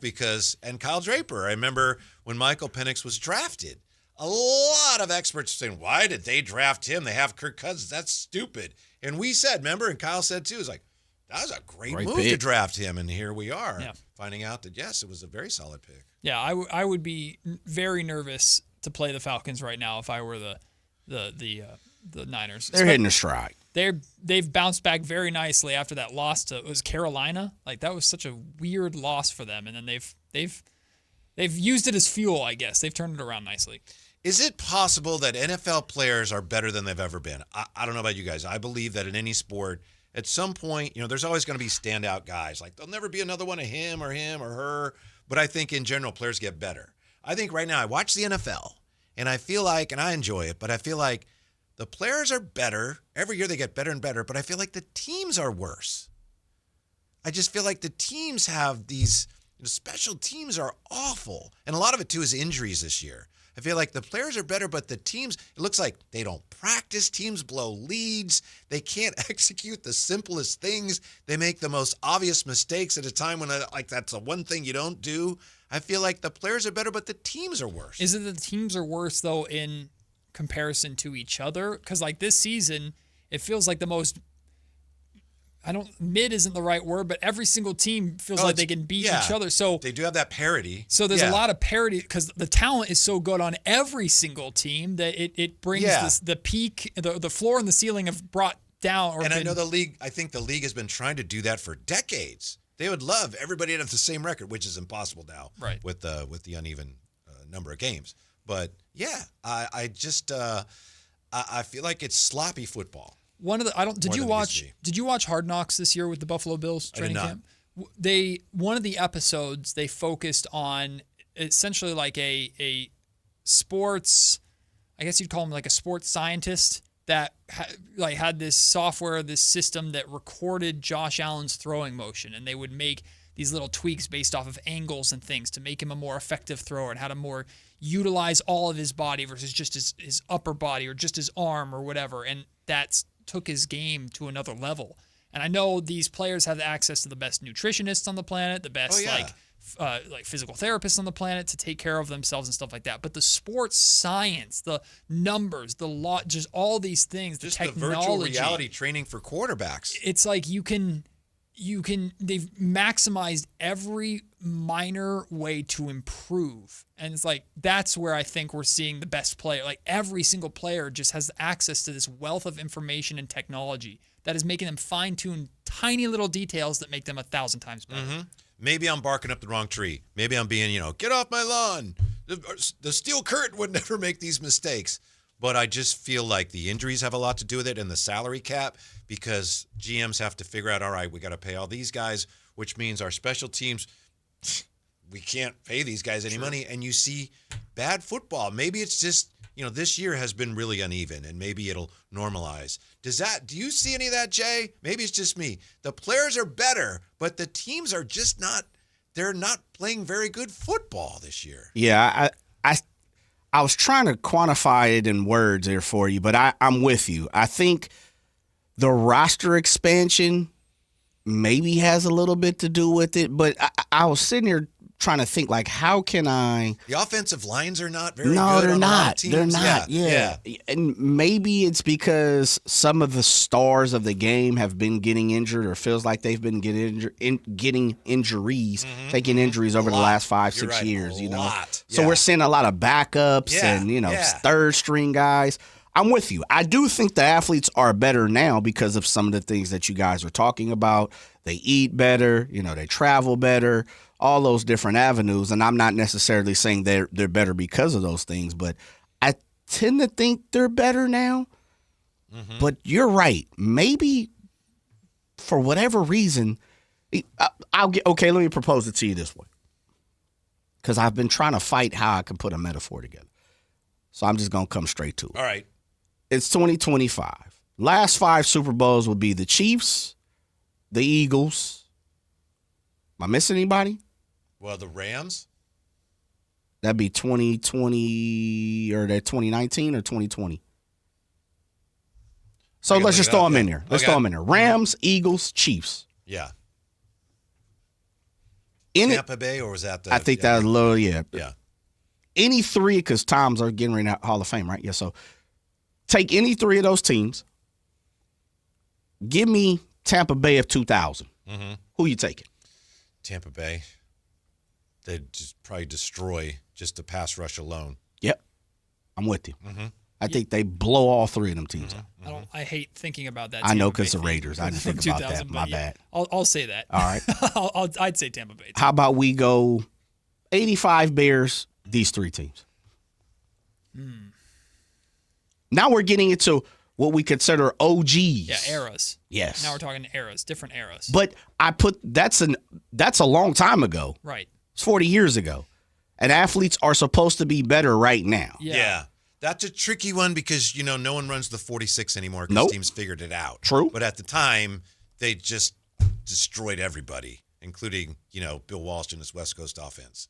Speaker 4: and Kyle Draper. I remember when Michael Penix was drafted. A lot of experts saying, why did they draft him? They have Kirk Cousins. That's stupid. And we said, remember, and Kyle said too, it was like, that was a great move
Speaker 6: pick
Speaker 4: to draft him. And here we are finding out that, yes, it was a very solid pick.
Speaker 5: Yeah, I would be very nervous to play the Falcons right now if I were the Niners.
Speaker 6: They're hitting a stride.
Speaker 5: They've bounced back very nicely after that loss to Carolina. Like that was such a weird loss for them, and then they've used it as fuel. I guess they've turned it around nicely.
Speaker 4: Is it possible that NFL players are better than they've ever been? I don't know about you guys. I believe that in any sport, at some point, there's always going to be standout guys. Like there'll never be another one of him or her. But I think in general, players get better. I think right now I watch the NFL, and I feel like, and I enjoy it, but I feel like the players are better. Every year they get better and better, but I feel like the teams are worse. I just feel like the teams have these special teams are awful. And a lot of it, too, is injuries this year. I feel like the players are better, but the teams, it looks like they don't practice. Teams blow leads. They can't execute the simplest things. They make the most obvious mistakes at a time when that's the one thing you don't do. I feel like the players are better, but the teams are worse.
Speaker 5: Is it the teams are worse, though, in comparison to each other? Because like this season, it feels like the most, mid isn't the right word, but every single team feels like they can beat each other. So
Speaker 4: they do have that parity.
Speaker 5: So there's a lot of parity because the talent is so good on every single team that it brings the peak, the floor and the ceiling have brought down.
Speaker 4: I know the league, I think the league has been trying to do that for decades. They would love everybody to have the same record, which is impossible now with the uneven number of games. But yeah, I just I feel like it's sloppy football.
Speaker 5: Did you watch Hard Knocks this year with the Buffalo Bills training camp? One of the episodes they focused on essentially like a sports, I guess you'd call him like a sports scientist that had this software, this system that recorded Josh Allen's throwing motion, and they would make these little tweaks based off of angles and things to make him a more effective thrower and how to more utilize all of his body versus just his upper body or just his arm or whatever. And that's took his game to another level. And I know these players have access to the best nutritionists on the planet, the best like physical therapists on the planet to take care of themselves and stuff like that. But the sports science, the numbers, the law, just all these things,
Speaker 4: just
Speaker 5: the technology,
Speaker 4: the virtual reality training for quarterbacks.
Speaker 5: It's like they've maximized every minor way to improve. And it's like, that's where I think we're seeing the best player. Like every single player just has access to this wealth of information and technology that is making them fine tune tiny little details that make them 1,000 times better.
Speaker 4: Mm-hmm. Maybe I'm barking up the wrong tree. Maybe I'm being, get off my lawn. The steel curtain would never make these mistakes. But I just feel like the injuries have a lot to do with it and the salary cap because GMs have to figure out, all right, we got to pay all these guys, which means our special teams, we can't pay these guys any money. And you see bad football. Maybe it's just, this year has been really uneven and maybe it'll normalize. Do you see any of that, Jay? Maybe it's just me. The players are better, but the teams are just they're not playing very good football this year.
Speaker 6: Yeah, I was trying to quantify it in words there for you, but I'm with you. I think the roster expansion maybe has a little bit to do with it, but I was sitting here trying to think, like, how can I?
Speaker 4: The offensive lines are not very good.
Speaker 6: No, they're
Speaker 4: on
Speaker 6: not.
Speaker 4: teams.
Speaker 6: They're not. Yeah. And maybe it's because some of the stars of the game have been getting injured, or feels like they've been getting injuries, taking injuries over the last 5-6 years. So we're seeing a lot of backups and third string guys. I'm with you. I do think the athletes are better now because of some of the things that you guys are talking about. They eat better, they travel better, all those different avenues. And I'm not necessarily saying they're better because of those things, but I tend to think they're better now. But you're right. Maybe for whatever reason, let me propose it to you this way. Because I've been trying to fight how I can put a metaphor together. So I'm just going to come straight to it.
Speaker 4: All right.
Speaker 6: It's 2025. Last 5 Super Bowls would be the Chiefs, the Eagles. Am I missing anybody?
Speaker 4: Well, the Rams.
Speaker 6: That'd be 2020 or that 2019 or 2020. So let's just throw them in there. Let's throw them in there. Rams, Eagles, Chiefs.
Speaker 4: Yeah.
Speaker 6: Tampa
Speaker 4: Bay, or was that
Speaker 6: I think that was a little,
Speaker 4: Yeah.
Speaker 6: Any 3, because Tom's are getting ready to Hall of Fame, right? Yeah, so take any 3 of those teams. Give me Tampa Bay of 2000. Who you taking?
Speaker 4: Tampa Bay. They'd just probably destroy just the pass rush alone.
Speaker 6: Yep. I'm with you. I think they blow all 3 of them teams out.
Speaker 5: I hate thinking about that.
Speaker 6: I know, because the Raiders. I didn't think about that. My bad.
Speaker 5: I'll say that.
Speaker 6: All right.
Speaker 5: I'd say Tampa Bay.
Speaker 6: How about we go 85 Bears, these 3 teams? Now we're getting into what we consider OGs.
Speaker 5: Yeah, eras.
Speaker 6: Yes.
Speaker 5: Now we're talking eras, different eras.
Speaker 6: But that's a long time ago.
Speaker 5: Right.
Speaker 6: It's 40 years ago. And athletes are supposed to be better right now.
Speaker 4: Yeah. That's a tricky one because, no one runs the 46 anymore because teams figured it out.
Speaker 6: True.
Speaker 4: But at the time, they just destroyed everybody, including, Bill Walsh and his West Coast offense.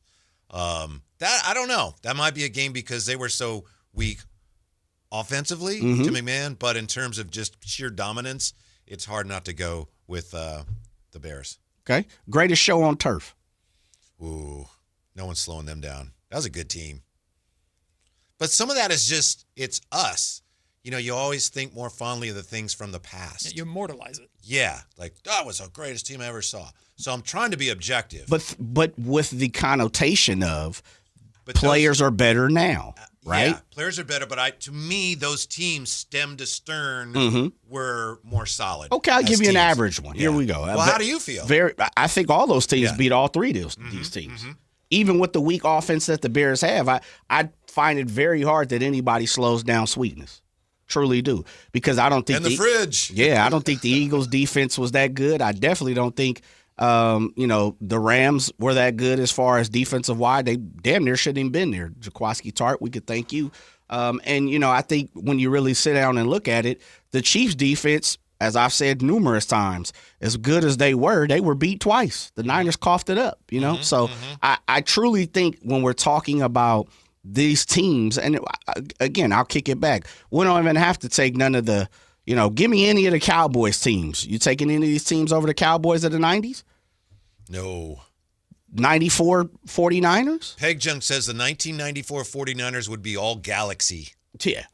Speaker 4: That I don't know. That might be a game because they were so weak offensively to McMahon, but in terms of just sheer dominance, it's hard not to go with the Bears.
Speaker 6: Okay. Greatest show on turf.
Speaker 4: Ooh, no one's slowing them down. That was a good team. But some of that is just, it's us. You always think more fondly of the things from the past.
Speaker 5: You immortalize it.
Speaker 4: Yeah. Like, that was the greatest team I ever saw. So I'm trying to be objective.
Speaker 6: But with the connotation of players are better now, right?
Speaker 4: Yeah, players are better, but to me, those teams, stem to stern, were more solid.
Speaker 6: Okay, I'll give you an
Speaker 4: teams.
Speaker 6: average one. Here we go.
Speaker 4: Well, how do you feel?
Speaker 6: I think all those teams beat all 3 of these teams. Even with the weak offense that the Bears have, I find it very hard that anybody slows down Sweetness. Truly do. Because I don't think
Speaker 4: in the fridge.
Speaker 6: Yeah, I don't think the Eagles' defense was that good. I definitely don't think the Rams were that good as far as defensive wide. They damn near shouldn't even been there. Jaquiski Tart, we could thank you. I think when you really sit down and look at it, the Chiefs' defense, as I've said numerous times, as good as they were beat twice. The Niners coughed it up, So I truly think when we're talking about these teams, and again, I'll kick it back. We don't even have to take none of the, give me any of the Cowboys teams. You taking any of these teams over the Cowboys of the 90s?
Speaker 4: No.
Speaker 6: 94 49ers?
Speaker 4: Peg Junk says the 1994 49ers would be all galaxy.
Speaker 6: Yeah.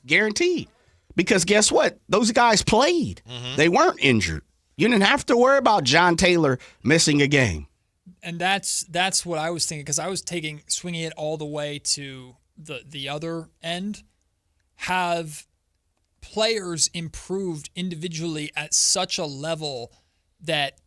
Speaker 6: Guaranteed. Because guess what? Those guys played. They weren't injured. You didn't have to worry about John Taylor missing a game.
Speaker 5: And that's what I was thinking, because I was swinging it all the way to the other end. Have players improved individually at such a level that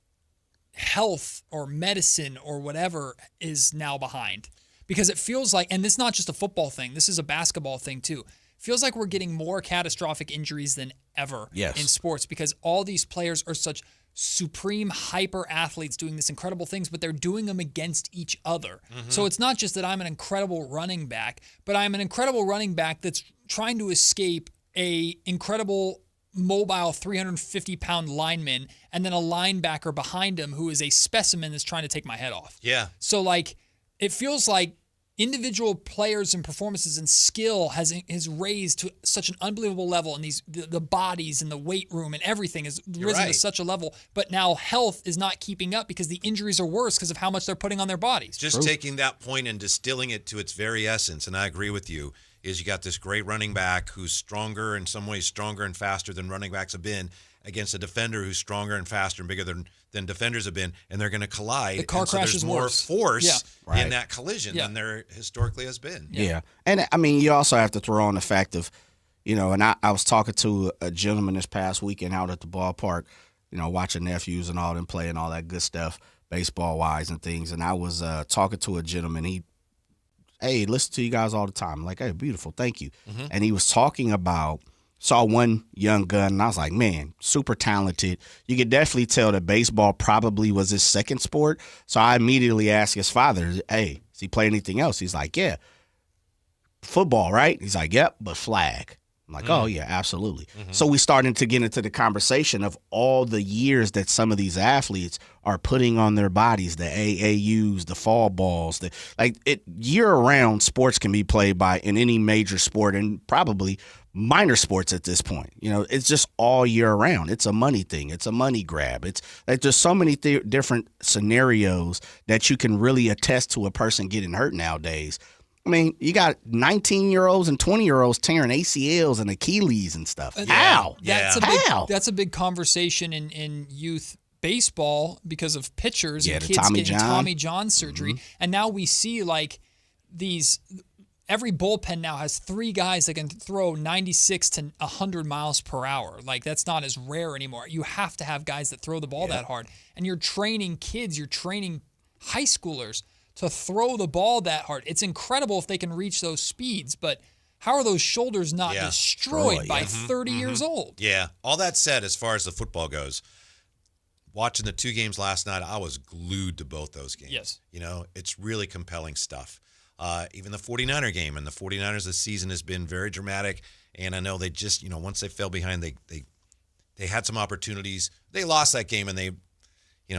Speaker 5: health or medicine or whatever is now behind? Because it feels like, and it's not just a football thing, this is a basketball thing too. Feels like we're getting more catastrophic injuries than ever in sports, because all these players are such supreme hyper athletes doing these incredible things, but they're doing them against each other. So it's not just that I'm an incredible running back, but I'm an incredible running back that's trying to escape a incredible mobile 350-pound lineman and then a linebacker behind him who is a specimen that's trying to take my head off.
Speaker 4: Yeah.
Speaker 5: So it feels like individual players and performances and skill has raised to such an unbelievable level, and the bodies and the weight room and everything has risen to such a level. But now health is not keeping up because the injuries are worse because of how much they're putting on their bodies.
Speaker 4: Just taking that point and distilling it to its very essence, and I agree with you, is you got this great running back who's stronger, in some ways stronger and faster than running backs have been, against a defender who's stronger and faster and bigger than defenders have been, and they're going to collide.
Speaker 5: The car crash
Speaker 4: there's
Speaker 5: is
Speaker 4: more
Speaker 5: worse.
Speaker 4: force in that collision than there historically has been.
Speaker 6: Yeah. And, I mean, you also have to throw on the fact of, and I was talking to a gentleman this past weekend out at the ballpark, watching nephews and all them play and all that good stuff, baseball-wise and things, and I was talking to a gentleman. Hey, listen to you guys all the time. I'm like, hey, beautiful, thank you. Mm-hmm. And he was talking about, saw one young gun, and I was like, man, super talented. You could definitely tell that baseball probably was his second sport. So I immediately asked his father, hey, does he play anything else? He's like, yeah. Football, right? He's like, yep, but flag. I'm like, oh, yeah, absolutely. Mm-hmm. So we started to get into the conversation of all the years that some of these athletes are putting on their bodies, the AAUs, the fall balls. Year-round sports can be played in any major sport and probably minor sports at this point. It's just all year round. It's a money thing. It's a money grab. It's like there's so many different scenarios that you can really attest to a person getting hurt nowadays. I mean, you got 19-year-olds and 20-year-olds tearing ACLs and Achilles and stuff. How?
Speaker 5: That's a big conversation in youth baseball because of pitchers and kids getting Tommy John surgery. Mm-hmm. And now we see every bullpen now has 3 guys that can throw 96 to 100 miles per hour. Like, that's not as rare anymore. You have to have guys that throw the ball that hard. And you're training kids, you're training high schoolers to throw the ball that hard. It's incredible if they can reach those speeds, but how are those shoulders not destroyed by 30 years old?
Speaker 4: Yeah. All that said, as far as the football goes, watching the 2 games last night, I was glued to both those games.
Speaker 5: Yes.
Speaker 4: It's really compelling stuff. Even the 49er game, and the 49ers this season has been very dramatic, and I know they just, once they fell behind, they had some opportunities. They lost that game, and they,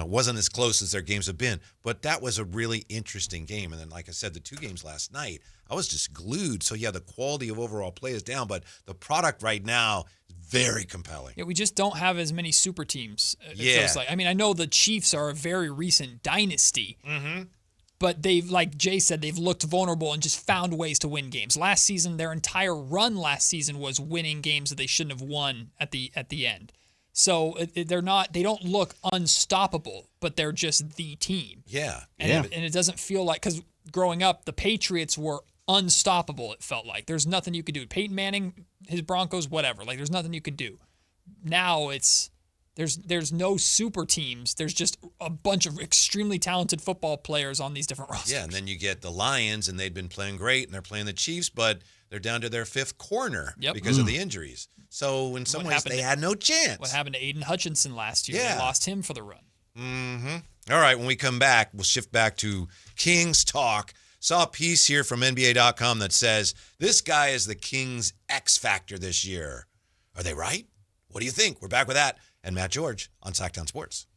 Speaker 4: wasn't as close as their games have been, but that was a really interesting game. And then, like I said, the 2 games last night, I was just glued. So, yeah, the quality of overall play is down, but the product right now is very compelling.
Speaker 5: Yeah, we just don't have as many super teams. It feels like. I mean, I know the Chiefs are a very recent dynasty, but they've, like Jay said, they've looked vulnerable and just found ways to win games. Last season, their entire run last season was winning games that they shouldn't have won at the end. So they don't look unstoppable, but they're just the team.
Speaker 4: Yeah.
Speaker 5: And it doesn't feel like, because growing up, the Patriots were unstoppable, it felt like. There's nothing you could do. Peyton Manning, his Broncos, whatever. Like, there's nothing you could do. Now there's no super teams. There's just a bunch of extremely talented football players on these different rosters.
Speaker 4: Yeah, and then you get the Lions, and they'd been playing great, and they're playing the Chiefs, but they're down to their 5th corner because of the injuries. So in some ways, they had no chance.
Speaker 5: What happened to Aiden Hutchinson last year?
Speaker 4: Yeah.
Speaker 5: They lost him for the run.
Speaker 4: Mm-hmm. All right, when we come back, we'll shift back to Kings talk. Saw a piece here from NBA.com that says, this guy is the Kings' X factor this year. Are they right? What do you think? We're back with that and Matt George on Sactown Sports.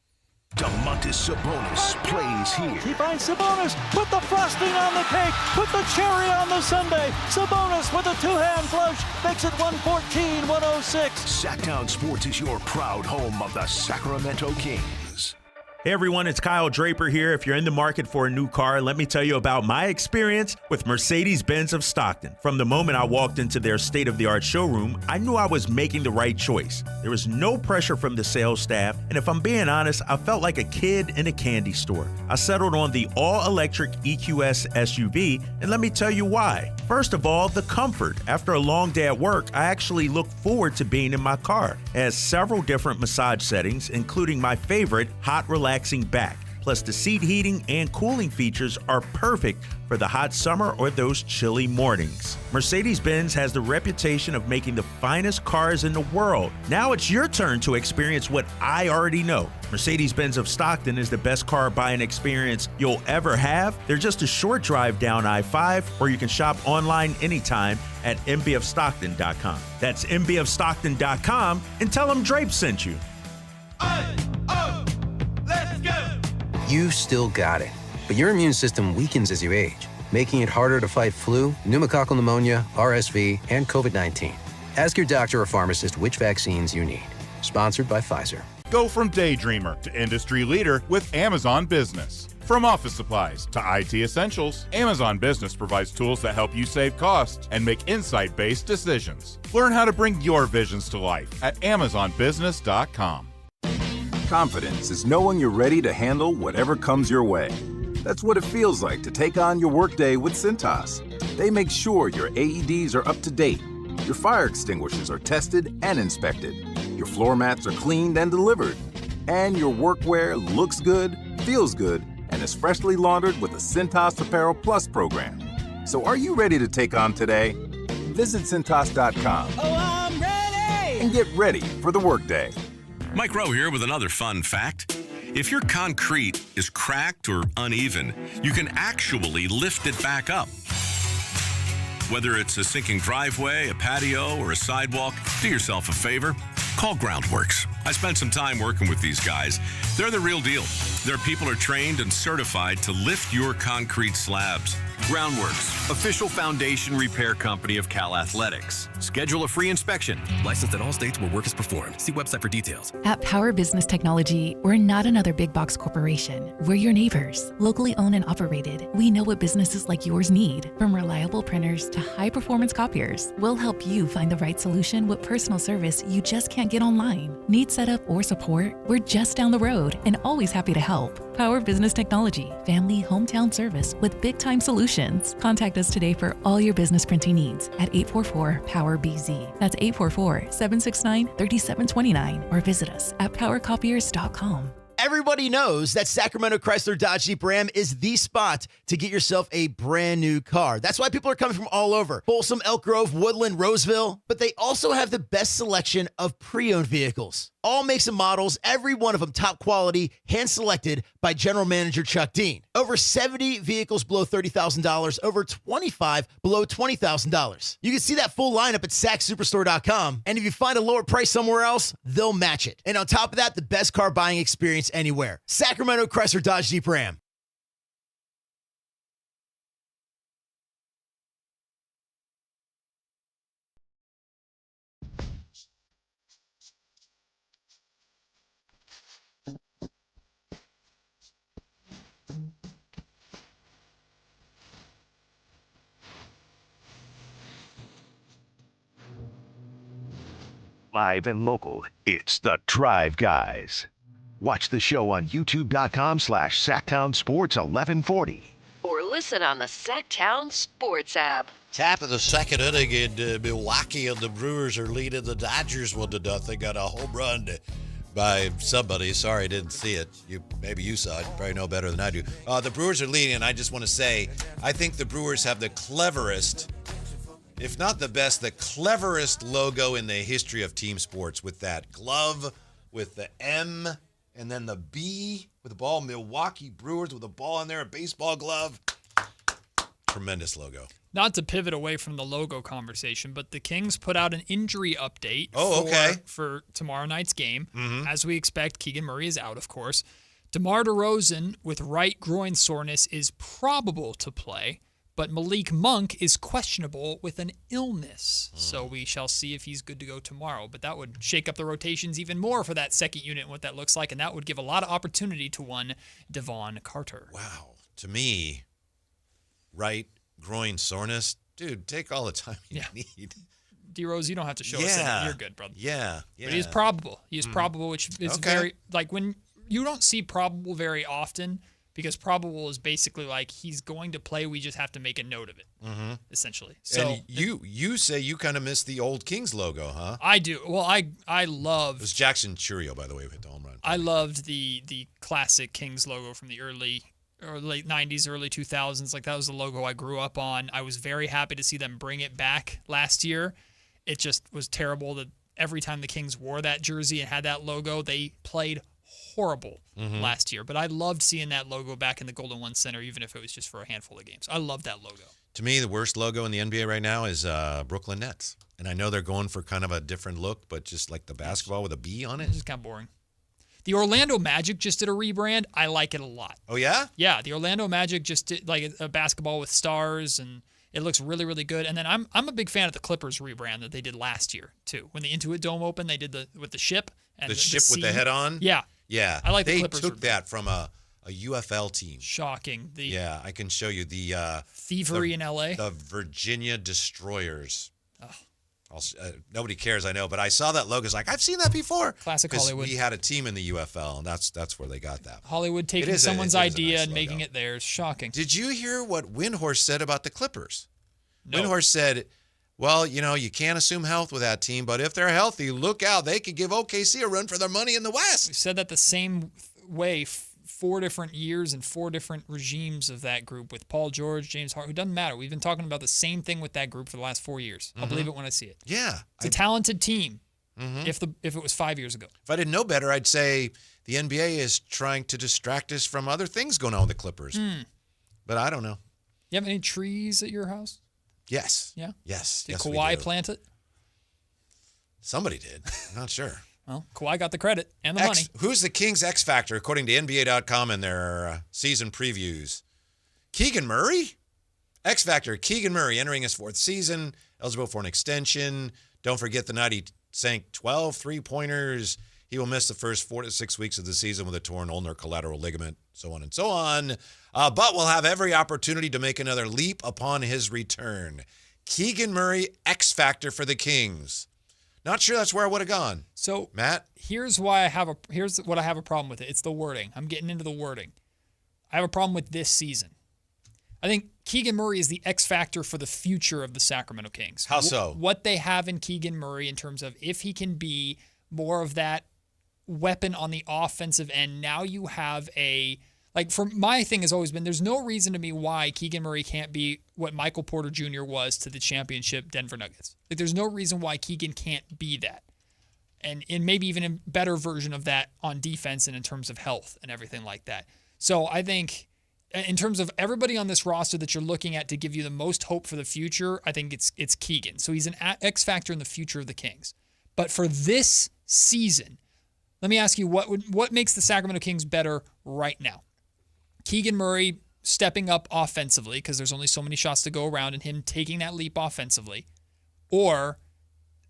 Speaker 3: Domantas Sabonis plays here.
Speaker 11: He finds Sabonis, put the frosting on the cake, put the cherry on the sundae. Sabonis with a 2-hand flush makes it 114-106.
Speaker 3: Sactown Sports is your proud home of the Sacramento Kings.
Speaker 12: Hey everyone, it's Kyle Draper here. If you're in the market for a new car, let me tell you about my experience with Mercedes-Benz of Stockton. From the moment I walked into their state-of-the-art showroom, I knew I was making the right choice. There was no pressure from the sales staff, and if I'm being honest, I felt like a kid in a candy store. I settled on the all-electric EQS SUV, and let me tell you why. First of all, the comfort. After a long day at work, I actually look forward to being in my car. It has several different massage settings, including my favorite, hot relaxing back. Plus, the seat heating and cooling features are perfect for the hot summer or those chilly mornings. Mercedes-Benz has the reputation of making the finest cars in the world. Now it's your turn to experience what I already know. Mercedes-Benz of Stockton is the best car buying experience you'll ever have. They're just a short drive down I-5, or you can shop online anytime at mbofstockton.com. That's mbofstockton.com, and tell them Drape sent you.
Speaker 13: You still got it, but your immune system weakens as you age.
Speaker 10: making it harder to fight flu, pneumococcal pneumonia, RSV, and COVID-19. Ask your doctor or pharmacist which vaccines you need. Sponsored by Pfizer.
Speaker 13: Go from daydreamer to industry leader with Amazon Business. From office supplies to IT essentials, Amazon Business provides tools that help you save costs and make insight-based decisions. Learn how to bring your visions to life at amazonbusiness.com.
Speaker 16: Confidence is knowing you're ready to handle whatever comes your way. That's what it feels like to take on your workday with Cintas. They make sure your AEDs are up to date, your fire extinguishers are tested and inspected, your floor mats are cleaned and delivered, and your workwear looks good, feels good, and is freshly laundered with the Cintas Apparel Plus program. So are you ready to take on today? Visit Cintas.com.
Speaker 17: Oh, I'm ready!
Speaker 16: And get ready for the workday.
Speaker 18: Mike Rowe here with another fun fact. If your concrete is cracked or uneven, you can actually lift it back up. Whether it's a sinking driveway, a patio, or a sidewalk, do yourself a favor. Call Groundworks. I spent some time working with these guys. They're the real deal. Their people are trained and certified to lift your concrete slabs.
Speaker 19: Groundworks, official foundation repair company of Cal Athletics. Schedule a free inspection.
Speaker 20: Licensed in all states where work is performed. See website for details.
Speaker 21: At Power Business Technology, we're not another big box corporation. We're your neighbors. Locally owned and operated, we know what businesses like yours need. From reliable printers to high-performance copiers, we'll help you find the right solution with personal service you just can't get online. Need setup or support? We're just down the road and always happy to help. Power Business Technology, family hometown service with big-time solutions. Contact us today for all your business printing needs at 844-POWER-BZ. That's 844-769-3729 or visit us at powercopiers.com.
Speaker 22: Everybody knows that Sacramento Chrysler Dodge Jeep Ram is the spot to get yourself a brand new car. That's why people are coming from all over. Folsom, Elk Grove, Woodland, Roseville. But they also have the best selection of pre-owned vehicles. All makes and models, every one of them top quality, hand-selected by General Manager Chuck Dean. Over 70 vehicles below $30,000, over 25 below $20,000. You can see that full lineup at SacSuperstore.com, and if you find a lower price somewhere else, they'll match it. And on top of that, the best car buying experience anywhere. Sacramento Chrysler Dodge Jeep Ram.
Speaker 3: Live and local, it's the Drive Guys. Watch the show on youtube.com/Sactown Sports 1140.
Speaker 2: Or listen on the Sactown Sports app.
Speaker 4: Top of the second inning in Milwaukee, and the Brewers are leading the Dodgers 1-0. They got a home run by somebody. Sorry, I didn't see it. Maybe you saw it. You probably know better than I do. The Brewers are leading, and I just want to say, I think the Brewers have the cleverest, if not the best, the cleverest logo in the history of team sports, with that glove, with the M, and then the B with the ball. Milwaukee Brewers with a ball in there, a baseball glove. Tremendous logo.
Speaker 5: Not to pivot away from the logo conversation, but the Kings put out an injury update for tomorrow night's game.
Speaker 4: Mm-hmm.
Speaker 5: As we expect, Keegan Murray is out, of course. DeMar DeRozan with right groin soreness is probable to play, but Malik Monk is questionable with an illness. So we shall see if he's good to go tomorrow. But that would shake up the rotations even more for that second unit and what that looks like, and that would give a lot of opportunity to one Devon Carter.
Speaker 4: Wow. To me, right groin soreness, dude, take all the time you need.
Speaker 5: D-Rose, you don't have to show us that. You're good, brother.
Speaker 4: Yeah.
Speaker 5: But he's probable. He's probable, which is very, like, when you don't see probable very often, because probable is basically like he's going to play, we just have to make a note of it, essentially. So
Speaker 4: and you say you kind of miss the old Kings logo, huh?
Speaker 5: I do. Well, I love.
Speaker 4: It was Jackson Churio, by the way, who hit the home run.
Speaker 5: I loved the classic Kings logo from the late 90s, early 2000s. Like, that was the logo I grew up on. I was very happy to see them bring it back last year. It just was terrible that every time the Kings wore that jersey and had that logo, they played horrible last year. But I loved seeing that logo back in the Golden One Center, even if it was just for a handful of games. I love that logo.
Speaker 4: To me, the worst logo in the NBA right now is Brooklyn Nets. And I know they're going for kind of a different look, but just like the basketball with a B on it.
Speaker 5: It's just kind of boring. The Orlando Magic just did a rebrand. I like it a lot.
Speaker 4: Oh, yeah?
Speaker 5: Yeah, the Orlando Magic just did like a basketball with stars, and it looks really, really good. And then I'm a big fan of the Clippers rebrand that they did last year, too. When the Intuit Dome opened, they did with the ship. And
Speaker 4: the ship with the head on?
Speaker 5: Yeah.
Speaker 4: Yeah.
Speaker 5: I like the
Speaker 4: They
Speaker 5: Clippers.
Speaker 4: took that from a UFL team.
Speaker 5: Shocking.
Speaker 4: Yeah, I can show you the
Speaker 5: Thievery in LA.
Speaker 4: The Virginia Destroyers. Nobody cares, I know, but I saw that logo. It's like, I've seen that before.
Speaker 5: Classic
Speaker 4: 'Cause
Speaker 5: Hollywood.
Speaker 4: We had a team in the UFL, and that's where they got that.
Speaker 5: Hollywood taking someone's idea and making it theirs. Shocking.
Speaker 4: Did you hear what Windhorst said about the Clippers? No. Windhorst said, well, you can't assume health with that team, but if they're healthy, look out. They could give OKC a run for their money in the West.
Speaker 5: We said that the same way 4 different years and 4 different regimes of that group with Paul George, James Harden. It doesn't matter. We've been talking about the same thing with that group for the last 4 years. I'll believe it when I see it.
Speaker 4: Yeah.
Speaker 5: It's a talented team if it was 5 years ago.
Speaker 4: If I didn't know better, I'd say the NBA is trying to distract us from other things going on with the Clippers. But I don't know.
Speaker 5: You have any trees at your house?
Speaker 4: Yes.
Speaker 5: Yeah?
Speaker 4: Yes.
Speaker 5: Did
Speaker 4: yes, we
Speaker 5: Kawhi
Speaker 4: do.
Speaker 5: plant it?
Speaker 4: Somebody did. I'm not sure.
Speaker 5: Well, Kawhi got the credit and the money.
Speaker 4: Who's the Kings X Factor, according to NBA.com in their season previews? Keegan Murray? X Factor, Keegan Murray entering his 4th season, eligible for an extension. Don't forget the night he sank 12 three-pointers. He will miss the first 4 to 6 weeks of the season with a torn ulnar collateral ligament, so on and so on. But will have every opportunity to make another leap upon his return. Keegan Murray, X Factor for the Kings. Not sure that's where I would have gone.
Speaker 5: So,
Speaker 4: Matt,
Speaker 5: here's what I have a problem with it. It's the wording. I'm getting into the wording. I have a problem with this season. I think Keegan Murray is the X factor for the future of the Sacramento Kings.
Speaker 4: How so?
Speaker 5: What they have in Keegan Murray in terms of if he can be more of that weapon on the offensive end. Now you have my thing has always been there's no reason to me why Keegan Murray can't be what Michael Porter Jr. was to the championship Denver Nuggets. There's no reason why Keegan can't be that. And maybe even a better version of that on defense and in terms of health and everything like that. So I think in terms of everybody on this roster that you're looking at to give you the most hope for the future, I think it's Keegan. So he's an X factor in the future of the Kings. But for this season, let me ask you what makes the Sacramento Kings better right now? Keegan Murray stepping up offensively because there's only so many shots to go around and him taking that leap offensively, or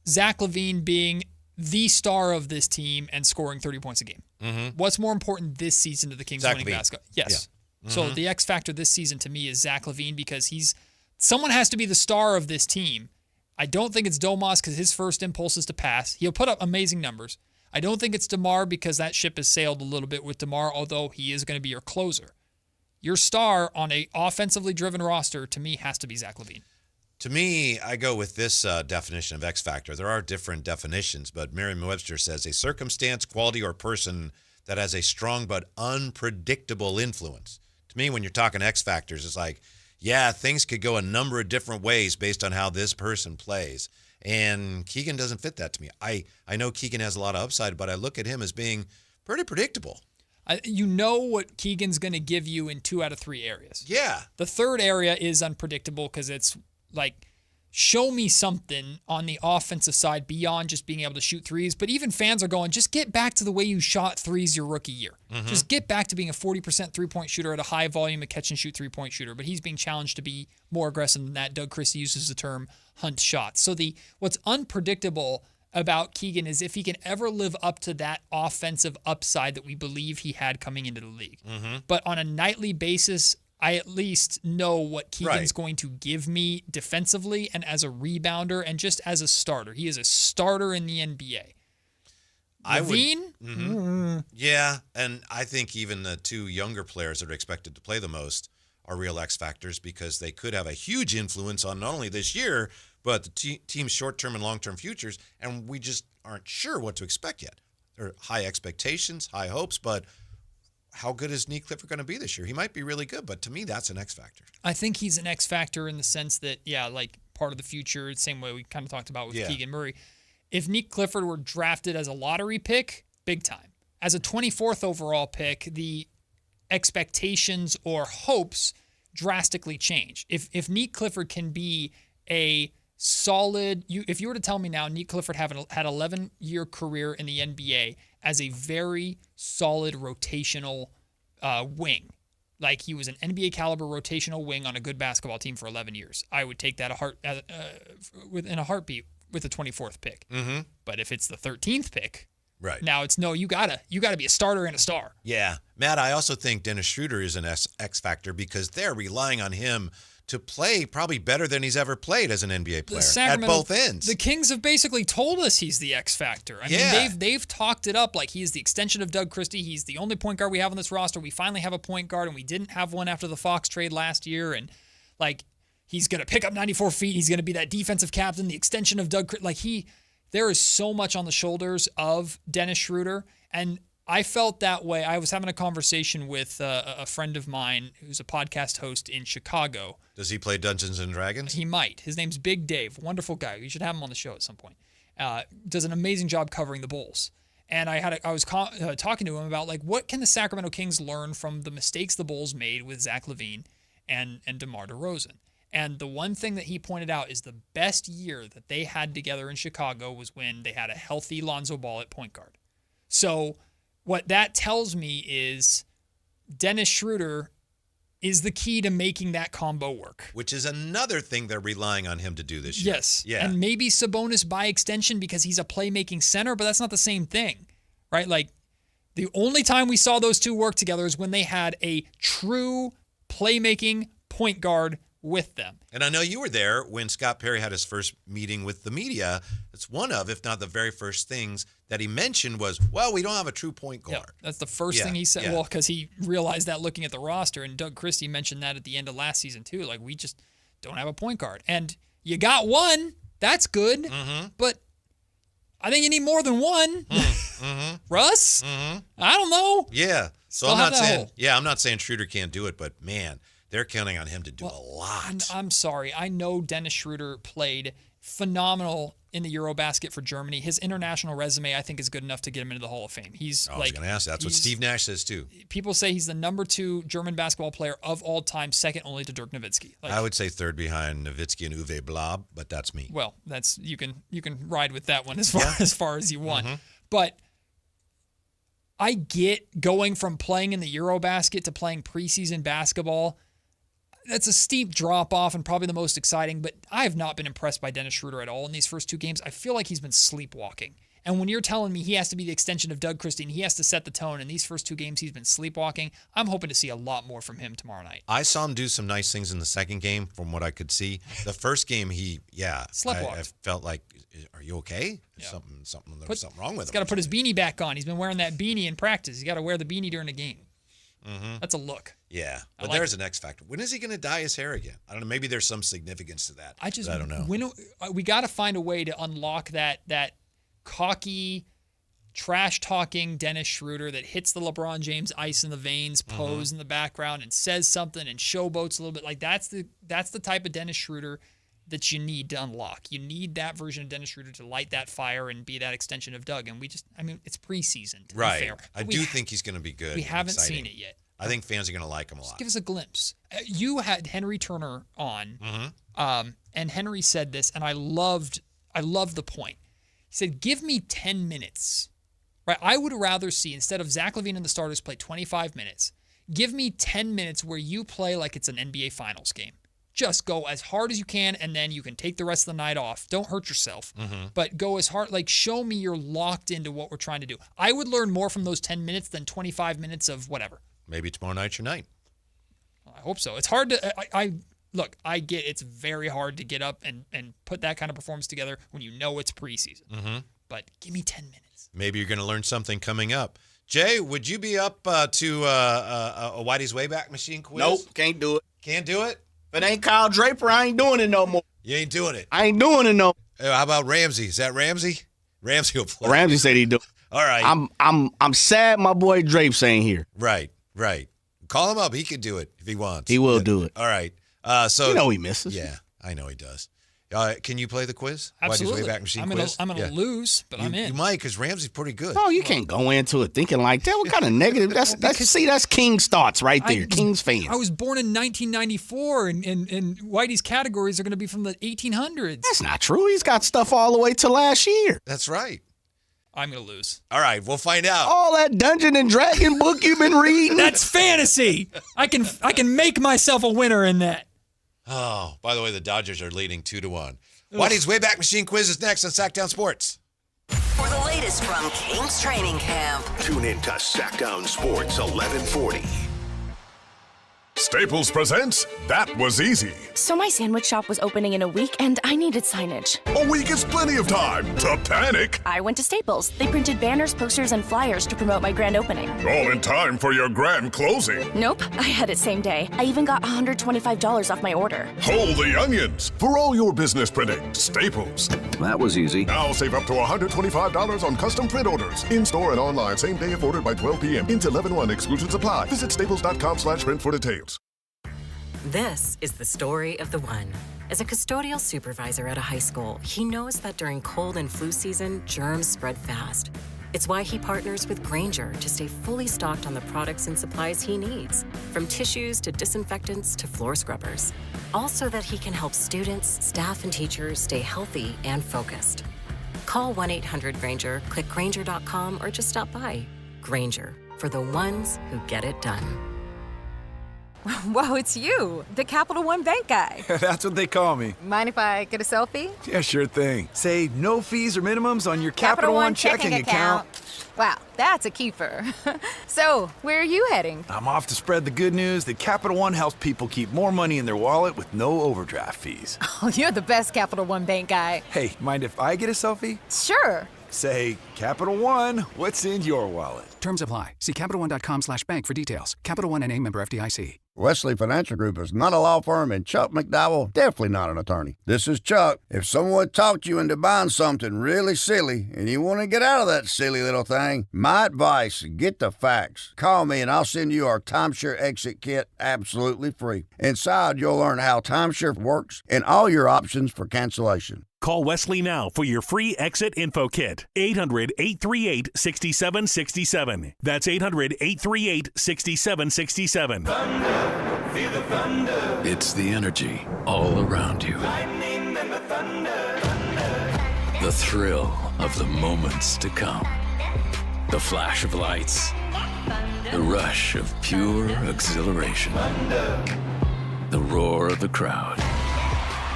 Speaker 5: Zach LaVine being the star of this team and scoring 30 points a game. What's more important this season to the Kings winning basketball? Yes. Yeah. So the X factor this season to me is Zach LaVine because someone has to be the star of this team. I don't think it's Domas because his first impulse is to pass. He'll put up amazing numbers. I don't think it's DeMar because that ship has sailed a little bit with DeMar, although he is going to be your closer. Your star on a offensively driven roster, to me, has to be Zach LaVine.
Speaker 4: To me, I go with this definition of X Factor. There are different definitions, but Merriam-Webster says a circumstance, quality, or person that has a strong but unpredictable influence. To me, when you're talking X Factors, it's like, yeah, things could go a number of different ways based on how this person plays. And Keegan doesn't fit that to me. I know Keegan has a lot of upside, but I look at him as being pretty predictable.
Speaker 5: You know what Keegan's going to give you in 2 out of 3 areas.
Speaker 4: Yeah.
Speaker 5: The third area is unpredictable because it's like, show me something on the offensive side beyond just being able to shoot threes. But even fans are going, just get back to the way you shot threes your rookie year. Just get back to being a 40% three-point shooter at a high volume of catch-and-shoot three-point shooter. But he's being challenged to be more aggressive than that. Doug Christie uses the term hunt shots. So what's unpredictable about Keegan is if he can ever live up to that offensive upside that we believe he had coming into the league. But on a nightly basis, I at least know what Keegan's going to give me defensively and as a rebounder and just as a starter. He is a starter in the NBA. LaVine?
Speaker 4: Yeah, and I think even the 2 younger players that are expected to play the most are real X factors because they could have a huge influence on not only this year, but the team's short-term and long-term futures, and we just aren't sure what to expect yet. There are high expectations, high hopes, but how good is Nick Clifford going to be this year? He might be really good, but to me, that's an X factor.
Speaker 5: I think he's an X factor in the sense that, like part of the future, same way we kind of talked about with Keegan Murray. If Nick Clifford were drafted as a lottery pick, big time. As a 24th overall pick, the expectations or hopes drastically change. If Nick Clifford can be a solid, if you were to tell me now, Nick Clifford had an 11-year career in the NBA as a very solid rotational wing. Like he was an NBA caliber rotational wing on a good basketball team for 11 years. I would take that in a heartbeat with the 24th pick.
Speaker 4: Mm-hmm.
Speaker 5: But if it's the 13th pick,
Speaker 4: right
Speaker 5: now it's no. You gotta be a starter and a star.
Speaker 4: Yeah, Matt. I also think Dennis Schroeder is an X factor because they're relying on him to play probably better than he's ever played as an NBA player at both ends.
Speaker 5: The Kings have basically told us he's the X factor. I mean, they've talked it up like he's the extension of Doug Christie. He's the only point guard we have on this roster. We finally have a point guard, and we didn't have one after the Fox trade last year. And like, he's gonna pick up 94 feet. He's gonna be that defensive captain, the extension of Doug. There is so much on the shoulders of Dennis Schroeder, and I felt that way. I was having a conversation with a friend of mine who's a podcast host in Chicago.
Speaker 4: Does he play Dungeons and Dragons?
Speaker 5: He might. His name's Big Dave. Wonderful guy. You should have him on the show at some point. Does an amazing job covering the Bulls. And I was talking to him about like what can the Sacramento Kings learn from the mistakes the Bulls made with Zach LaVine and DeMar DeRozan. And the one thing that he pointed out is the best year that they had together in Chicago was when they had a healthy Lonzo Ball at point guard. So what that tells me is Dennis Schroeder is the key to making that combo work.
Speaker 4: Which is another thing they're relying on him to do this year.
Speaker 5: Yes.
Speaker 4: Yeah.
Speaker 5: And maybe Sabonis by extension because he's a playmaking center, but that's not the same thing, right? Like the only time we saw those two work together is when they had a true playmaking point guard with them.
Speaker 4: And I know you were there when Scott Perry had his first meeting with the media. It's one of, if not the very first things that he mentioned was, well, we don't have a true point guard.
Speaker 5: Yeah, that's the first thing he said.
Speaker 4: Yeah.
Speaker 5: Well, because he realized that looking at the roster, and Doug Christie mentioned that at the end of last season too. Like, we just don't have a point guard. And you got one. That's good.
Speaker 4: Mm-hmm.
Speaker 5: But I think you need more than one.
Speaker 4: Mm-hmm.
Speaker 5: Russ?
Speaker 4: Mm-hmm.
Speaker 5: I don't know.
Speaker 4: Yeah. So
Speaker 5: Still
Speaker 4: I'm
Speaker 5: have
Speaker 4: not
Speaker 5: that
Speaker 4: saying,
Speaker 5: hole.
Speaker 4: I'm not saying Schroeder can't do it, but man, they're counting on him to do a lot.
Speaker 5: I'm sorry. I know Dennis Schroeder played phenomenal in the Eurobasket for Germany. His international resume, I think, is good enough to get him into the Hall of Fame.
Speaker 4: I was going to ask. That's what Steve Nash says too.
Speaker 5: People say he's the number 2 German basketball player of all time, second only to Dirk Nowitzki.
Speaker 4: I would say third behind Nowitzki and Uwe Blab, but that's me.
Speaker 5: Well, that's you can ride with that one as far as you want.
Speaker 4: Mm-hmm.
Speaker 5: But I get going from playing in the Eurobasket to playing preseason basketball. That's a steep drop off and probably the most exciting, but I have not been impressed by Dennis Schroeder at all in these first 2 games. I feel like he's been sleepwalking. And when you're telling me he has to be the extension of Doug Christie and he has to set the tone in these first 2 games, he's been sleepwalking. I'm hoping to see a lot more from him tomorrow night.
Speaker 4: I saw him do some nice things in the second game from what I could see. The first game,
Speaker 5: Sleptwalked.
Speaker 4: I felt like, are you okay? There's something wrong with him.
Speaker 5: He's got to put his beanie back on. He's been wearing that beanie in practice. He's got to wear the beanie during the game.
Speaker 4: Mm-hmm.
Speaker 5: That's a look.
Speaker 4: Yeah, but
Speaker 5: like
Speaker 4: there's an X factor. When is he going to dye his hair again? I don't know. Maybe there's some significance to that. I don't know.
Speaker 5: We got to find a way to unlock that cocky, trash-talking Dennis Schroeder that hits the LeBron James ice in the veins pose in the background and says something and showboats a little bit. Like that's the type of Dennis Schroeder that you need to unlock. You need that version of Dennis Schroeder to light that fire and be that extension of Doug. And it's preseason.
Speaker 4: Right.
Speaker 5: Be fair.
Speaker 4: I do think he's going to be good.
Speaker 5: We haven't
Speaker 4: exciting.
Speaker 5: seen it yet.
Speaker 4: I think fans are going to like him a lot.
Speaker 5: Give us a glimpse. You had Henry Turner on, and Henry said this, and I loved the point. He said, "Give me 10 minutes." Right? I would rather see, instead of Zach LaVine and the starters play 25 minutes, give me 10 minutes where you play like it's an NBA Finals game. Just go as hard as you can, and then you can take the rest of the night off. Don't hurt yourself, but go as hard. Like, show me you're locked into what we're trying to do. I would learn more from those 10 minutes than 25 minutes of whatever.
Speaker 4: Maybe tomorrow night's your night.
Speaker 5: I hope so. It's hard to look, I get it's very hard to get up and put that kind of performance together when you know it's preseason. But give me 10 minutes.
Speaker 4: Maybe you're going to learn something coming up. Jay, would you be up to a Whitey's Wayback Machine quiz?
Speaker 6: Nope, can't do it.
Speaker 4: Can't do it?
Speaker 6: If it ain't Kyle Draper, I ain't doing it no more.
Speaker 4: You ain't doing it.
Speaker 6: I ain't doing it no more.
Speaker 4: How about Ramsey? Is that Ramsey? Ramsey will play.
Speaker 6: Ramsey said he'd do it.
Speaker 4: All right.
Speaker 6: I'm sad my boy Drapes ain't here.
Speaker 4: Right. Call him up. He can do it if he wants.
Speaker 6: He will do it.
Speaker 4: All right. So
Speaker 6: you know he misses.
Speaker 4: Yeah, I know he does. Can you play the quiz?
Speaker 5: Absolutely.
Speaker 4: Whitey's Wayback Machine
Speaker 5: I'm
Speaker 4: quiz?
Speaker 5: gonna lose, but I'm in.
Speaker 4: You might, because Ramsey's pretty good.
Speaker 6: Oh, you can't go into it thinking like that. What kind of negative? That's King's thoughts right there. King's fans.
Speaker 5: I was born in 1994, and Whitey's categories are going to be from the 1800s.
Speaker 6: That's not true. He's got stuff all the way to last year.
Speaker 4: That's right.
Speaker 5: I'm going to lose.
Speaker 4: All right, we'll find out.
Speaker 6: All that Dungeon and Dragon book you've been reading.
Speaker 5: That's fantasy. I can make myself a winner in that.
Speaker 4: Oh, by the way, the Dodgers are leading 2-1. Whitey's Wayback Machine quiz is next on Sactown Sports.
Speaker 2: For the latest from Kings training camp.
Speaker 3: Tune in to Sactown Sports 1140.
Speaker 7: Staples presents That Was Easy.
Speaker 8: So my sandwich shop was opening in a week, and I needed signage.
Speaker 7: A week is plenty of time to panic.
Speaker 8: I went to Staples. They printed banners, posters, and flyers to promote my grand opening.
Speaker 7: All in time for your grand closing.
Speaker 8: Nope, I had it same day. I even got $125 off my order.
Speaker 7: Hold the onions. For all your business printing, Staples.
Speaker 16: That was easy.
Speaker 7: Now save up to $125 on custom print orders. In-store and online, same day if ordered by 12 p.m. Into 11/1, exclusions apply. Visit staples.com/print for details.
Speaker 23: This is the story of the one. As a custodial supervisor at a high school, he knows that during cold and flu season, germs spread fast. It's why he partners with Grainger to stay fully stocked on the products and supplies he needs, from tissues to disinfectants to floor scrubbers. All so that he can help students, staff, and teachers stay healthy and focused. Call 1-800-GRAINGER, click Grainger.com, or just stop by. Grainger, for the ones who get it done.
Speaker 24: Whoa, it's you, the Capital One Bank guy.
Speaker 25: That's what they call me.
Speaker 24: Mind if I get a selfie?
Speaker 25: Yeah, sure thing. Say no fees or minimums on your Capital One checking account.
Speaker 24: Wow, that's a keeper. So, where are you heading?
Speaker 25: I'm off to spread the good news that Capital One helps people keep more money in their wallet with no overdraft fees.
Speaker 24: Oh, you're the best Capital One Bank guy.
Speaker 25: Hey, mind if I get a selfie?
Speaker 24: Sure.
Speaker 25: Say, Capital One, what's in your wallet?
Speaker 26: Terms apply. See CapitalOne.com/bank for details. Capital One NA, member FDIC.
Speaker 27: Wesley Financial Group is not a law firm, and Chuck McDowell definitely not an attorney. This is Chuck. If someone talked you into buying something really silly and you want to get out of that silly little thing, my advice, get the facts. Call me and I'll send you our timeshare exit kit absolutely free. Inside, you'll learn how timeshare works and all your options for cancellation.
Speaker 28: Call Wesley now for your free exit info kit. 800-838-6767. That's 800-838-6767.
Speaker 29: Feel the thunder. It's the energy all around you. Lightning and the thunder. The thrill of the moments to come. The flash of lights. The rush of pure exhilaration. The roar of the crowd.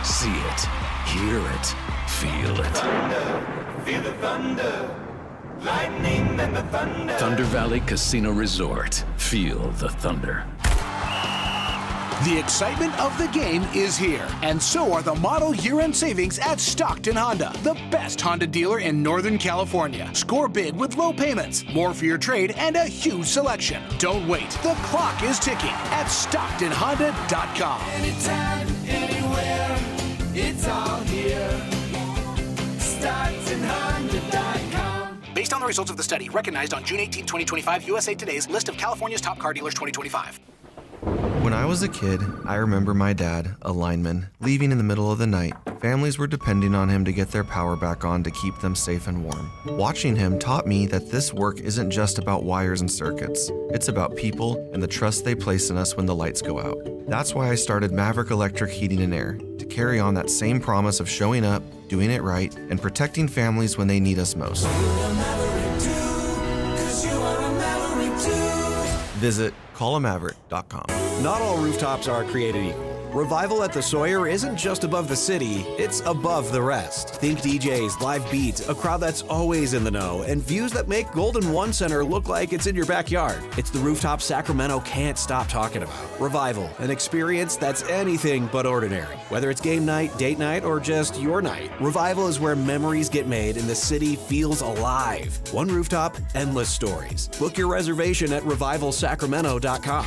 Speaker 29: See it. Hear it, feel it. Thunder, feel the thunder, lightning and the thunder. Thunder Valley Casino Resort. Feel the thunder.
Speaker 30: The excitement of the game is here, and so are the model year-end savings at Stockton Honda, the best Honda dealer in Northern California. Score big with low payments, more for your trade, and a huge selection. Don't wait. The clock is ticking at StocktonHonda.com.
Speaker 29: Anytime, anywhere. It's all here. StocktonHonda.com.
Speaker 30: Based on the results of the study, recognized on June 18, 2025, USA Today's list of California's top car dealers 2025.
Speaker 31: When I was a kid, I remember my dad, a lineman, leaving in the middle of the night. Families were depending on him to get their power back on to keep them safe and warm. Watching him taught me that this work isn't just about wires and circuits. It's about people and the trust they place in us when the lights go out. That's why I started Maverick Electric Heating and Air, to carry on that same promise of showing up, doing it right, and protecting families when they need us most. Visit callamaverick.com.
Speaker 32: Not all rooftops are created equal. Revival at the Sawyer isn't just above the city, it's above the rest. Think DJs, live beats, a crowd that's always in the know, and views that make Golden One Center look like it's in your backyard. It's the rooftop Sacramento can't stop talking about. Revival, an experience that's anything but ordinary. Whether it's game night, date night, or just your night, Revival is where memories get made and the city feels alive. One rooftop, endless stories. Book your reservation at revivalsacramento.com.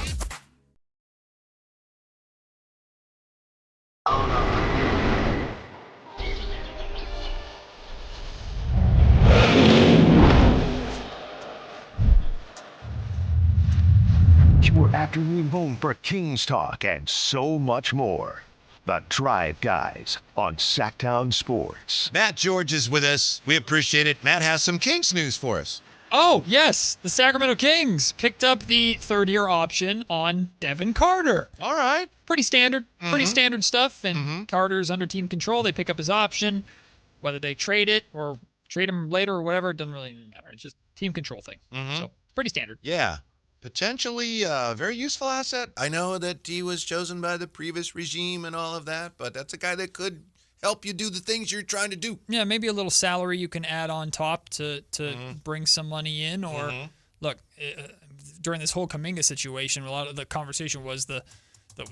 Speaker 3: Your afternoon home for Kings talk and so much more. The Drive Guys on Sactown Sports.
Speaker 4: Matt George is with us. We appreciate it. Matt has some Kings news for us.
Speaker 5: Oh, yes. The Sacramento Kings picked up the third-year option on Devin Carter.
Speaker 4: All right.
Speaker 5: Pretty standard. Pretty standard stuff. And Carter's under team control. They pick up his option. Whether they trade it or trade him later or whatever. It doesn't really matter. It's just team control thing. So pretty standard.
Speaker 4: Yeah. Potentially a very useful asset. I know that he was chosen by the previous regime and all of that, but that's a guy that could help you do the things you're trying to do.
Speaker 5: Yeah, maybe a little salary you can add on top to bring some money in. Or look, during this whole Kuminga situation, a lot of the conversation was the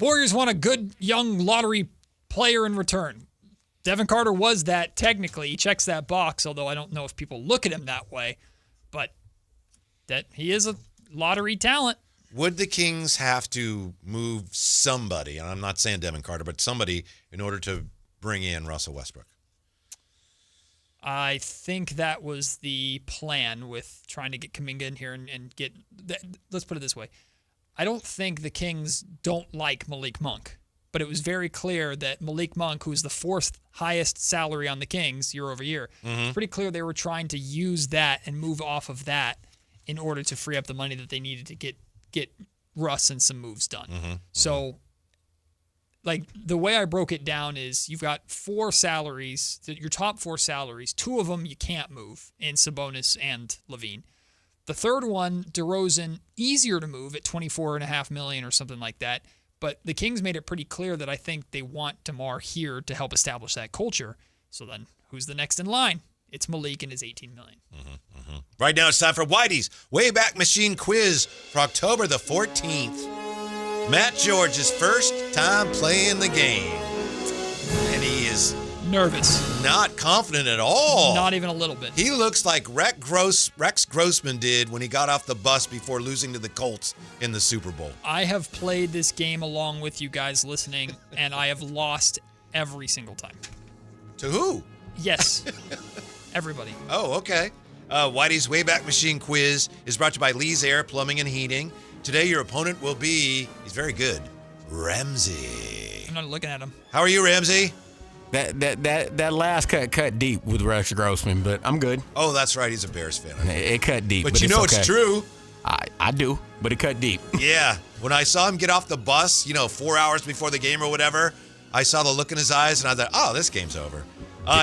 Speaker 5: Warriors want a good young lottery player in return. Devin Carter was that technically. He checks that box, although I don't know if people look at him that way. But that he is a lottery talent.
Speaker 4: Would the Kings have to move somebody, and I'm not saying Devin Carter, but somebody in order to bring in Russell Westbrook?
Speaker 5: I think that was the plan with trying to get Kuminga in here and get – let's put it this way. I don't think the Kings don't like Malik Monk, but it was very clear that Malik Monk, who's the fourth highest salary on the Kings year over year, it's pretty clear they were trying to use that and move off of that in order to free up the money that they needed to get Russ and some moves done. So, like, the way I broke it down is you've got four salaries, your top four salaries. Two of them you can't move in Sabonis and LaVine. The third one, DeRozan, easier to move at $24.5 million or something like that. But the Kings made it pretty clear that I think they want DeMar here to help establish that culture. So then, who's the next in line? It's Malik and his $18 million.
Speaker 4: Right now, it's time for Whitey's Wayback Machine Quiz for October the 14th. Matt George's first time playing the game. And he is
Speaker 5: nervous.
Speaker 4: Not confident at all.
Speaker 5: Not even a little bit.
Speaker 4: He looks like Rex Grossman did when he got off the bus before losing to the Colts in the Super Bowl.
Speaker 5: I have played this game along with you guys listening, and I have lost every single time.
Speaker 4: To who?
Speaker 5: Yes. Everybody.
Speaker 4: Oh, okay. Whitey's Wayback Machine Quiz is brought to you by Lee's Air Plumbing and Heating. Today, your opponent will be, he's very good, Ramsey.
Speaker 5: I'm not looking at him.
Speaker 4: How are you, Ramsey?
Speaker 1: That last cut deep with Rex Grossman, but I'm good.
Speaker 4: Oh, that's right. He's a Bears fan.
Speaker 1: It cut deep.
Speaker 4: But you know it's true.
Speaker 1: I do, but it cut deep.
Speaker 4: Yeah. When I saw him get off the bus, 4 hours before the game or whatever, I saw the look in his eyes, and I thought, oh, this game's over.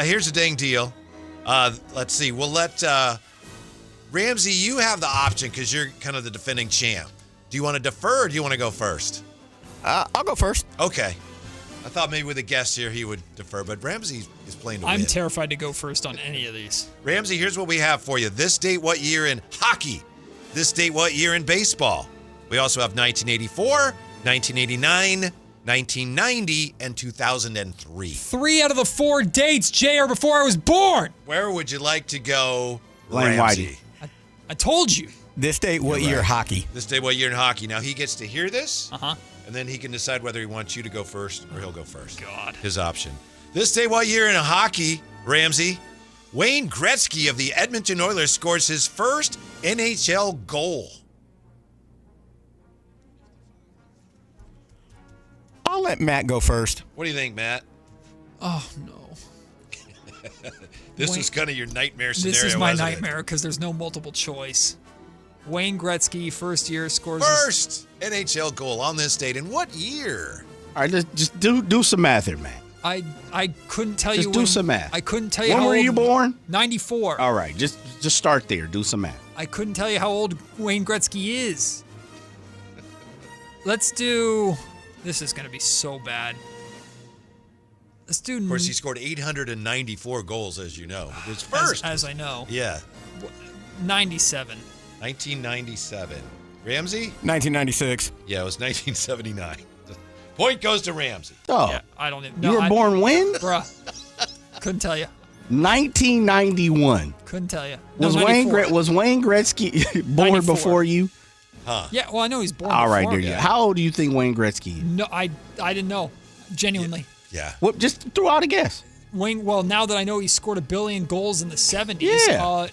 Speaker 4: Here's the dang deal. Let's see. We'll let Ramsey, you have the option because you're kind of the defending champ. Do you want to defer or do you want to go first?
Speaker 1: I'll go first.
Speaker 4: Okay. I thought maybe with a guest here he would defer, but Ramsey is playing to win.
Speaker 5: I'm terrified to go first on any of these.
Speaker 4: Ramsey, here's what we have for you. This date, what year in hockey? This date, what year in baseball? We also have 1984, 1989, 1990, and 2003.
Speaker 5: 3 out of the 4 dates, JR, before I was born.
Speaker 4: Where would you like to go,
Speaker 6: Blame
Speaker 4: Ramsey?
Speaker 5: I told you.
Speaker 1: This date, what year hockey?
Speaker 4: This date, what year in hockey? Now, he gets to hear this, and then he can decide whether he wants you to go first or he'll go first.
Speaker 5: God.
Speaker 4: His option. This date, what year in hockey, Ramsey? Wayne Gretzky of the Edmonton Oilers scores his first NHL goal.
Speaker 1: I'll let Matt go first.
Speaker 4: What do you think, Matt?
Speaker 5: Oh, no.
Speaker 4: This was kind of your nightmare scenario,
Speaker 5: This is my
Speaker 4: wasn't
Speaker 5: nightmare because there's no multiple choice. Wayne Gretzky, first year, scores
Speaker 4: First NHL goal on this date. In what year?
Speaker 6: All right, just do some math here, man.
Speaker 5: I couldn't tell you
Speaker 6: Just do some math.
Speaker 5: I couldn't tell you
Speaker 6: When
Speaker 5: how
Speaker 6: were
Speaker 5: old,
Speaker 6: you born?
Speaker 5: 94.
Speaker 6: All right, just start there. Do some math.
Speaker 5: I couldn't tell you how old Wayne Gretzky is. Let's do... This is going to be so bad. Let's do...
Speaker 4: Of course, he scored 894 goals, as you know. It was first.
Speaker 5: As I know.
Speaker 4: Yeah.
Speaker 5: 97.
Speaker 4: 1997. Ramsey?
Speaker 1: 1996.
Speaker 4: Yeah, it was 1979. Point goes to Ramsey.
Speaker 6: Oh.
Speaker 5: Yeah, I don't even...
Speaker 6: You were born when?
Speaker 5: Bruh. Couldn't tell you.
Speaker 6: 1991.
Speaker 5: Couldn't tell you.
Speaker 6: Was Wayne Gretzky born
Speaker 5: 94.
Speaker 6: before you?
Speaker 4: Huh.
Speaker 5: Yeah, well, I know he's born
Speaker 6: All right,
Speaker 5: before
Speaker 6: there
Speaker 5: me.
Speaker 6: you go. How old do you think Wayne Gretzky is?
Speaker 5: No, I didn't know. Genuinely.
Speaker 4: Yeah.
Speaker 6: What? Just throw out a guess.
Speaker 5: Wayne, well, now that I know he scored 1 billion goals in the 70s,
Speaker 6: Yeah.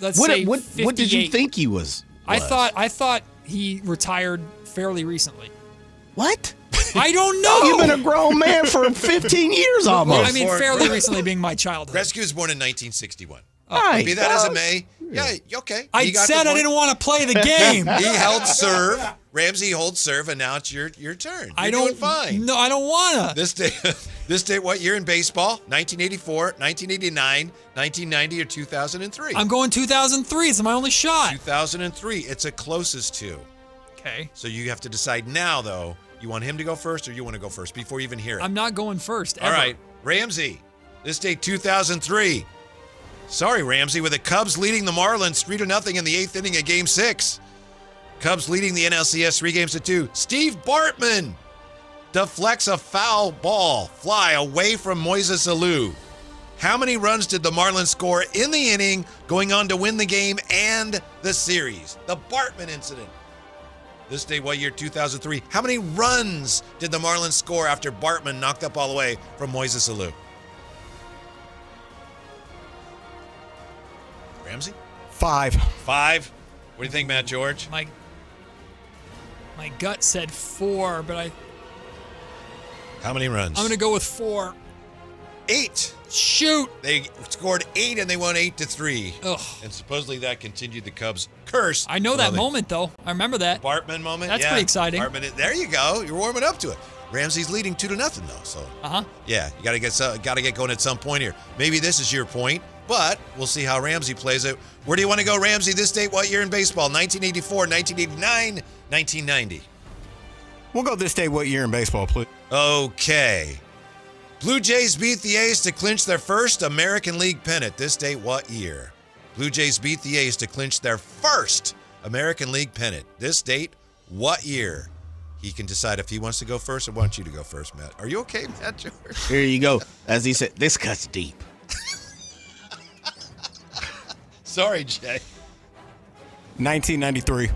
Speaker 5: let's say
Speaker 6: What
Speaker 5: 58.
Speaker 6: did you think he was?
Speaker 5: I thought he retired fairly recently.
Speaker 6: What?
Speaker 5: I don't know.
Speaker 6: You've been a grown man for 15 years almost.
Speaker 5: Well, I mean, fairly recently being my childhood.
Speaker 4: Gretzky was born in 1961.
Speaker 6: Right.
Speaker 4: Be that as it may, Yeah, okay.
Speaker 5: I said I didn't want to play the game.
Speaker 4: He held serve. Ramsey holds serve, and now it's your turn. You're doing fine.
Speaker 5: No, I don't want to.
Speaker 4: This day, what year in baseball? 1984, 1989, 1990, or 2003?
Speaker 5: I'm going 2003. It's my only shot.
Speaker 4: 2003. It's a closest to.
Speaker 5: Okay.
Speaker 4: So you have to decide now, though. You want him to go first, or you want to go first before you even hear it?
Speaker 5: I'm not going first.
Speaker 4: All right, Ramsey. This day, 2003. Sorry, Ramsey, with the Cubs leading the Marlins 3-0 in the 8th inning of Game 6. Cubs leading the NLCS 3-2. Steve Bartman deflects a foul ball fly away from Moises Alou. How many runs did the Marlins score in the inning, going on to win the game and the series? The Bartman incident. This day, what year? 2003. How many runs did the Marlins score after Bartman knocked up all the way from Moises Alou? Ramsey?
Speaker 1: 5.
Speaker 4: 5. What do you think, Matt George?
Speaker 5: My gut said 4, but
Speaker 4: How many runs?
Speaker 5: I'm going to go with 4.
Speaker 4: 8.
Speaker 5: Shoot.
Speaker 4: They scored 8 and they won 8-3.
Speaker 5: Ugh.
Speaker 4: And supposedly that continued the Cubs' curse.
Speaker 5: I know that moment, though. I remember that.
Speaker 4: Bartman moment?
Speaker 5: That's pretty exciting.
Speaker 4: Bartman, there you go. You're warming up to it. Ramsey's leading 2-0, though. So, yeah, you got to get going at some point here. Maybe this is your point, but we'll see how Ramsey plays it. Where do you want to go, Ramsey? This date, what year in baseball? 1984, 1989, 1990.
Speaker 1: We'll go this day, what year in baseball, please?
Speaker 4: Okay. Blue Jays beat the A's to clinch their first American League pennant. This date, what year? Blue Jays beat the A's to clinch their first American League pennant. This date, what year? He can decide if he wants to go first or wants you to go first, Matt. Are you okay, Matt George?
Speaker 6: Here you go. As he said, this cuts deep.
Speaker 4: Sorry, Jay.
Speaker 1: 1993.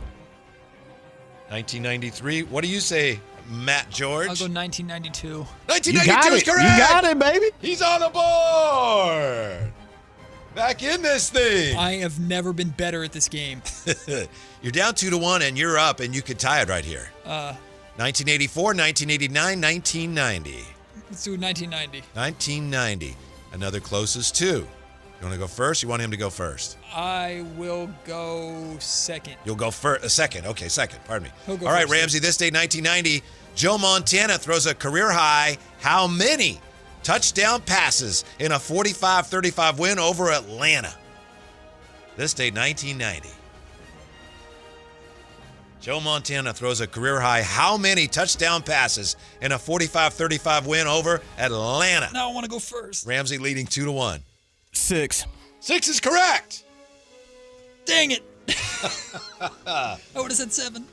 Speaker 4: 1993. What do you say, Matt George?
Speaker 5: I'll go 1992.
Speaker 4: 1992 is correct.
Speaker 6: You got it, baby.
Speaker 4: He's on the board. Back in this thing.
Speaker 5: I have never been better at this game.
Speaker 4: You're down 2-1, and you're up, and you could tie it right here. 1984, 1989, 1990.
Speaker 5: Let's do 1990.
Speaker 4: 1990. Another closest two. You want to go first? You want him to go first?
Speaker 5: I will go second.
Speaker 4: You'll go first. Second. Okay, second. Pardon me.
Speaker 5: He'll go
Speaker 4: All right,
Speaker 5: first.
Speaker 4: Ramsey, this day, 1990, Joe Montana throws a career high. How many touchdown passes in a 45-35 win over Atlanta? This day, 1990. Joe Montana throws a career high. How many touchdown passes in a 45-35 win over Atlanta?
Speaker 5: Now I want to go first.
Speaker 4: Ramsey leading 2-1.
Speaker 1: 6.
Speaker 4: 6 is correct.
Speaker 5: Dang it. I would have said 7.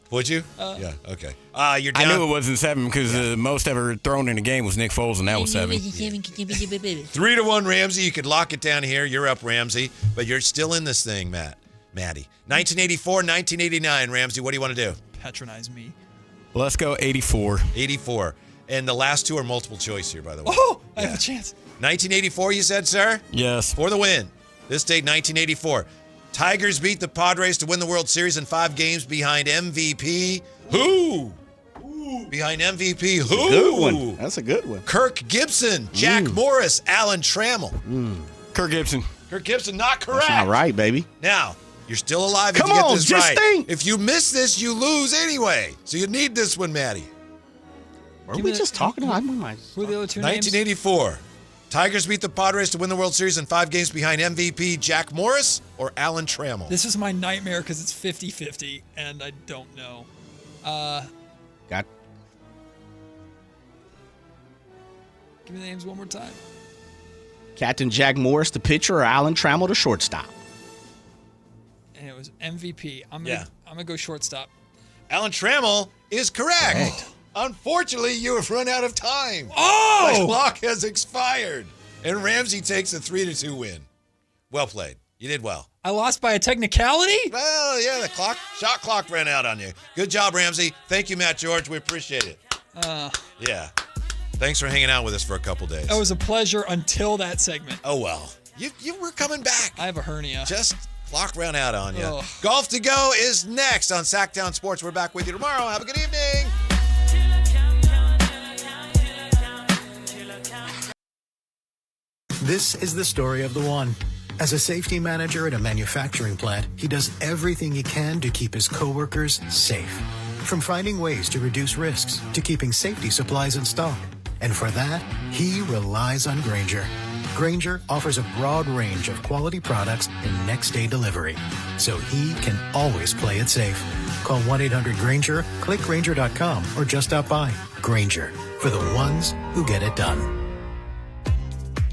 Speaker 4: Would you? Yeah, okay. You're down.
Speaker 1: I knew it wasn't 7 because the most ever thrown in a game was Nick Foles, and that was 7.
Speaker 4: 3-1, Ramsey. You could lock it down here. You're up, Ramsey. But you're still in this thing, Maddie. 1984, 1989, Ramsey. What do you want to do?
Speaker 5: Patronize me.
Speaker 1: Let's go 84.
Speaker 4: 84. And the last two are multiple choice here, by the way.
Speaker 5: Oh, I have a chance.
Speaker 4: 1984, you said, sir?
Speaker 1: Yes.
Speaker 4: For the win. This date, 1984. Tigers beat the Padres to win the World Series in 5 games behind MVP. Who? Behind MVP. Who?
Speaker 6: Good one. That's a good one.
Speaker 4: Kirk Gibson, Jack Morris, Alan Trammell.
Speaker 1: Kirk Gibson.
Speaker 4: Kirk Gibson, not correct.
Speaker 6: That's not right, baby.
Speaker 4: Now, you're still alive
Speaker 6: Come
Speaker 4: if you
Speaker 6: on,
Speaker 4: get this
Speaker 6: just
Speaker 4: right.
Speaker 6: think.
Speaker 4: If you miss this, you lose anyway. So you need this one, Maddie.
Speaker 6: Were we just talking about
Speaker 5: Who are the other two names?
Speaker 4: 1984. Tigers beat the Padres to win the World Series in 5 games behind MVP Jack Morris or Alan Trammell.
Speaker 5: This is my nightmare because it's 50-50, and I don't know.
Speaker 6: Got.
Speaker 5: Give me the names one more time.
Speaker 6: Captain Jack Morris, the pitcher, or Alan Trammell, the shortstop.
Speaker 5: And it was MVP. I'm gonna go shortstop.
Speaker 4: Alan Trammell is correct. Unfortunately, you have run out of time.
Speaker 5: Oh!
Speaker 4: The clock has expired. And Ramsey takes a 3-2 win. Well played. You did well.
Speaker 5: I lost by a technicality?
Speaker 4: Well, yeah, the shot clock ran out on you. Good job, Ramsey. Thank you, Matt George. We appreciate it. Yeah. Thanks for hanging out with us for a couple days.
Speaker 5: It was a pleasure until that segment.
Speaker 4: Oh, well. You were coming back.
Speaker 5: I have a hernia.
Speaker 4: Just clock ran out on you.
Speaker 5: Oh.
Speaker 4: Golf to Go is next on Sactown Sports. We're back with you tomorrow. Have a good evening.
Speaker 9: This is the story of the one. As a safety manager at a manufacturing plant, he does everything he can to keep his coworkers safe. From finding ways to reduce risks to keeping safety supplies in stock. And for that, he relies on Grainger. Grainger offers a broad range of quality products and next-day delivery, so he can always play it safe. Call 1-800-GRAINGER, click Grainger.com, or just stop by. Grainger, for the ones who get it done.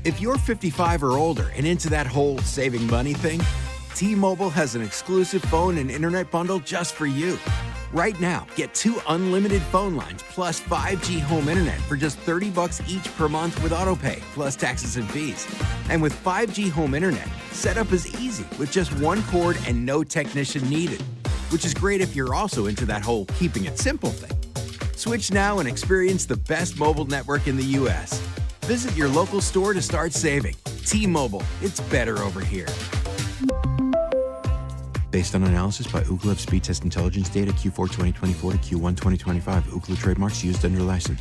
Speaker 32: If you're 55 or older and into that whole saving money thing, T-Mobile has an exclusive phone and internet bundle just for you. Right now, get 2 unlimited phone lines plus 5G home internet for just $30 each per month with autopay, plus taxes and fees. And with 5G home internet, setup is easy with just one cord and no technician needed, which is great if you're also into that whole keeping it simple thing. Switch now and experience the best mobile network in the U.S. Visit your local store to start saving. T-Mobile, it's better over here.
Speaker 10: Based on analysis by Ookla of speed test intelligence data Q4 2024 to Q1 2025, Ookla trademarks used under license.